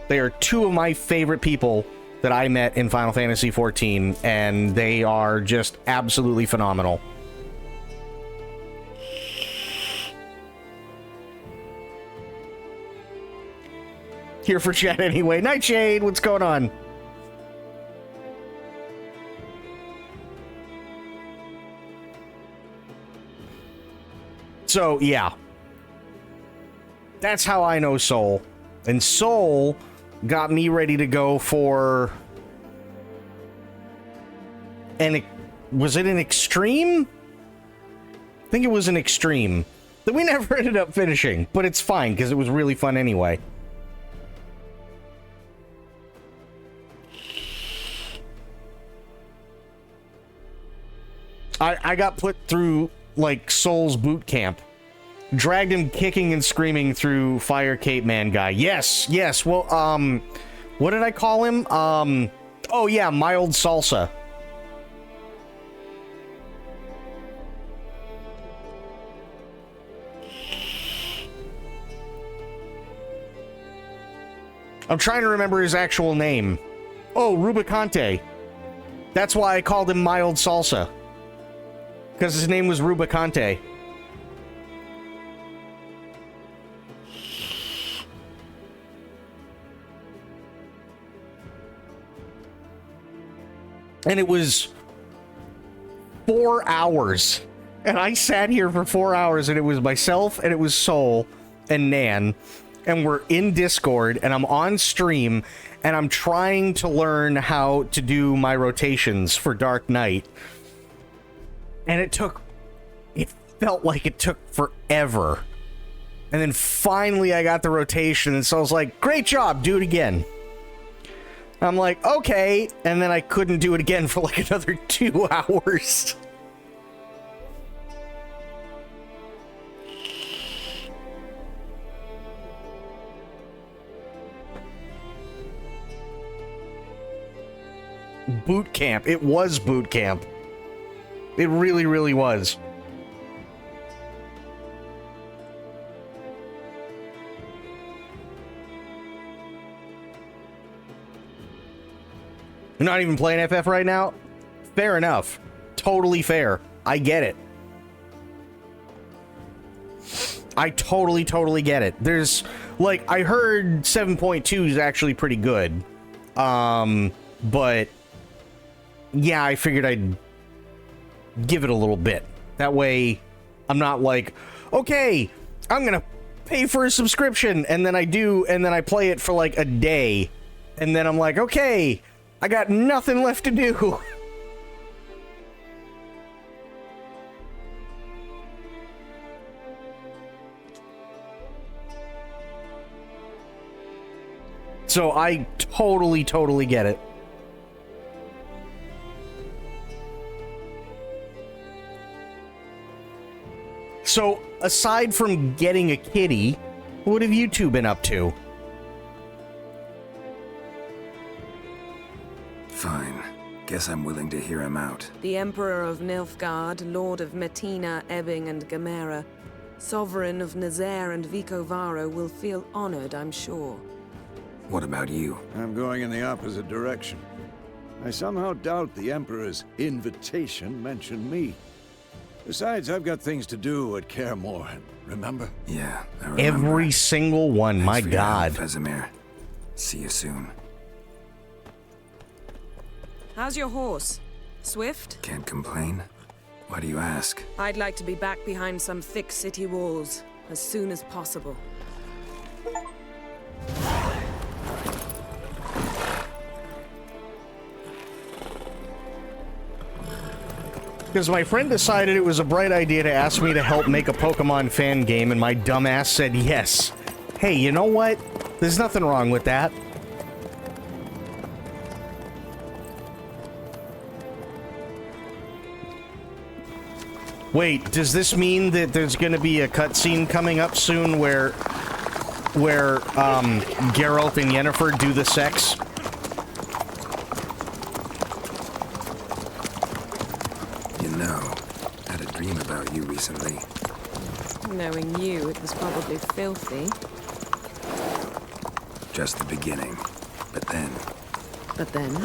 They are two of my favorite people that I met in Final Fantasy XIV, and they are just absolutely phenomenal. Here for chat anyway. Nightshade, what's going on? So, yeah. That's how I know Soul. And Soul got me ready to go for... Was it an Extreme? I think it was an Extreme. That we never ended up finishing. But it's fine, because it was really fun anyway. I got put through, like, Soul's boot camp. Dragged him kicking and screaming through Fire Cape Man guy. Yes, yes. Well, what did I call him? Oh yeah, Mild Salsa. I'm trying to remember his actual name. Oh, Rubicante. That's why I called him Mild Salsa. Because his name was Rubicante. And it was 4 hours. And I sat here for 4 hours, and it was myself, and it was Soul, and Nan. And we're in Discord, and I'm on stream, and I'm trying to learn how to do my rotations for Dark Knight. And it felt like it took forever. And then finally I got the rotation, and so I was like, great job, do it again. I'm like, okay, and then I couldn't do it again for like another 2 hours. Boot camp. It was boot camp. It really, really was. You're not even playing FF right now? Fair enough. Totally fair. I get it. I totally get it. There's, like, I heard 7.2 is actually pretty good. But yeah, I figured I'd give it a little bit. That way, I'm not like, okay, I'm gonna pay for a subscription, and then I do, and then I play it for like a day, and then I'm like, okay, I got nothing left to do. So I totally get it. So, aside from getting a kitty, what have you two been up to? Fine. Guess I'm willing to hear him out. The Emperor of Nilfgaard, Lord of Metina, Ebbing, and Gamera, Sovereign of Nazaire and Vicovaro will feel honored, I'm sure. What about you? I'm going in the opposite direction. I somehow doubt the Emperor's invitation mentioned me. Besides, I've got things to do at Kaer Morhen, remember? Yeah, I remember. Every single one, Thanks my for your God. help, Vesemir. See you soon. How's your horse? Swift? Can't complain. Why do you ask? I'd like to be back behind some thick city walls as soon as possible. Because my friend decided it was a bright idea to ask me to help make a Pokemon fan game, and my dumbass said yes. Hey, you know what? There's nothing wrong with that. Wait, does this mean that there's gonna be a cutscene coming up soon where Geralt and Yennefer do the sex? You know, I had a dream about you recently? Knowing you, it was probably filthy. Just the beginning. But then... But then...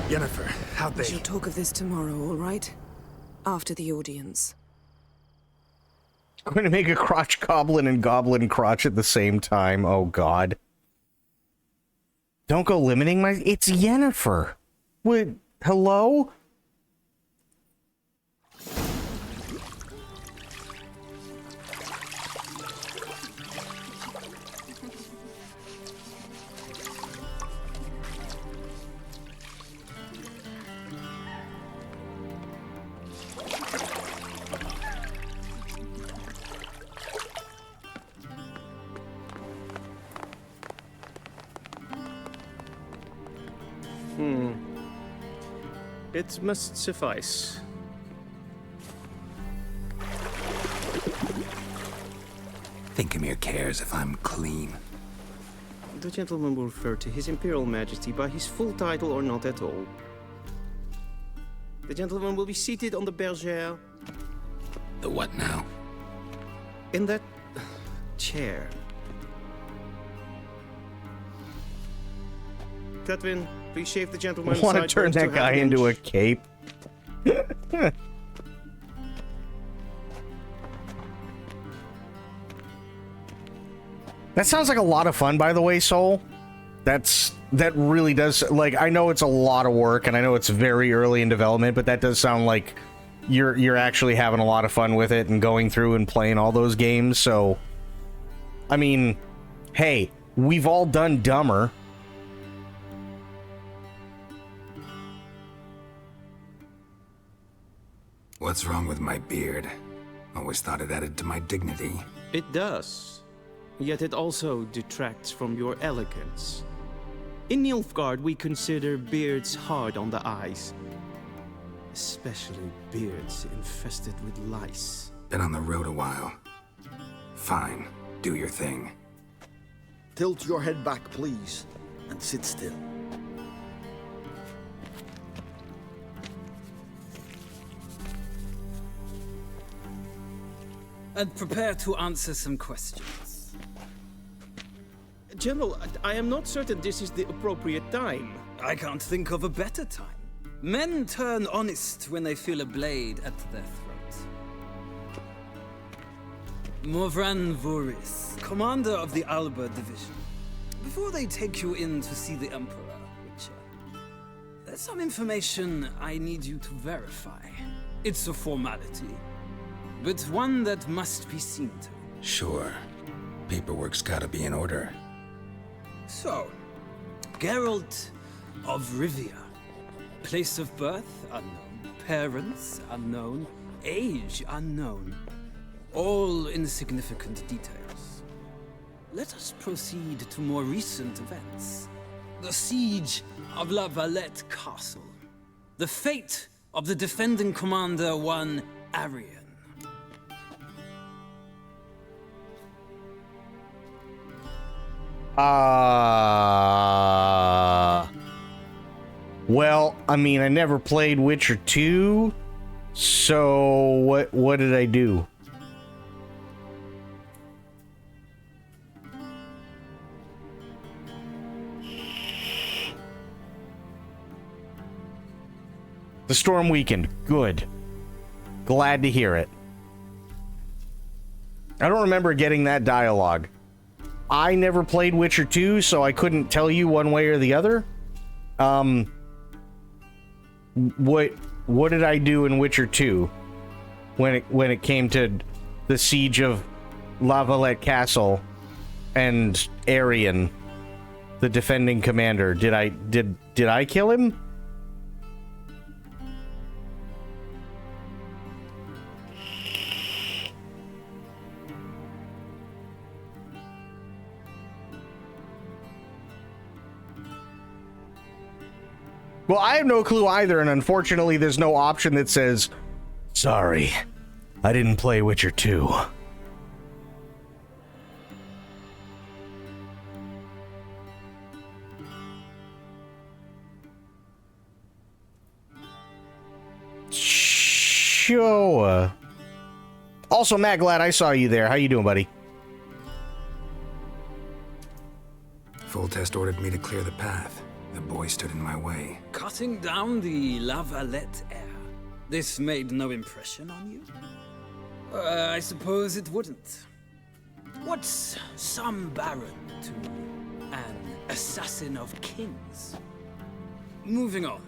Yennefer, how'd We shall talk of this tomorrow, all right? After the audience. I'm going to make a crotch goblin and goblin crotch at the same time. Oh, God. Don't go limiting my... It's Yennefer. What? Hello? It must suffice. Thinkamere cares if I'm clean. The gentleman will refer to His Imperial Majesty by his full title or not at all. The gentleman will be seated on the bergère. The what now? In that chair. Cutwin, please shave the gentleman's I want to turn that guy into a cape. That sounds like a lot of fun, by the way, Soul. That really does, like, I know it's a lot of work and I know it's very early in development, but that does sound like you're actually having a lot of fun with it and going through and playing all those games. So, I mean, hey, we've all done Dumber. What's wrong with my beard? Always thought it added to my dignity. It does. Yet it also detracts from your elegance. In Nilfgaard, we consider beards hard on the eyes. Especially beards infested with lice. Been on the road a while. Fine, do your thing. Tilt your head back, please, and sit still. And prepare to answer some questions. General, I am not certain this is the appropriate time. I can't think of a better time. Men turn honest when they feel a blade at their throat. Morvran Voorhis, commander of the Alba Division. Before they take you in to see the Emperor, Witcher, there's some information I need you to verify. It's a formality, but one that must be seen to. Sure. Paperwork's gotta be in order. So, Geralt of Rivia. Place of birth unknown. Parents unknown. Age unknown. All insignificant details. Let us proceed to more recent events. The siege of La Valette Castle. The fate of the defending commander, one Arian. Well, I mean, I never played Witcher 2, so what did I do? The storm weakened. Good. Glad to hear it. I don't remember getting that dialogue. I never played Witcher 2, so I couldn't tell you one way or the other. What did I do in Witcher 2 when it came to the siege of La Valette Castle and Arian, the defending commander? Did I kill him? Well, I have no clue either, and unfortunately there's no option that says, sorry, I didn't play Witcher 2. Sure. Also, Matt, glad I saw you there. How you doing, buddy? Foltest ordered me to clear the path. The boy stood in my way. Cutting down the La Valette heir. This made no impression on you? I suppose it wouldn't. What's some baron to an assassin of kings? Moving on.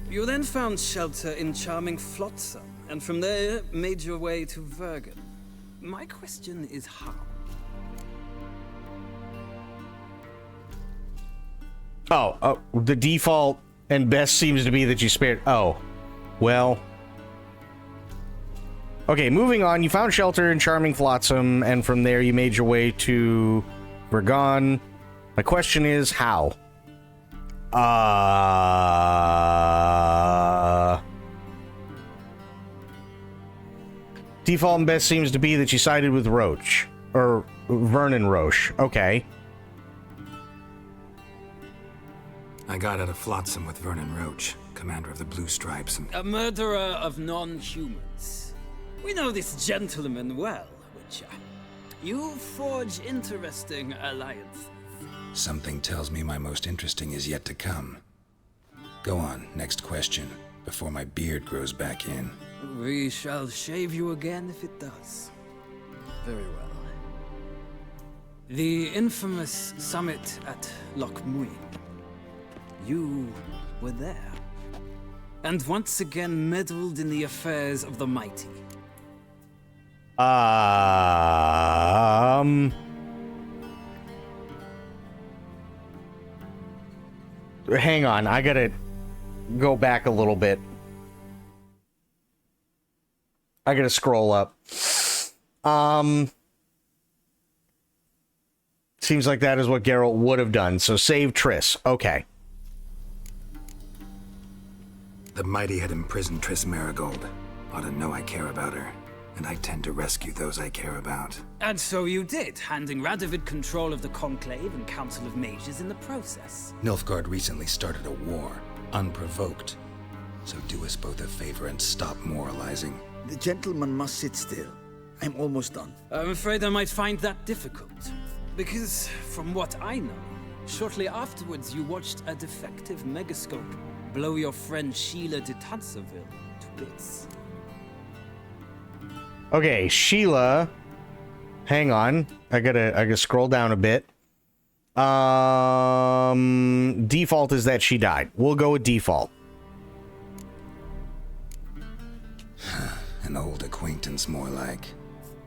You then found shelter in charming Flotsam, and from there made your way to Vergen. My question is how? Oh, the default and best seems to be that you spared... Oh, well... Okay, moving on. You found shelter in charming Flotsam, and from there you made your way to Vergen. My question is, how? Default and best seems to be that you sided with Roche. Or Vernon Roche. Okay. I got out of Flotsam with Vernon Roche, commander of the Blue Stripes, and... A murderer of non-humans. We know this gentleman well, Witcher. You forge interesting alliances. Something tells me my most interesting is yet to come. Go on, next question, before my beard grows back in. We shall shave you again if it does. Very well. The infamous summit at Loch Muin. You were there. And once again meddled in the affairs of the mighty. Hang on, I gotta go back a little bit. I gotta scroll up. Seems like that is what Geralt would have done, so save Triss. Okay. The mighty had imprisoned Triss Marigold. Ought to know I care about her, and I tend to rescue those I care about. And so you did, handing Radovid control of the Conclave and Council of Mages in the process. Nilfgaard recently started a war, unprovoked. So do us both a favor and stop moralizing. The gentleman must sit still. I'm almost done. I'm afraid I might find that difficult. Because, from what I know, shortly afterwards you watched a defective megascope blow your friend Sheila de Tanserville to bits. Okay, Sheila. Hang on. I gotta scroll down a bit. Default is that she died. We'll go with default. An old acquaintance, more like.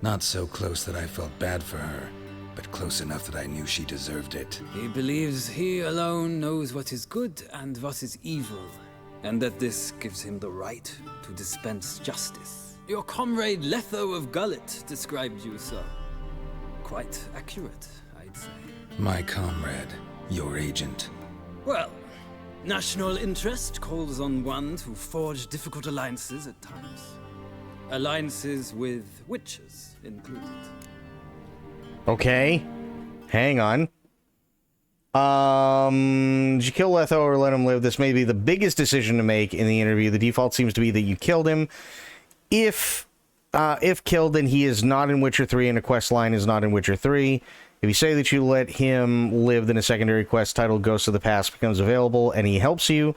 Not so close that I felt bad for her, but close enough that I knew she deserved it. He believes he alone knows what is good and what is evil, and that this gives him the right to dispense justice. Your comrade Letho of Gullet described you so. Quite accurate, I'd say. My comrade, your agent. Well, national interest calls on one to forge difficult alliances at times. Alliances with witches included. Okay. Hang on. Did you kill Letho or let him live? This may be the biggest decision to make in the interview. The default seems to be that you killed him. If killed, then he is not in Witcher 3 and a quest line is not in Witcher 3. If you say that you let him live, then a secondary quest titled Ghosts of the Past becomes available and he helps you.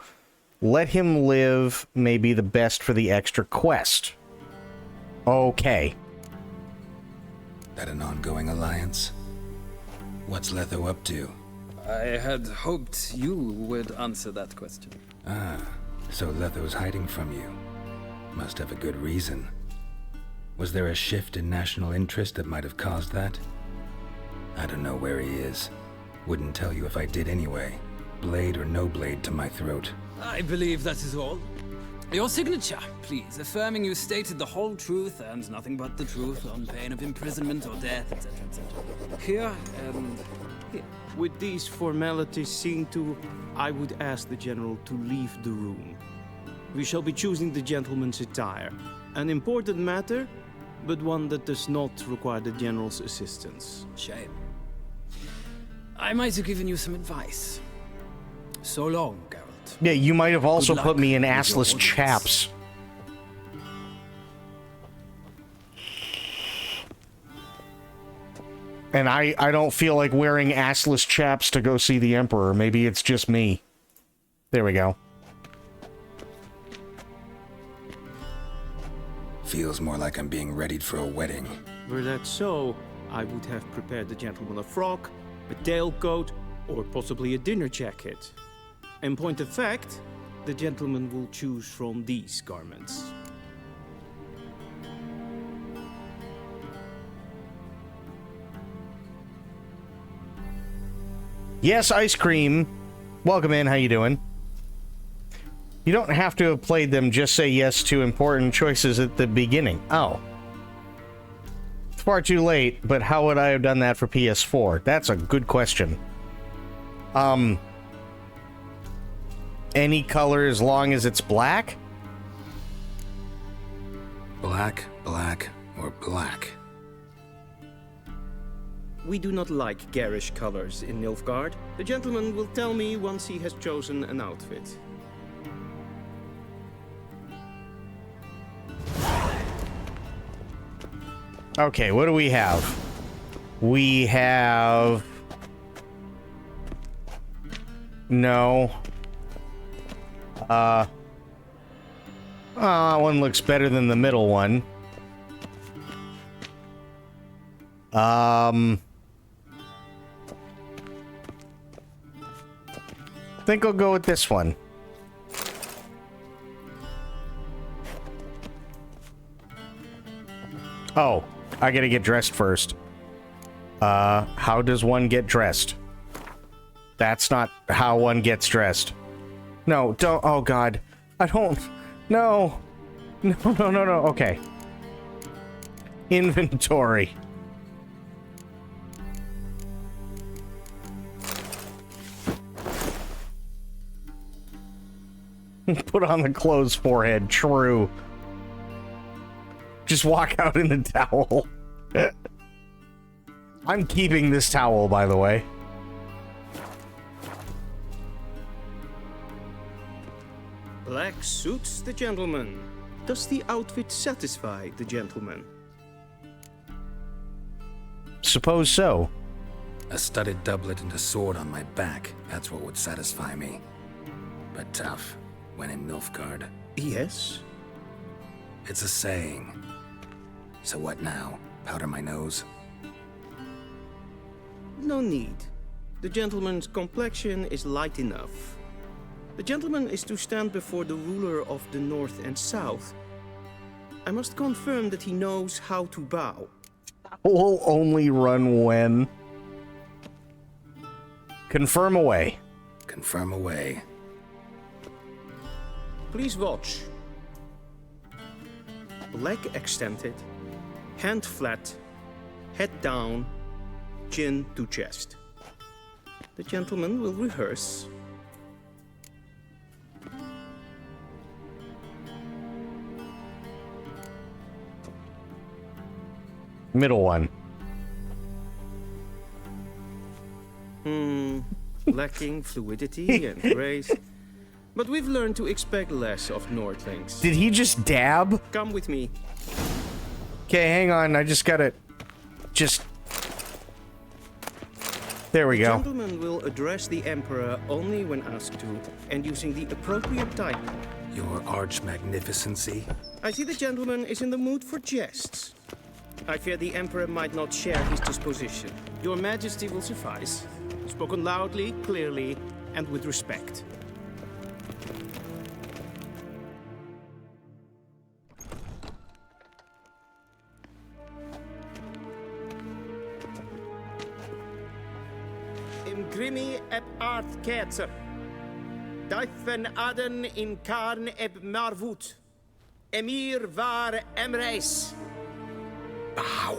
Let him live may be the best for the extra quest. Okay. That an ongoing alliance? What's Letho up to? I had hoped you would answer that question. Ah, so Letho's hiding from you. Must have a good reason. Was there a shift in national interest that might have caused that? I don't know where he is. Wouldn't tell you if I did anyway. Blade or no blade to my throat. I believe that is all. Your signature, please, affirming you stated the whole truth and nothing but the truth on pain of imprisonment or death, etc., etc. Here and here. With these formalities seen to, I would ask the General to leave the room. We shall be choosing the gentleman's attire. An important matter, but one that does not require the General's assistance. Shame. I might have given you some advice. So long, Geralt. Yeah, you might have also Good put me in luck with your assless orders. chaps. And I don't feel like wearing assless chaps to go see the Emperor. Maybe it's just me. There we go. Feels more like I'm being readied for a wedding. Were that so, I would have prepared the gentleman a frock, a tailcoat, or possibly a dinner jacket. In point of fact, the gentleman will choose from these garments. Yes, Ice Cream. Welcome in. How you doing? You don't have to have played them. Just say yes to important choices at the beginning. Oh. It's far too late, but how would I have done that for PS4? That's a good question. Any color as long as it's black? Black, black, or black? We do not like garish colors in Nilfgaard. The gentleman will tell me once he has chosen an outfit. Okay, what do we have? We have... No. One looks better than the middle one. I think I'll go with this one. Oh, I gotta get dressed first. How does one get dressed? That's not how one gets dressed. No, don't. Oh, God. I don't. No. No, no, no, no. Okay. Inventory. Put on the clothes forehead. True. Just walk out in the towel. I'm keeping this towel, by the way. Black suits the gentleman. Does the outfit satisfy the gentleman? Suppose so. A studded doublet and a sword on my back. That's what would satisfy me. But tough. When in Nilfgaard. Yes? It's a saying. So what now? Powder my nose? No need. The gentleman's complexion is light enough. The gentleman is to stand before the ruler of the North and South. I must confirm that he knows how to bow. Will only run when. Confirm away. Confirm away. Please watch. Leg extended, hand flat, head down, chin to chest. The gentleman will rehearse. Middle one. Lacking fluidity and grace. But we've learned to expect less of Nordlings. Did he just dab? Come with me. Okay, hang on. I just gotta... Just... There we the go. Gentleman will address the Emperor only when asked to, and using the appropriate title. Your arch-magnificency? I see the gentleman is in the mood for jests. I fear the Emperor might not share his disposition. Your Majesty will suffice. Spoken loudly, clearly, and with respect. Im grimi eb art ketzer. Daifen aden in karn eb marvut. Emir var emreis. Bow.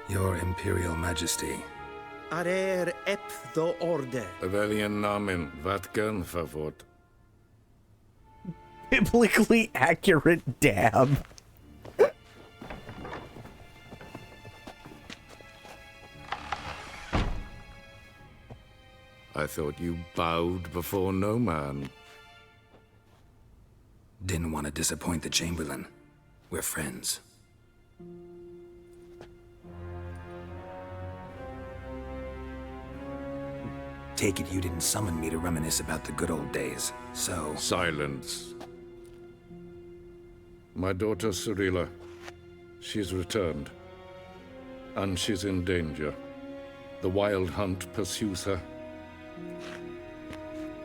Your Imperial Majesty. Arer ep do orde. Velian namen, vatkan favort. Biblically accurate dab. I thought you bowed before no man. Didn't want to disappoint the Chamberlain. We're friends. Take it you didn't summon me to reminisce about the good old days, so... Silence. My daughter Cirilla, she's returned. And she's in danger. The Wild Hunt pursues her.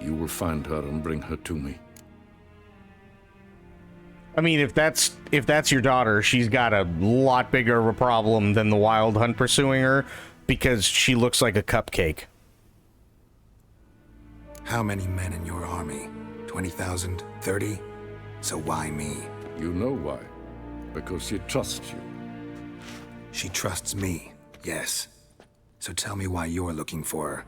You will find her and bring her to me. I mean, if that's your daughter, she's got a lot bigger of a problem than the Wild Hunt pursuing her, because she looks like a cupcake. How many men in your army? 20,000? 30? So why me? You know why. Because she trusts you. She trusts me, yes. So tell me why you're looking for her.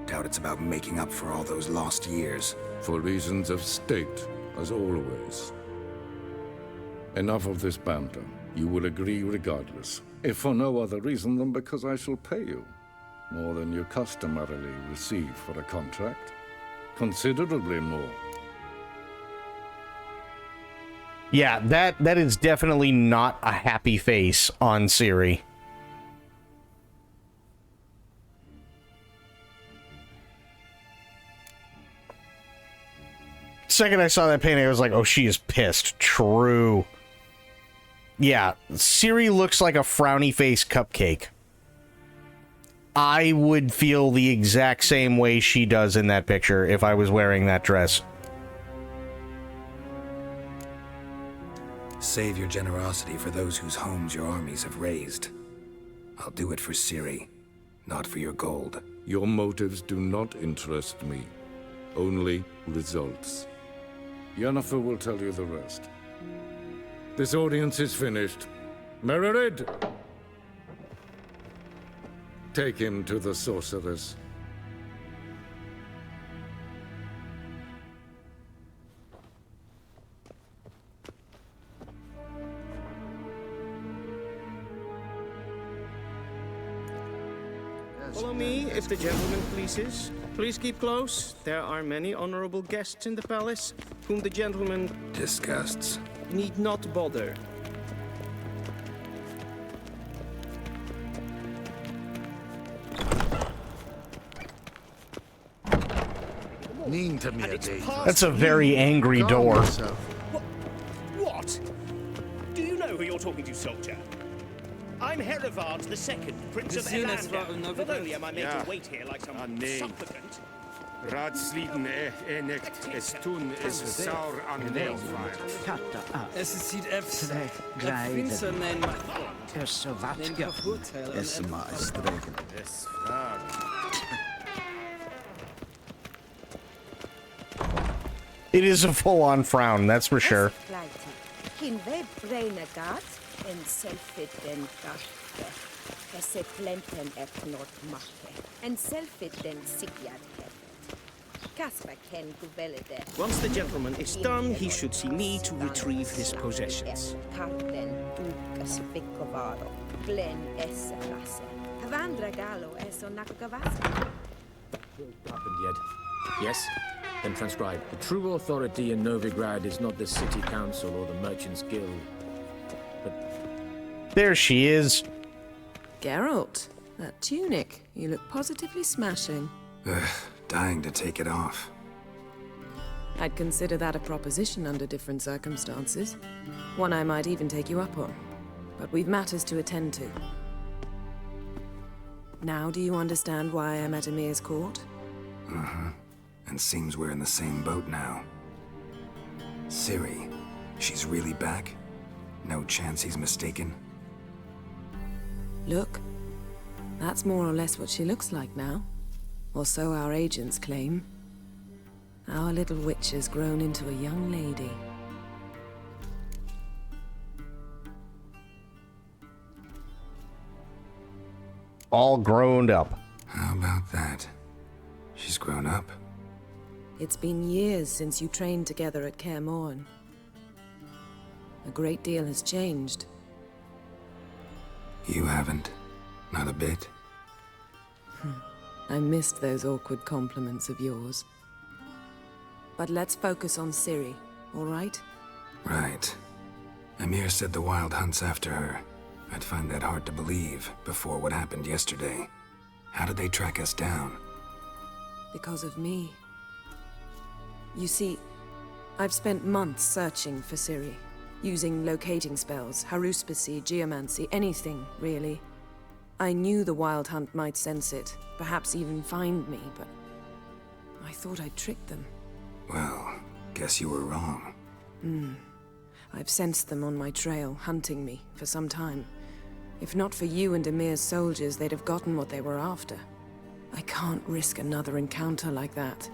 Doubt it's about making up for all those lost years. For reasons of state, as always. Enough of this banter. You will agree regardless. If for no other reason than because I shall pay you. More than you customarily receive for a contract. Considerably more. Yeah, that is definitely not a happy face on Ciri. Second I saw that painting, I was like, oh, she is pissed. True. Yeah, Ciri looks like a frowny face cupcake. I would feel the exact same way she does in that picture if I was wearing that dress. Save your generosity for those whose homes your armies have razed. I'll do it for Ciri, not for your gold. Your motives do not interest me. Only results. Yennefer will tell you the rest. This audience is finished. Mererid! Take him to the sorceress. Follow me, if the gentleman pleases. Please keep close. There are many honorable guests in the palace, whom the gentleman... disgusts. ...need not bother. That's a very angry door. What? Do you know who you're talking to, soldier? I'm Herivard II, Prince of Elandel. Not only am I made to wait here like some supplicant... Ratsliden enecht es tun es saur an Neelfire. Es sieht Finster nennen. So wat es maar streken. Es frag. It is a full-on frown, that's for sure. Kin we braine gat en selfit den gatte. Esse plenten knot mache. En selfit den sigjad hefet. Kasper ken guvelle der. Once the gentleman is done, he should see me to retrieve his possessions. Karten dukas vicovaro. Glen esse lasse. Havandra galo eso nakogavasa. happened yet? Yes? Then transcribe. The true authority in Novigrad is not the city council or the merchants guild. There she is. Geralt, that tunic. You look positively smashing. Ugh, dying to take it off. I'd consider that a proposition under different circumstances. One I might even take you up on. But we've matters to attend to. Now do you understand why I'm at Emir's court? Uh-huh. And seems we're in the same boat now. Ciri, she's really back? No chance he's mistaken? Look, that's more or less what she looks like now. Or so our agents claim. Our little witch has grown into a young lady. All grown up. How about that? She's grown up? It's been years since you trained together at Kaer Morhen. A great deal has changed. You haven't? Not a bit? I missed those awkward compliments of yours. But let's focus on Ciri, all right? Right. Emir said the Wild Hunt's after her. I'd find that hard to believe before what happened yesterday. How did they track us down? Because of me. You see, I've spent months searching for Ciri, using locating spells, haruspicy, geomancy, anything, really. I knew the Wild Hunt might sense it, perhaps even find me, but I thought I'd tricked them. Well, guess you were wrong. I've sensed them on my trail, hunting me, for some time. If not for you and Emir's soldiers, they'd have gotten what they were after. I can't risk another encounter like that.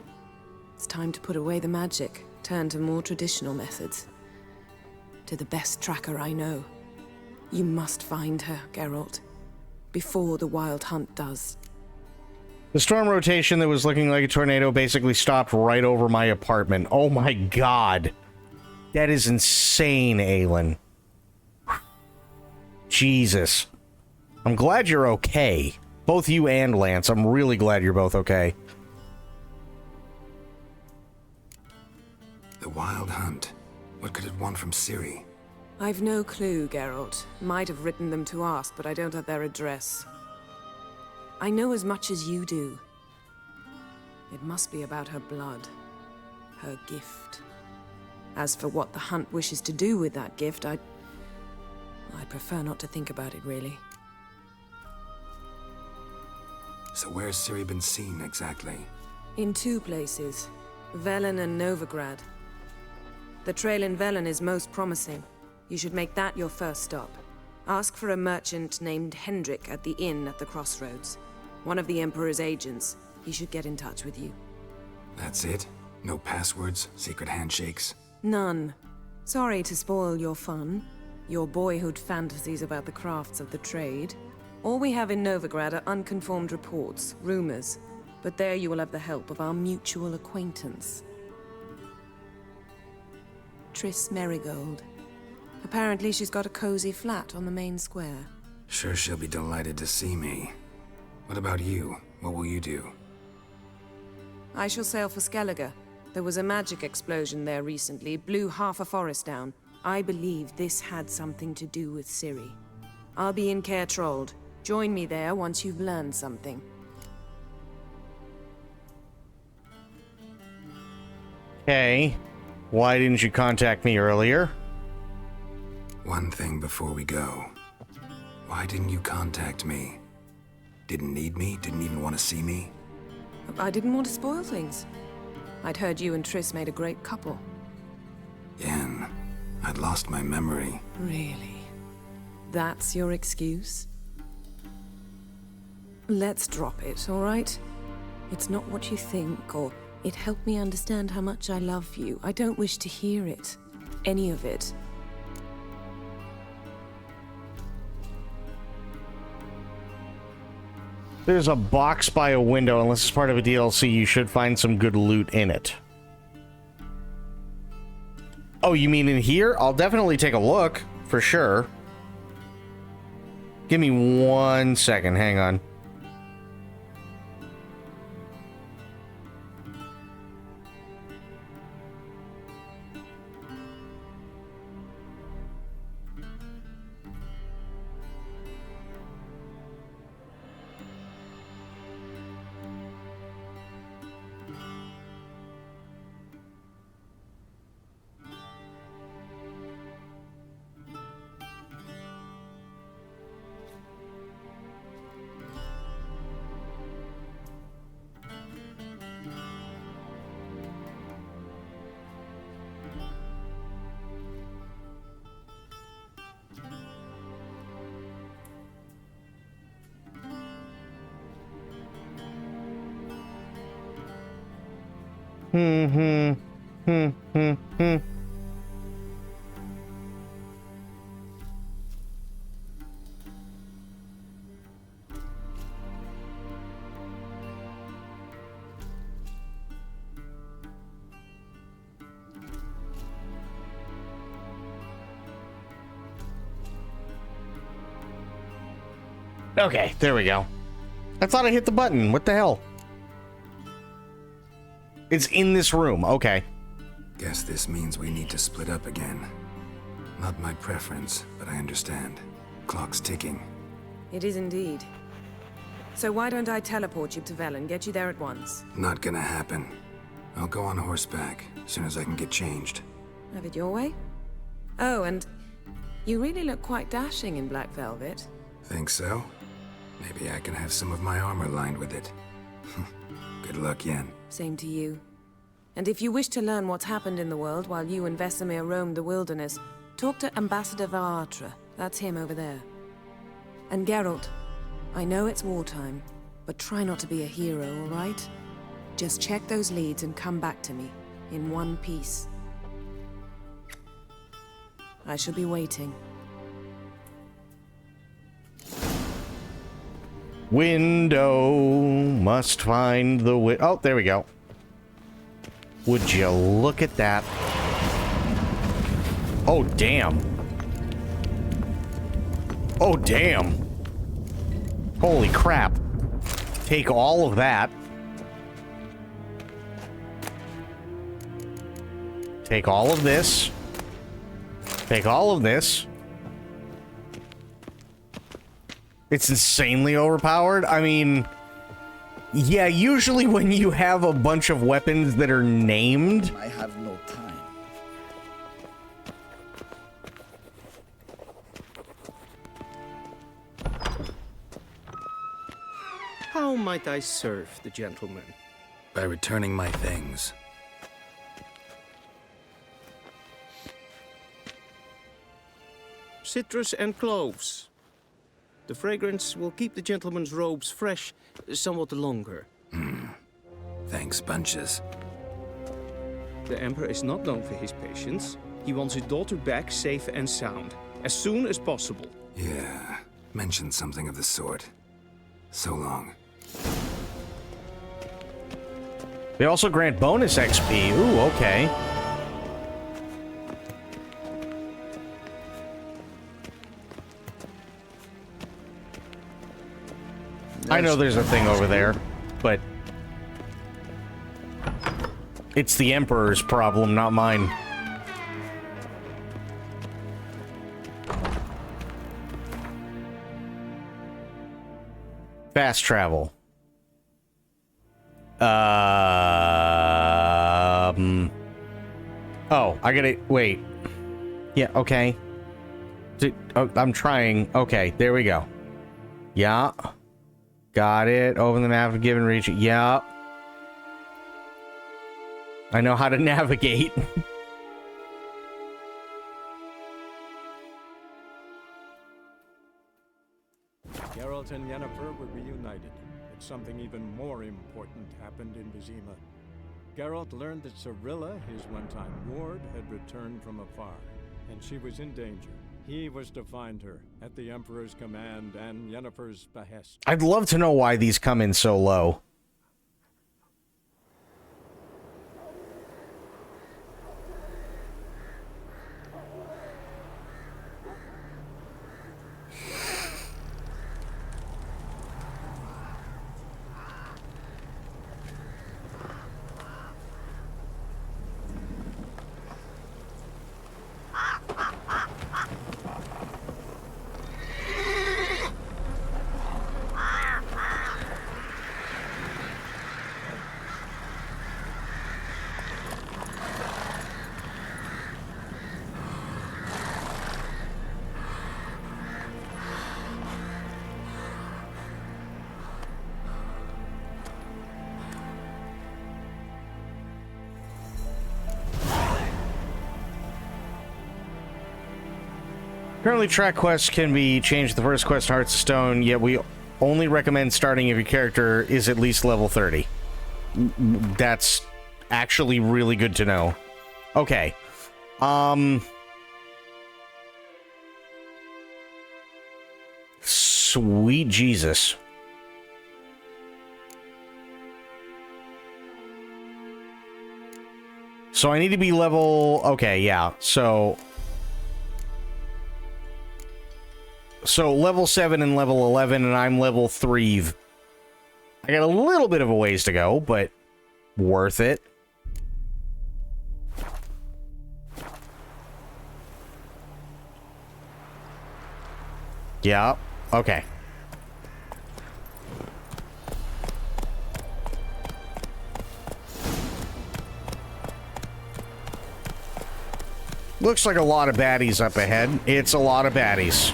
It's time to put away the magic, turn to more traditional methods. To the best tracker I know. You must find her, Geralt. Before the Wild Hunt does. The storm rotation that was looking like a tornado basically stopped right over my apartment. Oh my god. That is insane, Aelin. Jesus. I'm glad you're okay. Both you and Lance. I'm really glad you're both okay. The Wild Hunt. What could it want from Ciri? I've no clue, Geralt. Might have written them to ask, but I don't have their address. I know as much as you do. It must be about her blood. Her gift. As for what the Hunt wishes to do with that gift, I'd prefer not to think about it, really. So where's Ciri been seen, exactly? In two places. Velen and Novigrad. The trail in Velen is most promising. You should make that your first stop. Ask for a merchant named Hendrik at the inn at the crossroads. One of the Emperor's agents. He should get in touch with you. That's it? No passwords? Secret handshakes? None. Sorry to spoil your fun. Your boyhood fantasies about the crafts of the trade. All we have in Novigrad are unconfirmed reports, rumors. But there you will have the help of our mutual acquaintance. Triss Merigold. Apparently she's got a cozy flat on the main square. Sure she'll be delighted to see me. What about you? What will you do? I shall sail for Skellige. There was a magic explosion there recently, blew half a forest down. I believe this had something to do with Ciri. I'll be in Caer Trolde. Join me there once you've learned something. Okay. Why didn't you contact me earlier? One thing before we go. Why didn't you contact me? Didn't need me? Didn't even want to see me? I didn't want to spoil things. I'd heard you and Triss made a great couple. Yen, I'd lost my memory. Really? That's your excuse? Let's drop it, all right? It's not what you think, or it helped me understand how much I love you. I don't wish to hear it. Any of it. There's a box by a window. Unless it's part of a DLC, you should find some good loot in it. Oh, you mean in here? I'll definitely take a look, for sure. Give me 1 second, hang on. Okay, there we go. I thought I hit the button. What the hell? It's in this room. Okay. Guess this means we need to split up again. Not my preference, but I understand. Clock's ticking. It is indeed. So why don't I teleport you to Velen, get you there at once? Not gonna happen. I'll go on horseback, as soon as I can get changed. Have it your way? Oh, and you really look quite dashing in black velvet. Think so? Maybe I can have some of my armor lined with it. Good luck, Yen. Same to you. And if you wish to learn what's happened in the world while you and Vesemir roamed the wilderness, talk to Ambassador Varatra. That's him over there. And Geralt, I know it's wartime, but try not to be a hero, all right? Just check those leads and come back to me, in one piece. I shall be waiting. Window must find the oh, there we go. Would you look at that? Oh, damn. Oh, damn. Holy crap. Take all of that. Take all of this. Take all of this. It's insanely overpowered. I mean, yeah, usually when you have a bunch of weapons that are named, I have no time. How might I serve the gentleman? By returning my things. Citrus and cloves. The fragrance will keep the gentleman's robes fresh somewhat longer. Thanks, bunches. The Emperor is not known for his patience. He wants his daughter back safe and sound, as soon as possible. Yeah, mentioned something of the sort. So long. they also grant bonus XP. Ooh, okay. I know there's a thing over there, but it's the Emperor's problem, not mine. Fast travel. Oh, I gotta wait. Yeah, okay. Oh, I'm trying. Okay, there we go. Yeah. Got it. Open the map of given region. Yep. I know how to navigate. Geralt and Yennefer were reunited, but something even more important happened in Vizima. Geralt learned that Cirilla, his one-time ward, had returned from afar, and she was in danger. He was to find her, at the Emperor's command and Yennefer's behest. I'd love to know why these come in so low. Currently, track quests can be changed to the first quest in Hearts of Stone, yet we only recommend starting if your character is at least level 30. That's actually really good to know. Okay. Sweet Jesus. So I need to be level... Okay, yeah. So level 7 and level 11, and I'm level 3. I got a little bit of a ways to go, but worth it. Yeah, okay. Looks like a lot of baddies up ahead. It's a lot of baddies.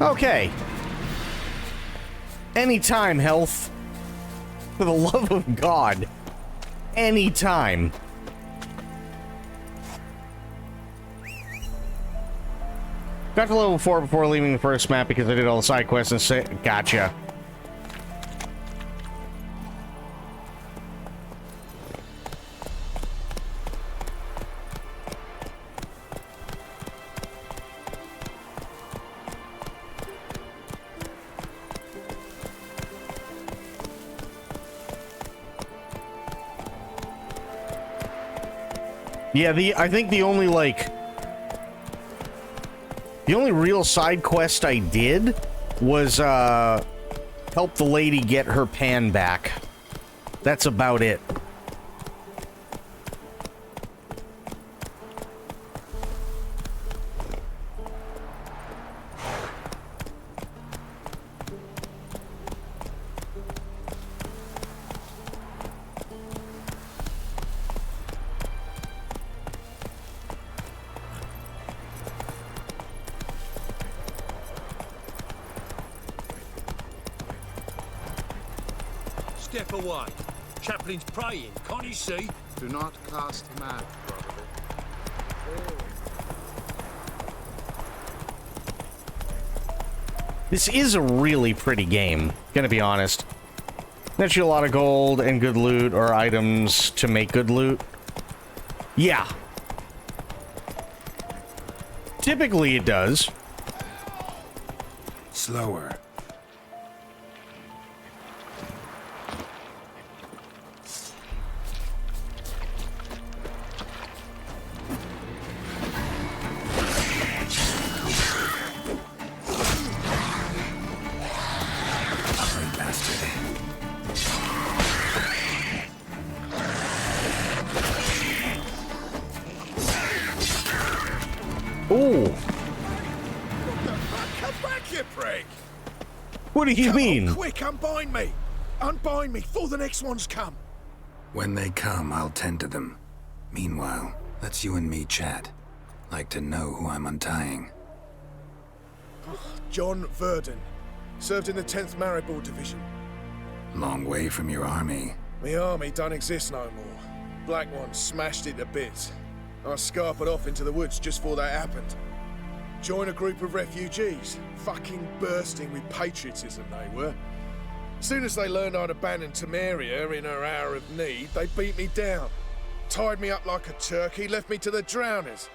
Okay. Anytime, health. For the love of God. Anytime. Got to level 4 before leaving the first map because I did all the side quests and say, gotcha. Yeah, I think the only, like... The only real side quest I did was, help the lady get her pan back. That's about it. Step away. Chaplain's praying, can't you see? Do not cast him out, brother. This is a really pretty game, gonna be honest. Nets you a lot of gold and good loot, or items to make good loot. Yeah. Typically it does. Slower. Ooh. Come back, you prick! What do you mean? On, quick, unbind me! Unbind me before the next ones come! When they come, I'll tend to them. Meanwhile, let's you and me chat. Like to know who I'm untying. John Verdon. Served in the 10th Maribor Division. Long way from your army. My army don't exist no more. Black One smashed it to bits. I scarpered off into the woods just before that happened. Joined a group of refugees, fucking bursting with patriotism they were. Soon as they learned I'd abandoned Temeria in her hour of need, they beat me down. Tied me up like a turkey, left me to the drowners.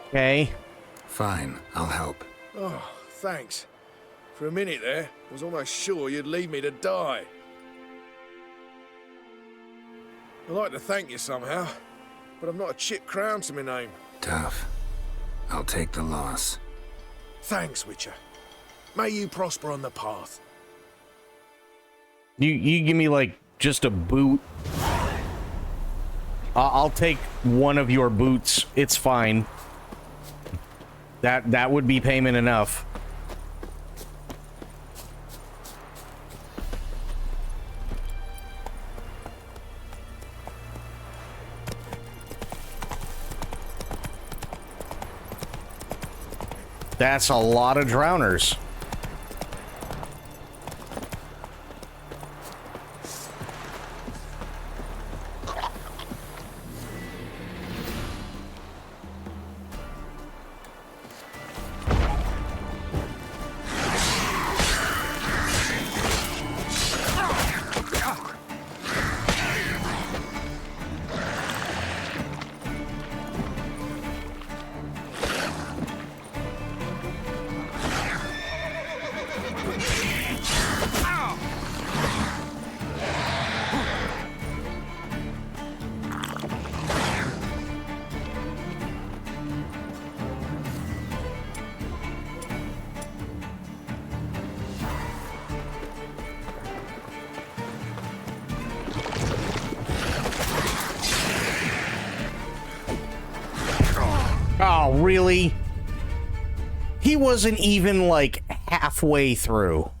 Okay. Fine, I'll help. Oh, thanks. For a minute there, I was almost sure you'd leave me to die. I'd like to thank you somehow, but I've not a chip crown to my name. Tough. I'll take the loss. Thanks, Witcher. May you prosper on the path. You give me, like, just a boot. I'll take one of your boots. It's fine. That would be payment enough. That's a lot of drowners. Oh, really? He wasn't even, like, halfway through.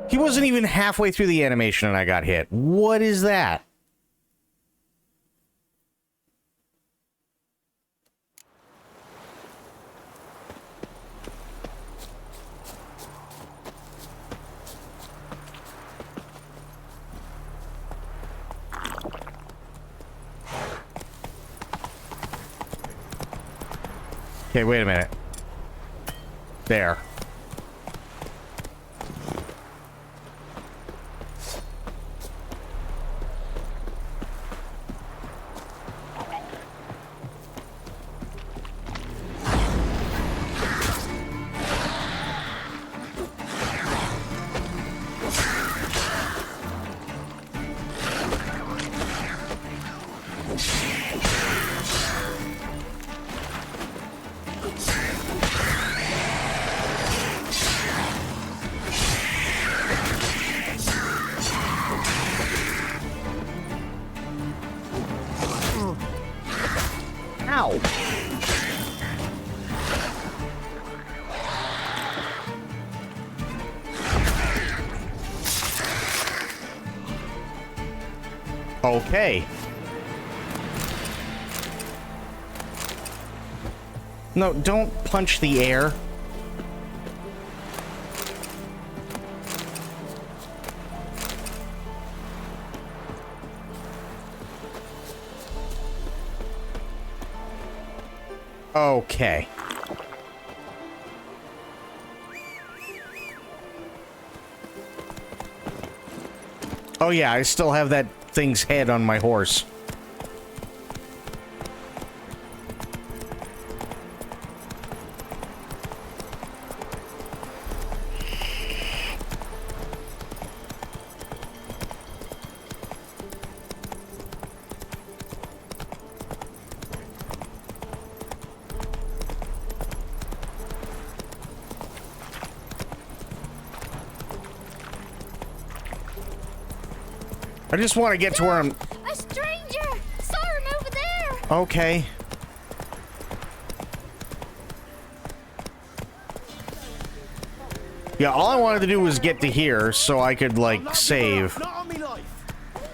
He wasn't even halfway through the animation and I got hit. What is that? Okay, wait a minute. There. Ow. Okay. No, don't punch the air. Okay. Oh yeah, I still have that thing's head on my horse. I just want to get to where I'm... A stranger! Saw him over there! Okay. Yeah, all I wanted to do was get to here so I could, like, save. Not on me life.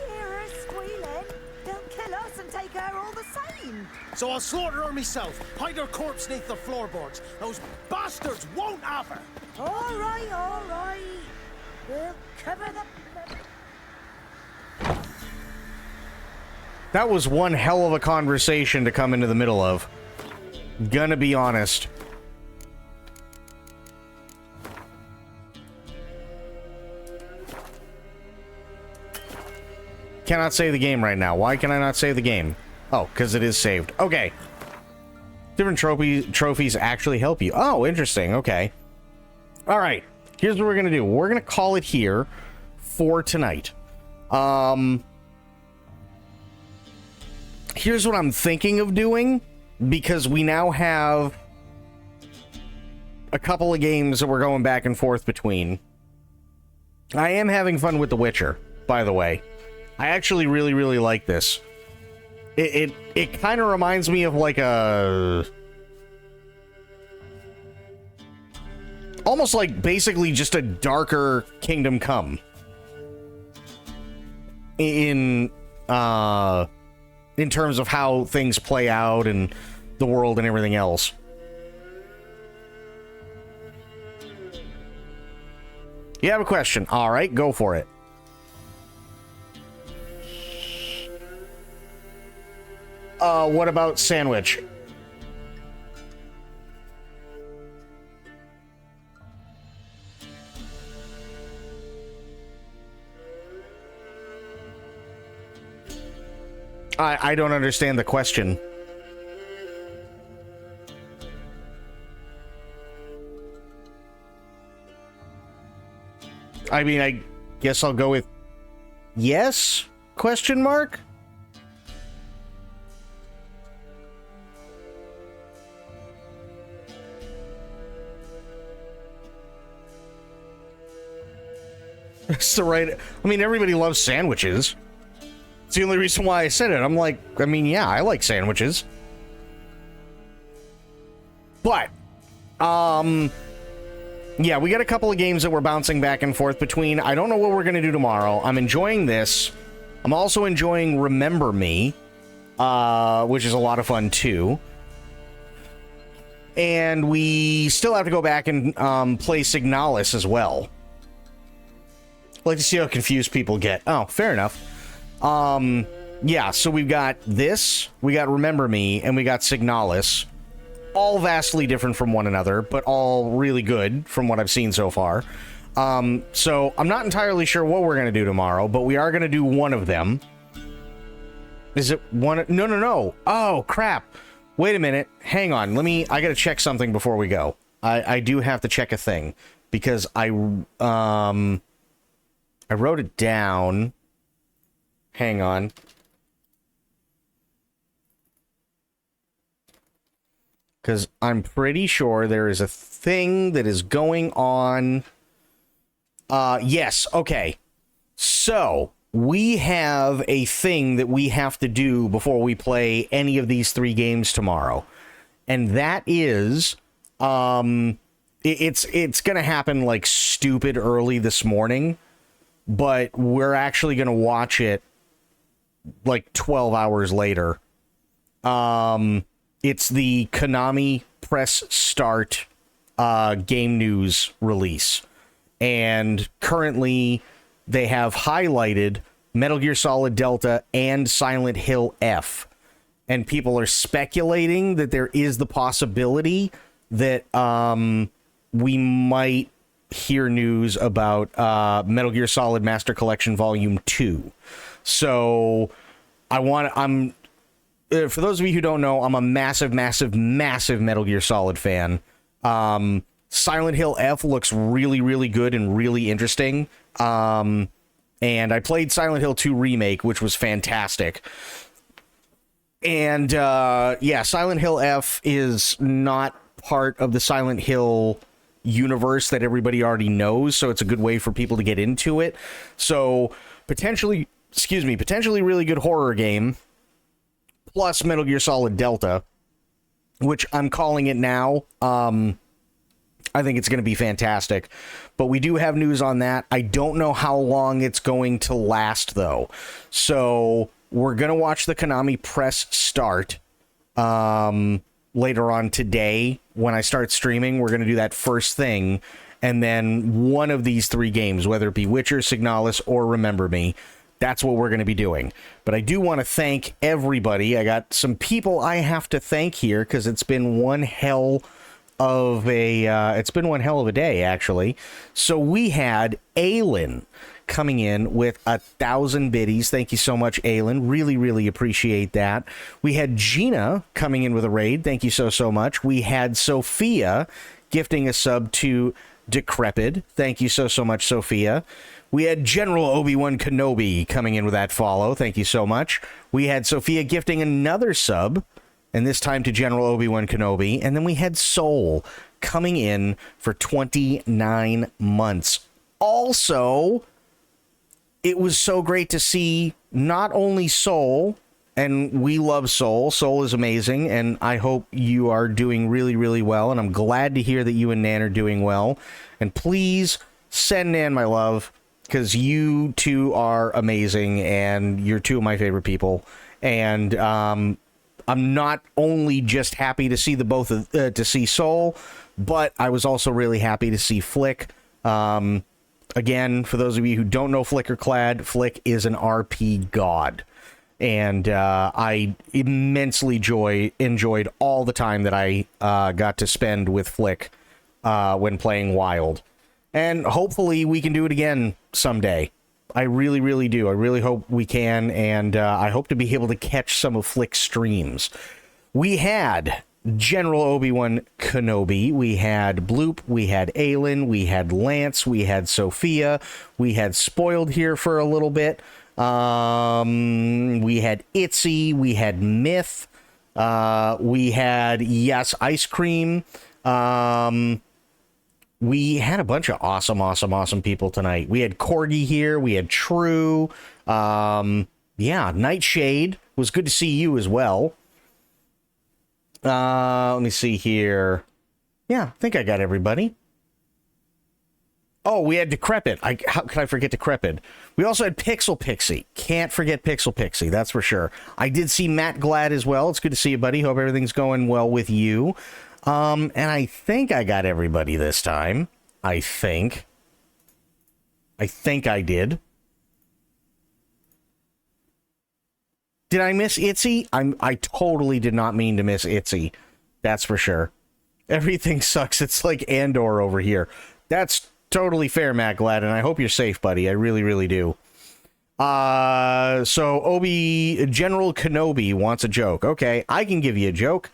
Hear her squealing. They'll kill us and take her all the same. So I'll slaughter her myself. Hide her corpse neath the floorboards. Those bastards won't have her. All right, all right. We'll cover the... That was one hell of a conversation to come into the middle of. Gonna be honest. Cannot save the game right now. Why can I not save the game? Oh, because it is saved. Okay. Different trophies actually help you. Oh, interesting. Okay. Alright. Here's what we're gonna do. We're gonna call it here for tonight. Here's what I'm thinking of doing. because we now have a couple of games that we're going back and forth between. I am having fun with The Witcher, by the way. I actually really, really like this. It kind of reminds me of like a... almost like basically just a darker Kingdom Come. In terms of how things play out and the world and everything else. You have a question? All right, go for it. What about sandwich? I don't understand the question. I mean, I guess I'll go with yes? Question mark? It's the right... I mean, everybody loves sandwiches. It's the only reason why I said it. I'm like, I mean, yeah, I like sandwiches. But, yeah, we got a couple of games that we're bouncing back and forth between. I don't know what we're going to do tomorrow. I'm enjoying this. I'm also enjoying Remember Me, which is a lot of fun, too. And we still have to go back and play Signalis as well. I'd like to see how confused people get. Oh, fair enough. Yeah, so we've got this, we got Remember Me, and we got Signalis. All vastly different from one another, but all really good from what I've seen so far. So I'm not entirely sure what we're going to do tomorrow, but we are going to do one of them. Is it one? No. Oh, crap. Wait a minute. Hang on. I got to check something before we go. I do have to check a thing because I wrote it down. Hang on. Because I'm pretty sure there is a thing that is going on. Yes, okay. So, we have a thing that we have to do before we play any of these 3 games tomorrow. And that is, it's going to happen like stupid early this morning. But we're actually going to watch it like 12 hours later. It's the Konami Press Start game news release. And currently they have highlighted Metal Gear Solid Delta and Silent Hill F. And people are speculating that there is the possibility that we might hear news about Metal Gear Solid Master Collection Volume 2. So I'm for those of you who don't know, I'm a massive Metal Gear Solid fan. Silent Hill F looks really, really good and really interesting. And I played Silent Hill 2 Remake, which was fantastic. And yeah, Silent Hill F is not part of the Silent Hill universe that everybody already knows, so it's a good way for people to get into it. So potentially really good horror game, plus Metal Gear Solid Delta, which I'm calling it now. I think it's going to be fantastic. But we do have news on that. I don't know how long it's going to last, though. So we're going to watch the Konami Press Start later on today. When I start streaming, we're going to do that first thing. And then one of these 3 games, whether it be Witcher, Signalis, or Remember Me, that's what we're going to be doing. But I do want to thank everybody. I got some people I have to thank here because it's been one hell of a day, actually. So we had Aylin coming in with 1,000 biddies. Thank you so much, Aylin. Really, really appreciate that. We had Gina coming in with a raid. Thank you so much. We had Sophia gifting a sub to Decrepid. Thank you so much, Sophia. We had General Obi-Wan Kenobi coming in with that follow. Thank you so much. We had Sophia gifting another sub and this time to General Obi-Wan Kenobi. And then we had Soul coming in for 29 months. Also, it was so great to see not only Soul, and we love Soul. Soul is amazing, and I hope you are doing really, really well. And I'm glad to hear that you and Nan are doing well. And please send Nan my love, because you two are amazing, and you're two of my favorite people. And I'm not only just happy to see the both of to see Soul, but I was also really happy to see Flick. Again, for those of you who don't know Flickerclad, Flick is an RP god. And I immensely enjoyed all the time that I got to spend with Flick when playing Wild. And hopefully we can do it again someday. I really, really do. I really hope we can, and I hope to be able to catch some of Flick's streams. We had General Obi-Wan Kenobi, we had Bloop, we had Aelin, we had Lance, we had Sophia, we had Spoiled here for a little bit, we had Itzy, we had Myth, we had, yes, Ice Cream, we had a bunch of awesome people tonight. We had Corgi here. We had True. Nightshade. It was good to see you as well. Let me see here. Yeah, I think I got everybody. Oh, we had Decrepit. How could I forget Decrepit? We also had Pixel Pixie. Can't forget Pixel Pixie, that's for sure. I did see Matt Glad as well. It's good to see you, buddy. Hope everything's going well with you. And I think I got everybody this time. I think I did. Did I miss Itzy? I totally did not mean to miss Itzy. That's for sure. Everything sucks. It's like Andor over here. That's totally fair, Matt Glad, and I hope you're safe, buddy. I really, really do. So General Kenobi wants a joke. Okay, I can give you a joke.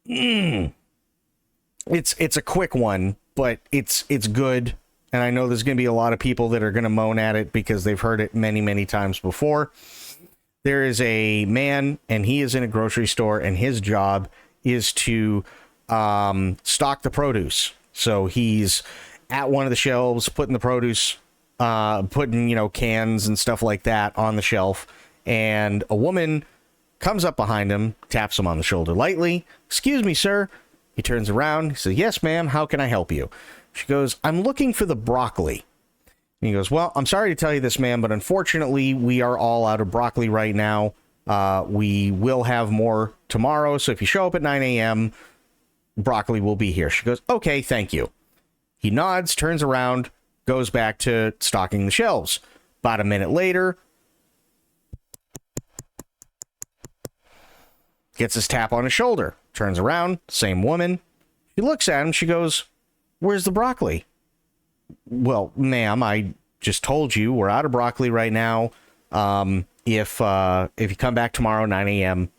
It's a quick one, but it's good, and I know there's going to be a lot of people that are going to moan at it because they've heard it many, many times before. There is a man, and he is in a grocery store, and his job is to stock the produce. So he's at one of the shelves, putting the produce, putting, cans and stuff like that on the shelf, and a woman comes up behind him, taps him on the shoulder lightly. "Excuse me, sir." He turns around. He says, "Yes, ma'am. How can I help you?" She goes, "I'm looking for the broccoli." And he goes, "Well, I'm sorry to tell you this, ma'am, but unfortunately, we are all out of broccoli right now. We will have more tomorrow, so if you show up at 9 a.m., broccoli will be here." She goes, "Okay, thank you." He nods, turns around, goes back to stocking the shelves. About a minute later, gets his tap on his shoulder, turns around, same woman. She looks at him, she goes, "Where's the broccoli?" "Well, ma'am, I just told you we're out of broccoli right now. If you come back tomorrow 9 a.m.,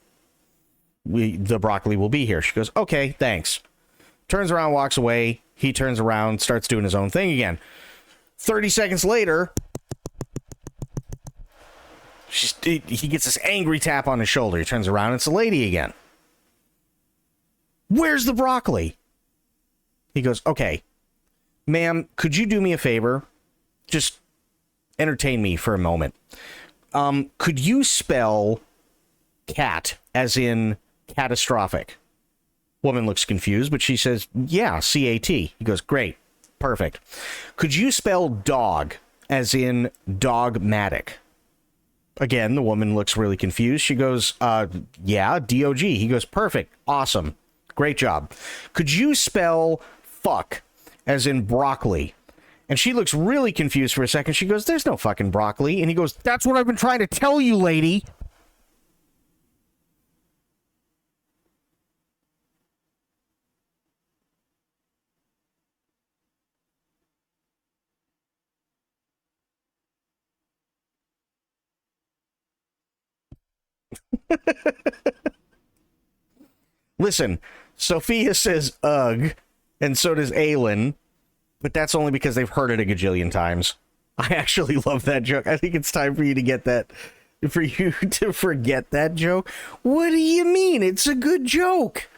the broccoli will be here." She goes, "Okay, thanks." Turns around, walks away. He turns around, starts doing his own thing again. 30 seconds later, he gets this angry tap on his shoulder. He turns around, it's a lady again. "Where's the broccoli?" He goes, "Okay, ma'am, could you do me a favor? Just entertain me for a moment. Could you spell cat as in catastrophic?" Woman looks confused, but she says, "Yeah, C-A-T." He goes, "Great, perfect. Could you spell dog as in dogmatic?" Again, the woman looks really confused. She goes, "Yeah, D-O-G." He goes, "Perfect, awesome, great job. Could you spell fuck as in broccoli?" And she looks really confused for a second. She goes, "There's no fucking broccoli." And he goes, "That's what I've been trying to tell you, lady." Listen, Sophia says ugh, and so does Aelin, but that's only because they've heard it a gajillion times. I actually love that joke. I think it's time for you to get for you to forget that joke? What do you mean? It's a good joke.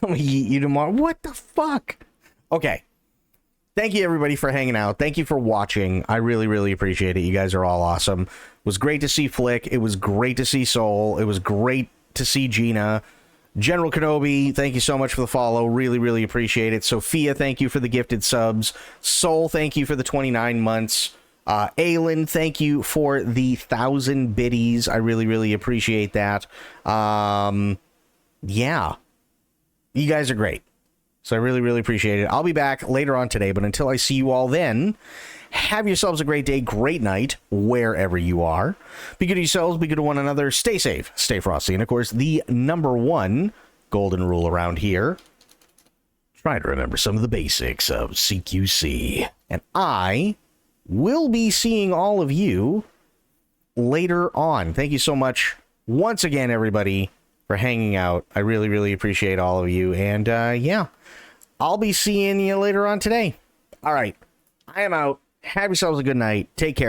I'm gonna eat you tomorrow. What the fuck? Okay. Thank you, everybody, for hanging out. Thank you for watching. I really, really appreciate it. You guys are all awesome. It was great to see Flick. It was great to see Soul. It was great to see Gina. General Kenobi, thank you so much for the follow. Really, really appreciate it. Sophia, thank you for the gifted subs. Soul, thank you for the 29 months. Aelin, thank you for the 1,000 biddies. I really, really appreciate that. Yeah. You guys are great. So I really, really appreciate it. I'll be back later on today, but until I see you all then, have yourselves a great day, great night, wherever you are. Be good to yourselves, be good to one another, stay safe, stay frosty, and of course, the #1 golden rule around here, try to remember some of the basics of CQC. And I will be seeing all of you later on. Thank you so much once again, everybody, for hanging out. I really, really appreciate all of you. And yeah, I'll be seeing you later on today. All right, I am out. Have yourselves a good night. Take care.